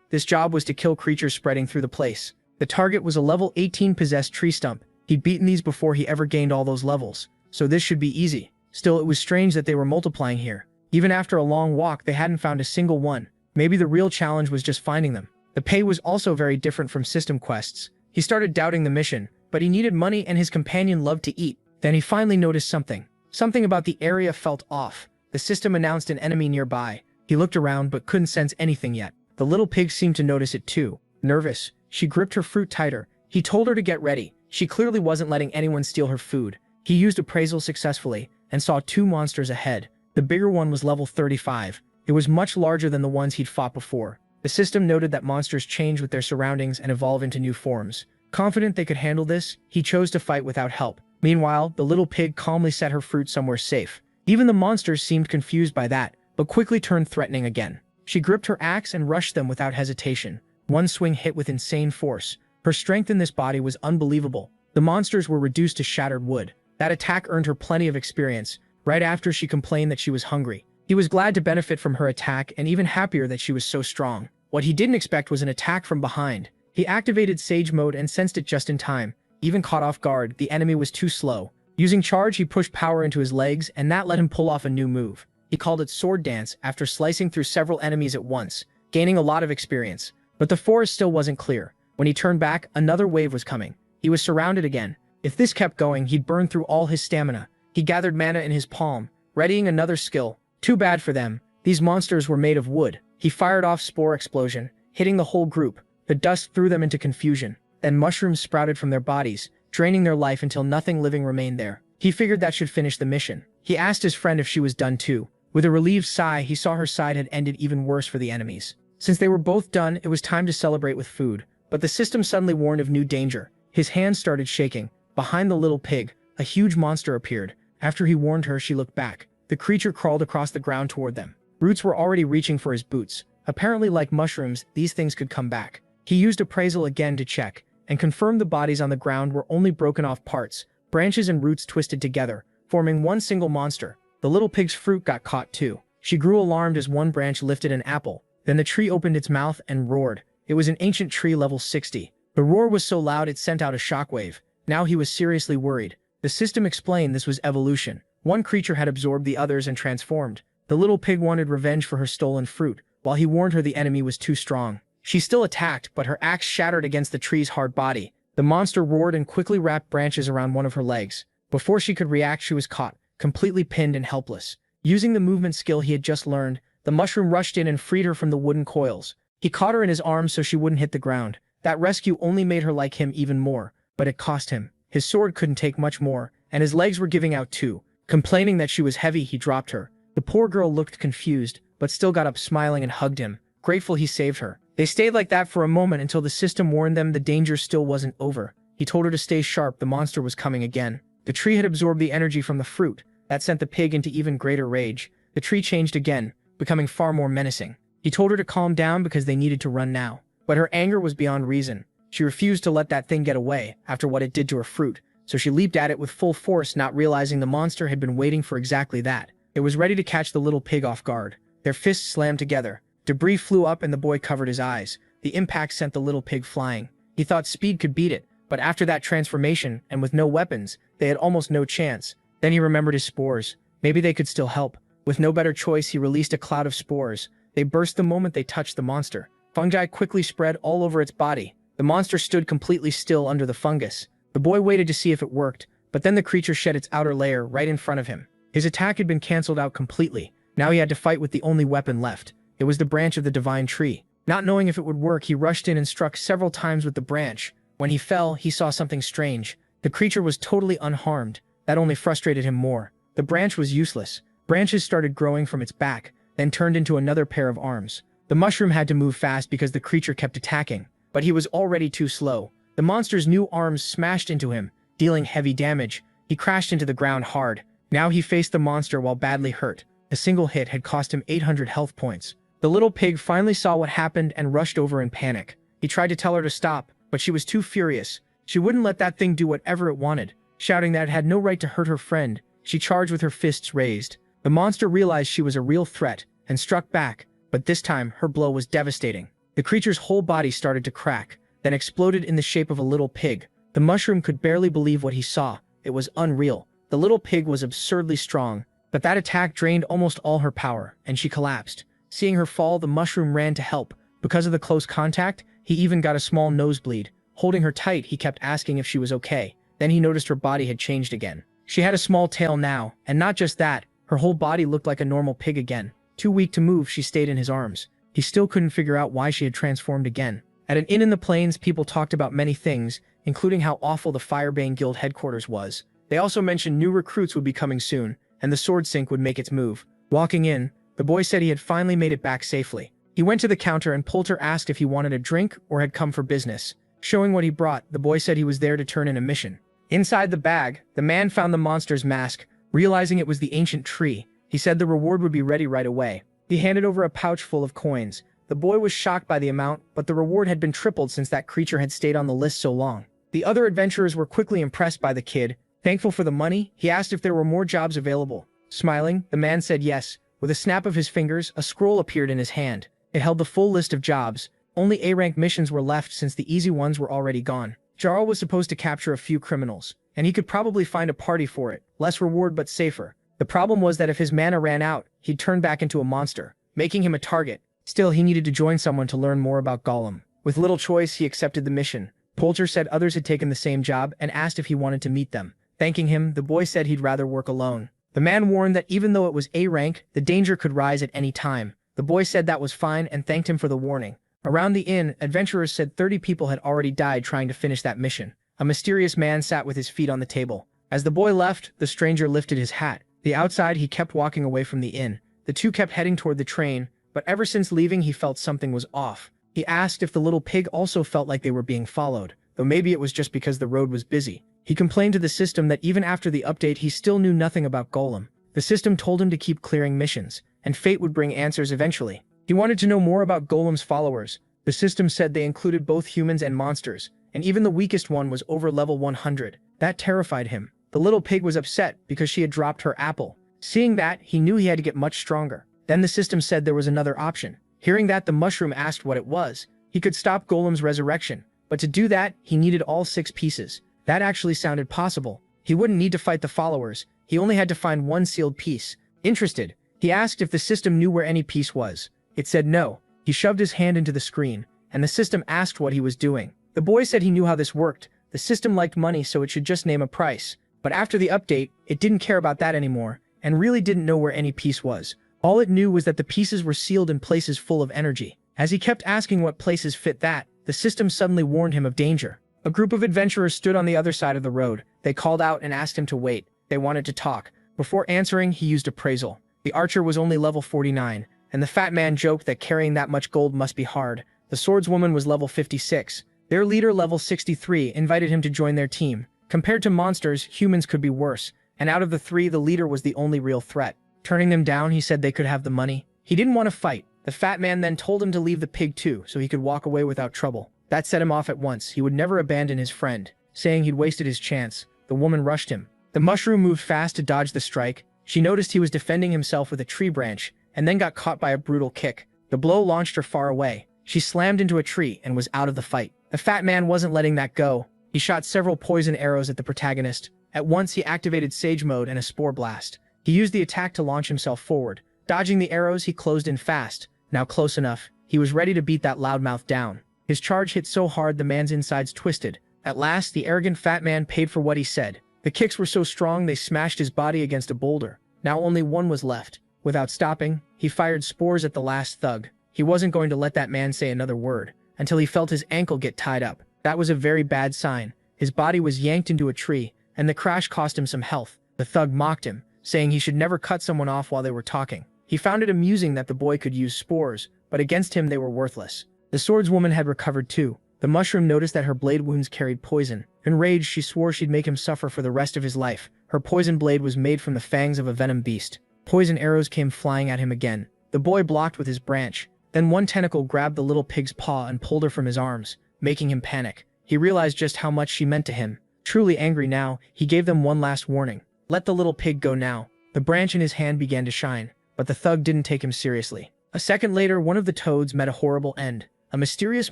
This job was to kill creatures spreading through the place. The target was a level 18 possessed tree stump. He'd beaten these before he ever gained all those levels, so this should be easy. Still, it was strange that they were multiplying here. Even after a long walk, they hadn't found a single one. Maybe the real challenge was just finding them. The pay was also very different from system quests. He started doubting the mission, but he needed money and his companion loved to eat. Then he finally noticed something. Something about the area felt off. The system announced an enemy nearby. He looked around but couldn't sense anything yet. The little pig seemed to notice it too. Nervous, she gripped her fruit tighter. He told her to get ready. She clearly wasn't letting anyone steal her food. He used appraisal successfully and saw two monsters ahead. The bigger one was level 35. It was much larger than the ones he'd fought before. The system noted that monsters change with their surroundings and evolve into new forms. Confident they could handle this, he chose to fight without help. Meanwhile, the little pig calmly set her fruit somewhere safe. Even the monsters seemed confused by that, but quickly turned threatening again. She gripped her axe and rushed them without hesitation. One swing hit with insane force. Her strength in this body was unbelievable. The monsters were reduced to shattered wood. That attack earned her plenty of experience. Right after, she complained that she was hungry. He was glad to benefit from her attack and even happier that she was so strong. What he didn't expect was an attack from behind. He activated Sage Mode and sensed it just in time. Even caught off guard, the enemy was too slow. Using charge, he pushed power into his legs, and that let him pull off a new move. He called it Sword Dance after slicing through several enemies at once, gaining a lot of experience. But the forest still wasn't clear. When he turned back, another wave was coming. He was surrounded again. If this kept going, he'd burn through all his stamina. He gathered mana in his palm, readying another skill. Too bad for them. These monsters were made of wood. He fired off Spore Explosion, hitting the whole group. The dust threw them into confusion. Then mushrooms sprouted from their bodies, draining their life until nothing living remained there. He figured that should finish the mission. He asked his friend if she was done too. With a relieved sigh, he saw her side had ended even worse for the enemies. Since they were both done, it was time to celebrate with food. But the system suddenly warned of new danger. His hands started shaking. Behind the little pig, a huge monster appeared. After he warned her, she looked back. The creature crawled across the ground toward them. Roots were already reaching for his boots. Apparently, like mushrooms, these things could come back. He used appraisal again to check, and confirmed the bodies on the ground were only broken off parts, branches and roots twisted together, forming one single monster. The little pig's fruit got caught too. She grew alarmed as one branch lifted an apple. Then the tree opened its mouth and roared. It was an ancient tree level 60. The roar was so loud it sent out a shockwave. Now he was seriously worried. The system explained this was evolution. One creature had absorbed the others and transformed. The little pig wanted revenge for her stolen fruit, while he warned her the enemy was too strong. She still attacked, but her axe shattered against the tree's hard body. The monster roared and quickly wrapped branches around one of her legs. Before she could react, she was caught, completely pinned and helpless. Using the movement skill he had just learned, the mushroom rushed in and freed her from the wooden coils. He caught her in his arms so she wouldn't hit the ground. That rescue only made her like him even more, but it cost him. His sword couldn't take much more, and his legs were giving out too. Complaining that she was heavy, he dropped her. The poor girl looked confused, but still got up smiling and hugged him, grateful he saved her. They stayed like that for a moment until the system warned them the danger still wasn't over. He told her to stay sharp, the monster was coming again. The tree had absorbed the energy from the fruit. That sent the pig into even greater rage. The tree changed again, becoming far more menacing. He told her to calm down because they needed to run now. But her anger was beyond reason. She refused to let that thing get away after what it did to her fruit, so she leaped at it with full force, not realizing the monster had been waiting for exactly that. It was ready to catch the little pig off guard. Their fists slammed together. Debris flew up and the boy covered his eyes. The impact sent the little pig flying. He thought speed could beat it, but after that transformation, and with no weapons, they had almost no chance. Then he remembered his spores. Maybe they could still help. With no better choice, he released a cloud of spores. They burst the moment they touched the monster. Fungi quickly spread all over its body. The monster stood completely still under the fungus. The boy waited to see if it worked, but then the creature shed its outer layer right in front of him. His attack had been cancelled out completely. Now he had to fight with the only weapon left. It was the branch of the divine tree. Not knowing if it would work, he rushed in and struck several times with the branch. When he fell, he saw something strange. The creature was totally unharmed. That only frustrated him more. The branch was useless. Branches started growing from its back, then turned into another pair of arms. The mushroom had to move fast because the creature kept attacking, but he was already too slow. The monster's new arms smashed into him, dealing heavy damage. He crashed into the ground hard. Now he faced the monster while badly hurt. A single hit had cost him 800 health points. The little pig finally saw what happened and rushed over in panic. He tried to tell her to stop, but she was too furious. She wouldn't let that thing do whatever it wanted. Shouting that it had no right to hurt her friend, she charged with her fists raised. The monster realized she was a real threat and struck back, but this time her blow was devastating. The creature's whole body started to crack, then exploded in the shape of a little pig. The mushroom could barely believe what he saw. It was unreal. The little pig was absurdly strong, but that attack drained almost all her power, and she collapsed. Seeing her fall, the mushroom ran to help. Because of the close contact, he even got a small nosebleed. Holding her tight, he kept asking if she was okay. Then he noticed her body had changed again. She had a small tail now, and not just that, her whole body looked like a normal pig again. Too weak to move, she stayed in his arms. He still couldn't figure out why she had transformed again. At an inn in the plains, people talked about many things, including how awful the Firebane Guild headquarters was. They also mentioned new recruits would be coming soon, and the sword sink would make its move. Walking in, the boy said he had finally made it back safely. He went to the counter and Poulter asked if he wanted a drink or had come for business. Showing what he brought, the boy said he was there to turn in a mission. Inside the bag, the man found the monster's mask. Realizing it was the ancient tree, he said the reward would be ready right away. He handed over a pouch full of coins. The boy was shocked by the amount, but the reward had been tripled since that creature had stayed on the list so long. The other adventurers were quickly impressed by the kid. Thankful for the money, he asked if there were more jobs available. Smiling, the man said yes. With a snap of his fingers, a scroll appeared in his hand. It held the full list of jobs. Only A-rank missions were left since the easy ones were already gone. Jarl was supposed to capture a few criminals, and he could probably find a party for it. Less reward but safer. The problem was that if his mana ran out, he'd turn back into a monster, making him a target. Still, he needed to join someone to learn more about Gollum. With little choice, he accepted the mission. Poulter said others had taken the same job and asked if he wanted to meet them. Thanking him, the boy said he'd rather work alone. The man warned that even though it was A rank, the danger could rise at any time. The boy said that was fine and thanked him for the warning. Around the inn, adventurers said 30 people had already died trying to finish that mission. A mysterious man sat with his feet on the table. As the boy left, the stranger lifted his hat. Outside, he kept walking away from the inn. The two kept heading toward the train, but ever since leaving he felt something was off. He asked if the little pig also felt like they were being followed, though maybe it was just because the road was busy. He complained to the system that even after the update he still knew nothing about Golem. The system told him to keep clearing missions, and fate would bring answers eventually. He wanted to know more about Golem's followers. The system said they included both humans and monsters, and even the weakest one was over level 100. That terrified him. The little pig was upset because she had dropped her apple. Seeing that, he knew he had to get much stronger. Then the system said there was another option. Hearing that, the mushroom asked what it was. He could stop Golem's resurrection, but to do that, he needed all 6 pieces. That actually sounded possible. He wouldn't need to fight the followers. He only had to find one sealed piece. Interested, he asked if the system knew where any piece was. It said no. He shoved his hand into the screen, and the system asked what he was doing. The boy said he knew how this worked. The system liked money, so it should just name a price. But after the update, it didn't care about that anymore, and really didn't know where any piece was. All it knew was that the pieces were sealed in places full of energy. As he kept asking what places fit that, the system suddenly warned him of danger. A group of adventurers stood on the other side of the road. They called out and asked him to wait. They wanted to talk. Before answering, he used appraisal. The archer was only level 49, and the fat man joked that carrying that much gold must be hard. The swordswoman was level 56. Their leader, level 63, invited him to join their team. Compared to monsters, humans could be worse, and out of the 3, the leader was the only real threat. Turning them down, he said they could have the money. He didn't want to fight. The fat man then told him to leave the pig too, so he could walk away without trouble. That set him off at once. He would never abandon his friend, saying he'd wasted his chance. The woman rushed him. The mushroom moved fast to dodge the strike. She noticed he was defending himself with a tree branch, and then got caught by a brutal kick. The blow launched her far away. She slammed into a tree and was out of the fight. The fat man wasn't letting that go. He shot several poison arrows at the protagonist. At once, he activated Sage Mode and a Spore Blast. He used the attack to launch himself forward. Dodging the arrows, he closed in fast. Now close enough. He was ready to beat that loudmouth down. His charge hit so hard the man's insides twisted. At last, the arrogant fat man paid for what he said. The kicks were so strong they smashed his body against a boulder. Now only one was left. Without stopping, he fired spores at the last thug. He wasn't going to let that man say another word until he felt his ankle get tied up. That was a very bad sign. His body was yanked into a tree, and the crash cost him some health. The thug mocked him, saying he should never cut someone off while they were talking. He found it amusing that the boy could use spores, but against him they were worthless. The swordswoman had recovered too. The mushroom noticed that her blade wounds carried poison. Enraged, she swore she'd make him suffer for the rest of his life. Her poison blade was made from the fangs of a venom beast. Poison arrows came flying at him again. The boy blocked with his branch. Then one tentacle grabbed the little pig's paw and pulled her from his arms, making him panic. He realized just how much she meant to him. Truly angry now, he gave them one last warning. Let the little pig go now. The branch in his hand began to shine, but the thug didn't take him seriously. A second later, one of the toads met a horrible end. A mysterious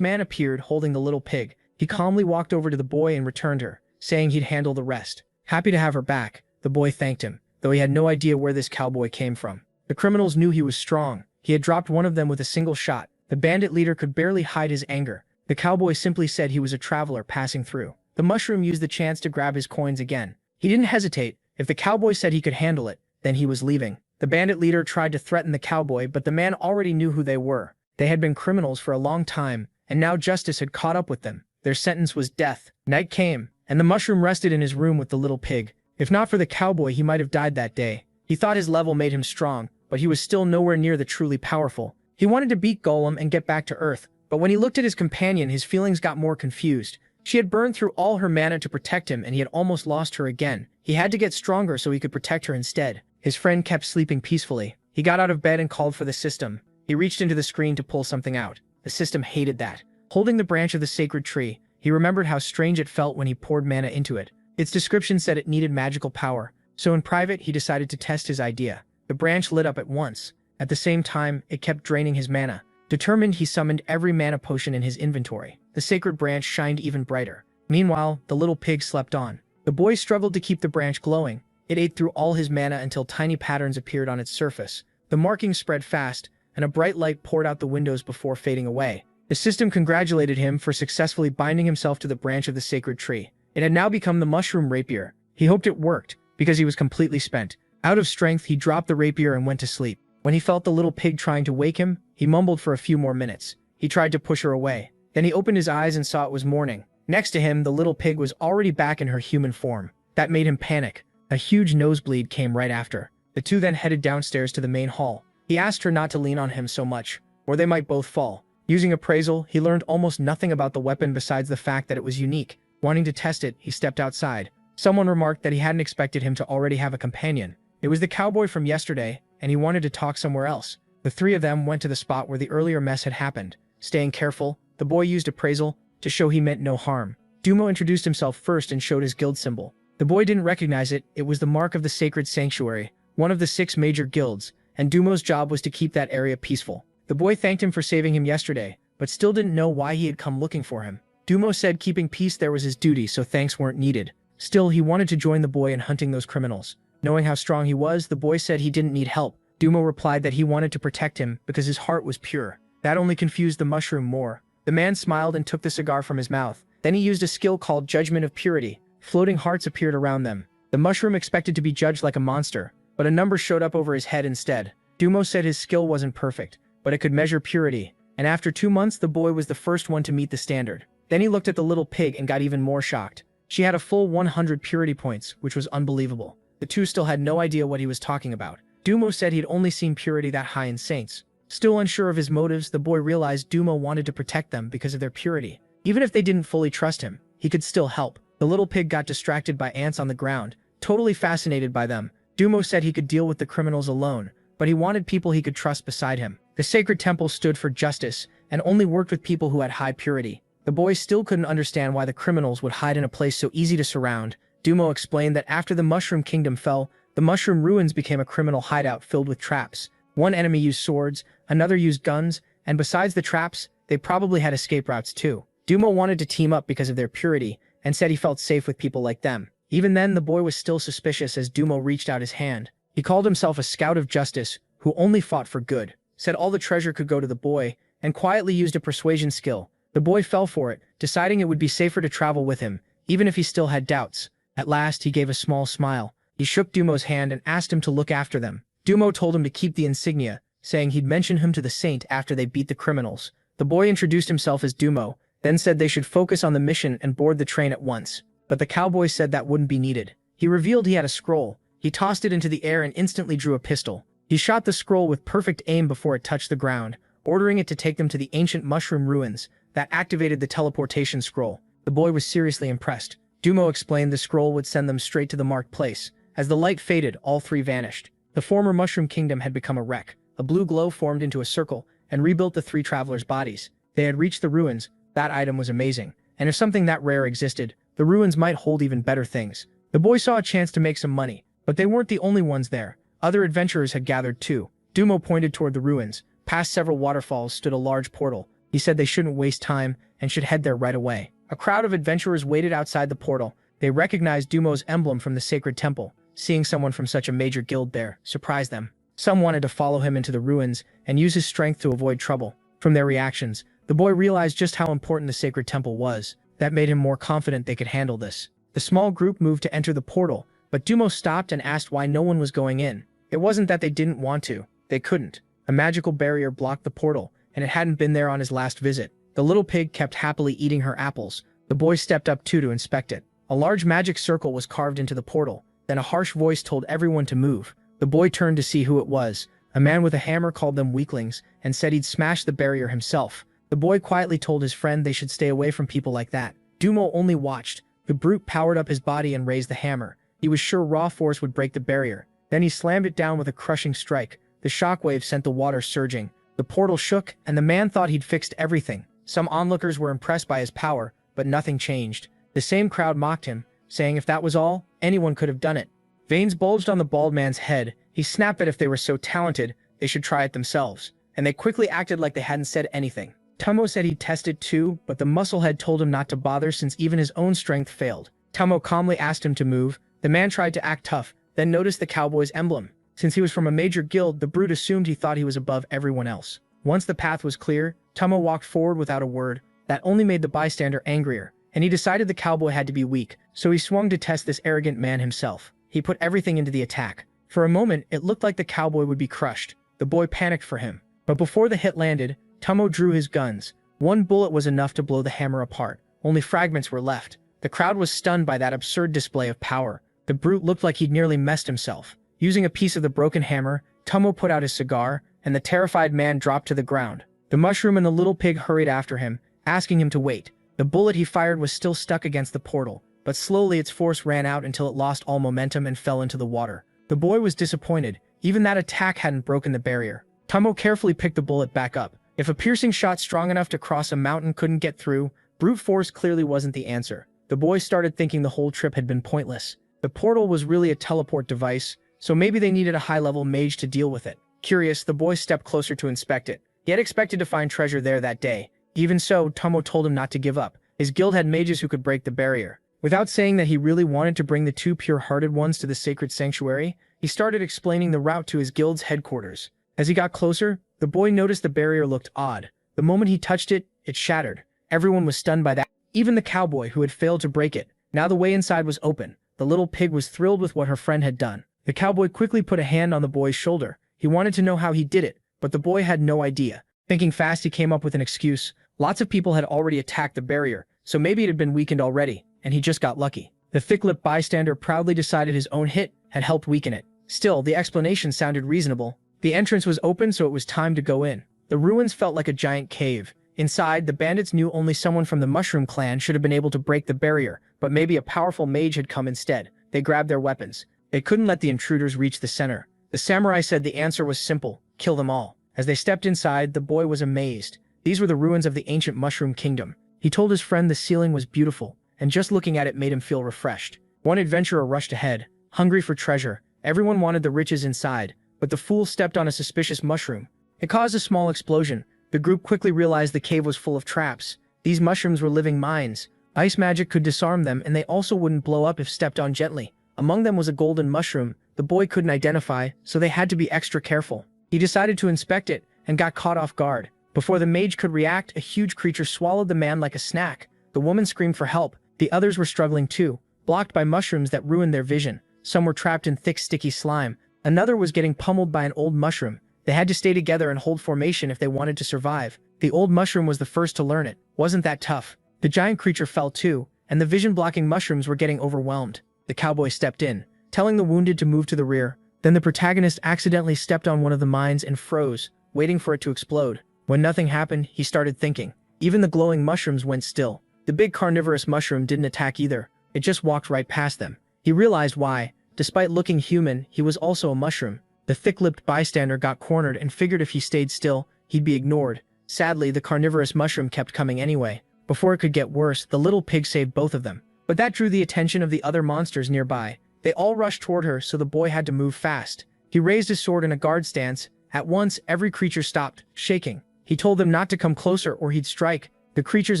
man appeared holding the little pig. He calmly walked over to the boy and returned her, saying he'd handle the rest. Happy to have her back, the boy thanked him, though he had no idea where this cowboy came from. The criminals knew he was strong. He had dropped one of them with a single shot. The bandit leader could barely hide his anger. The cowboy simply said he was a traveler passing through. The mushroom used the chance to grab his coins again. He didn't hesitate. If the cowboy said he could handle it, then he was leaving. The bandit leader tried to threaten the cowboy, but the man already knew who they were. They had been criminals for a long time, and now justice had caught up with them. Their sentence was death. Night came, and the mushroom rested in his room with the little pig. If not for the cowboy, he might have died that day. He thought his level made him strong, but he was still nowhere near the truly powerful. He wanted to beat Golem and get back to Earth, but when he looked at his companion, his feelings got more confused. She had burned through all her mana to protect him, and he had almost lost her again. He had to get stronger so he could protect her instead. His friend kept sleeping peacefully. He got out of bed and called for the system. He reached into the screen to pull something out. The system hated that. Holding the branch of the sacred tree, he remembered how strange it felt when he poured mana into it. Its description said it needed magical power, so in private he decided to test his idea. The branch lit up at once. At the same time, it kept draining his mana. Determined, he summoned every mana potion in his inventory. The sacred branch shined even brighter. Meanwhile, the little pig slept on. The boy struggled to keep the branch glowing. It ate through all his mana until tiny patterns appeared on its surface. The markings spread fast, and a bright light poured out the windows before fading away. The system congratulated him for successfully binding himself to the branch of the sacred tree. It had now become the mushroom rapier. He hoped it worked, because he was completely spent. Out of strength, he dropped the rapier and went to sleep. When he felt the little pig trying to wake him, he mumbled for a few more minutes. He tried to push her away. Then he opened his eyes and saw it was morning. Next to him, the little pig was already back in her human form. That made him panic. A huge nosebleed came right after. The two then headed downstairs to the main hall. He asked her not to lean on him so much, or they might both fall. Using appraisal, he learned almost nothing about the weapon besides the fact that it was unique. Wanting to test it, he stepped outside. Someone remarked that he hadn't expected him to already have a companion. It was the cowboy from yesterday, and he wanted to talk somewhere else. The three of them went to the spot where the earlier mess had happened. Staying careful, the boy used appraisal to show he meant no harm. Dumo introduced himself first and showed his guild symbol. The boy didn't recognize it. It was the mark of the Sacred Sanctuary, one of the 6 major guilds, and Dumo's job was to keep that area peaceful. The boy thanked him for saving him yesterday, but still didn't know why he had come looking for him. Dumo said keeping peace there was his duty, so thanks weren't needed. Still, he wanted to join the boy in hunting those criminals. Knowing how strong he was, the boy said he didn't need help. Dumo replied that he wanted to protect him because his heart was pure. That only confused the mushroom more. The man smiled and took the cigar from his mouth. Then he used a skill called Judgment of Purity. Floating hearts appeared around them. The mushroom expected to be judged like a monster, but a number showed up over his head instead. Dumo said his skill wasn't perfect, but it could measure purity, and after 2 months the boy was the first one to meet the standard. Then he looked at the little pig and got even more shocked. She had a full 100 purity points, which was unbelievable. The two still had no idea what he was talking about. Dumo said he'd only seen purity that high in saints. Still unsure of his motives, the boy realized Dumo wanted to protect them because of their purity. Even if they didn't fully trust him, he could still help. The little pig got distracted by ants on the ground, totally fascinated by them. Dumo said he could deal with the criminals alone, but he wanted people he could trust beside him. The sacred temple stood for justice and only worked with people who had high purity. The boy still couldn't understand why the criminals would hide in a place so easy to surround. Dumo explained that after the Mushroom Kingdom fell, the Mushroom Ruins became a criminal hideout filled with traps. One enemy used swords, another used guns, and besides the traps, they probably had escape routes too. Dumo wanted to team up because of their purity, and said he felt safe with people like them. Even then, the boy was still suspicious as Dumo reached out his hand. He called himself a scout of justice, who only fought for good, said all the treasure could go to the boy, and quietly used a persuasion skill. The boy fell for it, deciding it would be safer to travel with him, even if he still had doubts. At last, he gave a small smile. He shook Dumo's hand and asked him to look after them. Dumo told him to keep the insignia, saying he'd mention him to the saint after they beat the criminals. The boy introduced himself as Dumo, then said they should focus on the mission and board the train at once. But the cowboy said that wouldn't be needed. He revealed he had a scroll. He tossed it into the air and instantly drew a pistol. He shot the scroll with perfect aim before it touched the ground, ordering it to take them to the ancient mushroom ruins. That activated the teleportation scroll. The boy was seriously impressed. Dumo explained the scroll would send them straight to the marked place. As the light faded, all three vanished. The former Mushroom Kingdom had become a wreck. A blue glow formed into a circle and rebuilt the three travelers' bodies. They had reached the ruins. That item was amazing. And if something that rare existed, the ruins might hold even better things. The boy saw a chance to make some money, but they weren't the only ones there. Other adventurers had gathered too. Dumo pointed toward the ruins. Past several waterfalls stood a large portal. He said they shouldn't waste time and should head there right away. A crowd of adventurers waited outside the portal. They recognized Dumo's emblem from the sacred temple. Seeing someone from such a major guild there surprised them. Some wanted to follow him into the ruins and use his strength to avoid trouble. From their reactions, the boy realized just how important the sacred temple was. That made him more confident they could handle this. The small group moved to enter the portal, but Dumo stopped and asked why no one was going in. It wasn't that they didn't want to. They couldn't. A magical barrier blocked the portal, and it hadn't been there on his last visit. The little pig kept happily eating her apples. The boy stepped up too to inspect it. A large magic circle was carved into the portal. Then a harsh voice told everyone to move. The boy turned to see who it was. A man with a hammer called them weaklings and said he'd smash the barrier himself. The boy quietly told his friend they should stay away from people like that. Dumo only watched. The brute powered up his body and raised the hammer. He was sure raw force would break the barrier. Then he slammed it down with a crushing strike. The shockwave sent the water surging. The portal shook, and the man thought he'd fixed everything. Some onlookers were impressed by his power, but nothing changed. The same crowd mocked him, saying if that was all, anyone could have done it. Veins bulged on the bald man's head. He snapped that if they were so talented, they should try it themselves. And they quickly acted like they hadn't said anything. Tummo said he'd test it too, but the musclehead told him not to bother since even his own strength failed. Tummo calmly asked him to move. The man tried to act tough, then noticed the cowboy's emblem. Since he was from a major guild, the brute assumed he thought he was above everyone else. Once the path was clear, Tummo walked forward without a word. That only made the bystander angrier, and he decided the cowboy had to be weak, so he swung to test this arrogant man himself. He put everything into the attack. For a moment, it looked like the cowboy would be crushed. The boy panicked for him. But before the hit landed, Tomo drew his guns. One bullet was enough to blow the hammer apart. Only fragments were left. The crowd was stunned by that absurd display of power. The brute looked like he'd nearly messed himself. Using a piece of the broken hammer, Tomo put out his cigar, and the terrified man dropped to the ground. The mushroom and the little pig hurried after him, asking him to wait. The bullet he fired was still stuck against the portal, but slowly its force ran out until it lost all momentum and fell into the water. The boy was disappointed. Even that attack hadn't broken the barrier. Tomo carefully picked the bullet back up. If a piercing shot strong enough to cross a mountain couldn't get through, brute force clearly wasn't the answer. The boy started thinking the whole trip had been pointless. The portal was really a teleport device, so maybe they needed a high-level mage to deal with it. Curious, the boy stepped closer to inspect it. He had expected to find treasure there that day. Even so, Tomo told him not to give up. His guild had mages who could break the barrier. Without saying that he really wanted to bring the two pure-hearted ones to the sacred sanctuary, he started explaining the route to his guild's headquarters. As he got closer, the boy noticed the barrier looked odd. The moment he touched it, it shattered. Everyone was stunned by that. Even the cowboy who had failed to break it. Now the way inside was open. The little pig was thrilled with what her friend had done. The cowboy quickly put a hand on the boy's shoulder. He wanted to know how he did it, but the boy had no idea. Thinking fast, he came up with an excuse. Lots of people had already attacked the barrier, so maybe it had been weakened already, and he just got lucky. The thick-lipped bystander proudly decided his own hit had helped weaken it. Still, the explanation sounded reasonable. The entrance was open, so it was time to go in. The ruins felt like a giant cave. Inside, the bandits knew only someone from the Mushroom Clan should have been able to break the barrier, but maybe a powerful mage had come instead. They grabbed their weapons. They couldn't let the intruders reach the center. The samurai said the answer was simple: kill them all. As they stepped inside, the boy was amazed. These were the ruins of the ancient Mushroom Kingdom. He told his friend the ceiling was beautiful, and just looking at it made him feel refreshed. One adventurer rushed ahead, hungry for treasure. Everyone wanted the riches inside, but the fool stepped on a suspicious mushroom. It caused a small explosion. The group quickly realized the cave was full of traps. These mushrooms were living mines. Ice magic could disarm them, and they also wouldn't blow up if stepped on gently. Among them was a golden mushroom the boy couldn't identify, so they had to be extra careful. He decided to inspect it, and got caught off guard. Before the mage could react, a huge creature swallowed the man like a snack. The woman screamed for help. The others were struggling too, blocked by mushrooms that ruined their vision. Some were trapped in thick, sticky slime. Another was getting pummeled by an old mushroom. They had to stay together and hold formation if they wanted to survive. The old mushroom was the first to learn it. Wasn't that tough? The giant creature fell too, and the vision-blocking mushrooms were getting overwhelmed. The cowboy stepped in, telling the wounded to move to the rear. Then the protagonist accidentally stepped on one of the mines and froze, waiting for it to explode. When nothing happened, he started thinking. Even the glowing mushrooms went still. The big carnivorous mushroom didn't attack either. It just walked right past them. He realized why. Despite looking human, he was also a mushroom. The thick-lipped bystander got cornered and figured if he stayed still, he'd be ignored. Sadly, the carnivorous mushroom kept coming anyway. Before it could get worse, the little pig saved both of them. But that drew the attention of the other monsters nearby. They all rushed toward her, so the boy had to move fast. He raised his sword in a guard stance. At once, every creature stopped, shaking. He told them not to come closer or he'd strike. The creatures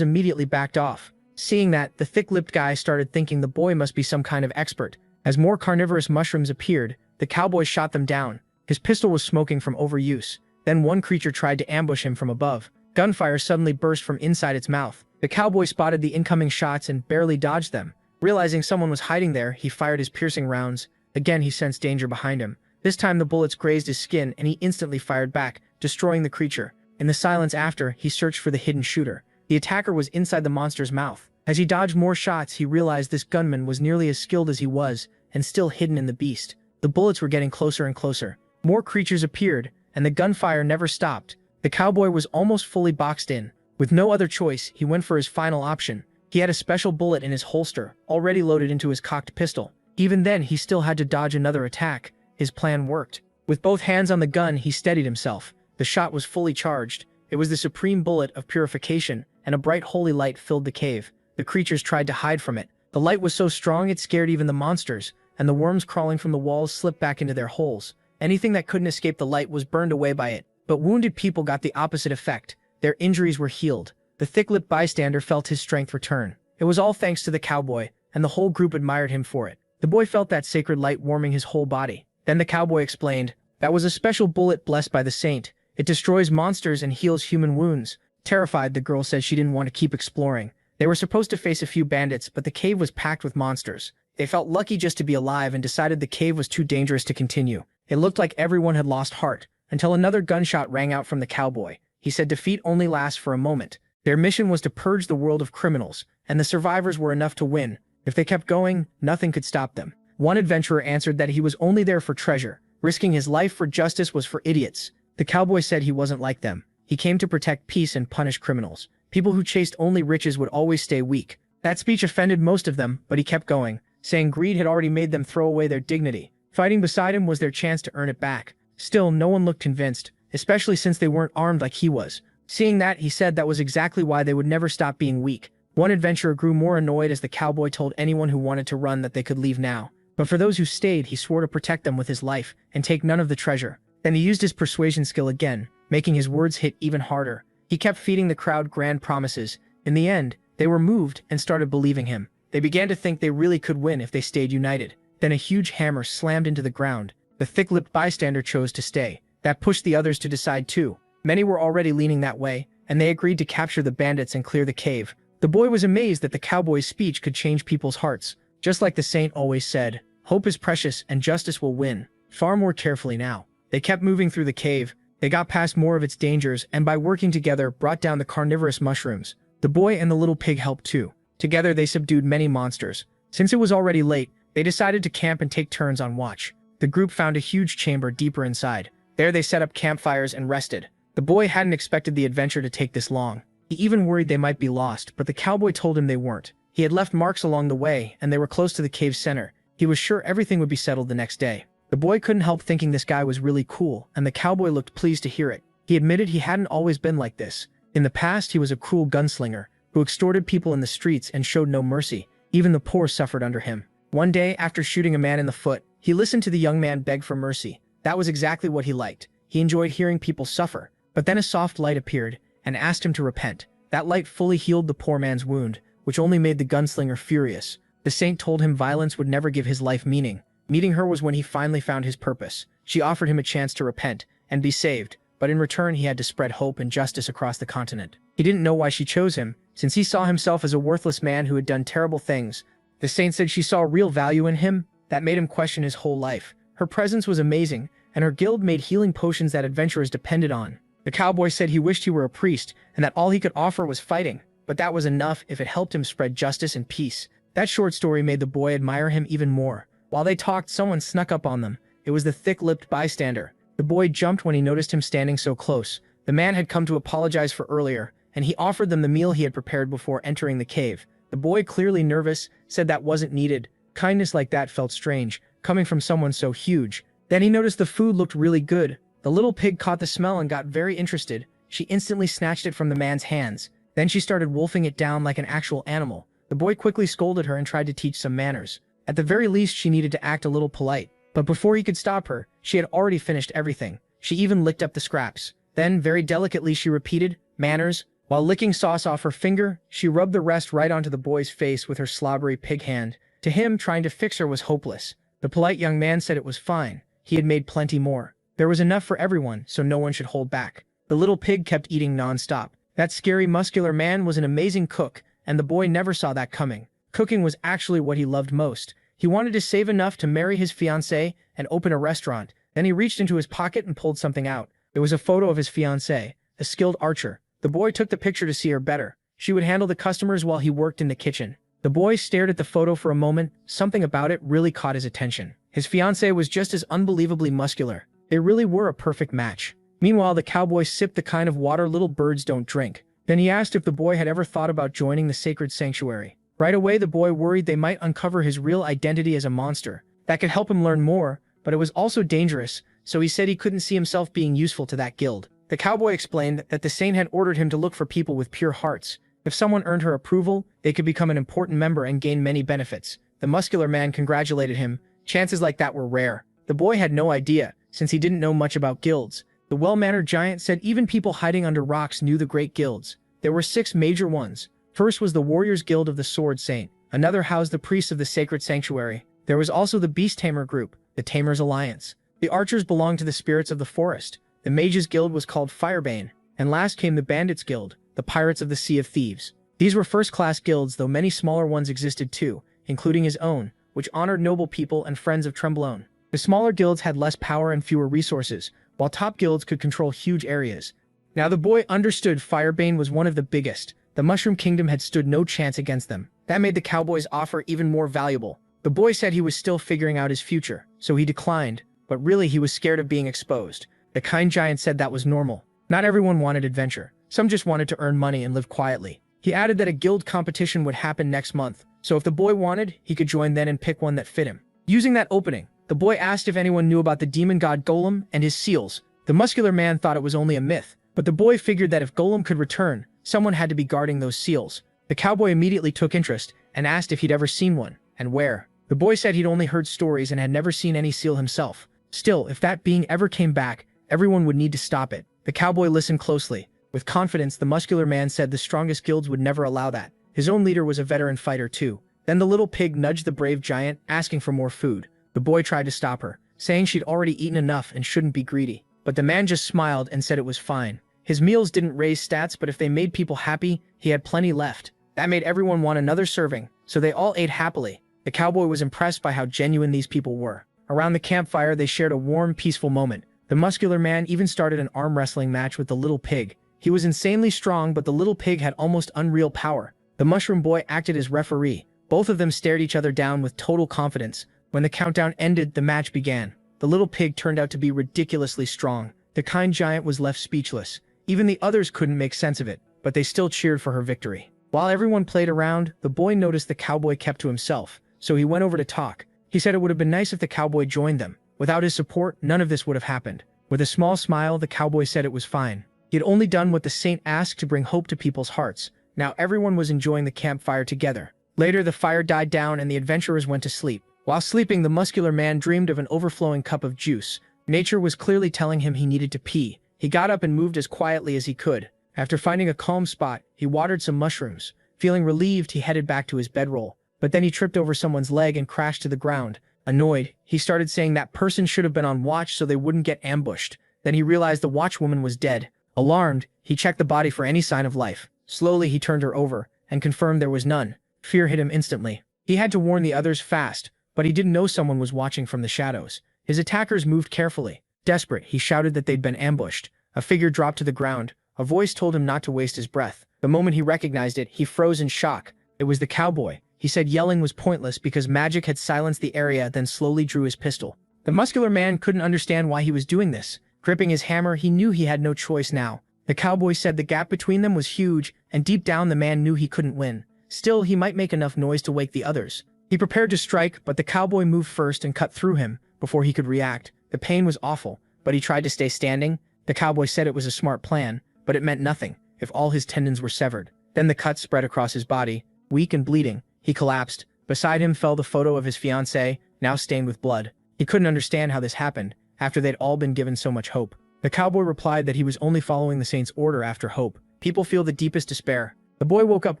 immediately backed off. Seeing that, the thick-lipped guy started thinking the boy must be some kind of expert. As more carnivorous mushrooms appeared, the cowboy shot them down. His pistol was smoking from overuse. Then one creature tried to ambush him from above. Gunfire suddenly burst from inside its mouth. The cowboy spotted the incoming shots and barely dodged them. Realizing someone was hiding there, he fired his piercing rounds. Again, he sensed danger behind him. This time the bullets grazed his skin and he instantly fired back, destroying the creature. In the silence after, he searched for the hidden shooter. The attacker was inside the monster's mouth. As he dodged more shots, he realized this gunman was nearly as skilled as he was, and still hidden in the beast. The bullets were getting closer and closer. More creatures appeared, and the gunfire never stopped. The cowboy was almost fully boxed in. With no other choice, he went for his final option. He had a special bullet in his holster, already loaded into his cocked pistol. Even then, he still had to dodge another attack. His plan worked. With both hands on the gun, he steadied himself. The shot was fully charged. It was the supreme bullet of purification, and a bright holy light filled the cave. The creatures tried to hide from it. The light was so strong it scared even the monsters, and the worms crawling from the walls slipped back into their holes. Anything that couldn't escape the light was burned away by it. But wounded people got the opposite effect. Their injuries were healed. The thick-lipped bystander felt his strength return. It was all thanks to the cowboy, and the whole group admired him for it. The boy felt that sacred light warming his whole body. Then the cowboy explained, "That was a special bullet blessed by the saint. It destroys monsters and heals human wounds." Terrified, the girl said she didn't want to keep exploring. They were supposed to face a few bandits, but the cave was packed with monsters. They felt lucky just to be alive and decided the cave was too dangerous to continue. It looked like everyone had lost heart, until another gunshot rang out from the cowboy. He said defeat only lasts for a moment. Their mission was to purge the world of criminals, and the survivors were enough to win. If they kept going, nothing could stop them. One adventurer answered that he was only there for treasure. Risking his life for justice was for idiots. The cowboy said he wasn't like them. He came to protect peace and punish criminals. People who chased only riches would always stay weak. That speech offended most of them, but he kept going, saying greed had already made them throw away their dignity. Fighting beside him was their chance to earn it back. Still, no one looked convinced, especially since they weren't armed like he was. Seeing that, he said that was exactly why they would never stop being weak. One adventurer grew more annoyed as the cowboy told anyone who wanted to run that they could leave now. But for those who stayed, he swore to protect them with his life and take none of the treasure. Then he used his persuasion skill again, making his words hit even harder. He kept feeding the crowd grand promises. In the end, they were moved and started believing him. They began to think they really could win if they stayed united. Then a huge hammer slammed into the ground. The thick-lipped bystander chose to stay. That pushed the others to decide too. Many were already leaning that way, and they agreed to capture the bandits and clear the cave. The boy was amazed that the cowboy's speech could change people's hearts. Just like the saint always said, hope is precious and justice will win. Far more carefully now. They kept moving through the cave. They got past more of its dangers and by working together brought down the carnivorous mushrooms. The boy and the little pig helped too. Together they subdued many monsters. Since it was already late, they decided to camp and take turns on watch. The group found a huge chamber deeper inside. There they set up campfires and rested. The boy hadn't expected the adventure to take this long. He even worried they might be lost, but the cowboy told him they weren't. He had left marks along the way, and they were close to the cave's center. He was sure everything would be settled the next day. The boy couldn't help thinking this guy was really cool, and the cowboy looked pleased to hear it. He admitted he hadn't always been like this. In the past, he was a cruel gunslinger who extorted people in the streets and showed no mercy. Even the poor suffered under him. One day, after shooting a man in the foot, he listened to the young man beg for mercy. That was exactly what he liked. He enjoyed hearing people suffer. But then a soft light appeared and asked him to repent. That light fully healed the poor man's wound, which only made the gunslinger furious. The saint told him violence would never give his life meaning. Meeting her was when he finally found his purpose. She offered him a chance to repent and be saved, but in return he had to spread hope and justice across the continent. He didn't know why she chose him, since he saw himself as a worthless man who had done terrible things. The saint said she saw real value in him. That made him question his whole life. Her presence was amazing, and her guild made healing potions that adventurers depended on. The cowboy said he wished he were a priest, and that all he could offer was fighting, but that was enough if it helped him spread justice and peace. That short story made the boy admire him even more. While they talked, someone snuck up on them. It was the thick-lipped bystander. The boy jumped when he noticed him standing so close. The man had come to apologize for earlier, and he offered them the meal he had prepared before entering the cave. The boy, clearly nervous, said that wasn't needed. Kindness like that felt strange, coming from someone so huge. Then he noticed the food looked really good. The little pig caught the smell and got very interested. She instantly snatched it from the man's hands. Then she started wolfing it down like an actual animal. The boy quickly scolded her and tried to teach some manners. At the very least, she needed to act a little polite. But before he could stop her, she had already finished everything. She even licked up the scraps. Then, very delicately, she repeated, "Manners." While licking sauce off her finger, she rubbed the rest right onto the boy's face with her slobbery pig hand. To him, trying to fix her was hopeless. The polite young man said it was fine. He had made plenty more. There was enough for everyone, so no one should hold back. The little pig kept eating non-stop. That scary, muscular man was an amazing cook, and the boy never saw that coming. Cooking was actually what he loved most. He wanted to save enough to marry his fiancée and open a restaurant. Then he reached into his pocket and pulled something out. It was a photo of his fiancée, a skilled archer. The boy took the picture to see her better. She would handle the customers while he worked in the kitchen. The boy stared at the photo for a moment. Something about it really caught his attention. His fiancée was just as unbelievably muscular. They really were a perfect match. Meanwhile, the cowboy sipped the kind of water little birds don't drink. Then he asked if the boy had ever thought about joining the sacred sanctuary. Right away, the boy worried they might uncover his real identity as a monster. That could help him learn more, but it was also dangerous, so he said he couldn't see himself being useful to that guild. The cowboy explained that the saint had ordered him to look for people with pure hearts. If someone earned her approval, they could become an important member and gain many benefits. The muscular man congratulated him. Chances like that were rare. The boy had no idea, since he didn't know much about guilds. The well-mannered giant said even people hiding under rocks knew the great guilds. There were 6 major ones. First was the Warriors Guild of the Sword Saint. Another housed the priests of the Sacred Sanctuary. There was also the Beast Tamer group, the Tamers Alliance. The archers belonged to the spirits of the forest. The Mages Guild was called Firebane. And last came the Bandits Guild, the Pirates of the Sea of Thieves. These were first-class guilds, though many smaller ones existed too, including his own, which honored noble people and friends of Tremblogne. The smaller guilds had less power and fewer resources, while top guilds could control huge areas. Now the boy understood Firebane was one of the biggest. The Mushroom Kingdom had stood no chance against them. That made the cowboy's offer even more valuable. The boy said he was still figuring out his future, so he declined, but really he was scared of being exposed. The kind giant said that was normal. Not everyone wanted adventure. Some just wanted to earn money and live quietly. He added that a guild competition would happen next month, so if the boy wanted, he could join then and pick one that fit him. Using that opening, the boy asked if anyone knew about the demon god Golem and his seals. The muscular man thought it was only a myth, but the boy figured that if Golem could return, someone had to be guarding those seals. The cowboy immediately took interest and asked if he'd ever seen one, and where. The boy said he'd only heard stories and had never seen any seal himself. Still, if that being ever came back, everyone would need to stop it. The cowboy listened closely. With confidence, the muscular man said the strongest guilds would never allow that. His own leader was a veteran fighter too. Then the little pig nudged the brave giant, asking for more food. The boy tried to stop her, saying she'd already eaten enough and shouldn't be greedy. But the man just smiled and said it was fine. His meals didn't raise stats, but if they made people happy, he had plenty left. That made everyone want another serving, so they all ate happily. The cowboy was impressed by how genuine these people were. Around the campfire, they shared a warm, peaceful moment. The muscular man even started an arm wrestling match with the little pig. He was insanely strong, but the little pig had almost unreal power. The mushroom boy acted as referee. Both of them stared each other down with total confidence. When the countdown ended, the match began. The little pig turned out to be ridiculously strong. The kind giant was left speechless. Even the others couldn't make sense of it, but they still cheered for her victory. While everyone played around, the boy noticed the cowboy kept to himself, so he went over to talk. He said it would have been nice if the cowboy joined them. Without his support, none of this would have happened. With a small smile, the cowboy said it was fine. He had only done what the saint asked to bring hope to people's hearts. Now everyone was enjoying the campfire together. Later, the fire died down and the adventurers went to sleep. While sleeping, the muscular man dreamed of an overflowing cup of juice. Nature was clearly telling him he needed to pee. He got up and moved as quietly as he could. After finding a calm spot, he watered some mushrooms. Feeling relieved, he headed back to his bedroll. But then he tripped over someone's leg and crashed to the ground. Annoyed, he started saying that person should have been on watch so they wouldn't get ambushed. Then he realized the watchwoman was dead. Alarmed, he checked the body for any sign of life. Slowly, he turned her over and confirmed there was none. Fear hit him instantly. He had to warn the others fast, but he didn't know someone was watching from the shadows. His attackers moved carefully. Desperate, he shouted that they'd been ambushed. A figure dropped to the ground. A voice told him not to waste his breath. The moment he recognized it, he froze in shock. It was the cowboy. He said yelling was pointless because magic had silenced the area, then slowly drew his pistol. The muscular man couldn't understand why he was doing this. Gripping his hammer, he knew he had no choice now. The cowboy said the gap between them was huge, and deep down the man knew he couldn't win. Still, he might make enough noise to wake the others. He prepared to strike, but the cowboy moved first and cut through him before he could react. The pain was awful, but he tried to stay standing. The cowboy said it was a smart plan, but it meant nothing if all his tendons were severed. Then the cut spread across his body. Weak and bleeding, he collapsed. Beside him fell the photo of his fiancée, now stained with blood. He couldn't understand how this happened, after they'd all been given so much hope. The cowboy replied that he was only following the saint's order after hope. People feel the deepest despair. The boy woke up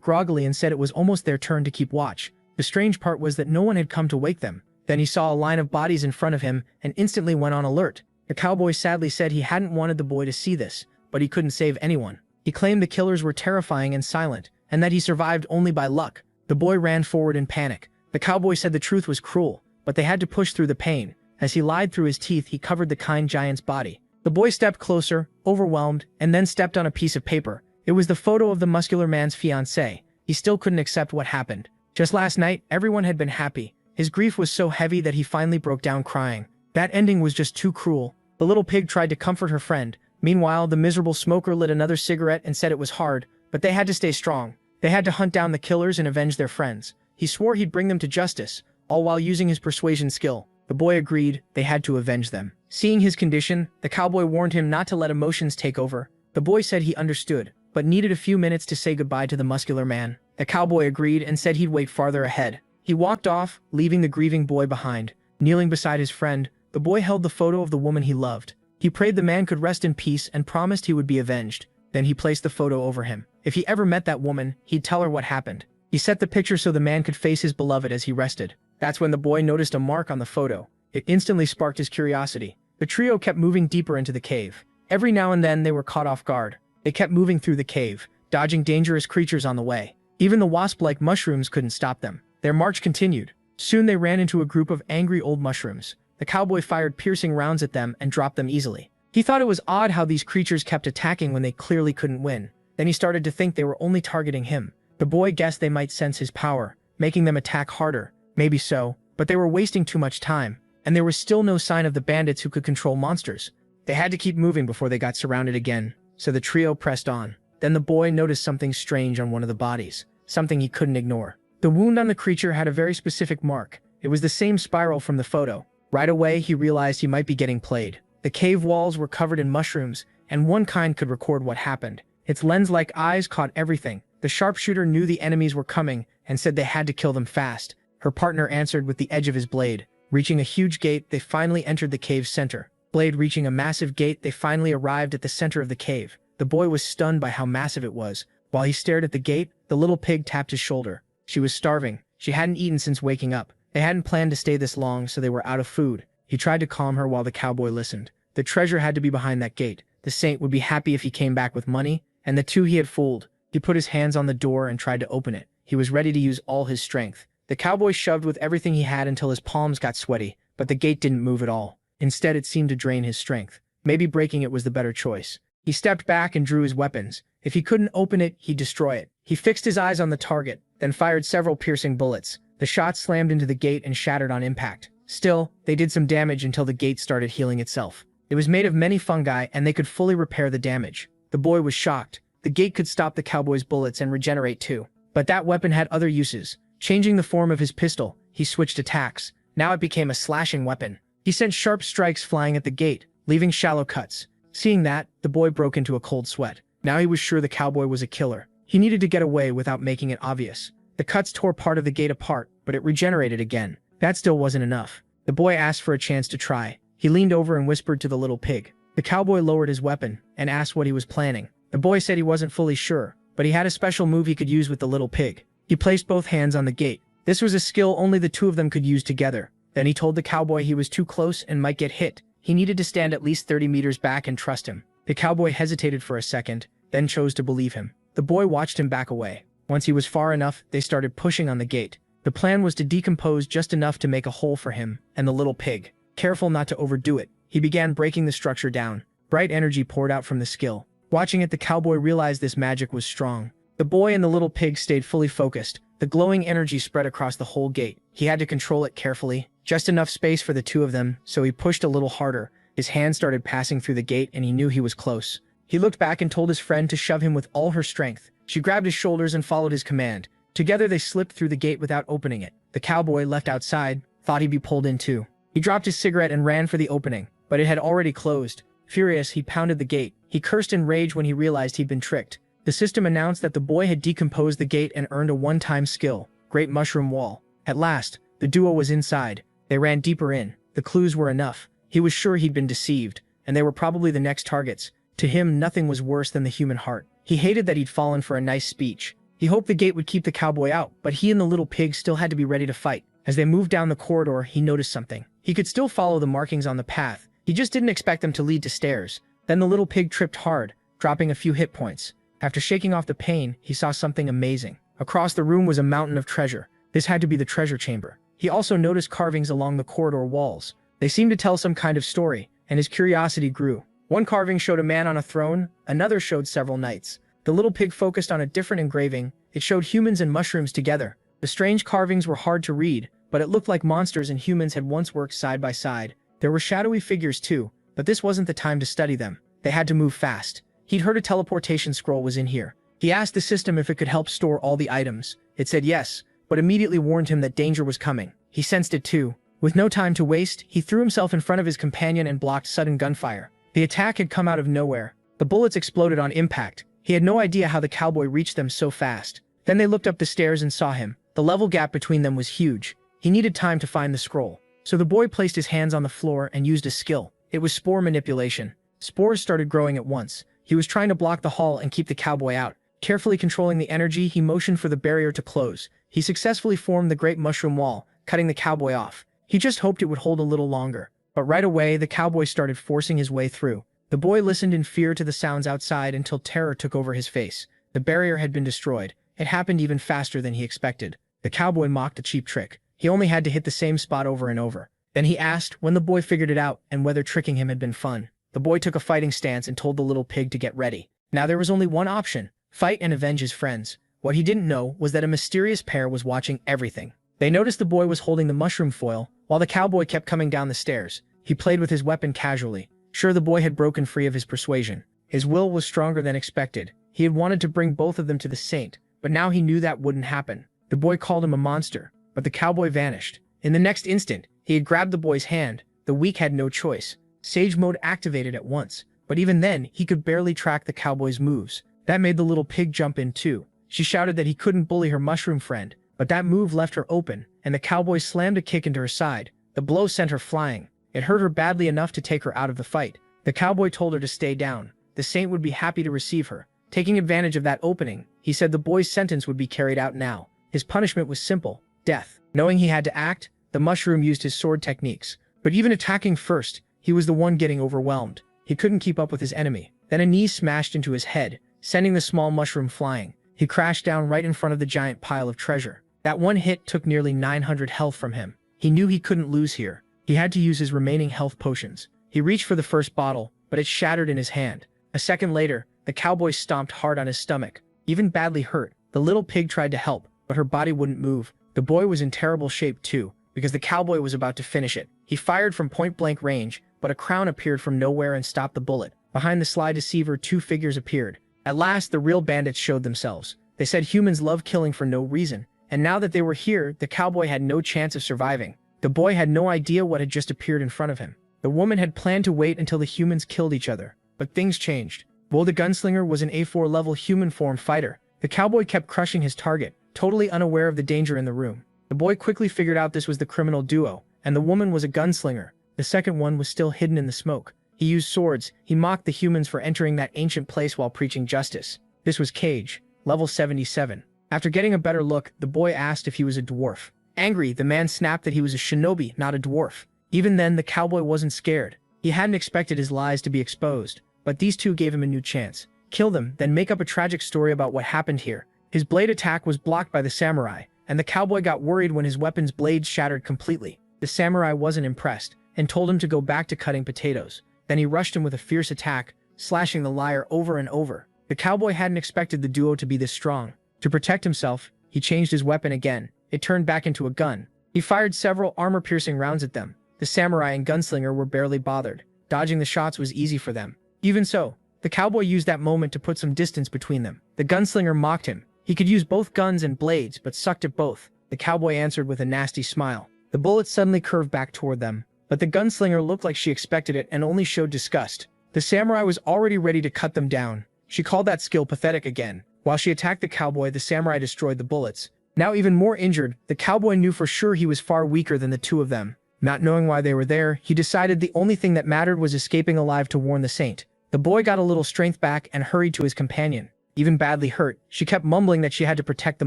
groggily and said it was almost their turn to keep watch. The strange part was that no one had come to wake them. Then he saw a line of bodies in front of him and instantly went on alert. The cowboy sadly said he hadn't wanted the boy to see this, but he couldn't save anyone. He claimed the killers were terrifying and silent, and that he survived only by luck. The boy ran forward in panic. The cowboy said the truth was cruel, but they had to push through the pain. As he lied through his teeth, he covered the kind giant's body. The boy stepped closer, overwhelmed, and then stepped on a piece of paper. It was the photo of the muscular man's fiancée. He still couldn't accept what happened. Just last night, everyone had been happy. His grief was so heavy that he finally broke down crying. That ending was just too cruel. The little pig tried to comfort her friend. Meanwhile, the miserable smoker lit another cigarette and said it was hard, but they had to stay strong. They had to hunt down the killers and avenge their friends. He swore he'd bring them to justice, all while using his persuasion skill. The boy agreed they had to avenge them. Seeing his condition, the cowboy warned him not to let emotions take over. The boy said he understood, but needed a few minutes to say goodbye to the muscular man. The cowboy agreed and said he'd wait farther ahead. He walked off, leaving the grieving boy behind. Kneeling beside his friend, the boy held the photo of the woman he loved. He prayed the man could rest in peace and promised he would be avenged. Then he placed the photo over him. If he ever met that woman, he'd tell her what happened. He set the picture so the man could face his beloved as he rested. That's when the boy noticed a mark on the photo. It instantly sparked his curiosity. The trio kept moving deeper into the cave. Every now and then they were caught off guard. They kept moving through the cave, dodging dangerous creatures on the way. Even the wasp-like mushrooms couldn't stop them. Their march continued. Soon they ran into a group of angry old mushrooms. The cowboy fired piercing rounds at them and dropped them easily. He thought it was odd how these creatures kept attacking when they clearly couldn't win. Then he started to think they were only targeting him. The boy guessed they might sense his power, making them attack harder. Maybe so, but they were wasting too much time, and there was still no sign of the bandits who could control monsters. They had to keep moving before they got surrounded again, so the trio pressed on. Then the boy noticed something strange on one of the bodies, something he couldn't ignore. The wound on the creature had a very specific mark. It was the same spiral from the photo. Right away, he realized he might be getting played. The cave walls were covered in mushrooms, and one kind could record what happened. Its lens-like eyes caught everything. The sharpshooter knew the enemies were coming and said they had to kill them fast. Her partner answered with the edge of his blade. Reaching a huge gate, they finally entered the cave's center. Blade reaching a massive gate, they finally arrived at the center of the cave. The boy was stunned by how massive it was. While he stared at the gate, the little pig tapped his shoulder. She was starving. She hadn't eaten since waking up. They hadn't planned to stay this long, so they were out of food. He tried to calm her while the cowboy listened. The treasure had to be behind that gate. The saint would be happy if he came back with money, and the two he had fooled. He put his hands on the door and tried to open it. He was ready to use all his strength. The cowboy shoved with everything he had until his palms got sweaty, but the gate didn't move at all. Instead, it seemed to drain his strength. Maybe breaking it was the better choice. He stepped back and drew his weapons. If he couldn't open it, he'd destroy it. He fixed his eyes on the target, then fired several piercing bullets. The shot slammed into the gate and shattered on impact. Still, they did some damage until the gate started healing itself. It was made of many fungi, and they could fully repair the damage. The boy was shocked. The gate could stop the cowboy's bullets and regenerate too. But that weapon had other uses. Changing the form of his pistol, he switched attacks. Now it became a slashing weapon. He sent sharp strikes flying at the gate, leaving shallow cuts. Seeing that, the boy broke into a cold sweat. Now he was sure the cowboy was a killer. He needed to get away without making it obvious. The cuts tore part of the gate apart, but it regenerated again. That still wasn't enough. The boy asked for a chance to try. He leaned over and whispered to the little pig. The cowboy lowered his weapon and asked what he was planning. The boy said he wasn't fully sure, but he had a special move he could use with the little pig. He placed both hands on the gate. This was a skill only the two of them could use together. Then he told the cowboy he was too close and might get hit. He needed to stand at least 30 meters back and trust him. The cowboy hesitated for a second, then chose to believe him. The boy watched him back away. Once he was far enough, they started pushing on the gate. The plan was to decompose just enough to make a hole for him and the little pig. Careful not to overdo it, he began breaking the structure down. Bright energy poured out from the skill. Watching it, the cowboy realized this magic was strong. The boy and the little pig stayed fully focused. The glowing energy spread across the whole gate. He had to control it carefully. Just enough space for the two of them, so he pushed a little harder. His hand started passing through the gate and he knew he was close. He looked back and told his friend to shove him with all her strength. She grabbed his shoulders and followed his command. Together they slipped through the gate without opening it. The cowboy, left outside, thought he'd be pulled in too. He dropped his cigarette and ran for the opening, but it had already closed. Furious, he pounded the gate. He cursed in rage when he realized he'd been tricked. The system announced that the boy had decomposed the gate and earned a one-time skill, Great Mushroom Wall. At last, the duo was inside. They ran deeper in. The clues were enough. He was sure he'd been deceived, and they were probably the next targets. To him, nothing was worse than the human heart. He hated that he'd fallen for a nice speech. He hoped the gate would keep the cowboy out, but he and the little pig still had to be ready to fight. As they moved down the corridor, he noticed something. He could still follow the markings on the path. He just didn't expect them to lead to stairs. Then the little pig tripped hard, dropping a few hit points. After shaking off the pain, he saw something amazing. Across the room was a mountain of treasure. This had to be the treasure chamber. He also noticed carvings along the corridor walls. They seemed to tell some kind of story, and his curiosity grew. One carving showed a man on a throne, another showed several knights. The little pig focused on a different engraving. It showed humans and mushrooms together. The strange carvings were hard to read, but it looked like monsters and humans had once worked side by side. There were shadowy figures too, but this wasn't the time to study them. They had to move fast. He'd heard a teleportation scroll was in here. He asked the system if it could help store all the items. It said yes, but immediately warned him that danger was coming. He sensed it too. With no time to waste, he threw himself in front of his companion and blocked sudden gunfire. The attack had come out of nowhere. The bullets exploded on impact. He had no idea how the cowboy reached them so fast. Then they looked up the stairs and saw him. The level gap between them was huge. He needed time to find the scroll. So the boy placed his hands on the floor and used a skill. It was spore manipulation. Spores started growing at once. He was trying to block the hall and keep the cowboy out. Carefully controlling the energy, he motioned for the barrier to close. He successfully formed the Great Mushroom Wall, cutting the cowboy off. He just hoped it would hold a little longer. But right away, the cowboy started forcing his way through. The boy listened in fear to the sounds outside until terror took over his face. The barrier had been destroyed. It happened even faster than he expected. The cowboy mocked a cheap trick. He only had to hit the same spot over and over. Then he asked when the boy figured it out and whether tricking him had been fun. the boy took a fighting stance and told the little pig to get ready. Now there was only one option: fight and avenge his friends. What he didn't know was that a mysterious pair was watching everything. They noticed the boy was holding the mushroom foil, while the cowboy kept coming down the stairs. He played with his weapon casually. Sure, the boy had broken free of his persuasion. His will was stronger than expected. He had wanted to bring both of them to the saint, but now he knew that wouldn't happen. The boy called him a monster, but the cowboy vanished. In the next instant, he had grabbed the boy's hand. The weak had no choice. Sage mode activated at once, but even then, he could barely track the cowboy's moves. That made the little pig jump in too. She shouted that he couldn't bully her mushroom friend, but that move left her open, and the cowboy slammed a kick into her side. The blow sent her flying. It hurt her badly enough to take her out of the fight. The cowboy told her to stay down. The saint would be happy to receive her. Taking advantage of that opening, he said the boy's sentence would be carried out now. His punishment was simple: death. Knowing he had to act, the mushroom used his sword techniques. But even attacking first, he was the one getting overwhelmed. He couldn't keep up with his enemy. Then a knee smashed into his head, sending the small mushroom flying. He crashed down right in front of the giant pile of treasure. That one hit took nearly 900 health from him. He knew he couldn't lose here. He had to use his remaining health potions. He reached for the first bottle, but it shattered in his hand. A second later, the cowboy stomped hard on his stomach. Even badly hurt, the little pig tried to help, but her body wouldn't move. The boy was in terrible shape too, because the cowboy was about to finish it. He fired from point-blank range, but a crown appeared from nowhere and stopped the bullet. Behind the sly deceiver, two figures appeared. At last, the real bandits showed themselves. They said humans love killing for no reason, and now that they were here, the cowboy had no chance of surviving. The boy had no idea what had just appeared in front of him. The woman had planned to wait until the humans killed each other, but things changed. Bo the gunslinger was an A4 level human form fighter. The cowboy kept crushing his target, totally unaware of the danger in the room. The boy quickly figured out this was the criminal duo, and the woman was a gunslinger. The second one was still hidden in the smoke. He used swords. He mocked the humans for entering that ancient place while preaching justice. This was Cage, level 77. After getting a better look, the boy asked if he was a dwarf. Angry, the man snapped that he was a shinobi, not a dwarf. Even then, the cowboy wasn't scared. He hadn't expected his lies to be exposed, but these two gave him a new chance. Kill them, then make up a tragic story about what happened here. His blade attack was blocked by the samurai, and the cowboy got worried when his weapon's blades shattered completely. The samurai wasn't impressed, and told him to go back to cutting potatoes. Then he rushed him with a fierce attack, slashing the liar over and over. The cowboy hadn't expected the duo to be this strong. To protect himself, he changed his weapon again. It turned back into a gun. He fired several armor-piercing rounds at them. The samurai and gunslinger were barely bothered. Dodging the shots was easy for them. Even so, the cowboy used that moment to put some distance between them. The gunslinger mocked him. He could use both guns and blades, but sucked at both. The cowboy answered with a nasty smile. The bullet suddenly curved back toward them, but the gunslinger looked like she expected it and only showed disgust. The samurai was already ready to cut them down. She called that skill pathetic again. While she attacked the cowboy, the samurai destroyed the bullets. Now even more injured, the cowboy knew for sure he was far weaker than the two of them. Not knowing why they were there, he decided the only thing that mattered was escaping alive to warn the saint. The boy got a little strength back and hurried to his companion. Even badly hurt, she kept mumbling that she had to protect the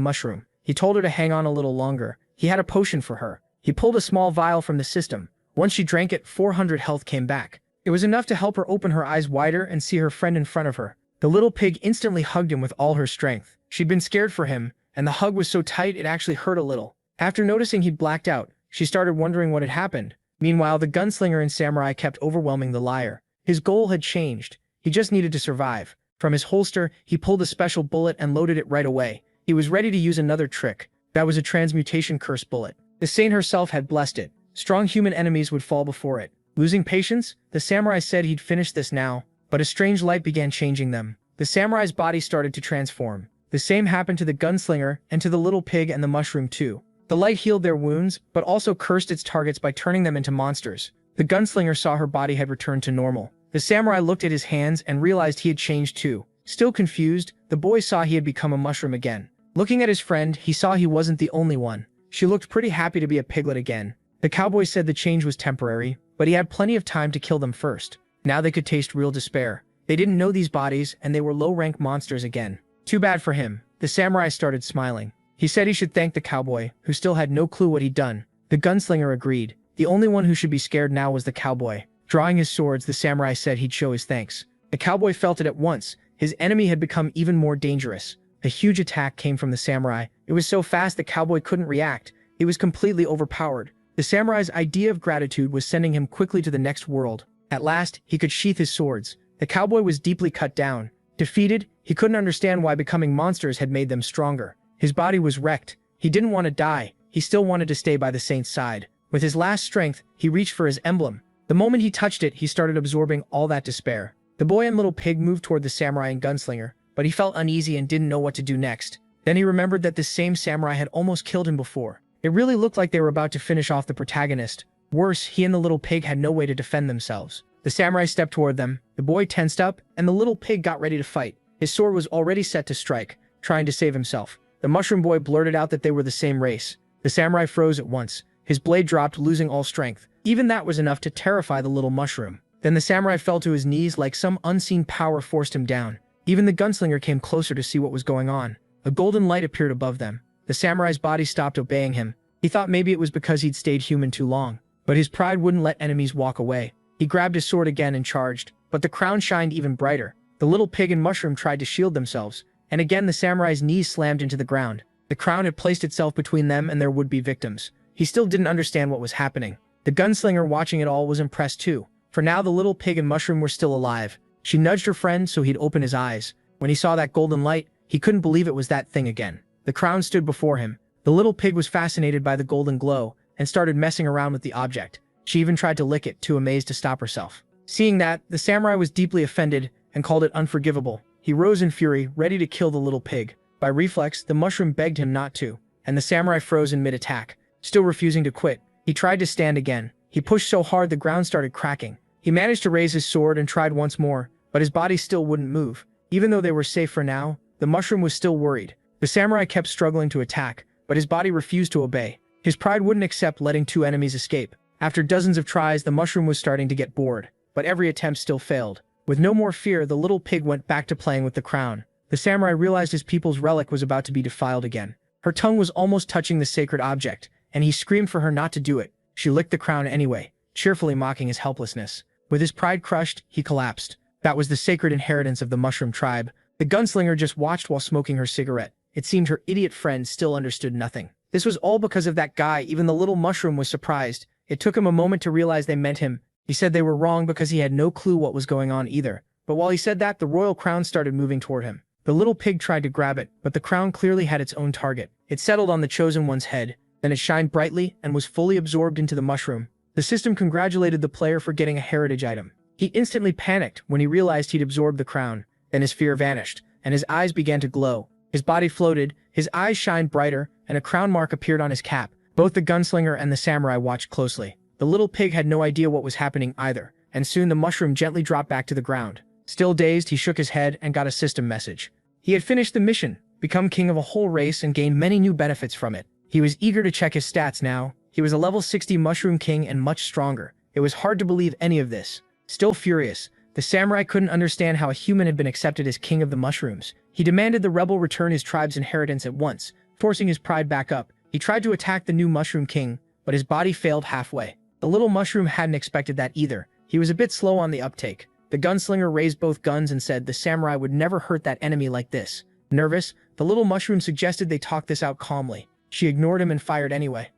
mushroom. He told her to hang on a little longer. He had a potion for her. He pulled a small vial from the system. Once she drank it, 400 health came back. It was enough to help her open her eyes wider and see her friend in front of her. The little pig instantly hugged him with all her strength. She'd been scared for him, and the hug was so tight it actually hurt a little. After noticing he'd blacked out, she started wondering what had happened. Meanwhile, the gunslinger and samurai kept overwhelming the liar. His goal had changed. He just needed to survive. From his holster, he pulled a special bullet and loaded it right away. He was ready to use another trick. That was a transmutation curse bullet. The saint herself had blessed it. Strong human enemies would fall before it. Losing patience, the samurai said he'd finish this now, but a strange light began changing them. The samurai's body started to transform. The same happened to the gunslinger and to the little pig and the mushroom too. The light healed their wounds, but also cursed its targets by turning them into monsters. The gunslinger saw her body had returned to normal. The samurai looked at his hands and realized he had changed too. Still confused, the boy saw he had become a mushroom again. Looking at his friend, he saw he wasn't the only one. She looked pretty happy to be a piglet again. The cowboy said the change was temporary, but he had plenty of time to kill them first. Now they could taste real despair. They didn't know these bodies, and they were low-rank monsters again. Too bad for him. The samurai started smiling. He said he should thank the cowboy, who still had no clue what he'd done. The gunslinger agreed. The only one who should be scared now was the cowboy. Drawing his swords, the samurai said he'd show his thanks. The cowboy felt it at once. His enemy had become even more dangerous. A huge attack came from the samurai. It was so fast the cowboy couldn't react. He was completely overpowered. The samurai's idea of gratitude was sending him quickly to the next world. At last, he could sheath his swords. The cowboy was deeply cut down. Defeated, he couldn't understand why becoming monsters had made them stronger. His body was wrecked. He didn't want to die. He still wanted to stay by the saint's side. With his last strength, he reached for his emblem. The moment he touched it, he started absorbing all that despair. The boy and little pig moved toward the samurai and gunslinger, but he felt uneasy and didn't know what to do next. Then he remembered that this same samurai had almost killed him before. It really looked like they were about to finish off the protagonist. Worse, he and the little pig had no way to defend themselves. The samurai stepped toward them, the boy tensed up, and the little pig got ready to fight. His sword was already set to strike, trying to save himself. The mushroom boy blurted out that they were the same race. The samurai froze at once. His blade dropped, losing all strength. Even that was enough to terrify the little mushroom. Then the samurai fell to his knees like some unseen power forced him down. Even the gunslinger came closer to see what was going on. A golden light appeared above them. The samurai's body stopped obeying him. He thought maybe it was because he'd stayed human too long. But his pride wouldn't let enemies walk away. He grabbed his sword again and charged, but the crown shined even brighter. The little pig and mushroom tried to shield themselves, and again the samurai's knees slammed into the ground. The crown had placed itself between them and their would-be victims. He still didn't understand what was happening. The gunslinger watching it all was impressed too, for now the little pig and mushroom were still alive. She nudged her friend so he'd open his eyes. When he saw that golden light, he couldn't believe it was that thing again. The crown stood before him. The little pig was fascinated by the golden glow and started messing around with the object. She even tried to lick it, too amazed to stop herself. Seeing that, the samurai was deeply offended and called it unforgivable. He rose in fury, ready to kill the little pig. By reflex, the mushroom begged him not to, and the samurai froze in mid-attack, still refusing to quit. He tried to stand again. He pushed so hard the ground started cracking. He managed to raise his sword and tried once more, but his body still wouldn't move. Even though they were safe for now, the mushroom was still worried. The samurai kept struggling to attack, but his body refused to obey. His pride wouldn't accept letting two enemies escape. After dozens of tries, the mushroom was starting to get bored, but every attempt still failed. With no more fear, the little pig went back to playing with the crown. The samurai realized his people's relic was about to be defiled again. Her tongue was almost touching the sacred object, and he screamed for her not to do it. She licked the crown anyway, cheerfully mocking his helplessness. With his pride crushed, he collapsed. That was the sacred inheritance of the mushroom tribe. The gunslinger just watched while smoking her cigarette. It seemed her idiot friend still understood nothing. This was all because of that guy. Even the little mushroom was surprised. It took him a moment to realize they meant him. He said they were wrong because he had no clue what was going on either. But while he said that, the royal crown started moving toward him. The little pig tried to grab it, but the crown clearly had its own target. It settled on the chosen one's head, then it shined brightly and was fully absorbed into the mushroom. The system congratulated the player for getting a heritage item. He instantly panicked when he realized he'd absorbed the crown. Then his fear vanished, and his eyes began to glow. His body floated, his eyes shined brighter, and a crown mark appeared on his cap. Both the gunslinger and the samurai watched closely. The little pig had no idea what was happening either, and soon the mushroom gently dropped back to the ground. Still dazed, he shook his head and got a system message. He had finished the mission, become king of a whole race, and gained many new benefits from it. He was eager to check his stats now. He was a level 60 mushroom king and much stronger. It was hard to believe any of this. Still furious, the samurai couldn't understand how a human had been accepted as king of the mushrooms. He demanded the rebel return his tribe's inheritance at once, forcing his pride back up. He tried to attack the new mushroom king, but his body failed halfway. The little mushroom hadn't expected that either. He was a bit slow on the uptake. The gunslinger raised both guns and said the samurai would never hurt that enemy like this. Nervous, the little mushroom suggested they talk this out calmly. She ignored him and fired anyway.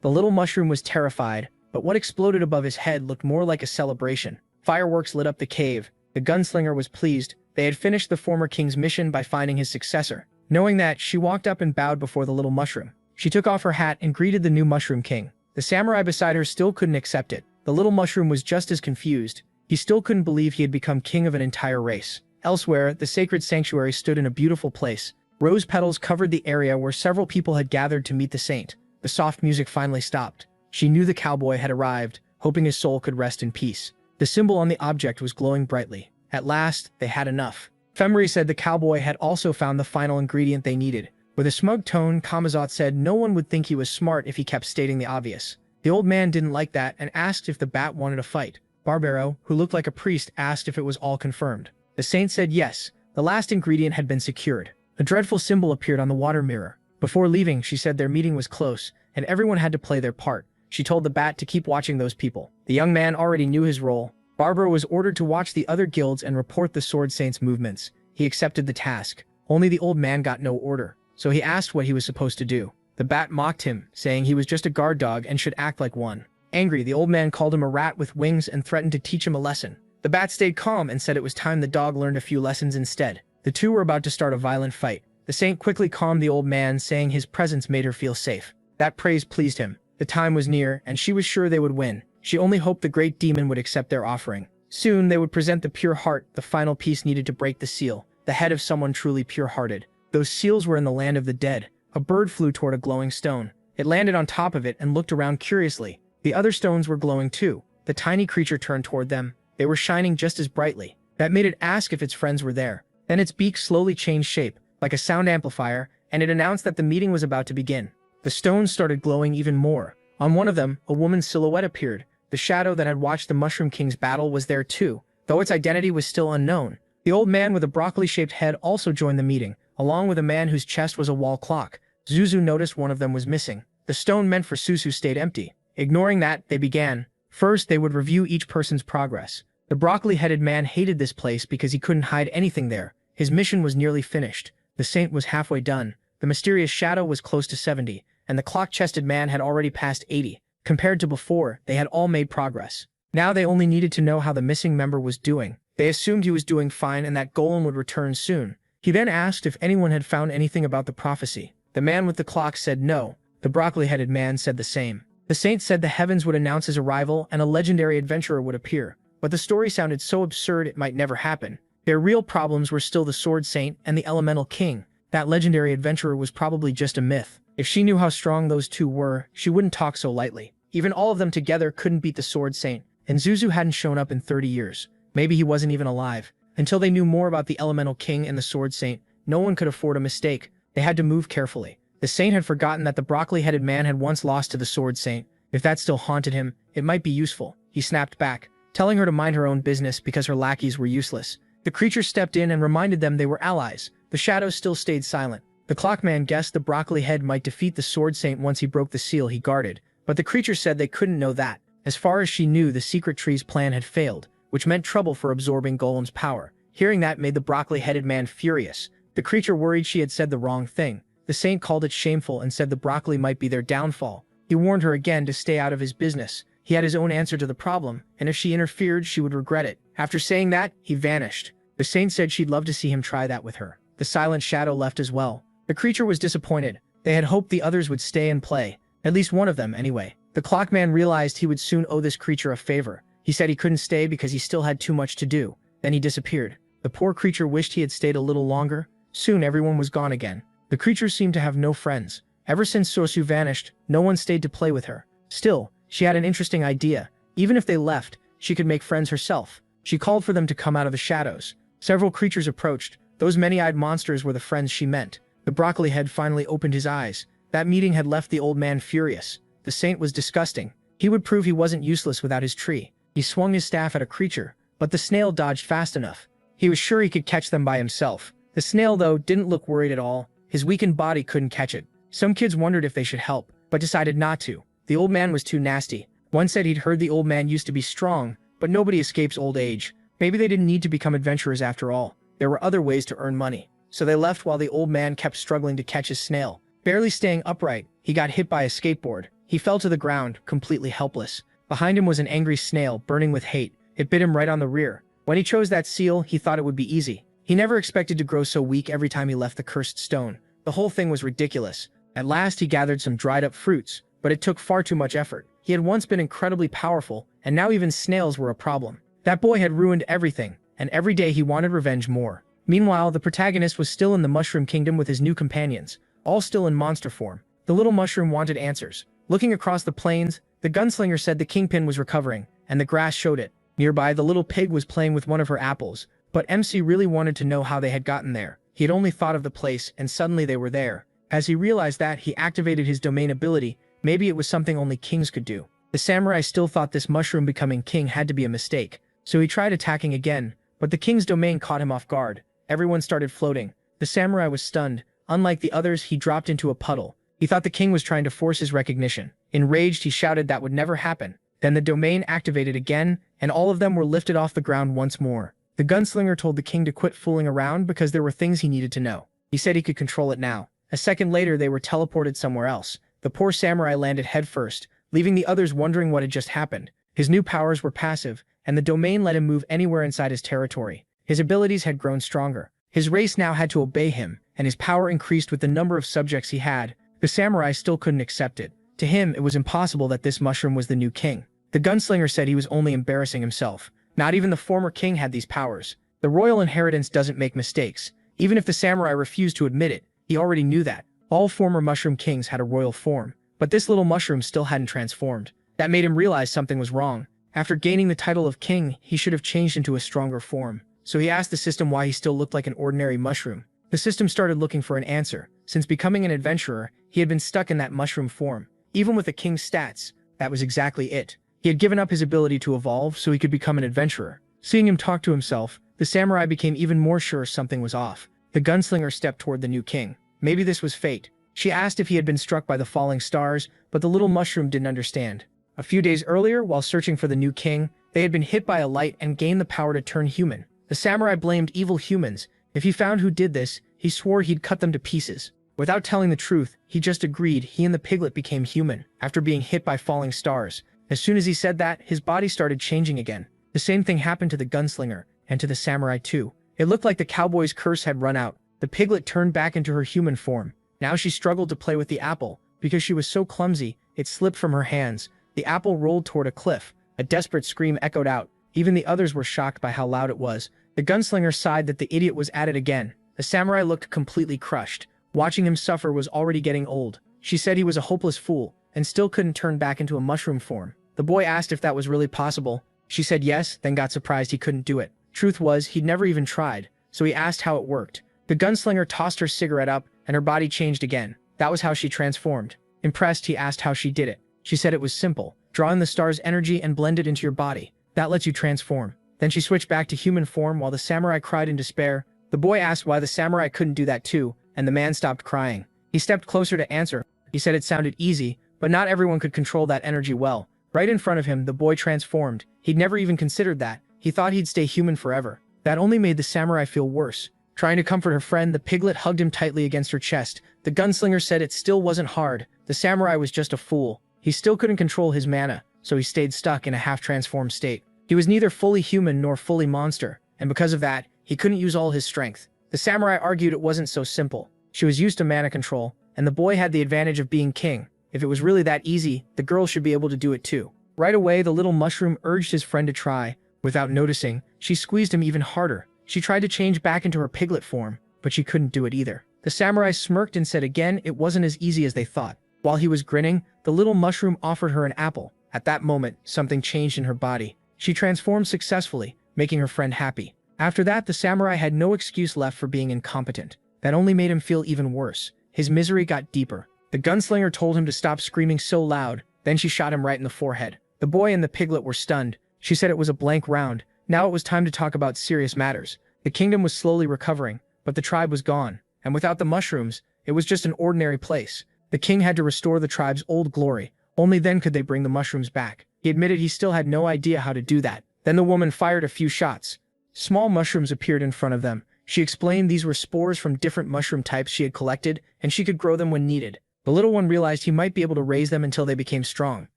The little mushroom was terrified, but what exploded above his head looked more like a celebration. Fireworks lit up the cave. The gunslinger was pleased. They had finished the former king's mission by finding his successor. Knowing that, she walked up and bowed before the little mushroom. She took off her hat and greeted the new mushroom king. The samurai beside her still couldn't accept it. The little mushroom was just as confused. He still couldn't believe he had become king of an entire race. Elsewhere, the sacred sanctuary stood in a beautiful place. Rose petals covered the area where several people had gathered to meet the saint. The soft music finally stopped. She knew the cowboy had arrived, hoping his soul could rest in peace. The symbol on the object was glowing brightly. At last, they had enough. Femri said the cowboy had also found the final ingredient they needed. With a smug tone, Kamazat said no one would think he was smart if he kept stating the obvious. The old man didn't like that and asked if the bat wanted a fight. Barbaro, who looked like a priest, asked if it was all confirmed. The saint said yes. The last ingredient had been secured. A dreadful symbol appeared on the water mirror. Before leaving, she said their meeting was close, and everyone had to play their part. She told the bat to keep watching those people. The young man already knew his role. Barbaro was ordered to watch the other guilds and report the Sword Saint's movements. He accepted the task. Only the old man got no order, so he asked what he was supposed to do. The bat mocked him, saying he was just a guard dog and should act like one. Angry, the old man called him a rat with wings and threatened to teach him a lesson. The bat stayed calm and said it was time the dog learned a few lessons instead. The two were about to start a violent fight. The saint quickly calmed the old man, saying his presence made her feel safe. That praise pleased him. The time was near, and she was sure they would win. She only hoped the great demon would accept their offering. Soon they would present the pure heart, the final piece needed to break the seal, the head of someone truly pure-hearted. Those seals were in the land of the dead. A bird flew toward a glowing stone. It landed on top of it and looked around curiously. The other stones were glowing too. The tiny creature turned toward them. They were shining just as brightly. That made it ask if its friends were there. Then its beak slowly changed shape, like a sound amplifier, and it announced that the meeting was about to begin. The stones started glowing even more. On one of them, a woman's silhouette appeared. The shadow that had watched the Mushroom King's battle was there too, though its identity was still unknown. The old man with a broccoli-shaped head also joined the meeting, along with a man whose chest was a wall clock. Zuzu noticed one of them was missing. The stone meant for Susu stayed empty. Ignoring that, they began. First, they would review each person's progress. The broccoli-headed man hated this place because he couldn't hide anything there. His mission was nearly finished. The saint was halfway done. The mysterious shadow was close to 70, and the clock-chested man had already passed 80. Compared to before, they had all made progress. Now they only needed to know how the missing member was doing. They assumed he was doing fine and that Golem would return soon. He then asked if anyone had found anything about the prophecy. The man with the clock said no. The broccoli-headed man said the same. The saint said the heavens would announce his arrival and a legendary adventurer would appear. But the story sounded so absurd it might never happen. Their real problems were still the Sword Saint and the Elemental King. That legendary adventurer was probably just a myth. If she knew how strong those two were, she wouldn't talk so lightly. Even all of them together couldn't beat the Sword Saint, and Zuzu hadn't shown up in 30 years. Maybe he wasn't even alive. Until they knew more about the Elemental King and the Sword Saint, no one could afford a mistake. They had to move carefully. The Saint had forgotten that the broccoli-headed man had once lost to the Sword Saint. If that still haunted him, it might be useful. He snapped back, telling her to mind her own business because her lackeys were useless. The creature stepped in and reminded them they were allies. The shadows still stayed silent. The clockman guessed the broccoli head might defeat the Sword Saint once he broke the seal he guarded, but the creature said they couldn't know that. As far as she knew, the Secret Tree's plan had failed, which meant trouble for absorbing Golem's power. Hearing that made the broccoli-headed man furious. The creature worried she had said the wrong thing. The saint called it shameful and said the broccoli might be their downfall. He warned her again to stay out of his business. He had his own answer to the problem, and if she interfered, she would regret it. After saying that, he vanished. The saint said she'd love to see him try that with her. The silent shadow left as well. The creature was disappointed. They had hoped the others would stay and play. At least one of them, anyway. The clockman realized he would soon owe this creature a favor. He said he couldn't stay because he still had too much to do. Then he disappeared. The poor creature wished he had stayed a little longer. Soon everyone was gone again. The creature seemed to have no friends. Ever since Sosu vanished, no one stayed to play with her. Still, she had an interesting idea. Even if they left, she could make friends herself. She called for them to come out of the shadows. Several creatures approached. Those many-eyed monsters were the friends she meant. The broccoli head finally opened his eyes. That meeting had left the old man furious. The saint was disgusting. He would prove he wasn't useless without his tree. He swung his staff at a creature, but the snail dodged fast enough. He was sure he could catch them by himself. The snail, though, didn't look worried at all. His weakened body couldn't catch it. Some kids wondered if they should help, but decided not to. The old man was too nasty. One said he'd heard the old man used to be strong, but nobody escapes old age. Maybe they didn't need to become adventurers after all. There were other ways to earn money. So they left while the old man kept struggling to catch his snail. Barely staying upright, he got hit by a skateboard. He fell to the ground, completely helpless. Behind him was an angry snail, burning with hate. It bit him right on the rear. When he chose that seal, he thought it would be easy. He never expected to grow so weak every time he left the cursed stone. The whole thing was ridiculous. At last he gathered some dried-up fruits, but it took far too much effort. He had once been incredibly powerful, and now even snails were a problem. That boy had ruined everything, and every day he wanted revenge more. Meanwhile, the protagonist was still in the Mushroom Kingdom with his new companions, all still in monster form. The little mushroom wanted answers. Looking across the plains, the gunslinger said the kingpin was recovering, and the grass showed it. Nearby, the little pig was playing with one of her apples, but MC really wanted to know how they had gotten there. He had only thought of the place, and suddenly they were there. As he realized that, he activated his domain ability. Maybe it was something only kings could do. The samurai still thought this mushroom becoming king had to be a mistake, so he tried attacking again, but the king's domain caught him off guard. Everyone started floating. The samurai was stunned. Unlike the others, he dropped into a puddle. He thought the king was trying to force his recognition. Enraged, he shouted that would never happen. Then the domain activated again, and all of them were lifted off the ground once more. The gunslinger told the king to quit fooling around because there were things he needed to know. He said he could control it now. A second later, they were teleported somewhere else. The poor samurai landed headfirst, leaving the others wondering what had just happened. His new powers were passive, and the domain let him move anywhere inside his territory. His abilities had grown stronger. His race now had to obey him, and his power increased with the number of subjects he had. The samurai still couldn't accept it. To him, it was impossible that this mushroom was the new king. The gunslinger said he was only embarrassing himself. Not even the former king had these powers. The royal inheritance doesn't make mistakes. Even if the samurai refused to admit it, he already knew that. All former mushroom kings had a royal form, but this little mushroom still hadn't transformed. That made him realize something was wrong. After gaining the title of king, he should have changed into a stronger form. So he asked the system why he still looked like an ordinary mushroom. The system started looking for an answer. Since becoming an adventurer, he had been stuck in that mushroom form. Even with the king's stats, that was exactly it. He had given up his ability to evolve so he could become an adventurer. Seeing him talk to himself, the samurai became even more sure something was off. The gunslinger stepped toward the new king. Maybe this was fate. She asked if he had been struck by the falling stars, but the little mushroom didn't understand. A few days earlier, while searching for the new king, they had been hit by a light and gained the power to turn human. The samurai blamed evil humans. If he found who did this, he swore he'd cut them to pieces. Without telling the truth, he just agreed. He and the piglet became human after being hit by falling stars. As soon as he said that, his body started changing again. The same thing happened to the gunslinger, and to the samurai too. It looked like the cowboy's curse had run out. The piglet turned back into her human form. Now she struggled to play with the apple. Because she was so clumsy, it slipped from her hands. The apple rolled toward a cliff. A desperate scream echoed out. Even the others were shocked by how loud it was. The gunslinger sighed that the idiot was at it again. The samurai looked completely crushed. Watching him suffer was already getting old. She said he was a hopeless fool, and still couldn't turn back into a mushroom form. The boy asked if that was really possible. She said yes, then got surprised he couldn't do it. Truth was, he'd never even tried, so he asked how it worked. The gunslinger tossed her cigarette up, and her body changed again. That was how she transformed. Impressed, he asked how she did it. She said it was simple. Draw in the star's energy and blend it into your body. That lets you transform. Then she switched back to human form while the samurai cried in despair. The boy asked why the samurai couldn't do that too, and the man stopped crying. He stepped closer to answer. He said it sounded easy, but not everyone could control that energy well. Right in front of him, the boy transformed. He'd never even considered that. He thought he'd stay human forever. That only made the samurai feel worse. Trying to comfort her friend, the piglet hugged him tightly against her chest. The gunslinger said it still wasn't hard. The samurai was just a fool. He still couldn't control his mana, so he stayed stuck in a half-transformed state. He was neither fully human nor fully monster, and because of that, he couldn't use all his strength. The samurai argued it wasn't so simple. She was used to mana control, and the boy had the advantage of being king. If it was really that easy, the girl should be able to do it too. Right away, the little mushroom urged his friend to try. Without noticing, she squeezed him even harder. She tried to change back into her piglet form, but she couldn't do it either. The samurai smirked and said again it wasn't as easy as they thought. While he was grinning, the little mushroom offered her an apple. At that moment, something changed in her body. She transformed successfully, making her friend happy. After that, the samurai had no excuse left for being incompetent. That only made him feel even worse. His misery got deeper. The gunslinger told him to stop screaming so loud, then she shot him right in the forehead. The boy and the piglet were stunned. She said it was a blank round. Now it was time to talk about serious matters. The kingdom was slowly recovering, but the tribe was gone. And without the mushrooms, it was just an ordinary place. The king had to restore the tribe's old glory. Only then could they bring the mushrooms back. He admitted he still had no idea how to do that. Then the woman fired a few shots. Small mushrooms appeared in front of them. She explained these were spores from different mushroom types she had collected, and she could grow them when needed. The little one realized he might be able to raise them until they became strong.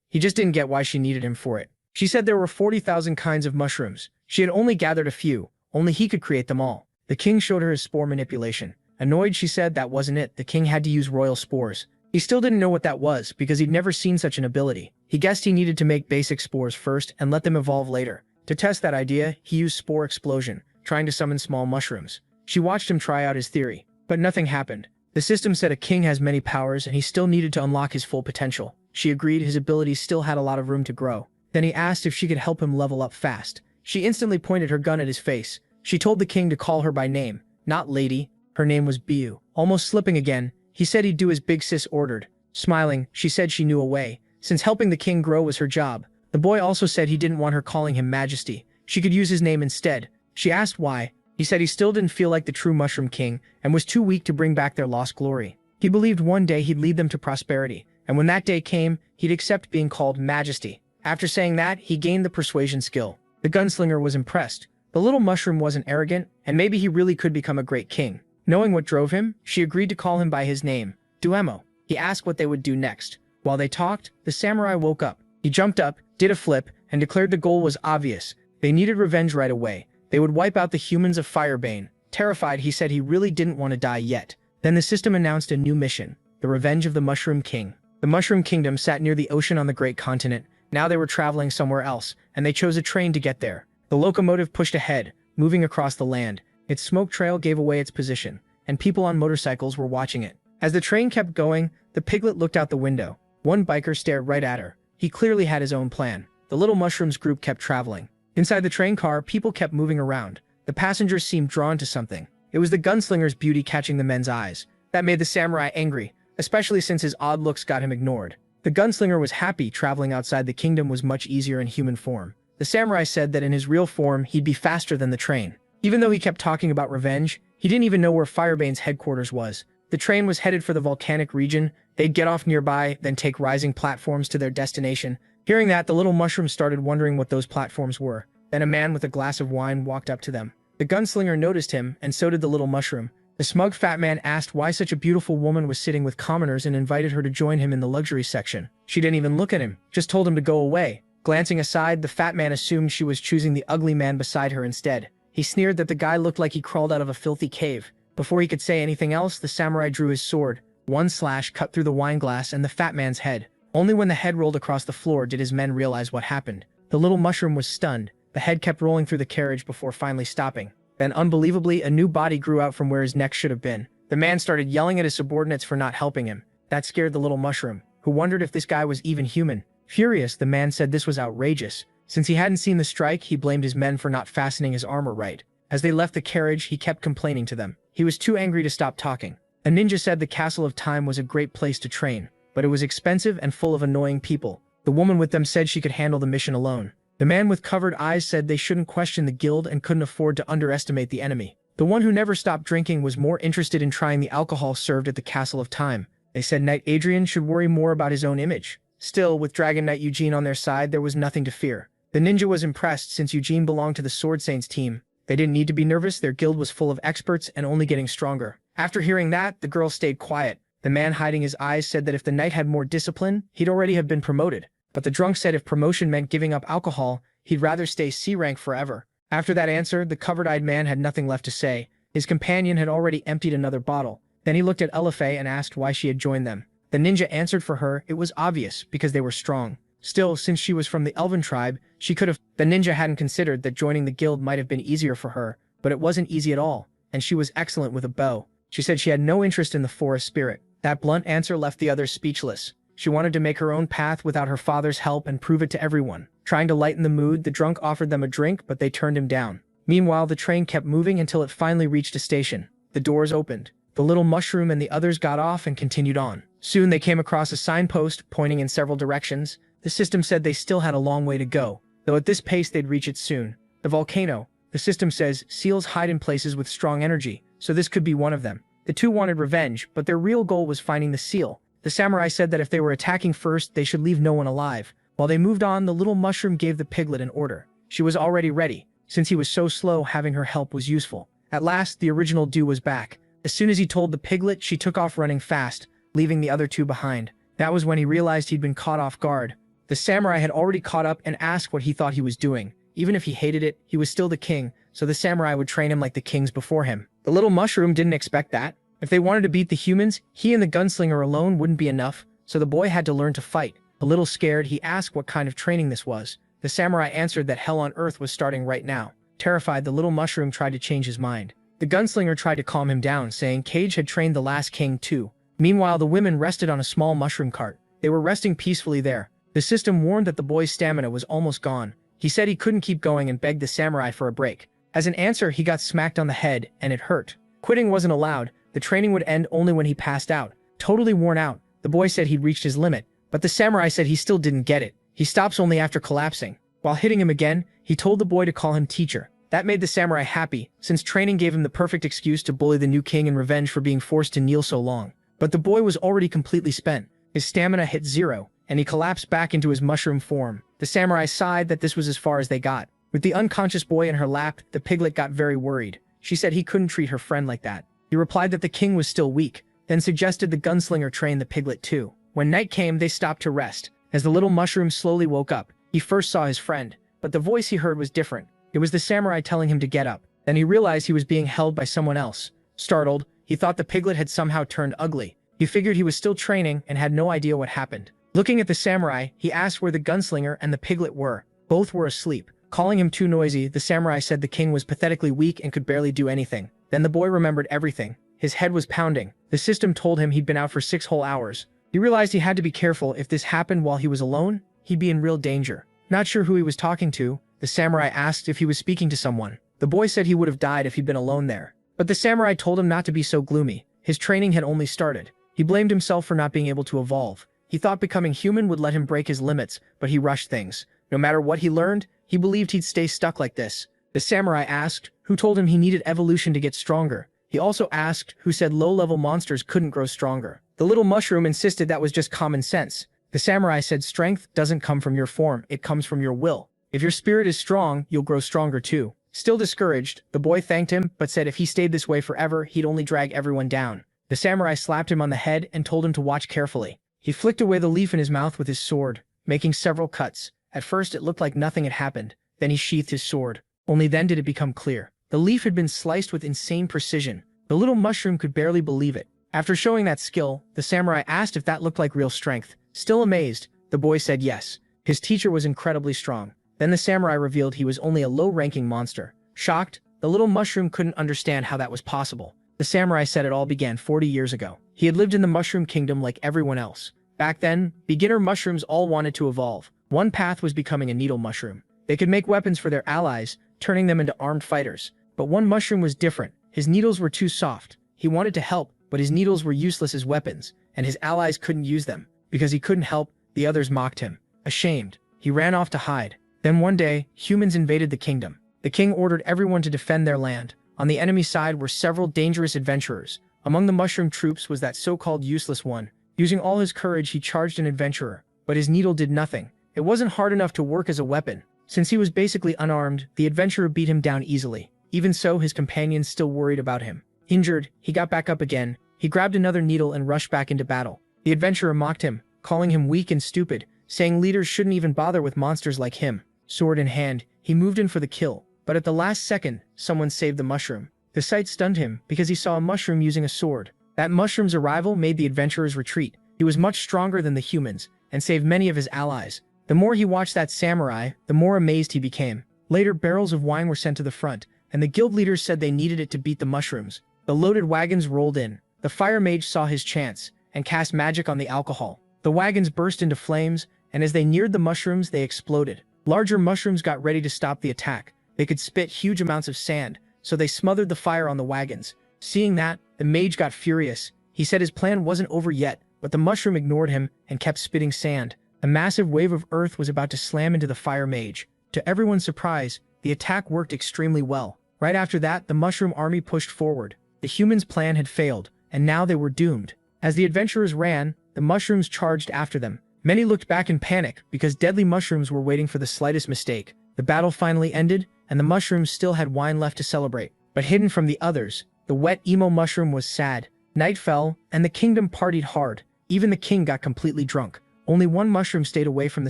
He just didn't get why she needed him for it. She said there were 40,000 kinds of mushrooms. She had only gathered a few. Only he could create them all. The king showed her his spore manipulation. Annoyed, she said that wasn't it. The king had to use royal spores. He still didn't know what that was because he'd never seen such an ability. He guessed he needed to make basic spores first and let them evolve later. To test that idea, he used spore explosion, trying to summon small mushrooms. She watched him try out his theory, but nothing happened. The system said a king has many powers and he still needed to unlock his full potential. She agreed his abilities still had a lot of room to grow. Then he asked if she could help him level up fast. She instantly pointed her gun at his face. She told the king to call her by name, not lady. Her name was Biu. Almost slipping again, he said he'd do as big sis ordered. Smiling, she said she knew a way, since helping the king grow was her job. The boy also said he didn't want her calling him Majesty. She could use his name instead. She asked why. He said he still didn't feel like the true Mushroom King and was too weak to bring back their lost glory. He believed one day he'd lead them to prosperity, and when that day came, he'd accept being called Majesty. After saying that, he gained the persuasion skill. The gunslinger was impressed. The little mushroom wasn't arrogant, and maybe he really could become a great king. Knowing what drove him, she agreed to call him by his name, Duemo. He asked what they would do next. While they talked, the samurai woke up. He jumped up, did a flip, and declared the goal was obvious. They needed revenge right away. They would wipe out the humans of Firebane. Terrified, he said he really didn't want to die yet. Then the system announced a new mission, the revenge of the Mushroom King. The Mushroom Kingdom sat near the ocean on the Great Continent. Now they were traveling somewhere else, and they chose a train to get there. The locomotive pushed ahead, moving across the land. Its smoke trail gave away its position, and people on motorcycles were watching it. As the train kept going, the piglet looked out the window. One biker stared right at her. He clearly had his own plan. The little mushrooms group kept traveling. Inside the train car, people kept moving around. The passengers seemed drawn to something. It was the gunslinger's beauty catching the men's eyes. That made the samurai angry, especially since his odd looks got him ignored. The gunslinger was happy traveling outside the kingdom was much easier in human form. The samurai said that in his real form, he'd be faster than the train. Even though he kept talking about revenge, he didn't even know where Firebane's headquarters was. The train was headed for the volcanic region. They'd get off nearby, then take rising platforms to their destination. Hearing that, the little mushrooms started wondering what those platforms were. Then a man with a glass of wine walked up to them. The gunslinger noticed him, and so did the little mushroom. The smug fat man asked why such a beautiful woman was sitting with commoners and invited her to join him in the luxury section. She didn't even look at him, just told him to go away. Glancing aside, the fat man assumed she was choosing the ugly man beside her instead. He sneered that the guy looked like he crawled out of a filthy cave. Before he could say anything else, the samurai drew his sword. One slash cut through the wine glass and the fat man's head. Only when the head rolled across the floor did his men realize what happened. The little mushroom was stunned. The head kept rolling through the carriage before finally stopping. Then, unbelievably, a new body grew out from where his neck should have been. The man started yelling at his subordinates for not helping him. That scared the little mushroom, who wondered if this guy was even human. Furious, the man said this was outrageous. Since he hadn't seen the strike, he blamed his men for not fastening his armor right. As they left the carriage, he kept complaining to them. He was too angry to stop talking. A ninja said the Castle of Time was a great place to train, but it was expensive and full of annoying people. The woman with them said she could handle the mission alone. The man with covered eyes said they shouldn't question the guild and couldn't afford to underestimate the enemy. The one who never stopped drinking was more interested in trying the alcohol served at the Castle of Time. They said Knight Adrian should worry more about his own image. Still, with Dragon Knight Eugene on their side, there was nothing to fear. The ninja was impressed since Eugene belonged to the Sword Saints team. They didn't need to be nervous, their guild was full of experts and only getting stronger. After hearing that, the girl stayed quiet. The man hiding his eyes said that if the knight had more discipline, he'd already have been promoted. But the drunk said if promotion meant giving up alcohol, he'd rather stay C rank forever. After that answer, the covered-eyed man had nothing left to say. His companion had already emptied another bottle. Then he looked at Elifay and asked why she had joined them. The ninja answered for her, it was obvious, because they were strong. Still, since she was from the Elven tribe, she could have— The ninja hadn't considered that joining the guild might have been easier for her, but it wasn't easy at all, and she was excellent with a bow. She said she had no interest in the forest spirit. That blunt answer left the others speechless. She wanted to make her own path without her father's help and prove it to everyone. Trying to lighten the mood, the drunk offered them a drink, but they turned him down. Meanwhile, the train kept moving until it finally reached a station. The doors opened. The little mushroom and the others got off and continued on. Soon they came across a signpost pointing in several directions. The system said they still had a long way to go, though at this pace they'd reach it soon. The volcano. The system says seals hide in places with strong energy, so this could be one of them. The two wanted revenge, but their real goal was finding the seal. The samurai said that if they were attacking first, they should leave no one alive. While they moved on, the little mushroom gave the piglet an order. She was already ready. Since he was so slow, having her help was useful. At last, the original Dew was back. As soon as he told the piglet, she took off running fast, leaving the other two behind. That was when he realized he'd been caught off guard. The samurai had already caught up and asked what he thought he was doing. Even if he hated it, he was still the king, so the samurai would train him like the kings before him. The little mushroom didn't expect that. If they wanted to beat the humans, he and the gunslinger alone wouldn't be enough, so the boy had to learn to fight. A little scared, he asked what kind of training this was. The samurai answered that hell on earth was starting right now. Terrified, the little mushroom tried to change his mind. The gunslinger tried to calm him down, saying Cage had trained the last king too. Meanwhile, the women rested on a small mushroom cart. They were resting peacefully there. The system warned that the boy's stamina was almost gone. He said he couldn't keep going and begged the samurai for a break. As an answer, he got smacked on the head, and it hurt. Quitting wasn't allowed. The training would end only when he passed out. Totally worn out, the boy said he'd reached his limit, but the samurai said he still didn't get it. He stops only after collapsing. While hitting him again, he told the boy to call him teacher. That made the samurai happy, since training gave him the perfect excuse to bully the new king in revenge for being forced to kneel so long. But the boy was already completely spent. His stamina hit zero, and he collapsed back into his mushroom form. The samurai sighed that this was as far as they got. With the unconscious boy in her lap, the piglet got very worried. She said he couldn't treat her friend like that. He replied that the king was still weak, then suggested the gunslinger train the piglet too. When night came, they stopped to rest. As the little mushroom slowly woke up, he first saw his friend, but the voice he heard was different. It was the samurai telling him to get up. Then he realized he was being held by someone else. Startled, he thought the piglet had somehow turned ugly. He figured he was still training and had no idea what happened. Looking at the samurai, he asked where the gunslinger and the piglet were. Both were asleep. Calling him too noisy, the samurai said the king was pathetically weak and could barely do anything. Then the boy remembered everything. His head was pounding. The system told him he'd been out for 6 whole hours. He realized he had to be careful. If this happened while he was alone, he'd be in real danger. Not sure who he was talking to, the samurai asked if he was speaking to someone. The boy said he would have died if he'd been alone there. But the samurai told him not to be so gloomy. His training had only started. He blamed himself for not being able to evolve. He thought becoming human would let him break his limits, but he rushed things. No matter what he learned, he believed he'd stay stuck like this. The samurai asked who told him he needed evolution to get stronger. He also asked who said low-level monsters couldn't grow stronger. The little mushroom insisted that was just common sense. The samurai said strength doesn't come from your form, it comes from your will. If your spirit is strong, you'll grow stronger too. Still discouraged, the boy thanked him, but said if he stayed this way forever, he'd only drag everyone down. The samurai slapped him on the head and told him to watch carefully. He flicked away the leaf in his mouth with his sword, making several cuts. At first it looked like nothing had happened. Then he sheathed his sword. Only then did it become clear. The leaf had been sliced with insane precision. The little mushroom could barely believe it. After showing that skill, the samurai asked if that looked like real strength. Still amazed, the boy said yes. His teacher was incredibly strong. Then the samurai revealed he was only a low-ranking monster. Shocked, the little mushroom couldn't understand how that was possible. The samurai said it all began 40 years ago. He had lived in the mushroom kingdom like everyone else. Back then, beginner mushrooms all wanted to evolve. One path was becoming a needle mushroom. They could make weapons for their allies, turning them into armed fighters. But one mushroom was different. His needles were too soft. He wanted to help, but his needles were useless as weapons, and his allies couldn't use them. Because he couldn't help, the others mocked him. Ashamed, he ran off to hide. Then one day, humans invaded the kingdom. The king ordered everyone to defend their land. On the enemy side were several dangerous adventurers. Among the mushroom troops was that so-called useless one. Using all his courage, he charged an adventurer, but his needle did nothing. It wasn't hard enough to work as a weapon. Since he was basically unarmed, the adventurer beat him down easily. Even so, his companions still worried about him. Injured, he got back up again. He grabbed another needle and rushed back into battle. The adventurer mocked him, calling him weak and stupid, saying leaders shouldn't even bother with monsters like him. Sword in hand, he moved in for the kill. But at the last second, someone saved the mushroom. The sight stunned him because he saw a mushroom using a sword. That mushroom's arrival made the adventurer's retreat. He was much stronger than the humans and saved many of his allies. The more he watched that samurai, the more amazed he became. Later, barrels of wine were sent to the front, and the guild leaders said they needed it to beat the mushrooms. The loaded wagons rolled in. The fire mage saw his chance and cast magic on the alcohol. The wagons burst into flames, and as they neared the mushrooms, they exploded. Larger mushrooms got ready to stop the attack. They could spit huge amounts of sand, so they smothered the fire on the wagons. Seeing that, the mage got furious. He said his plan wasn't over yet, but the mushroom ignored him and kept spitting sand. A massive wave of earth was about to slam into the fire mage. To everyone's surprise, the attack worked extremely well. Right after that, the mushroom army pushed forward. The humans' plan had failed, and now they were doomed. As the adventurers ran, the mushrooms charged after them. Many looked back in panic because deadly mushrooms were waiting for the slightest mistake. The battle finally ended, and the mushrooms still had wine left to celebrate. But hidden from the others, the wet emo mushroom was sad. Night fell, and the kingdom partied hard. Even the king got completely drunk. Only one mushroom stayed away from the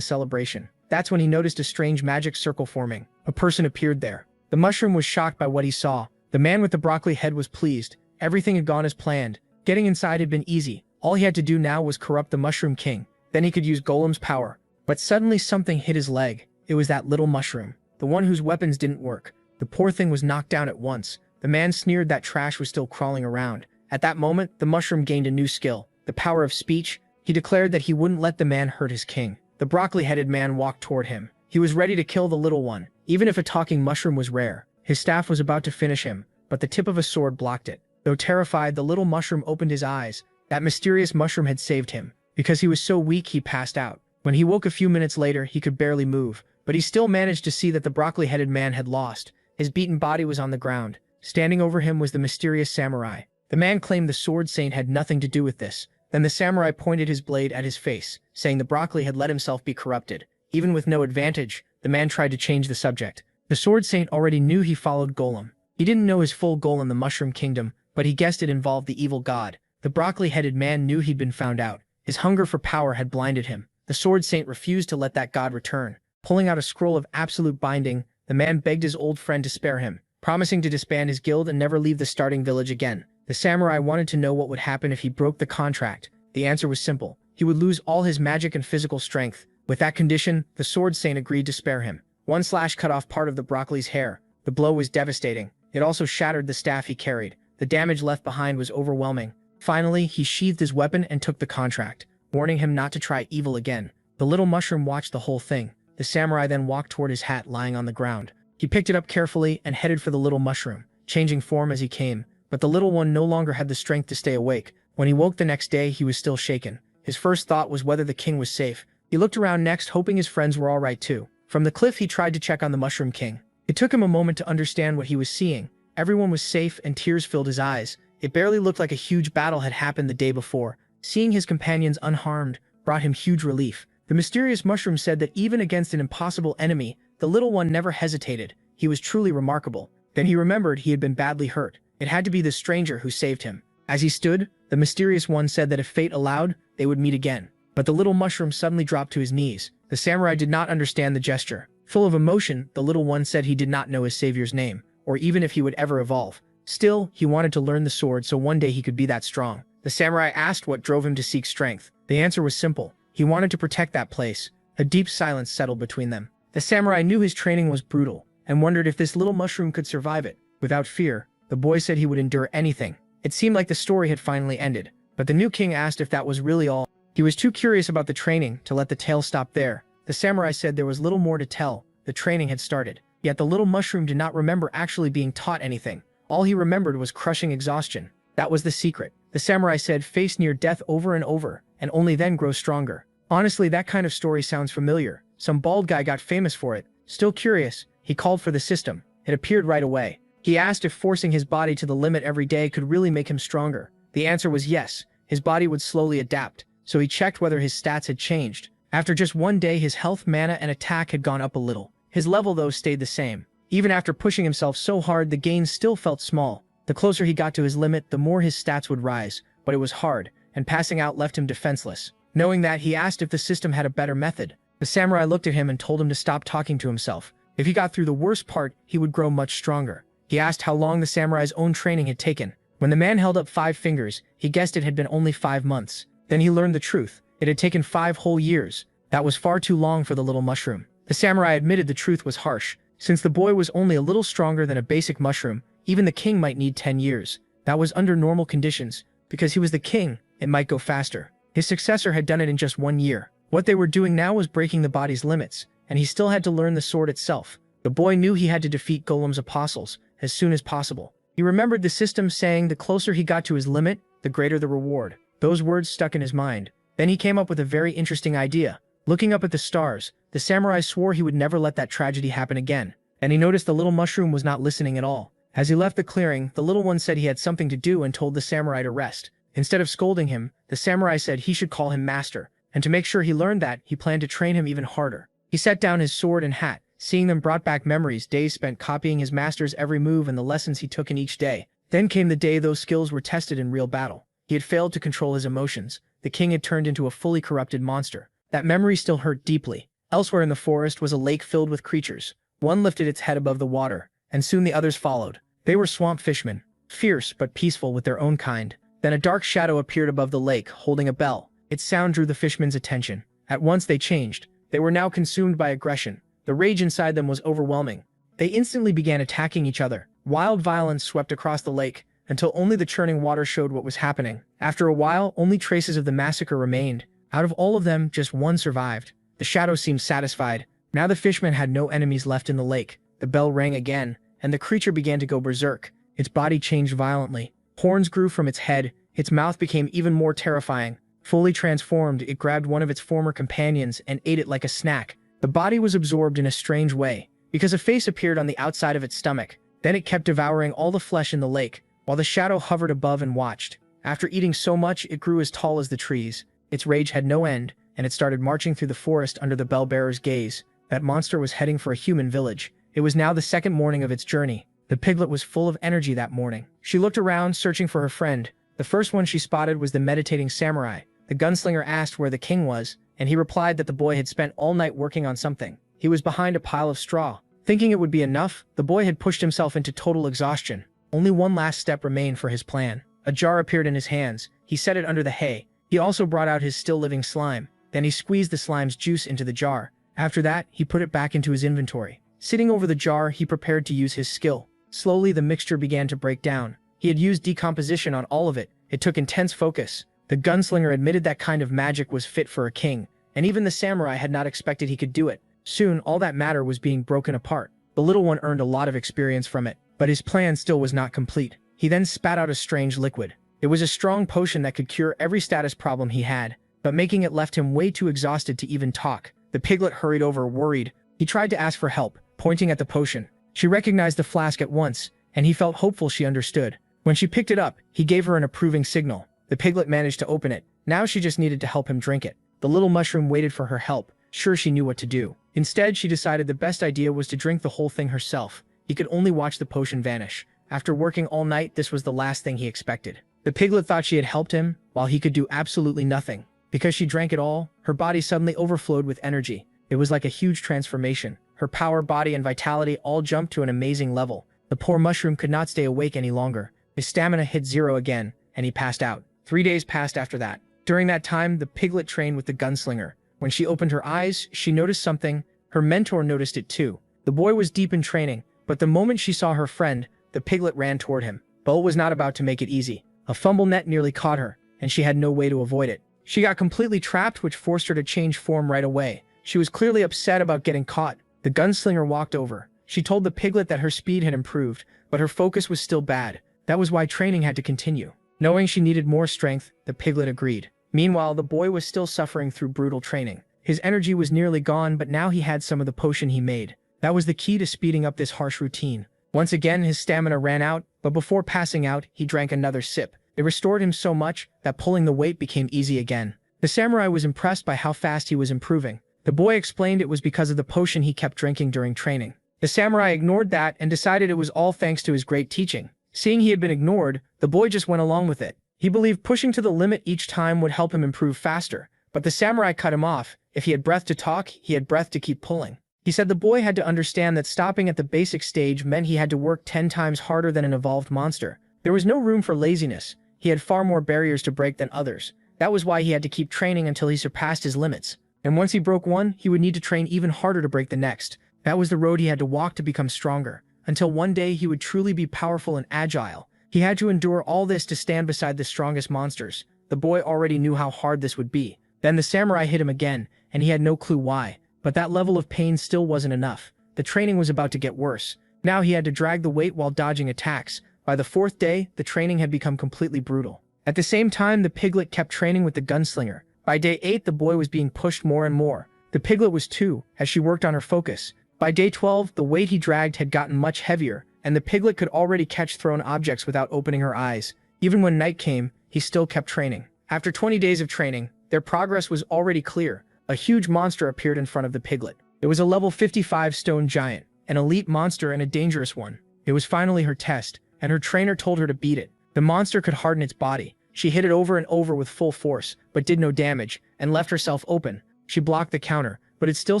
celebration. That's when he noticed a strange magic circle forming. A person appeared there. The mushroom was shocked by what he saw. The man with the broccoli head was pleased. Everything had gone as planned. Getting inside had been easy. All he had to do now was corrupt the mushroom king. Then he could use Golem's power. But suddenly something hit his leg. It was that little mushroom. The one whose weapons didn't work. The poor thing was knocked down at once. The man sneered that trash was still crawling around. At that moment, the mushroom gained a new skill. The power of speech. He declared that he wouldn't let the man hurt his king. The broccoli-headed man walked toward him. He was ready to kill the little one, even if a talking mushroom was rare. His staff was about to finish him, but the tip of a sword blocked it. Though terrified, the little mushroom opened his eyes. That mysterious mushroom had saved him. Because he was so weak, he passed out. When he woke a few minutes later, he could barely move, but he still managed to see that the broccoli-headed man had lost. His beaten body was on the ground. Standing over him was the mysterious samurai. The man claimed the sword saint had nothing to do with this. Then the samurai pointed his blade at his face, saying the broccoli had let himself be corrupted. Even with no advantage, the man tried to change the subject. The sword saint already knew he followed Golem. He didn't know his full goal in the Mushroom Kingdom, but he guessed it involved the evil god. The broccoli-headed man knew he'd been found out. His hunger for power had blinded him. The Sword Saint refused to let that god return. Pulling out a scroll of absolute binding, the man begged his old friend to spare him, promising to disband his guild and never leave the starting village again. The samurai wanted to know what would happen if he broke the contract. The answer was simple. He would lose all his magic and physical strength. With that condition, the Sword Saint agreed to spare him. One slash cut off part of the broccoli's hair. The blow was devastating. It also shattered the staff he carried. The damage left behind was overwhelming. Finally, he sheathed his weapon and took the contract, warning him not to try evil again. The little mushroom watched the whole thing. The samurai then walked toward his hat lying on the ground. He picked it up carefully and headed for the little mushroom, changing form as he came. But the little one no longer had the strength to stay awake. When he woke the next day, he was still shaken. His first thought was whether the king was safe. He looked around next, hoping his friends were all right too. From the cliff, he tried to check on the Mushroom King. It took him a moment to understand what he was seeing. Everyone was safe and tears filled his eyes. It barely looked like a huge battle had happened the day before. Seeing his companions unharmed brought him huge relief. The mysterious mushroom said that even against an impossible enemy, the little one never hesitated. He was truly remarkable. Then he remembered he had been badly hurt. It had to be the stranger who saved him. As he stood, the mysterious one said that if fate allowed, they would meet again. But the little mushroom suddenly dropped to his knees. The samurai did not understand the gesture. Full of emotion, the little one said he did not know his savior's name, or even if he would ever evolve. Still, he wanted to learn the sword so one day he could be that strong. The samurai asked what drove him to seek strength. The answer was simple. He wanted to protect that place. A deep silence settled between them. The samurai knew his training was brutal, and wondered if this little mushroom could survive it. Without fear, the boy said he would endure anything. It seemed like the story had finally ended, but the new king asked if that was really all. He was too curious about the training to let the tale stop there. The samurai said there was little more to tell. The training had started. Yet the little mushroom did not remember actually being taught anything. All he remembered was crushing exhaustion. That was the secret. The samurai said face near death over and over, and only then grow stronger. Honestly, that kind of story sounds familiar. Some bald guy got famous for it. Still curious, he called for the system. It appeared right away. He asked if forcing his body to the limit every day could really make him stronger. The answer was yes. His body would slowly adapt. So he checked whether his stats had changed. After just one day, his health, mana, and attack had gone up a little. His level, though, stayed the same. Even after pushing himself so hard, the gains still felt small. The closer he got to his limit, the more his stats would rise, but it was hard, and passing out left him defenseless. Knowing that, he asked if the system had a better method. The samurai looked at him and told him to stop talking to himself. If he got through the worst part, he would grow much stronger. He asked how long the samurai's own training had taken. When the man held up 5 fingers, he guessed it had been only 5 months. Then he learned the truth. It had taken 5 whole years. That was far too long for the little mushroom. The samurai admitted the truth was harsh. Since the boy was only a little stronger than a basic mushroom, even the king might need 10 years. That was under normal conditions. Because he was the king, it might go faster. His successor had done it in just 1 year. What they were doing now was breaking the body's limits, and he still had to learn the sword itself. The boy knew he had to defeat Golem's apostles as soon as possible. He remembered the system saying the closer he got to his limit, the greater the reward. Those words stuck in his mind. Then he came up with a very interesting idea. Looking up at the stars, the samurai swore he would never let that tragedy happen again. And he noticed the little mushroom was not listening at all. As he left the clearing, the little one said he had something to do and told the samurai to rest. Instead of scolding him, the samurai said he should call him master, and to make sure he learned that, he planned to train him even harder. He set down his sword and hat. Seeing them brought back memories, days spent copying his master's every move and the lessons he took in each day. Then came the day those skills were tested in real battle. He had failed to control his emotions. The king had turned into a fully corrupted monster. That memory still hurt deeply. Elsewhere in the forest was a lake filled with creatures. One lifted its head above the water, and soon the others followed. They were swamp fishmen, fierce but peaceful with their own kind. Then a dark shadow appeared above the lake, holding a bell. Its sound drew the fishermen's attention. At once they changed. They were now consumed by aggression. The rage inside them was overwhelming. They instantly began attacking each other. Wild violence swept across the lake, until only the churning water showed what was happening. After a while, only traces of the massacre remained. Out of all of them, just one survived. The shadow seemed satisfied. Now the fishermen had no enemies left in the lake. The bell rang again, and the creature began to go berserk. Its body changed violently. Horns grew from its head. Its mouth became even more terrifying. Fully transformed, it grabbed one of its former companions and ate it like a snack. The body was absorbed in a strange way, because a face appeared on the outside of its stomach. Then it kept devouring all the flesh in the lake, while the shadow hovered above and watched. After eating so much, it grew as tall as the trees. Its rage had no end, and it started marching through the forest under the bell-bearer's gaze. That monster was heading for a human village. It was now the second morning of its journey. The piglet was full of energy that morning. She looked around, searching for her friend. The first one she spotted was the meditating samurai. The gunslinger asked where the king was, and he replied that the boy had spent all night working on something. He was behind a pile of straw. Thinking it would be enough, the boy had pushed himself into total exhaustion. Only one last step remained for his plan. A jar appeared in his hands. He set it under the hay. He also brought out his still-living slime. Then he squeezed the slime's juice into the jar. After that, he put it back into his inventory. Sitting over the jar, he prepared to use his skill. Slowly, the mixture began to break down. He had used decomposition on all of it. It took intense focus. The gunslinger admitted that kind of magic was fit for a king, and even the samurai had not expected he could do it. Soon, all that matter was being broken apart. The little one earned a lot of experience from it, but his plan still was not complete. He then spat out a strange liquid. It was a strong potion that could cure every status problem he had, but making it left him way too exhausted to even talk. The piglet hurried over, worried. He tried to ask for help, pointing at the potion. She recognized the flask at once, and he felt hopeful she understood. When she picked it up, he gave her an approving signal. The piglet managed to open it. Now she just needed to help him drink it. The little mushroom waited for her help, sure she knew what to do. Instead, she decided the best idea was to drink the whole thing herself. He could only watch the potion vanish. After working all night, this was the last thing he expected. The piglet thought she had helped him, while he could do absolutely nothing. Because she drank it all, her body suddenly overflowed with energy. It was like a huge transformation. Her power, body, and vitality all jumped to an amazing level. The poor mushroom could not stay awake any longer. His stamina hit 0 again, and he passed out. 3 days passed after that. During that time, the piglet trained with the gunslinger. When she opened her eyes, she noticed something. Her mentor noticed it too. The boy was deep in training, but the moment she saw her friend, the piglet ran toward him. Bo was not about to make it easy. A fumble net nearly caught her, and she had no way to avoid it. She got completely trapped, which forced her to change form right away. She was clearly upset about getting caught. The gunslinger walked over. She told the piglet that her speed had improved, but her focus was still bad. That was why training had to continue. Knowing she needed more strength, the piglet agreed. Meanwhile, the boy was still suffering through brutal training. His energy was nearly gone, but now he had some of the potion he made. That was the key to speeding up this harsh routine. Once again, his stamina ran out, but before passing out, he drank another sip. It restored him so much that pulling the weight became easy again. The samurai was impressed by how fast he was improving. The boy explained it was because of the potion he kept drinking during training. The samurai ignored that and decided it was all thanks to his great teaching. Seeing he had been ignored, the boy just went along with it. He believed pushing to the limit each time would help him improve faster, but the samurai cut him off. If he had breath to talk, he had breath to keep pulling. He said the boy had to understand that stopping at the basic stage meant he had to work 10 times harder than an evolved monster. There was no room for laziness. He had far more barriers to break than others. That was why he had to keep training until he surpassed his limits. And once he broke one, he would need to train even harder to break the next. That was the road he had to walk to become stronger, until one day he would truly be powerful and agile. He had to endure all this to stand beside the strongest monsters. The boy already knew how hard this would be. Then the samurai hit him again, and he had no clue why. But that level of pain still wasn't enough. The training was about to get worse. Now he had to drag the weight while dodging attacks. By the 4th day, the training had become completely brutal. At the same time, the piglet kept training with the gunslinger. By day 8, the boy was being pushed more and more. The piglet was too, as she worked on her focus. By day 12, the weight he dragged had gotten much heavier, and the piglet could already catch thrown objects without opening her eyes. Even when night came, he still kept training. After 20 days of training, their progress was already clear. A huge monster appeared in front of the piglet. It was a level 55 stone giant, an elite monster and a dangerous one. It was finally her test, and her trainer told her to beat it. The monster could harden its body. She hit it over and over with full force, but did no damage, and left herself open. She blocked the counter, but it still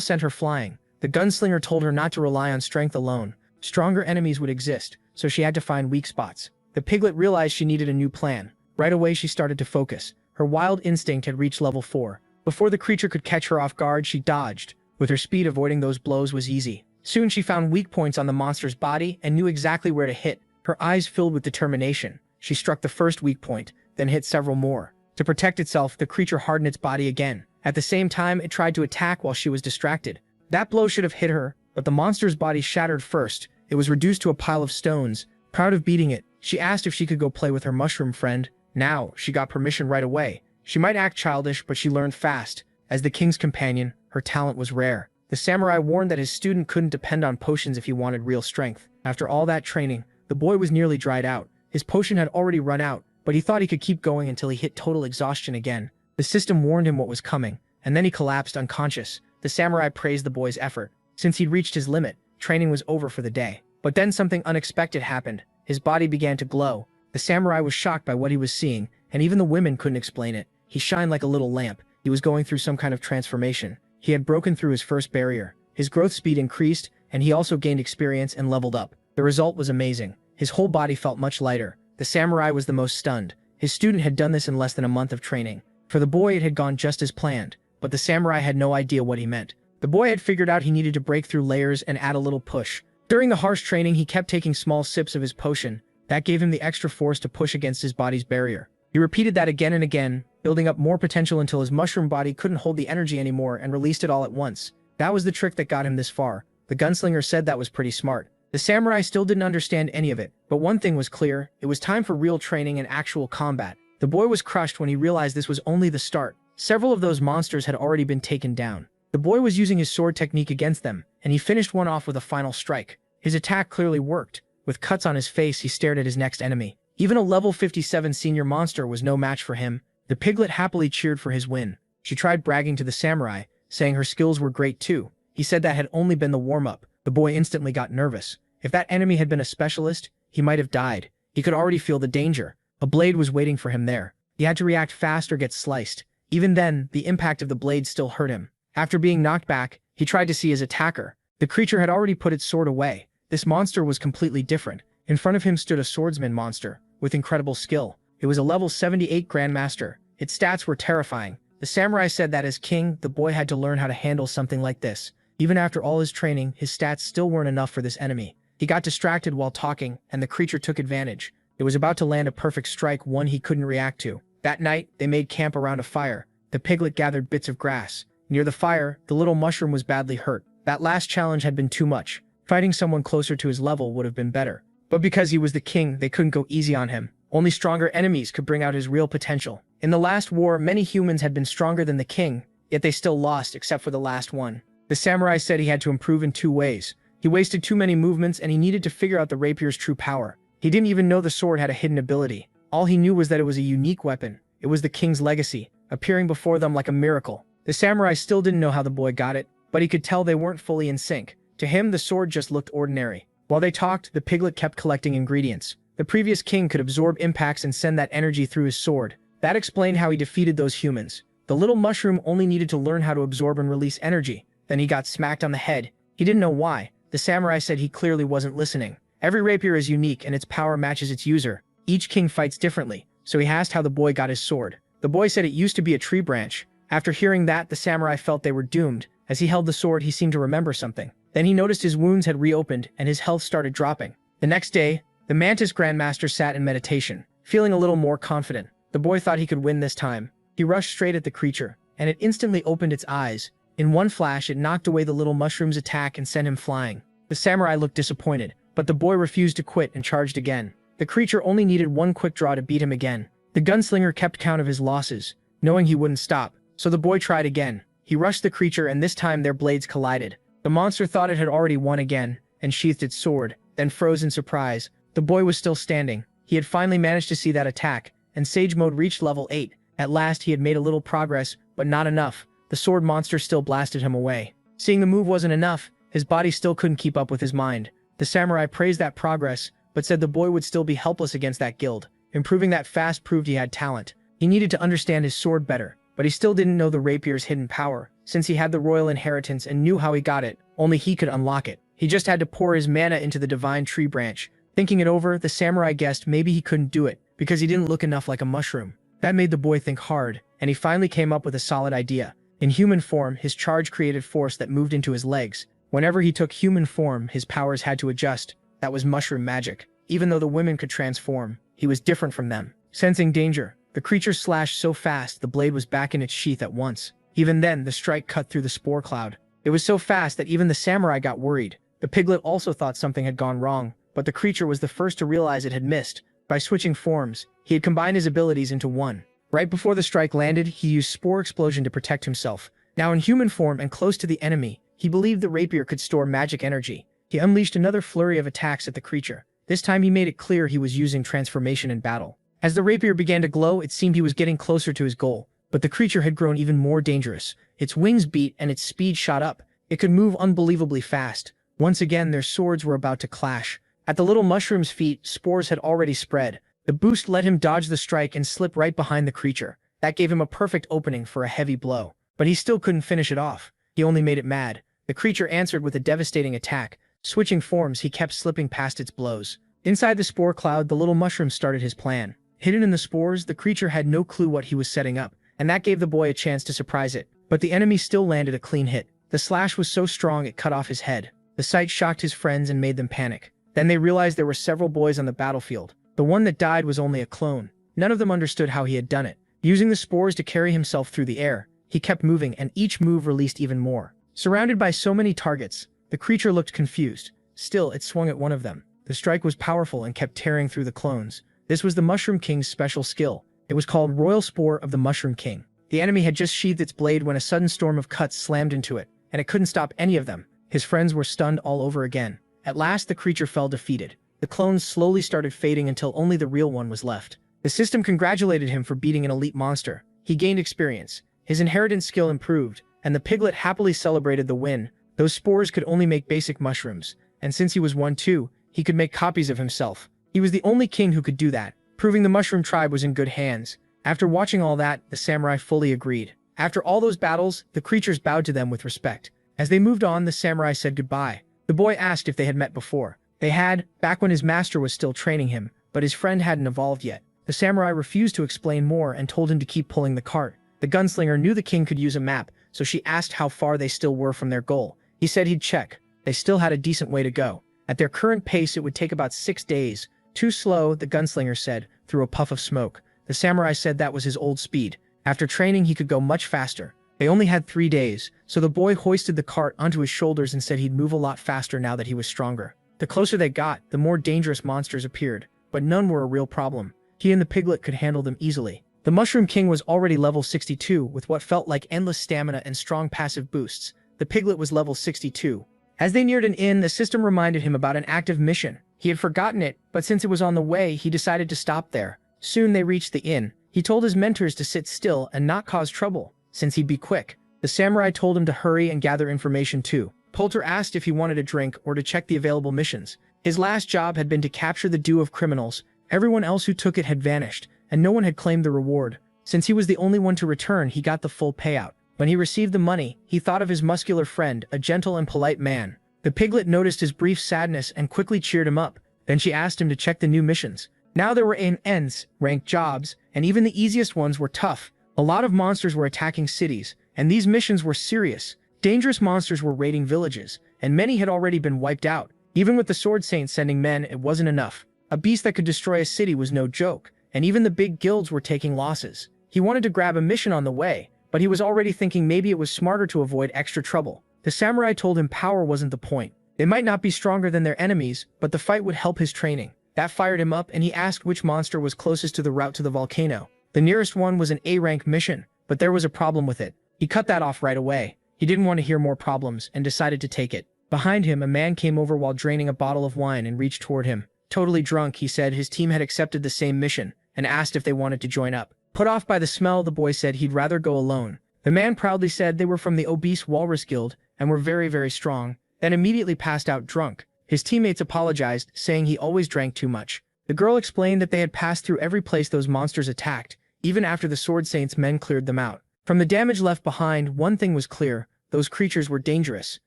sent her flying. The gunslinger told her not to rely on strength alone. Stronger enemies would exist, so she had to find weak spots. The piglet realized she needed a new plan. Right away she started to focus. Her wild instinct had reached level 4. Before the creature could catch her off guard, she dodged. With her speed, avoiding those blows was easy. Soon she found weak points on the monster's body and knew exactly where to hit. Her eyes filled with determination. She struck the first weak point, then hit several more. To protect itself, the creature hardened its body again. At the same time, it tried to attack while she was distracted. That blow should have hit her, but the monster's body shattered first. It was reduced to a pile of stones. Proud of beating it, she asked if she could go play with her mushroom friend. Now, she got permission right away. She might act childish, but she learned fast. As the king's companion, her talent was rare. The samurai warned that his student couldn't depend on potions if he wanted real strength. After all that training, the boy was nearly dried out. His potion had already run out, but he thought he could keep going until he hit total exhaustion again. The system warned him what was coming, and then he collapsed unconscious. The samurai praised the boy's effort. Since he'd reached his limit, training was over for the day. But then something unexpected happened. His body began to glow. The samurai was shocked by what he was seeing, and even the women couldn't explain it. he shined like a little lamp. He was going through some kind of transformation. He had broken through his first barrier. His growth speed increased, and he also gained experience and leveled up. The result was amazing. His whole body felt much lighter. The samurai was the most stunned. His student had done this in less than a month of training. For the boy, it had gone just as planned, but the samurai had no idea what he meant. The boy had figured out he needed to break through layers and add a little push. During the harsh training, he kept taking small sips of his potion. That gave him the extra force to push against his body's barrier. He repeated that again and again, building up more potential until his mushroom body couldn't hold the energy anymore and released it all at once. That was the trick that got him this far. The gunslinger said that was pretty smart. The samurai still didn't understand any of it, but one thing was clear: it was time for real training and actual combat. The boy was crushed when he realized this was only the start. Several of those monsters had already been taken down. The boy was using his sword technique against them, and he finished one off with a final strike. His attack clearly worked. With cuts on his face, he stared at his next enemy. Even a level 57 senior monster was no match for him. The piglet happily cheered for his win. She tried bragging to the samurai, saying her skills were great too. He said that had only been the warm-up. The boy instantly got nervous. If that enemy had been a specialist, he might have died. He could already feel the danger. A blade was waiting for him there. He had to react fast or get sliced. Even then, the impact of the blade still hurt him. After being knocked back, he tried to see his attacker. The creature had already put its sword away. This monster was completely different. In front of him stood a swordsman monster, with incredible skill. It was a level 78 Grandmaster. Its stats were terrifying. The samurai said that as king, the boy had to learn how to handle something like this. Even after all his training, his stats still weren't enough for this enemy. He got distracted while talking, and the creature took advantage. It was about to land a perfect strike, one he couldn't react to. That night, they made camp around a fire. The piglet gathered bits of grass. Near the fire, the little mushroom was badly hurt. That last challenge had been too much. Fighting someone closer to his level would have been better. But because he was the king, they couldn't go easy on him. Only stronger enemies could bring out his real potential. In the last war, many humans had been stronger than the king, yet they still lost except for the last one. The samurai said he had to improve in 2 ways. He wasted too many movements, and he needed to figure out the rapier's true power. He didn't even know the sword had a hidden ability. All he knew was that it was a unique weapon. It was the king's legacy, appearing before them like a miracle. The samurai still didn't know how the boy got it, but he could tell they weren't fully in sync. To him, the sword just looked ordinary. While they talked, the piglet kept collecting ingredients. The previous king could absorb impacts and send that energy through his sword. That explained how he defeated those humans. The little mushroom only needed to learn how to absorb and release energy. Then he got smacked on the head. He didn't know why. The samurai said he clearly wasn't listening. Every rapier is unique and its power matches its user. Each king fights differently, so he asked how the boy got his sword. The boy said it used to be a tree branch. After hearing that, the samurai felt they were doomed. As he held the sword, he seemed to remember something. Then he noticed his wounds had reopened and his health started dropping. The next day, the Mantis Grandmaster sat in meditation, feeling a little more confident. The boy thought he could win this time. He rushed straight at the creature, and it instantly opened its eyes. In one flash, it knocked away the little mushroom's attack and sent him flying. The samurai looked disappointed, but the boy refused to quit and charged again. The creature only needed one quick draw to beat him again. The gunslinger kept count of his losses, knowing he wouldn't stop, so the boy tried again. He rushed the creature, and this time their blades collided. The monster thought it had already won again, and sheathed its sword, then froze in surprise. The boy was still standing. He had finally managed to see that attack, and Sage Mode reached level 8. At last he had made a little progress, but not enough. The sword monster still blasted him away. Seeing the move wasn't enough, his body still couldn't keep up with his mind. The samurai praised that progress, but said the boy would still be helpless against that guild. Improving that fast proved he had talent. He needed to understand his sword better, but he still didn't know the rapier's hidden power. Since he had the royal inheritance and knew how he got it, only he could unlock it. He just had to pour his mana into the divine tree branch. Thinking it over, the samurai guessed maybe he couldn't do it, because he didn't look enough like a mushroom. That made the boy think hard, and he finally came up with a solid idea. In human form, his charge created force that moved into his legs. Whenever he took human form, his powers had to adjust. That was mushroom magic. Even though the women could transform, he was different from them. Sensing danger, the creature slashed so fast the blade was back in its sheath at once. Even then, the strike cut through the spore cloud. It was so fast that even the samurai got worried. The piglet also thought something had gone wrong, but the creature was the first to realize it had missed. By switching forms, he had combined his abilities into one. Right before the strike landed, he used Spore Explosion to protect himself. Now in human form and close to the enemy, he believed the rapier could store magic energy. He unleashed another flurry of attacks at the creature. This time he made it clear he was using transformation in battle. As the rapier began to glow, it seemed he was getting closer to his goal. But the creature had grown even more dangerous. Its wings beat and its speed shot up. It could move unbelievably fast. Once again, their swords were about to clash. At the little mushroom's feet, spores had already spread. The boost let him dodge the strike and slip right behind the creature. That gave him a perfect opening for a heavy blow. But he still couldn't finish it off. He only made it mad. The creature answered with a devastating attack. Switching forms, he kept slipping past its blows. Inside the spore cloud, the little mushroom started his plan. Hidden in the spores, the creature had no clue what he was setting up, and that gave the boy a chance to surprise it. But the enemy still landed a clean hit. The slash was so strong it cut off his head. The sight shocked his friends and made them panic. Then they realized there were several boys on the battlefield. The one that died was only a clone. None of them understood how he had done it. Using the spores to carry himself through the air, he kept moving, and each move released even more. Surrounded by so many targets, the creature looked confused. Still, it swung at one of them. The strike was powerful and kept tearing through the clones. This was the Mushroom King's special skill. It was called Royal Spore of the Mushroom King. The enemy had just sheathed its blade when a sudden storm of cuts slammed into it, and it couldn't stop any of them. His friends were stunned all over again. At last, the creature fell defeated. The clones slowly started fading until only the real one was left. The system congratulated him for beating an elite monster. He gained experience. His inheritance skill improved, and the piglet happily celebrated the win. Those spores could only make basic mushrooms, and since he was one too, he could make copies of himself. He was the only king who could do that, proving the mushroom tribe was in good hands. After watching all that, the samurai fully agreed. After all those battles, the creatures bowed to them with respect. As they moved on, the samurai said goodbye. The boy asked if they had met before. They had, back when his master was still training him, but his friend hadn't evolved yet. The samurai refused to explain more and told him to keep pulling the cart. The gunslinger knew the king could use a map, so she asked how far they still were from their goal. He said he'd check. They still had a decent way to go. At their current pace, it would take about 6 days. Too slow, the gunslinger said, through a puff of smoke. The samurai said that was his old speed. After training, he could go much faster. They only had 3 days, so the boy hoisted the cart onto his shoulders and said he'd move a lot faster now that he was stronger. The closer they got, the more dangerous monsters appeared, but none were a real problem. He and the piglet could handle them easily. The Mushroom King was already level 62 with what felt like endless stamina and strong passive boosts. The piglet was level 62. As they neared an inn, the system reminded him about an active mission. He had forgotten it, but since it was on the way, he decided to stop there. Soon they reached the inn. He told his mentors to sit still and not cause trouble, since he'd be quick. The samurai told him to hurry and gather information too. Poulter asked if he wanted a drink or to check the available missions. His last job had been to capture the due of criminals. Everyone else who took it had vanished, and no one had claimed the reward. Since he was the only one to return, he got the full payout. When he received the money, he thought of his muscular friend, a gentle and polite man. The piglet noticed his brief sadness and quickly cheered him up. Then she asked him to check the new missions. Now there were ANs, ranked jobs, and even the easiest ones were tough. A lot of monsters were attacking cities, and these missions were serious. Dangerous monsters were raiding villages, and many had already been wiped out. Even with the Sword Saint sending men, it wasn't enough. A beast that could destroy a city was no joke, and even the big guilds were taking losses. He wanted to grab a mission on the way, but he was already thinking maybe it was smarter to avoid extra trouble. The samurai told him power wasn't the point. They might not be stronger than their enemies, but the fight would help his training. That fired him up, and he asked which monster was closest to the route to the volcano. The nearest one was an A-rank mission, but there was a problem with it. He cut that off right away. He didn't want to hear more problems and decided to take it. Behind him, a man came over while draining a bottle of wine and reached toward him. Totally drunk, he said his team had accepted the same mission and asked if they wanted to join up. Put off by the smell, the boy said he'd rather go alone. The man proudly said they were from the Obese Walrus Guild and were very, very strong, then immediately passed out drunk. His teammates apologized, saying he always drank too much. The girl explained that they had passed through every place those monsters attacked, even after the Sword Saint's men cleared them out. From the damage left behind, one thing was clear: those creatures were dangerous.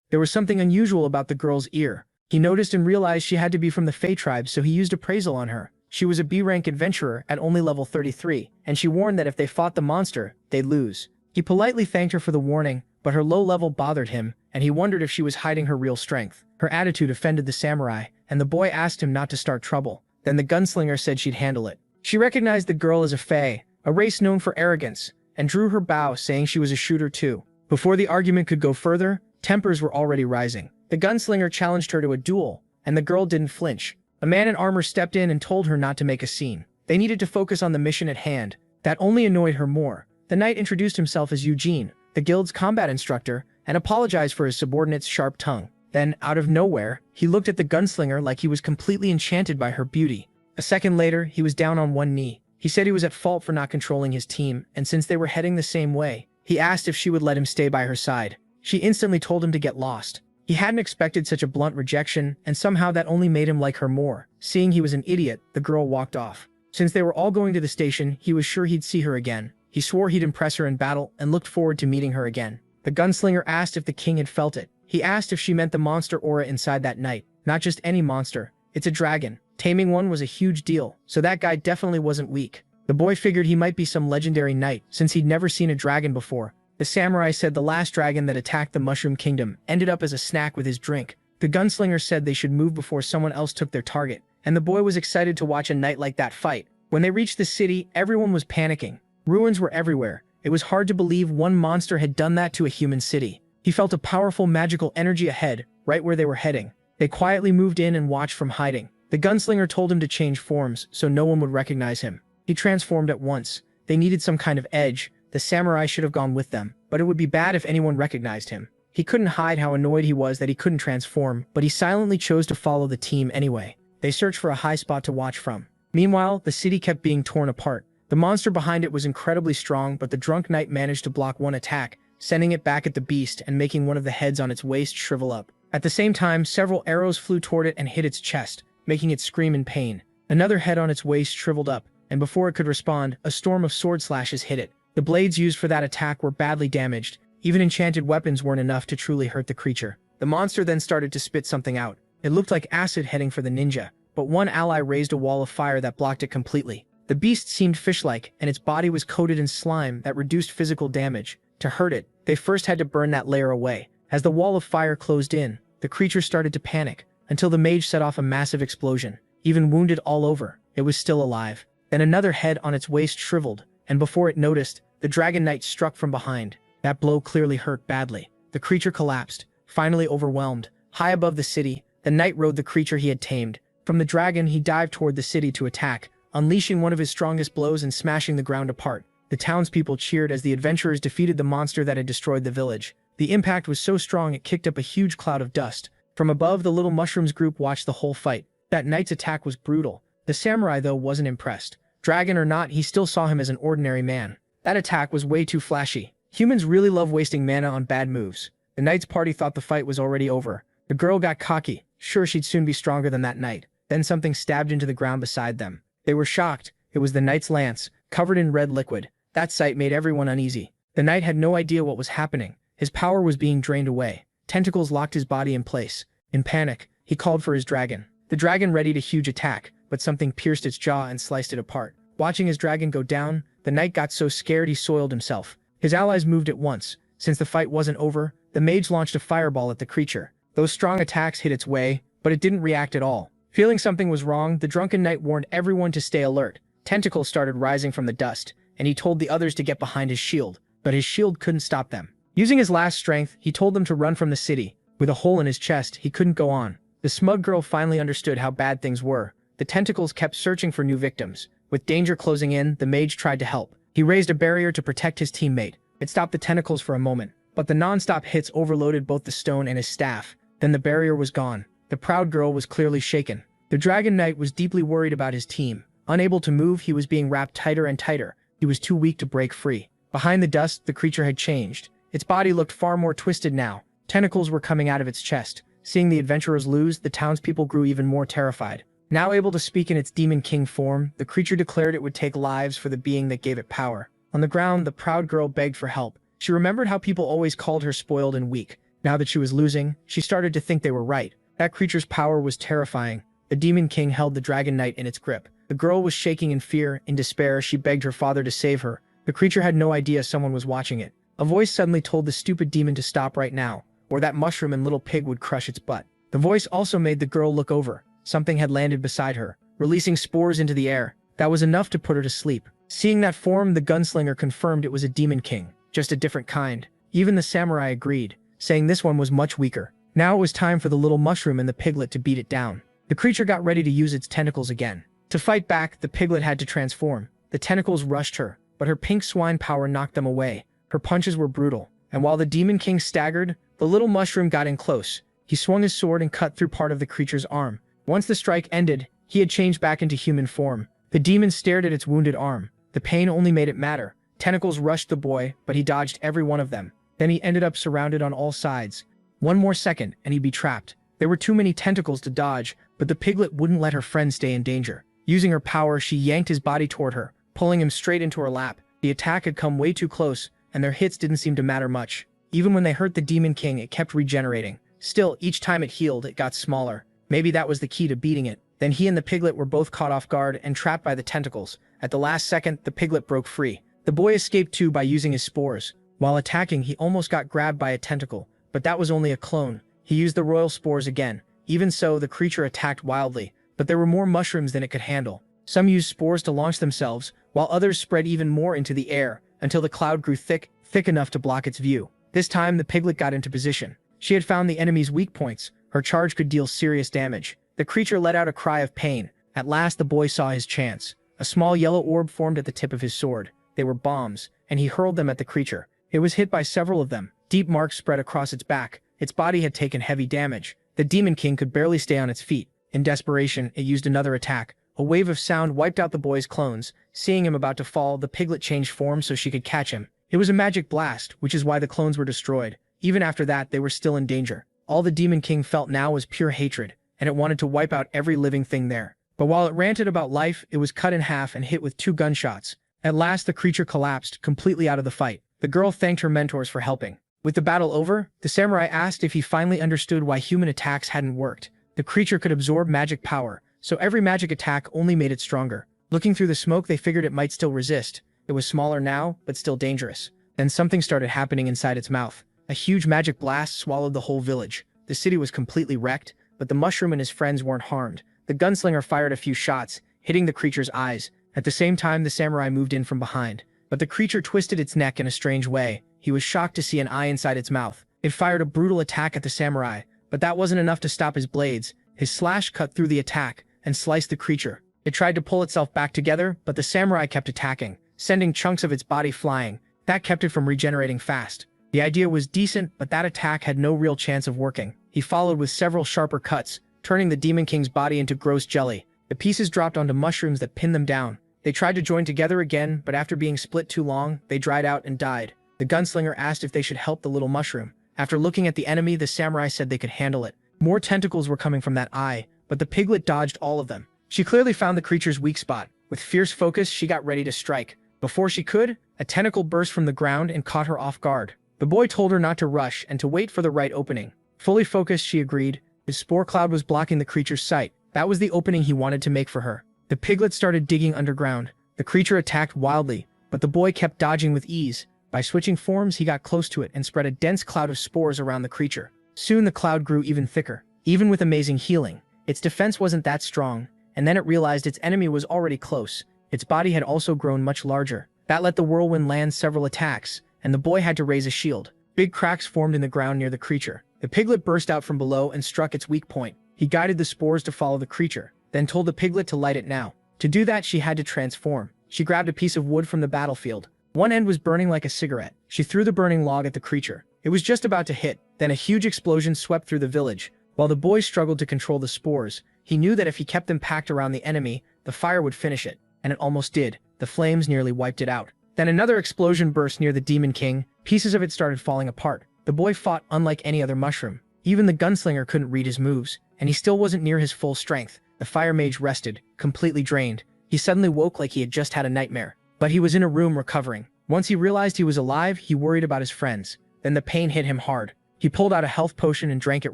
There was something unusual about the girl's ear. He noticed and realized she had to be from the Fey tribe, so he used appraisal on her. She was a B-rank adventurer at only level 33, and she warned that if they fought the monster, they'd lose. He politely thanked her for the warning, but her low level bothered him, and he wondered if she was hiding her real strength. Her attitude offended the samurai, and the boy asked him not to start trouble. Then the gunslinger said she'd handle it. She recognized the girl as a Fey, a race known for arrogance, and drew her bow, saying she was a shooter too. Before the argument could go further, tempers were already rising. The gunslinger challenged her to a duel, and the girl didn't flinch. A man in armor stepped in and told her not to make a scene. They needed to focus on the mission at hand. That only annoyed her more. The knight introduced himself as Eugene, the guild's combat instructor, and apologized for his subordinate's sharp tongue. Then, out of nowhere, he looked at the gunslinger like he was completely enchanted by her beauty. A second later, he was down on one knee. He said he was at fault for not controlling his team, and since they were heading the same way, he asked if she would let him stay by her side. She instantly told him to get lost. He hadn't expected such a blunt rejection, and somehow that only made him like her more. Seeing he was an idiot, the girl walked off. Since they were all going to the station, he was sure he'd see her again. He swore he'd impress her in battle and looked forward to meeting her again. The gunslinger asked if the king had felt it. He asked if she meant the monster aura inside that knight. Not just any monster. It's a dragon. Taming one was a huge deal, so that guy definitely wasn't weak. The boy figured he might be some legendary knight, since he'd never seen a dragon before. The samurai said the last dragon that attacked the Mushroom Kingdom ended up as a snack with his drink. The gunslinger said they should move before someone else took their target, and the boy was excited to watch a knight like that fight. When they reached the city, everyone was panicking. Ruins were everywhere. It was hard to believe one monster had done that to a human city. He felt a powerful magical energy ahead, right where they were heading. They quietly moved in and watched from hiding. The gunslinger told him to change forms so no one would recognize him. He transformed at once. They needed some kind of edge. The samurai should have gone with them, but it would be bad if anyone recognized him. He couldn't hide how annoyed he was that he couldn't transform, but he silently chose to follow the team anyway. They searched for a high spot to watch from. Meanwhile, the city kept being torn apart. The monster behind it was incredibly strong, but the drunk knight managed to block one attack, sending it back at the beast and making one of the heads on its waist shrivel up. At the same time, several arrows flew toward it and hit its chest, making it scream in pain. Another head on its waist shriveled up, and before it could respond, a storm of sword slashes hit it. The blades used for that attack were badly damaged. Even enchanted weapons weren't enough to truly hurt the creature. The monster then started to spit something out. It looked like acid heading for the ninja, but one ally raised a wall of fire that blocked it completely. The beast seemed fish-like, and its body was coated in slime that reduced physical damage. To hurt it, they first had to burn that layer away. As the wall of fire closed in, the creature started to panic, until the mage set off a massive explosion. Even wounded all over, it was still alive. Then another head on its waist shriveled, and before it noticed, the dragon knight struck from behind. That blow clearly hurt badly. The creature collapsed, finally overwhelmed. High above the city, the knight rode the creature he had tamed. From the dragon, he dived toward the city to attack, unleashing one of his strongest blows and smashing the ground apart. The townspeople cheered as the adventurers defeated the monster that had destroyed the village. The impact was so strong it kicked up a huge cloud of dust. From above, the little mushrooms group watched the whole fight. That knight's attack was brutal. The samurai, though, wasn't impressed. Dragon or not, he still saw him as an ordinary man. That attack was way too flashy. Humans really love wasting mana on bad moves. The knight's party thought the fight was already over. The girl got cocky, sure she'd soon be stronger than that knight. Then something stabbed into the ground beside them. They were shocked. It was the knight's lance, covered in red liquid. That sight made everyone uneasy. The knight had no idea what was happening. His power was being drained away. Tentacles locked his body in place. In panic, he called for his dragon. The dragon readied a huge attack, but something pierced its jaw and sliced it apart. Watching his dragon go down, the knight got so scared he soiled himself. His allies moved at once. Since the fight wasn't over, the mage launched a fireball at the creature. Those strong attacks hit its way, but it didn't react at all. Feeling something was wrong, the drunken knight warned everyone to stay alert. Tentacles started rising from the dust, and he told the others to get behind his shield, but his shield couldn't stop them. Using his last strength, he told them to run from the city. With a hole in his chest, he couldn't go on. The smug girl finally understood how bad things were. The tentacles kept searching for new victims. With danger closing in, the mage tried to help. He raised a barrier to protect his teammate. It stopped the tentacles for a moment, but the non-stop hits overloaded both the stone and his staff. Then the barrier was gone. The proud girl was clearly shaken. The dragon knight was deeply worried about his team. Unable to move, he was being wrapped tighter and tighter. He was too weak to break free. Behind the dust, the creature had changed. Its body looked far more twisted now. Tentacles were coming out of its chest. Seeing the adventurers lose, the townspeople grew even more terrified. Now able to speak in its demon king form, the creature declared it would take lives for the being that gave it power. On the ground, the proud girl begged for help. She remembered how people always called her spoiled and weak. Now that she was losing, she started to think they were right. That creature's power was terrifying. The demon king held the dragon knight in its grip. The girl was shaking in fear. In despair, she begged her father to save her. The creature had no idea someone was watching it. A voice suddenly told the stupid demon to stop right now, or that mushroom and little pig would crush its butt. The voice also made the girl look over. Something had landed beside her, releasing spores into the air. That was enough to put her to sleep. Seeing that form, the gunslinger confirmed it was a demon king, just a different kind. Even the samurai agreed, saying this one was much weaker. Now it was time for the little mushroom and the piglet to beat it down. The creature got ready to use its tentacles again. To fight back, the piglet had to transform. The tentacles rushed her, but her pink swine power knocked them away. Her punches were brutal, and while the demon king staggered, the little mushroom got in close. He swung his sword and cut through part of the creature's arm. Once the strike ended, he had changed back into human form. The demon stared at its wounded arm. The pain only made it madder. Tentacles rushed the boy, but he dodged every one of them. Then he ended up surrounded on all sides. One more second, and he'd be trapped. There were too many tentacles to dodge, but the piglet wouldn't let her friend stay in danger. Using her power, she yanked his body toward her, pulling him straight into her lap. The attack had come way too close, and their hits didn't seem to matter much. Even when they hurt the Demon King, it kept regenerating. Still, each time it healed, it got smaller. Maybe that was the key to beating it. Then he and the piglet were both caught off guard and trapped by the tentacles. At the last second, the piglet broke free. The boy escaped too by using his spores. While attacking, he almost got grabbed by a tentacle, but that was only a clone. He used the royal spores again. Even so, the creature attacked wildly, but there were more mushrooms than it could handle. Some used spores to launch themselves, while others spread even more into the air, until the cloud grew thick enough to block its view. This time, the piglet got into position. She had found the enemy's weak points. Her charge could deal serious damage. The creature let out a cry of pain. At last, the boy saw his chance. A small yellow orb formed at the tip of his sword. They were bombs, and he hurled them at the creature. It was hit by several of them. Deep marks spread across its back. Its body had taken heavy damage. The Demon King could barely stay on its feet. In desperation, it used another attack. A wave of sound wiped out the boy's clones. Seeing him about to fall, the piglet changed form so she could catch him. It was a magic blast, which is why the clones were destroyed. Even after that, they were still in danger. All the Demon King felt now was pure hatred, and it wanted to wipe out every living thing there. But while it ranted about life, it was cut in half and hit with 2 gunshots. At last, the creature collapsed, completely out of the fight. The girl thanked her mentors for helping. With the battle over, the samurai asked if he finally understood why human attacks hadn't worked. The creature could absorb magic power, so every magic attack only made it stronger. Looking through the smoke, they figured it might still resist. It was smaller now, but still dangerous. Then something started happening inside its mouth. A huge magic blast swallowed the whole village. The city was completely wrecked, but the mushroom and his friends weren't harmed. The gunslinger fired a few shots, hitting the creature's eyes. At the same time, the samurai moved in from behind. But the creature twisted its neck in a strange way. He was shocked to see an eye inside its mouth. It fired a brutal attack at the samurai, but that wasn't enough to stop his blades. His slash cut through the attack and sliced the creature. It tried to pull itself back together, but the samurai kept attacking, sending chunks of its body flying. That kept it from regenerating fast. The idea was decent, but that attack had no real chance of working. He followed with several sharper cuts, turning the Demon King's body into gross jelly. The pieces dropped onto mushrooms that pinned them down. They tried to join together again, but after being split too long, they dried out and died. The gunslinger asked if they should help the little mushroom. After looking at the enemy, the samurai said they could handle it. More tentacles were coming from that eye, but the piglet dodged all of them. She clearly found the creature's weak spot. With fierce focus, she got ready to strike. Before she could, a tentacle burst from the ground and caught her off guard. The boy told her not to rush and to wait for the right opening. Fully focused, she agreed. His spore cloud was blocking the creature's sight. That was the opening he wanted to make for her. The piglet started digging underground. The creature attacked wildly, but the boy kept dodging with ease. By switching forms, he got close to it and spread a dense cloud of spores around the creature. Soon the cloud grew even thicker. Even with amazing healing, its defense wasn't that strong, and then it realized its enemy was already close. Its body had also grown much larger. That let the whirlwind land several attacks, and the boy had to raise a shield. Big cracks formed in the ground near the creature. The piglet burst out from below and struck its weak point. He guided the spores to follow the creature, then told the piglet to light it now. To do that, she had to transform. She grabbed a piece of wood from the battlefield. One end was burning like a cigarette. She threw the burning log at the creature. It was just about to hit. Then a huge explosion swept through the village. While the boy struggled to control the spores, he knew that if he kept them packed around the enemy, the fire would finish it. And it almost did. The flames nearly wiped it out. Then another explosion burst near the Demon King. Pieces of it started falling apart. The boy fought unlike any other mushroom. Even the gunslinger couldn't read his moves, and he still wasn't near his full strength. The fire mage rested, completely drained. He suddenly woke like he had just had a nightmare. But he was in a room recovering. Once he realized he was alive, he worried about his friends. Then the pain hit him hard. He pulled out a health potion and drank it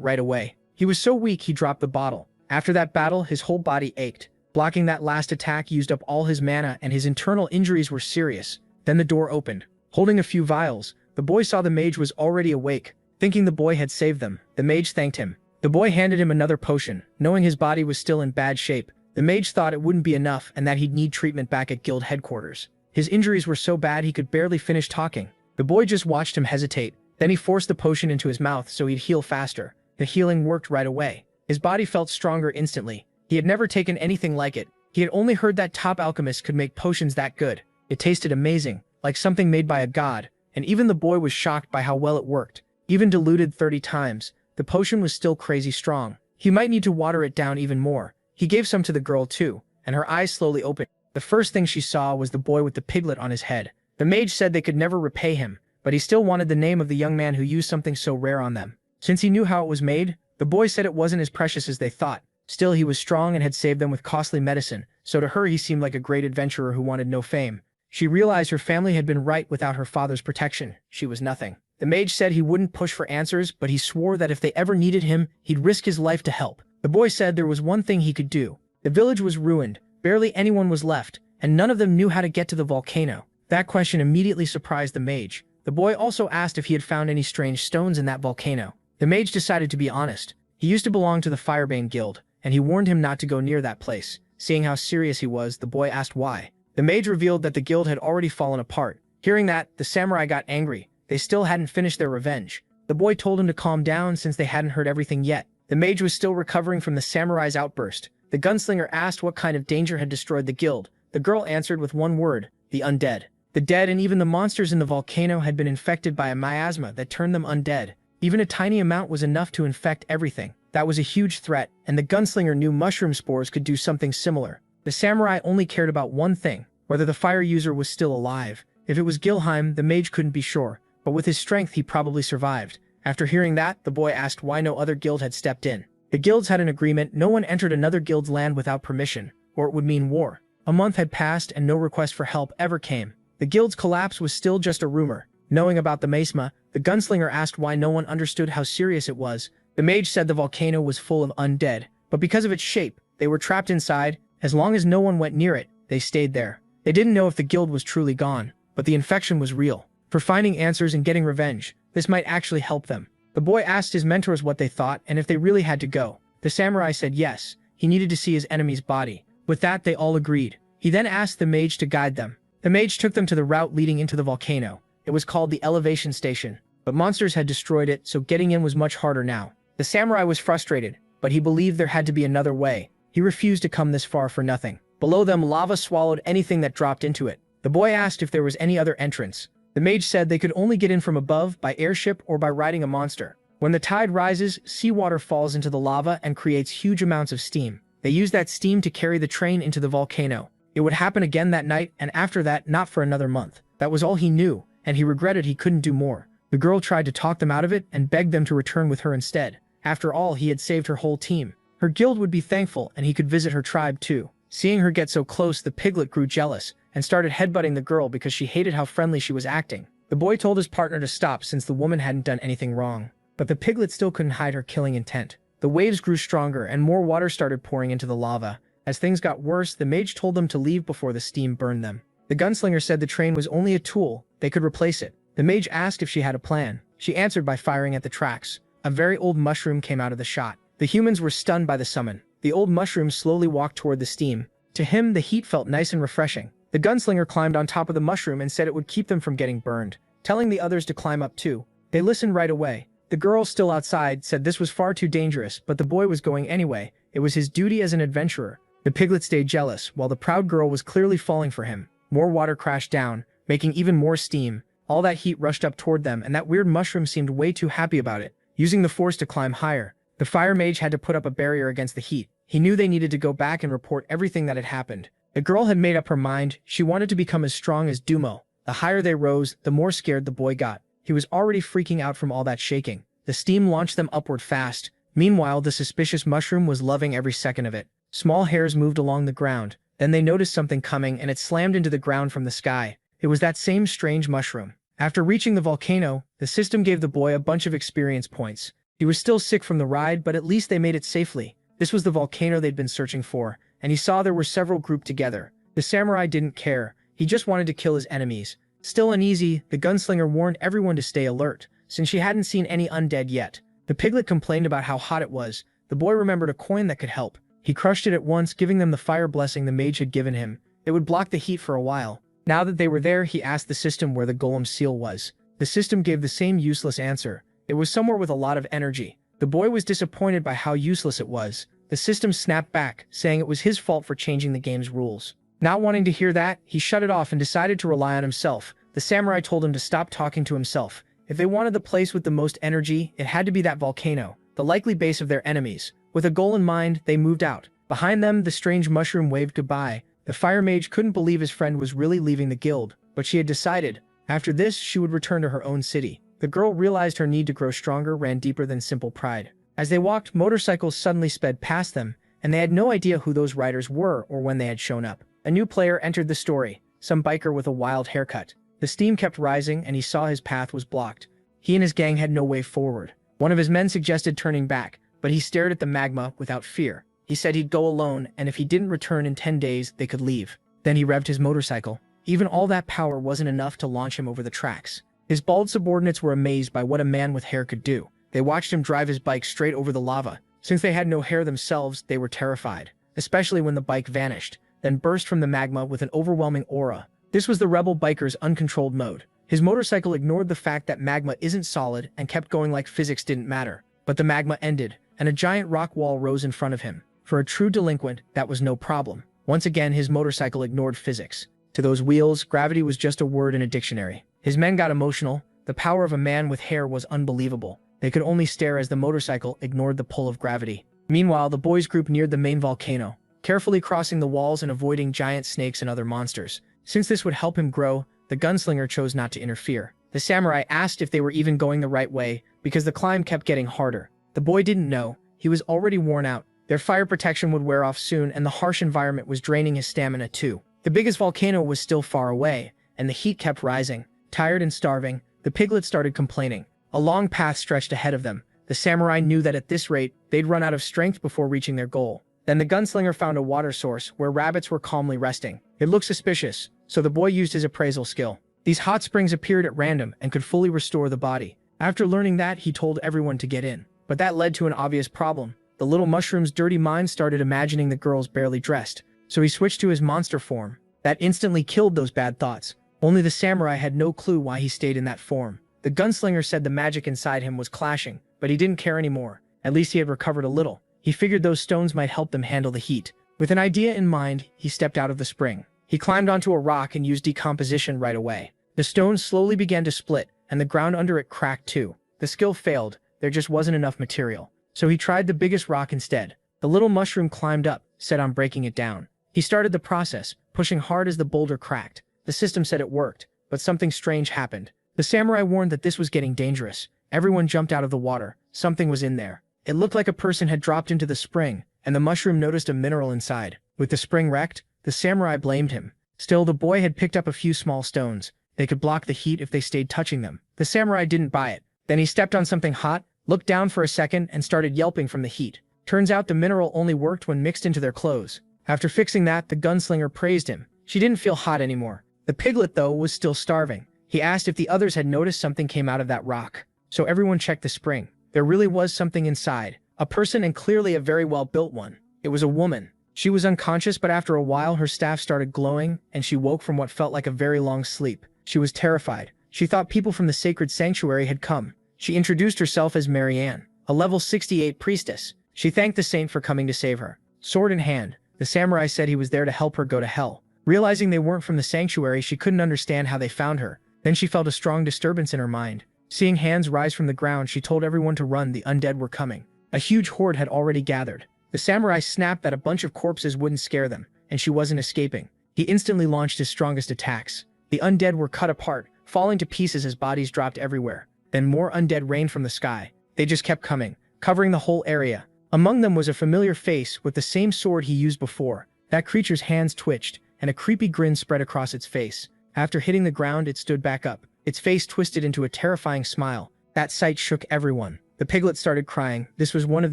right away. He was so weak he dropped the bottle. After that battle, his whole body ached. Blocking that last attack used up all his mana, and his internal injuries were serious. Then the door opened. Holding a few vials, the boy saw the mage was already awake. Thinking the boy had saved them, the mage thanked him. The boy handed him another potion, knowing his body was still in bad shape. The mage thought it wouldn't be enough and that he'd need treatment back at guild headquarters. His injuries were so bad he could barely finish talking. The boy just watched him hesitate. Then he forced the potion into his mouth so he'd heal faster. The healing worked right away. His body felt stronger instantly. He had never taken anything like it. He had only heard that top alchemists could make potions that good. It tasted amazing, like something made by a god, and even the boy was shocked by how well it worked. Even diluted 30 times, the potion was still crazy strong. He might need to water it down even more. He gave some to the girl too, and her eyes slowly opened. The first thing she saw was the boy with the piglet on his head. The mage said they could never repay him, but he still wanted the name of the young man who used something so rare on them. Since he knew how it was made, the boy said it wasn't as precious as they thought. Still, he was strong and had saved them with costly medicine, so to her he seemed like a great adventurer who wanted no fame. She realized her family had been right. Without her father's protection, she was nothing. The mage said he wouldn't push for answers, but he swore that if they ever needed him, he'd risk his life to help. The boy said there was one thing he could do. The village was ruined, barely anyone was left, and none of them knew how to get to the volcano. That question immediately surprised the mage. The boy also asked if he had found any strange stones in that volcano. The mage decided to be honest. He used to belong to the Firebane Guild, and he warned him not to go near that place. Seeing how serious he was, the boy asked why. The mage revealed that the guild had already fallen apart. Hearing that, the samurai got angry. They still hadn't finished their revenge. The boy told him to calm down since they hadn't heard everything yet. The mage was still recovering from the samurai's outburst. The gunslinger asked what kind of danger had destroyed the guild. The girl answered with one word: the undead. The dead and even the monsters in the volcano had been infected by a miasma that turned them undead. Even a tiny amount was enough to infect everything. That was a huge threat, and the gunslinger knew mushroom spores could do something similar. The samurai only cared about one thing: whether the fire user was still alive. If it was Gilheim, the mage couldn't be sure, but with his strength he probably survived. After hearing that, the boy asked why no other guild had stepped in. The guilds had an agreement: no one entered another guild's land without permission, or it would mean war. A month had passed and no request for help ever came. The guild's collapse was still just a rumor. Knowing about the miasma, the gunslinger asked why no one understood how serious it was. The mage said the volcano was full of undead, but because of its shape, they were trapped inside. As long as no one went near it, they stayed there. They didn't know if the guild was truly gone, but the infection was real. For finding answers and getting revenge, this might actually help them. The boy asked his mentors what they thought and if they really had to go. The samurai said yes, he needed to see his enemy's body. With that, they all agreed. He then asked the mage to guide them. The mage took them to the route leading into the volcano. It was called the elevation station, but monsters had destroyed it, so getting in was much harder now. The samurai was frustrated, but he believed there had to be another way. He refused to come this far for nothing. Below them, lava swallowed anything that dropped into it. The boy asked if there was any other entrance. The mage said they could only get in from above, by airship or by riding a monster. When the tide rises, seawater falls into the lava and creates huge amounts of steam. They used that steam to carry the train into the volcano. It would happen again that night, and after that, not for another month. That was all he knew, and he regretted he couldn't do more. The girl tried to talk them out of it and begged them to return with her instead. After all, he had saved her whole team. Her guild would be thankful, and he could visit her tribe too. Seeing her get so close, the piglet grew jealous and started headbutting the girl because she hated how friendly she was acting. The boy told his partner to stop since the woman hadn't done anything wrong. But the piglet still couldn't hide her killing intent. The waves grew stronger and more water started pouring into the lava. As things got worse, the mage told them to leave before the steam burned them. The gunslinger said the train was only a tool, they could replace it. The mage asked if she had a plan. She answered by firing at the tracks. A very old mushroom came out of the shot. The humans were stunned by the summon. The old mushroom slowly walked toward the steam. To him, the heat felt nice and refreshing. The gunslinger climbed on top of the mushroom and said it would keep them from getting burned, telling the others to climb up too. They listened right away. The girl, still outside, said this was far too dangerous, but the boy was going anyway. It was his duty as an adventurer. The piglet stayed jealous, while the proud girl was clearly falling for him. More water crashed down, making even more steam. All that heat rushed up toward them, and that weird mushroom seemed way too happy about it, using the force to climb higher. The fire mage had to put up a barrier against the heat. He knew they needed to go back and report everything that had happened. The girl had made up her mind. She wanted to become as strong as Dumo. The higher they rose, the more scared the boy got. He was already freaking out from all that shaking. The steam launched them upward fast. Meanwhile, the suspicious mushroom was loving every second of it. Small hairs moved along the ground. Then they noticed something coming, and it slammed into the ground from the sky. It was that same strange mushroom. After reaching the volcano, the system gave the boy a bunch of experience points. He was still sick from the ride, but at least they made it safely. This was the volcano they'd been searching for, and he saw there were several grouped together. The samurai didn't care. He just wanted to kill his enemies. Still uneasy, the gunslinger warned everyone to stay alert, since she hadn't seen any undead yet. The piglet complained about how hot it was. The boy remembered a coin that could help. He crushed it at once, giving them the fire blessing the mage had given him. It would block the heat for a while. Now that they were there, he asked the system where the golem seal was. The system gave the same useless answer. It was somewhere with a lot of energy. The boy was disappointed by how useless it was. The system snapped back, saying it was his fault for changing the game's rules. Not wanting to hear that, he shut it off and decided to rely on himself. The samurai told him to stop talking to himself. If they wanted the place with the most energy, it had to be that volcano, the likely base of their enemies. With a goal in mind, they moved out. Behind them, the strange mushroom waved goodbye. The fire mage couldn't believe his friend was really leaving the guild, but she had decided. After this, she would return to her own city. The girl realized her need to grow stronger ran deeper than simple pride. As they walked, motorcycles suddenly sped past them, and they had no idea who those riders were or when they had shown up. A new player entered the story. some biker with a wild haircut. The steam kept rising and he saw his path was blocked. He and his gang had no way forward. One of his men suggested turning back, but he stared at the magma without fear. He said he'd go alone, and if he didn't return in 10 days, they could leave. Then he revved his motorcycle. Even all that power wasn't enough to launch him over the tracks. His bald subordinates were amazed by what a man with hair could do. They watched him drive his bike straight over the lava. Since they had no hair themselves, they were terrified, especially when the bike vanished, then burst from the magma with an overwhelming aura. This was the rebel biker's uncontrolled mode. His motorcycle ignored the fact that magma isn't solid and kept going like physics didn't matter. But the magma ended, and a giant rock wall rose in front of him. For a true delinquent, that was no problem. Once again, his motorcycle ignored physics. To those wheels, gravity was just a word in a dictionary. His men got emotional. The power of a man with hair was unbelievable. They could only stare as the motorcycle ignored the pull of gravity. Meanwhile, the boys' group neared the main volcano, carefully crossing the walls and avoiding giant snakes and other monsters. Since this would help him grow, the gunslinger chose not to interfere. The samurai asked if they were even going the right way, because the climb kept getting harder. The boy didn't know. He was already worn out. Their fire protection would wear off soon, and the harsh environment was draining his stamina too. The biggest volcano was still far away, and the heat kept rising. Tired and starving, the piglets started complaining. A long path stretched ahead of them. The samurai knew that at this rate, they'd run out of strength before reaching their goal. Then the gunslinger found a water source where rabbits were calmly resting. It looked suspicious, so the boy used his appraisal skill. These hot springs appeared at random and could fully restore the body. After learning that, he told everyone to get in. But that led to an obvious problem. The little mushroom's dirty mind started imagining the girls barely dressed, so he switched to his monster form. That instantly killed those bad thoughts. Only the samurai had no clue why he stayed in that form. The gunslinger said the magic inside him was clashing, but he didn't care anymore. At least he had recovered a little. He figured those stones might help them handle the heat. With an idea in mind, he stepped out of the spring. He climbed onto a rock and used decomposition right away. The stones slowly began to split, and the ground under it cracked too. The skill failed. There just wasn't enough material. So he tried the biggest rock instead. The little mushroom climbed up, set on breaking it down. He started the process, pushing hard as the boulder cracked. The system said it worked, but something strange happened. The samurai warned that this was getting dangerous. Everyone jumped out of the water. Something was in there. It looked like a person had dropped into the spring, and the mushroom noticed a mineral inside. With the spring wrecked, the samurai blamed him. Still, the boy had picked up a few small stones. They could block the heat if they stayed touching them. The samurai didn't buy it. Then he stepped on something hot, looked down for a second, and started yelping from the heat. Turns out the mineral only worked when mixed into their clothes. After fixing that, the gunslinger praised him. She didn't feel hot anymore. The piglet, though, was still starving. He asked if the others had noticed something came out of that rock. So everyone checked the spring. There really was something inside. A person, and clearly a very well-built one. It was a woman. She was unconscious, but after a while her staff started glowing, and she woke from what felt like a very long sleep. She was terrified. She thought people from the sacred sanctuary had come. She introduced herself as Marianne, a level 68 priestess. She thanked the saint for coming to save her. Sword in hand, the samurai said he was there to help her go to hell. Realizing they weren't from the sanctuary, she couldn't understand how they found her. Then she felt a strong disturbance in her mind. Seeing hands rise from the ground, she told everyone to run. The undead were coming. A huge horde had already gathered. The samurai snapped that a bunch of corpses wouldn't scare them, and she wasn't escaping. He instantly launched his strongest attacks. The undead were cut apart, falling to pieces as bodies dropped everywhere. Then more undead rained from the sky. They just kept coming, covering the whole area. Among them was a familiar face with the same sword he used before. That creature's hands twitched, and a creepy grin spread across its face. After hitting the ground, it stood back up. Its face twisted into a terrifying smile. That sight shook everyone. The piglet started crying. This was one of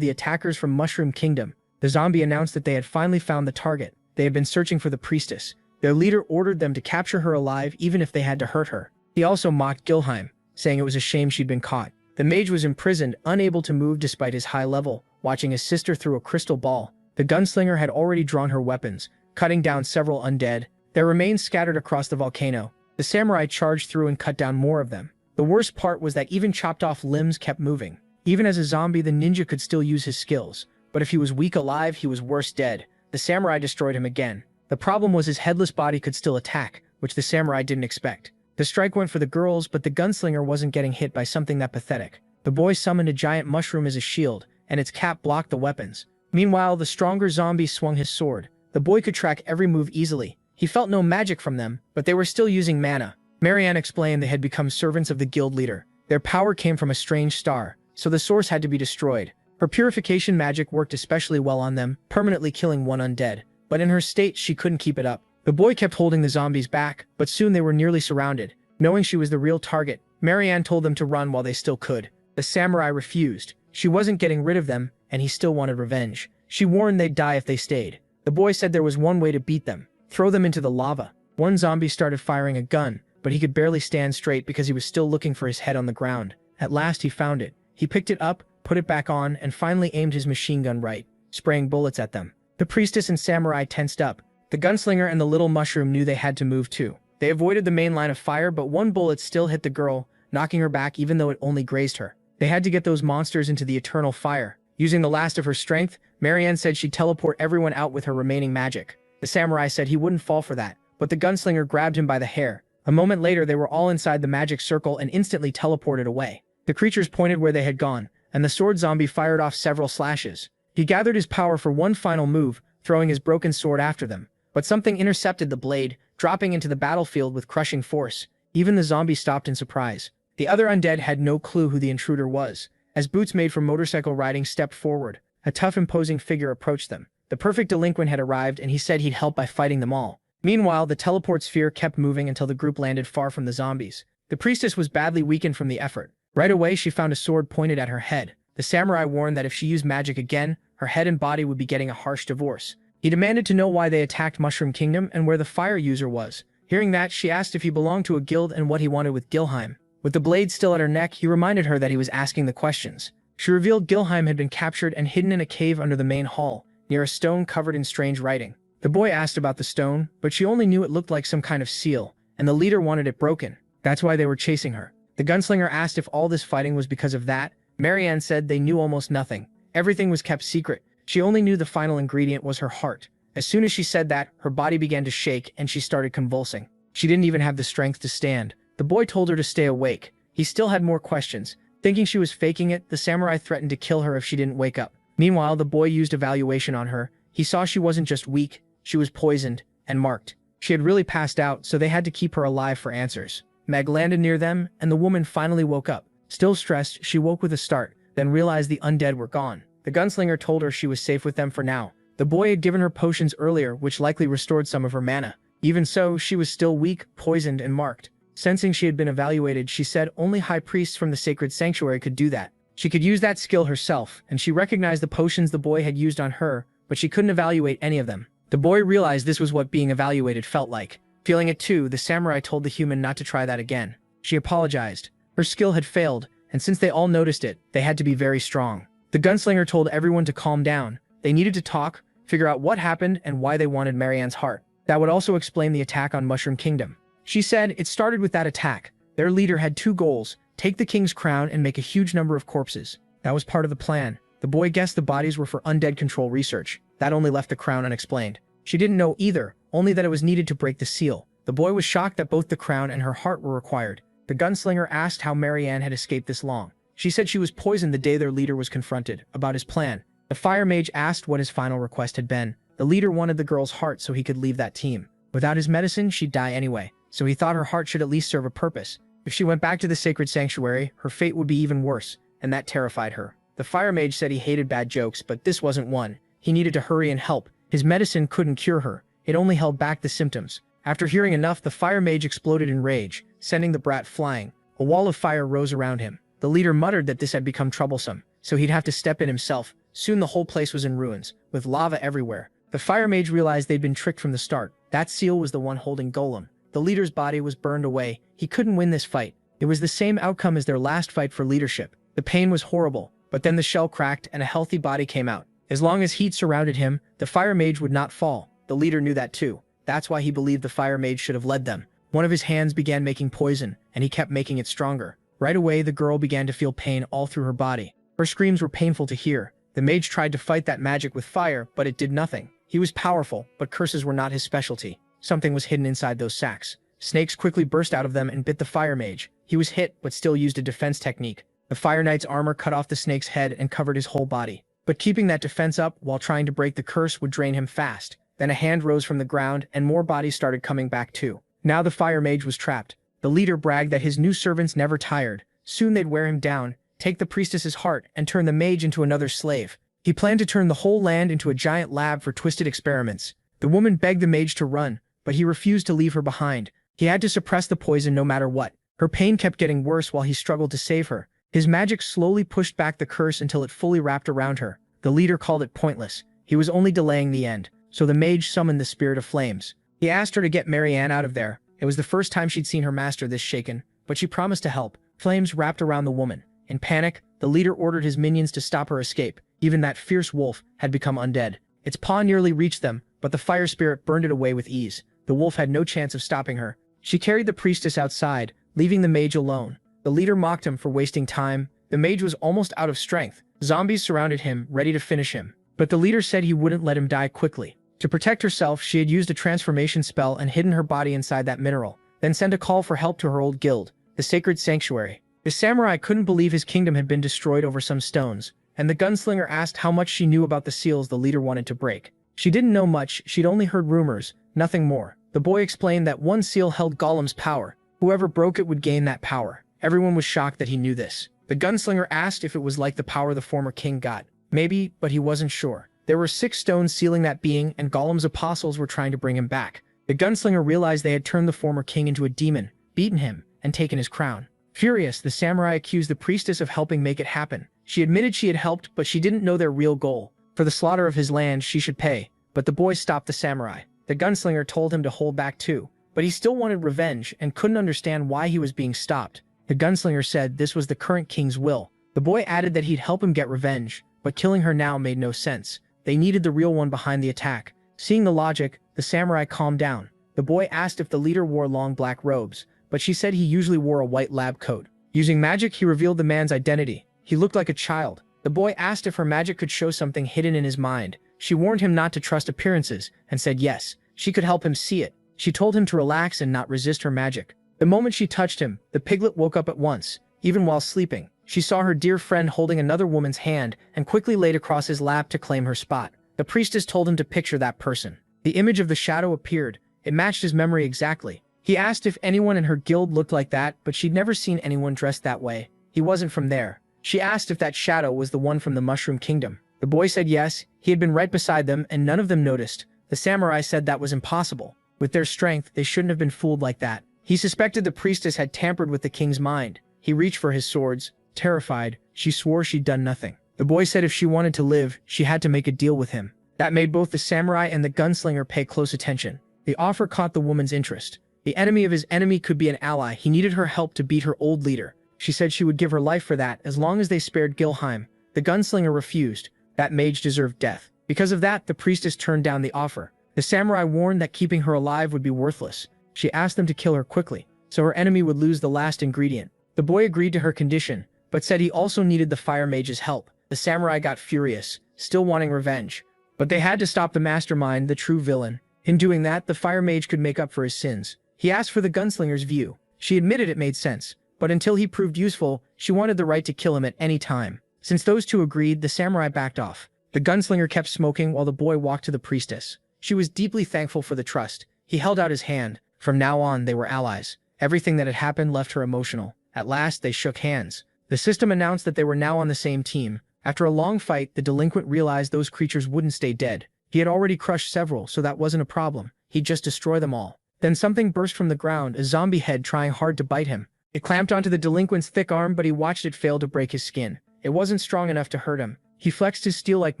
the attackers from Mushroom Kingdom. The zombie announced that they had finally found the target. They had been searching for the priestess. Their leader ordered them to capture her alive even if they had to hurt her. He also mocked Gilheim, saying it was a shame she'd been caught. The mage was imprisoned, unable to move despite his high level, watching his sister through a crystal ball. The gunslinger had already drawn her weapons, cutting down several undead. Their remains scattered across the volcano. The samurai charged through and cut down more of them. The worst part was that even chopped off limbs kept moving. Even as a zombie, the ninja could still use his skills. But if he was weak alive, he was worse dead. The samurai destroyed him again. The problem was his headless body could still attack, which the samurai didn't expect. The strike went for the girls, but the gunslinger wasn't getting hit by something that pathetic. The boy summoned a giant mushroom as a shield, and its cap blocked the weapons. Meanwhile, the stronger zombie swung his sword. The boy could track every move easily. He felt no magic from them, but they were still using mana. Marianne explained they had become servants of the guild leader. Their power came from a strange star, so the source had to be destroyed. Her purification magic worked especially well on them, permanently killing one undead. But in her state, she couldn't keep it up. The boy kept holding the zombies back, but soon they were nearly surrounded. Knowing she was the real target, Marianne told them to run while they still could. The samurai refused. She wasn't getting rid of them, and he still wanted revenge. She warned they'd die if they stayed. The boy said there was one way to beat them: throw them into the lava. One zombie started firing a gun, but he could barely stand straight because he was still looking for his head on the ground. At last he found it. He picked it up, put it back on, and finally aimed his machine gun right, spraying bullets at them. The priestess and samurai tensed up. The gunslinger and the little mushroom knew they had to move too. They avoided the main line of fire, but one bullet still hit the girl, knocking her back even though it only grazed her. They had to get those monsters into the eternal fire. Using the last of her strength, Marianne said she'd teleport everyone out with her remaining magic. The samurai said he wouldn't fall for that, but the gunslinger grabbed him by the hair. A moment later, they were all inside the magic circle and instantly teleported away. The creatures pointed where they had gone, and the sword zombie fired off several slashes. He gathered his power for one final move, throwing his broken sword after them. But something intercepted the blade, dropping into the battlefield with crushing force. Even the zombie stopped in surprise. The other undead had no clue who the intruder was. As boots made for motorcycle riding stepped forward, a tough, imposing figure approached them. The perfect delinquent had arrived, and he said he'd help by fighting them all. Meanwhile, the teleport sphere kept moving until the group landed far from the zombies. The priestess was badly weakened from the effort. Right away, she found a sword pointed at her head. The samurai warned that if she used magic again, her head and body would be getting a harsh divorce. He demanded to know why they attacked Mushroom Kingdom and where the fire user was. Hearing that, she asked if he belonged to a guild and what he wanted with Gilheim. With the blade still at her neck, he reminded her that he was asking the questions. She revealed Gilheim had been captured and hidden in a cave under the main hall, near a stone covered in strange writing. The boy asked about the stone, but she only knew it looked like some kind of seal, and the leader wanted it broken. That's why they were chasing her. The gunslinger asked if all this fighting was because of that. Marianne said they knew almost nothing. Everything was kept secret. She only knew the final ingredient was her heart. As soon as she said that, her body began to shake and she started convulsing. She didn't even have the strength to stand. The boy told her to stay awake. He still had more questions. Thinking she was faking it, the samurai threatened to kill her if she didn't wake up. Meanwhile, the boy used evaluation on her. He saw she wasn't just weak, she was poisoned and marked. She had really passed out, so they had to keep her alive for answers. Meg landed near them, and the woman finally woke up. Still stressed, she woke with a start, then realized the undead were gone. The gunslinger told her she was safe with them for now. The boy had given her potions earlier, which likely restored some of her mana. Even so, she was still weak, poisoned, and marked. Sensing she had been evaluated, she said only high priests from the sacred sanctuary could do that. She could use that skill herself, and she recognized the potions the boy had used on her, but she couldn't evaluate any of them. The boy realized this was what being evaluated felt like. Feeling it too, the samurai told the human not to try that again. She apologized. Her skill had failed, and since they all noticed it, they had to be very strong. The gunslinger told everyone to calm down. They needed to talk, figure out what happened and why they wanted Marianne's heart. That would also explain the attack on Mushroom Kingdom. She said it started with that attack. Their leader had two goals: take the king's crown and make a huge number of corpses. That was part of the plan. The boy guessed the bodies were for undead control research. That only left the crown unexplained. She didn't know either, only that it was needed to break the seal. The boy was shocked that both the crown and her heart were required. The gunslinger asked how Marianne had escaped this long. She said she was poisoned the day their leader was confronted about his plan. The fire mage asked what his final request had been. The leader wanted the girl's heart so he could leave that team. Without his medicine, she'd die anyway, so he thought her heart should at least serve a purpose. If she went back to the sacred sanctuary, her fate would be even worse, and that terrified her. The fire mage said he hated bad jokes, but this wasn't one. He needed to hurry and help. His medicine couldn't cure her. It only held back the symptoms. After hearing enough, the fire mage exploded in rage, sending the brat flying. A wall of fire rose around him. The leader muttered that this had become troublesome, so he'd have to step in himself. Soon the whole place was in ruins, with lava everywhere. The fire mage realized they'd been tricked from the start. That seal was the one holding Golem. The leader's body was burned away. He couldn't win this fight. It was the same outcome as their last fight for leadership. The pain was horrible, but then the shell cracked and a healthy body came out. As long as heat surrounded him, the fire mage would not fall. The leader knew that too. That's why he believed the fire mage should have led them. One of his hands began making poison, and he kept making it stronger. Right away, the girl began to feel pain all through her body. Her screams were painful to hear. The mage tried to fight that magic with fire, but it did nothing. He was powerful, but curses were not his specialty. Something was hidden inside those sacks. Snakes quickly burst out of them and bit the fire mage. He was hit, but still used a defense technique. The fire knight's armor cut off the snake's head and covered his whole body. But keeping that defense up while trying to break the curse would drain him fast. Then a hand rose from the ground and more bodies started coming back too. Now the fire mage was trapped. The leader bragged that his new servants never tired. Soon they'd wear him down, take the priestess's heart, and turn the mage into another slave. He planned to turn the whole land into a giant lab for twisted experiments. The woman begged the mage to run, but he refused to leave her behind. He had to suppress the poison no matter what. Her pain kept getting worse while he struggled to save her. His magic slowly pushed back the curse until it fully wrapped around her. The leader called it pointless. He was only delaying the end. So the mage summoned the spirit of flames. He asked her to get Marianne out of there. It was the first time she'd seen her master this shaken, but she promised to help. Flames wrapped around the woman. In panic, the leader ordered his minions to stop her escape. Even that fierce wolf had become undead. Its paw nearly reached them, but the fire spirit burned it away with ease. The wolf had no chance of stopping her. She carried the priestess outside, leaving the mage alone. The leader mocked him for wasting time. The mage was almost out of strength. Zombies surrounded him, ready to finish him. But the leader said he wouldn't let him die quickly. To protect herself, she had used a transformation spell and hidden her body inside that mineral, then sent a call for help to her old guild, the Sacred Sanctuary. The samurai couldn't believe his kingdom had been destroyed over some stones, and the gunslinger asked how much she knew about the seals the leader wanted to break. She didn't know much, she'd only heard rumors, nothing more. The boy explained that one seal held Golem's power. Whoever broke it would gain that power. Everyone was shocked that he knew this. The gunslinger asked if it was like the power the former king got. Maybe, but he wasn't sure. There were 6 stones sealing that being, and Golem's apostles were trying to bring him back. The gunslinger realized they had turned the former king into a demon, beaten him, and taken his crown. Furious, the samurai accused the priestess of helping make it happen. She admitted she had helped, but she didn't know their real goal. For the slaughter of his land, she should pay. But the boy stopped the samurai. The gunslinger told him to hold back too. But he still wanted revenge and couldn't understand why he was being stopped. The gunslinger said this was the current king's will. The boy added that he'd help him get revenge, but killing her now made no sense. They needed the real one behind the attack. Seeing the logic, the samurai calmed down. The boy asked if the leader wore long black robes, but she said he usually wore a white lab coat. Using magic, he revealed the man's identity. He looked like a child. The boy asked if her magic could show something hidden in his mind. She warned him not to trust appearances, and said yes, she could help him see it. She told him to relax and not resist her magic. The moment she touched him, the piglet woke up at once. Even while sleeping, she saw her dear friend holding another woman's hand and quickly laid across his lap to claim her spot. The priestess told him to picture that person. The image of the shadow appeared. It matched his memory exactly. He asked if anyone in her guild looked like that, but she'd never seen anyone dressed that way. He wasn't from there. She asked if that shadow was the one from the Mushroom Kingdom. The boy said yes, he had been right beside them and none of them noticed. The samurai said that was impossible. With their strength, they shouldn't have been fooled like that. He suspected the priestess had tampered with the king's mind. He reached for his swords. Terrified, she swore she'd done nothing. The boy said if she wanted to live, she had to make a deal with him. That made both the samurai and the gunslinger pay close attention. The offer caught the woman's interest. The enemy of his enemy could be an ally. He needed her help to beat her old leader. She said she would give her life for that as long as they spared Gilheim. The gunslinger refused. That mage deserved death. Because of that, the priestess turned down the offer. The samurai warned that keeping her alive would be worthless. She asked them to kill her quickly, so her enemy would lose the last ingredient. The boy agreed to her condition, but said he also needed the fire mage's help. The samurai got furious, still wanting revenge. But they had to stop the mastermind, the true villain. In doing that, the fire mage could make up for his sins. He asked for the gunslinger's view. She admitted it made sense, but until he proved useful, she wanted the right to kill him at any time. Since those two agreed, the samurai backed off. The gunslinger kept smoking while the boy walked to the priestess. She was deeply thankful for the trust. He held out his hand. From now on, they were allies. Everything that had happened left her emotional. At last, they shook hands. The system announced that they were now on the same team. After a long fight, the delinquent realized those creatures wouldn't stay dead. He had already crushed several, so that wasn't a problem. He'd just destroy them all. Then something burst from the ground, a zombie head trying hard to bite him. It clamped onto the delinquent's thick arm, but he watched it fail to break his skin. It wasn't strong enough to hurt him. He flexed his steel-like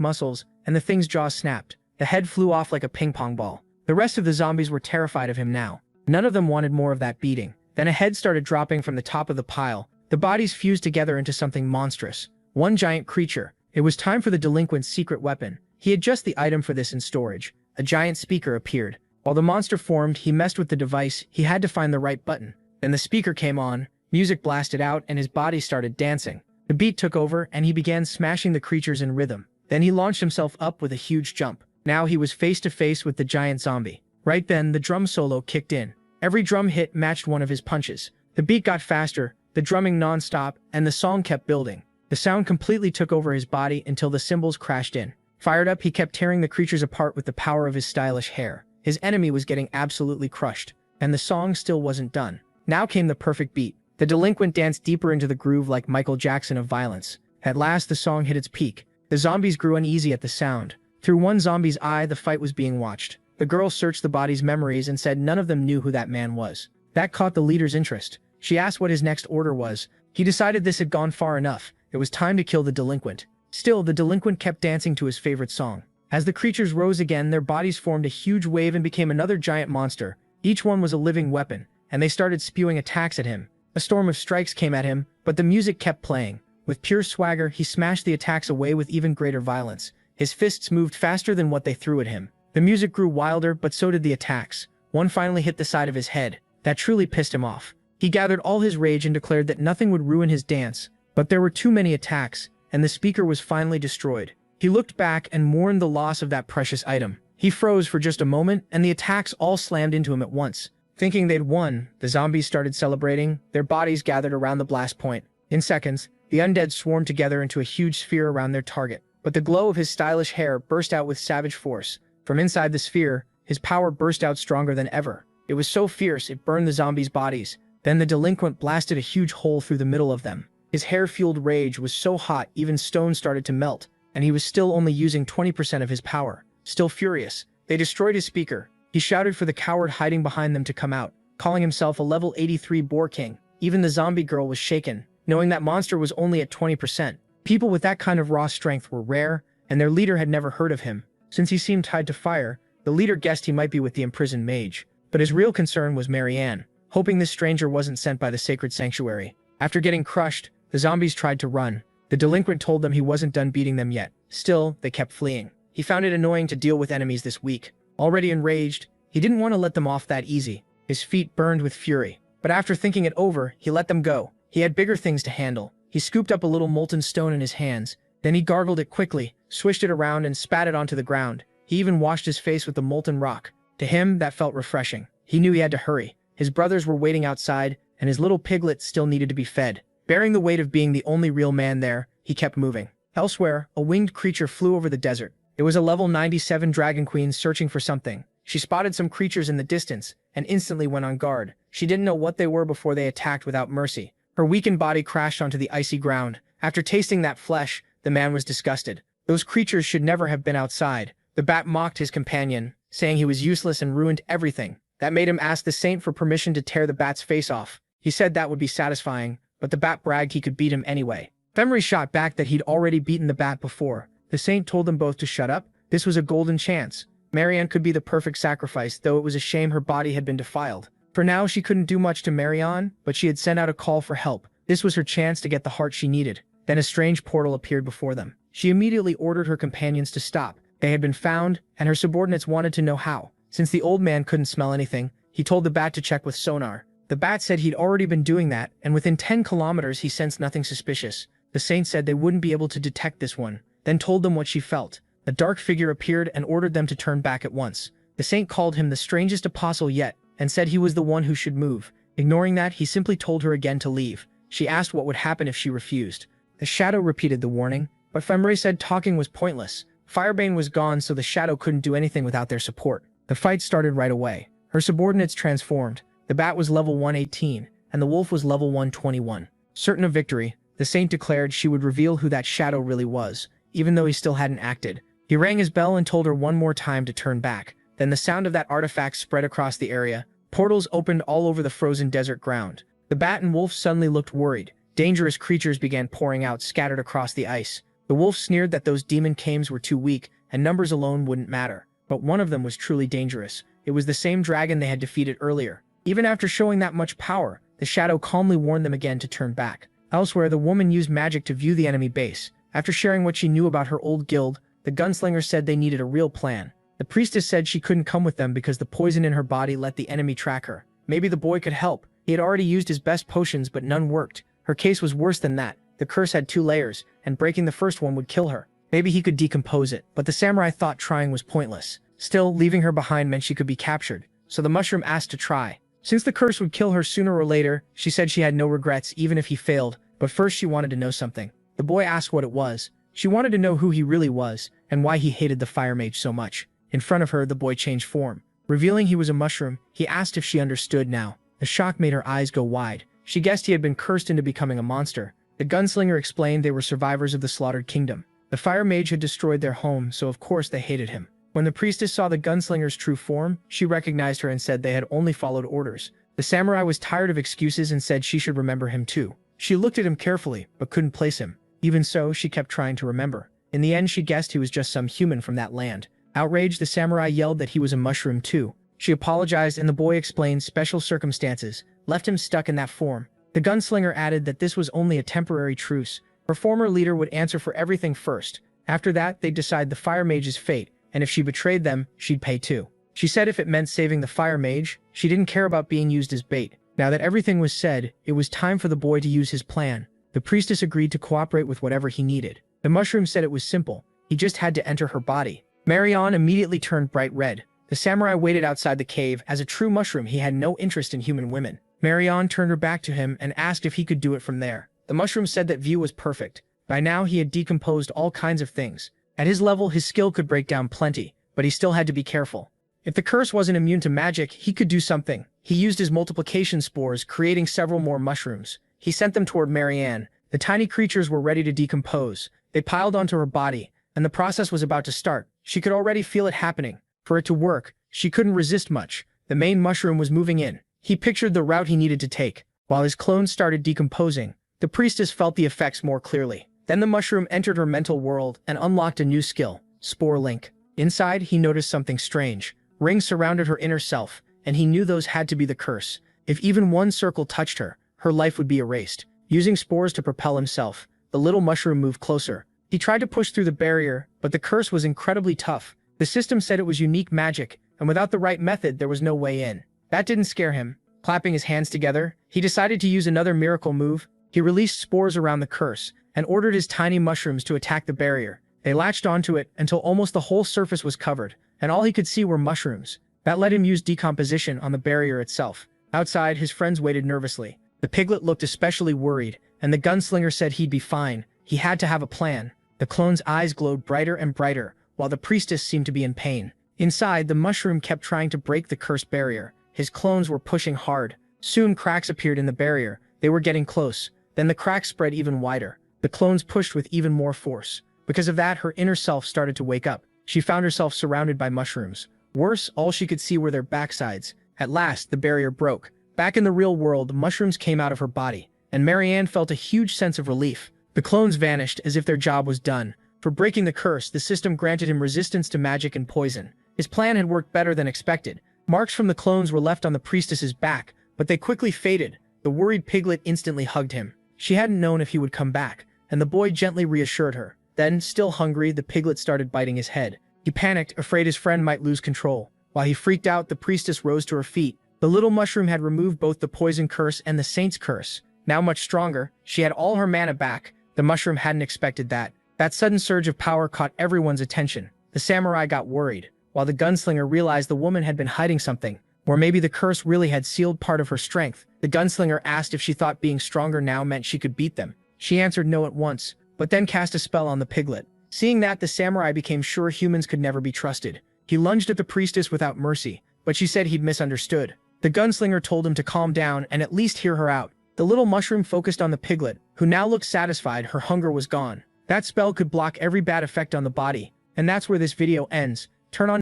muscles, and the thing's jaws snapped. The head flew off like a ping-pong ball. The rest of the zombies were terrified of him now. None of them wanted more of that beating. Then a head started dropping from the top of the pile. The bodies fused together into something monstrous. One giant creature. It was time for the delinquent's secret weapon. He had just the item for this in storage. A giant speaker appeared. While the monster formed, he messed with the device. He had to find the right button. Then the speaker came on, music blasted out, and his body started dancing. The beat took over, and he began smashing the creatures in rhythm. Then he launched himself up with a huge jump. Now he was face to face with the giant zombie. Right then, the drum solo kicked in. Every drum hit matched one of his punches. The beat got faster, the drumming non-stop, and the song kept building. The sound completely took over his body until the cymbals crashed in. Fired up, he kept tearing the creatures apart with the power of his stylish hair. His enemy was getting absolutely crushed, and the song still wasn't done. Now came the perfect beat. The delinquent danced deeper into the groove like Michael Jackson of violence. At last, the song hit its peak. The zombies grew uneasy at the sound. Through one zombie's eye, the fight was being watched. The girl searched the body's memories and said none of them knew who that man was. That caught the leader's interest. She asked what his next order was. He decided this had gone far enough. It was time to kill the delinquent. Still, the delinquent kept dancing to his favorite song. As the creatures rose again, their bodies formed a huge wave and became another giant monster. Each one was a living weapon, and they started spewing attacks at him. A storm of strikes came at him, but the music kept playing. With pure swagger, he smashed the attacks away with even greater violence. His fists moved faster than what they threw at him. The music grew wilder, but so did the attacks. One finally hit the side of his head. That truly pissed him off. He gathered all his rage and declared that nothing would ruin his dance. But there were too many attacks, and the speaker was finally destroyed. He looked back and mourned the loss of that precious item. He froze for just a moment, and the attacks all slammed into him at once. Thinking they'd won, the zombies started celebrating. Their bodies gathered around the blast point. In seconds, the undead swarmed together into a huge sphere around their target. But the glow of his stylish hair burst out with savage force. From inside the sphere, his power burst out stronger than ever. It was so fierce it burned the zombies' bodies. Then the delinquent blasted a huge hole through the middle of them. His hair-fueled rage was so hot even stone started to melt, and he was still only using 20% of his power. Still furious, they destroyed his speaker. He shouted for the coward hiding behind them to come out, calling himself a level 83 Boar King. Even the zombie girl was shaken, knowing that monster was only at 20%. People with that kind of raw strength were rare, and their leader had never heard of him. Since he seemed tied to fire, the leader guessed he might be with the imprisoned mage. But his real concern was Marianne, hoping this stranger wasn't sent by the sacred sanctuary. After getting crushed, the zombies tried to run. The delinquent told them he wasn't done beating them yet. Still, they kept fleeing. He found it annoying to deal with enemies this weak. Already enraged, he didn't want to let them off that easy. His feet burned with fury. But after thinking it over, he let them go. He had bigger things to handle. He scooped up a little molten stone in his hands. Then he gargled it quickly, swished it around and spat it onto the ground. He even washed his face with the molten rock. To him, that felt refreshing. He knew he had to hurry. His brothers were waiting outside, and his little piglet still needed to be fed. Bearing the weight of being the only real man there, he kept moving. Elsewhere, a winged creature flew over the desert. It was a level 97 dragon queen searching for something. She spotted some creatures in the distance, and instantly went on guard. She didn't know what they were before they attacked without mercy. Her weakened body crashed onto the icy ground. After tasting that flesh, the man was disgusted. Those creatures should never have been outside. The bat mocked his companion, saying he was useless and ruined everything. That made him ask the saint for permission to tear the bat's face off. He said that would be satisfying, but the bat bragged he could beat him anyway. Fenrir shot back that he'd already beaten the bat before. The saint told them both to shut up. This was a golden chance. Marianne could be the perfect sacrifice, though it was a shame her body had been defiled. For now, she couldn't do much to Marianne, but she had sent out a call for help. This was her chance to get the heart she needed. Then a strange portal appeared before them. She immediately ordered her companions to stop. They had been found, and her subordinates wanted to know how. Since the old man couldn't smell anything, he told the bat to check with sonar. The bat said he'd already been doing that, and within 10 kilometers he sensed nothing suspicious. The saint said they wouldn't be able to detect this one, then told them what she felt. A dark figure appeared and ordered them to turn back at once. The saint called him the strangest apostle yet, and said he was the one who should move. Ignoring that, he simply told her again to leave. She asked what would happen if she refused. The shadow repeated the warning, but Fenrir said talking was pointless. Firebane was gone, so the shadow couldn't do anything without their support. The fight started right away. Her subordinates transformed. The bat was level 118, and the wolf was level 121. Certain of victory, the saint declared she would reveal who that shadow really was, even though he still hadn't acted. He rang his bell and told her one more time to turn back. Then the sound of that artifact spread across the area. Portals opened all over the frozen desert ground. The bat and wolf suddenly looked worried. Dangerous creatures began pouring out, scattered across the ice. The wolf sneered that those demon cames were too weak, and numbers alone wouldn't matter. But one of them was truly dangerous. It was the same dragon they had defeated earlier. Even after showing that much power, the shadow calmly warned them again to turn back. Elsewhere, the woman used magic to view the enemy base. After sharing what she knew about her old guild, the gunslinger said they needed a real plan. The priestess said she couldn't come with them because the poison in her body let the enemy track her. Maybe the boy could help. He had already used his best potions, but none worked. Her case was worse than that. The curse had 2 layers, and breaking the first one would kill her. Maybe he could decompose it, but the samurai thought trying was pointless. Still, leaving her behind meant she could be captured, so the mushroom asked to try. Since the curse would kill her sooner or later, she said she had no regrets even if he failed, but first she wanted to know something. The boy asked what it was. She wanted to know who he really was, and why he hated the fire mage so much. In front of her, the boy changed form. Revealing he was a mushroom, he asked if she understood now. The shock made her eyes go wide. She guessed he had been cursed into becoming a monster. The gunslinger explained they were survivors of the slaughtered kingdom. The fire mage had destroyed their home, so of course they hated him. When the priestess saw the gunslinger's true form, she recognized her and said they had only followed orders. The samurai was tired of excuses and said she should remember him too. She looked at him carefully, but couldn't place him. Even so, she kept trying to remember. In the end, she guessed he was just some human from that land. Outraged, the samurai yelled that he was a mushroom too. She apologized and the boy explained special circumstances left him stuck in that form. The gunslinger added that this was only a temporary truce. Her former leader would answer for everything first. After that, they'd decide the fire mage's fate, and if she betrayed them, she'd pay too. She said if it meant saving the fire mage, she didn't care about being used as bait. Now that everything was said, it was time for the boy to use his plan. The priestess agreed to cooperate with whatever he needed. The mushroom said it was simple. He just had to enter her body. Marion immediately turned bright red. The samurai waited outside the cave. As a true mushroom, he had no interest in human women. Marion turned her back to him and asked if he could do it from there. The mushroom said that view was perfect. By now, he had decomposed all kinds of things. At his level, his skill could break down plenty, but he still had to be careful. If the curse wasn't immune to magic, he could do something. He used his multiplication spores, creating several more mushrooms. He sent them toward Marianne. The tiny creatures were ready to decompose. They piled onto her body, and the process was about to start. She could already feel it happening. For it to work, she couldn't resist much. The main mushroom was moving in. He pictured the route he needed to take. While his clones started decomposing, the priestess felt the effects more clearly. Then the mushroom entered her mental world and unlocked a new skill, Spore Link. Inside, he noticed something strange. Rings surrounded her inner self, and he knew those had to be the curse. If even one circle touched her, her life would be erased. Using spores to propel himself, the little mushroom moved closer. He tried to push through the barrier, but the curse was incredibly tough. The system said it was unique magic, and without the right method, there was no way in. That didn't scare him. Clapping his hands together, he decided to use another miracle move. He released spores around the curse and ordered his tiny mushrooms to attack the barrier. They latched onto it until almost the whole surface was covered, and all he could see were mushrooms. That let him use decomposition on the barrier itself. Outside, his friends waited nervously. The piglet looked especially worried, and the gunslinger said he'd be fine. He had to have a plan. The clone's eyes glowed brighter and brighter, while the priestess seemed to be in pain. Inside, the mushroom kept trying to break the cursed barrier. His clones were pushing hard. Soon, cracks appeared in the barrier. They were getting close. Then the cracks spread even wider. The clones pushed with even more force. Because of that, her inner self started to wake up. She found herself surrounded by mushrooms. Worse, all she could see were their backsides. At last, the barrier broke. Back in the real world, the mushrooms came out of her body, and Marianne felt a huge sense of relief. The clones vanished as if their job was done. For breaking the curse, the system granted him resistance to magic and poison. His plan had worked better than expected. Marks from the clones were left on the priestess's back, but they quickly faded. The worried piglet instantly hugged him. She hadn't known if he would come back, and the boy gently reassured her. Then, still hungry, the piglet started biting his head. He panicked, afraid his friend might lose control. While he freaked out, the priestess rose to her feet. The little mushroom had removed both the poison curse and the saint's curse. Now much stronger, she had all her mana back. The mushroom hadn't expected that. That sudden surge of power caught everyone's attention. The samurai got worried, while the gunslinger realized the woman had been hiding something. Or maybe the curse really had sealed part of her strength. The gunslinger asked if she thought being stronger now meant she could beat them. She answered no at once, but then cast a spell on the piglet. Seeing that, the samurai became sure humans could never be trusted. He lunged at the priestess without mercy, but she said he'd misunderstood. The gunslinger told him to calm down and at least hear her out. The little mushroom focused on the piglet, who now looked satisfied. Her hunger was gone. That spell could block every bad effect on the body. And that's where this video ends. Turn on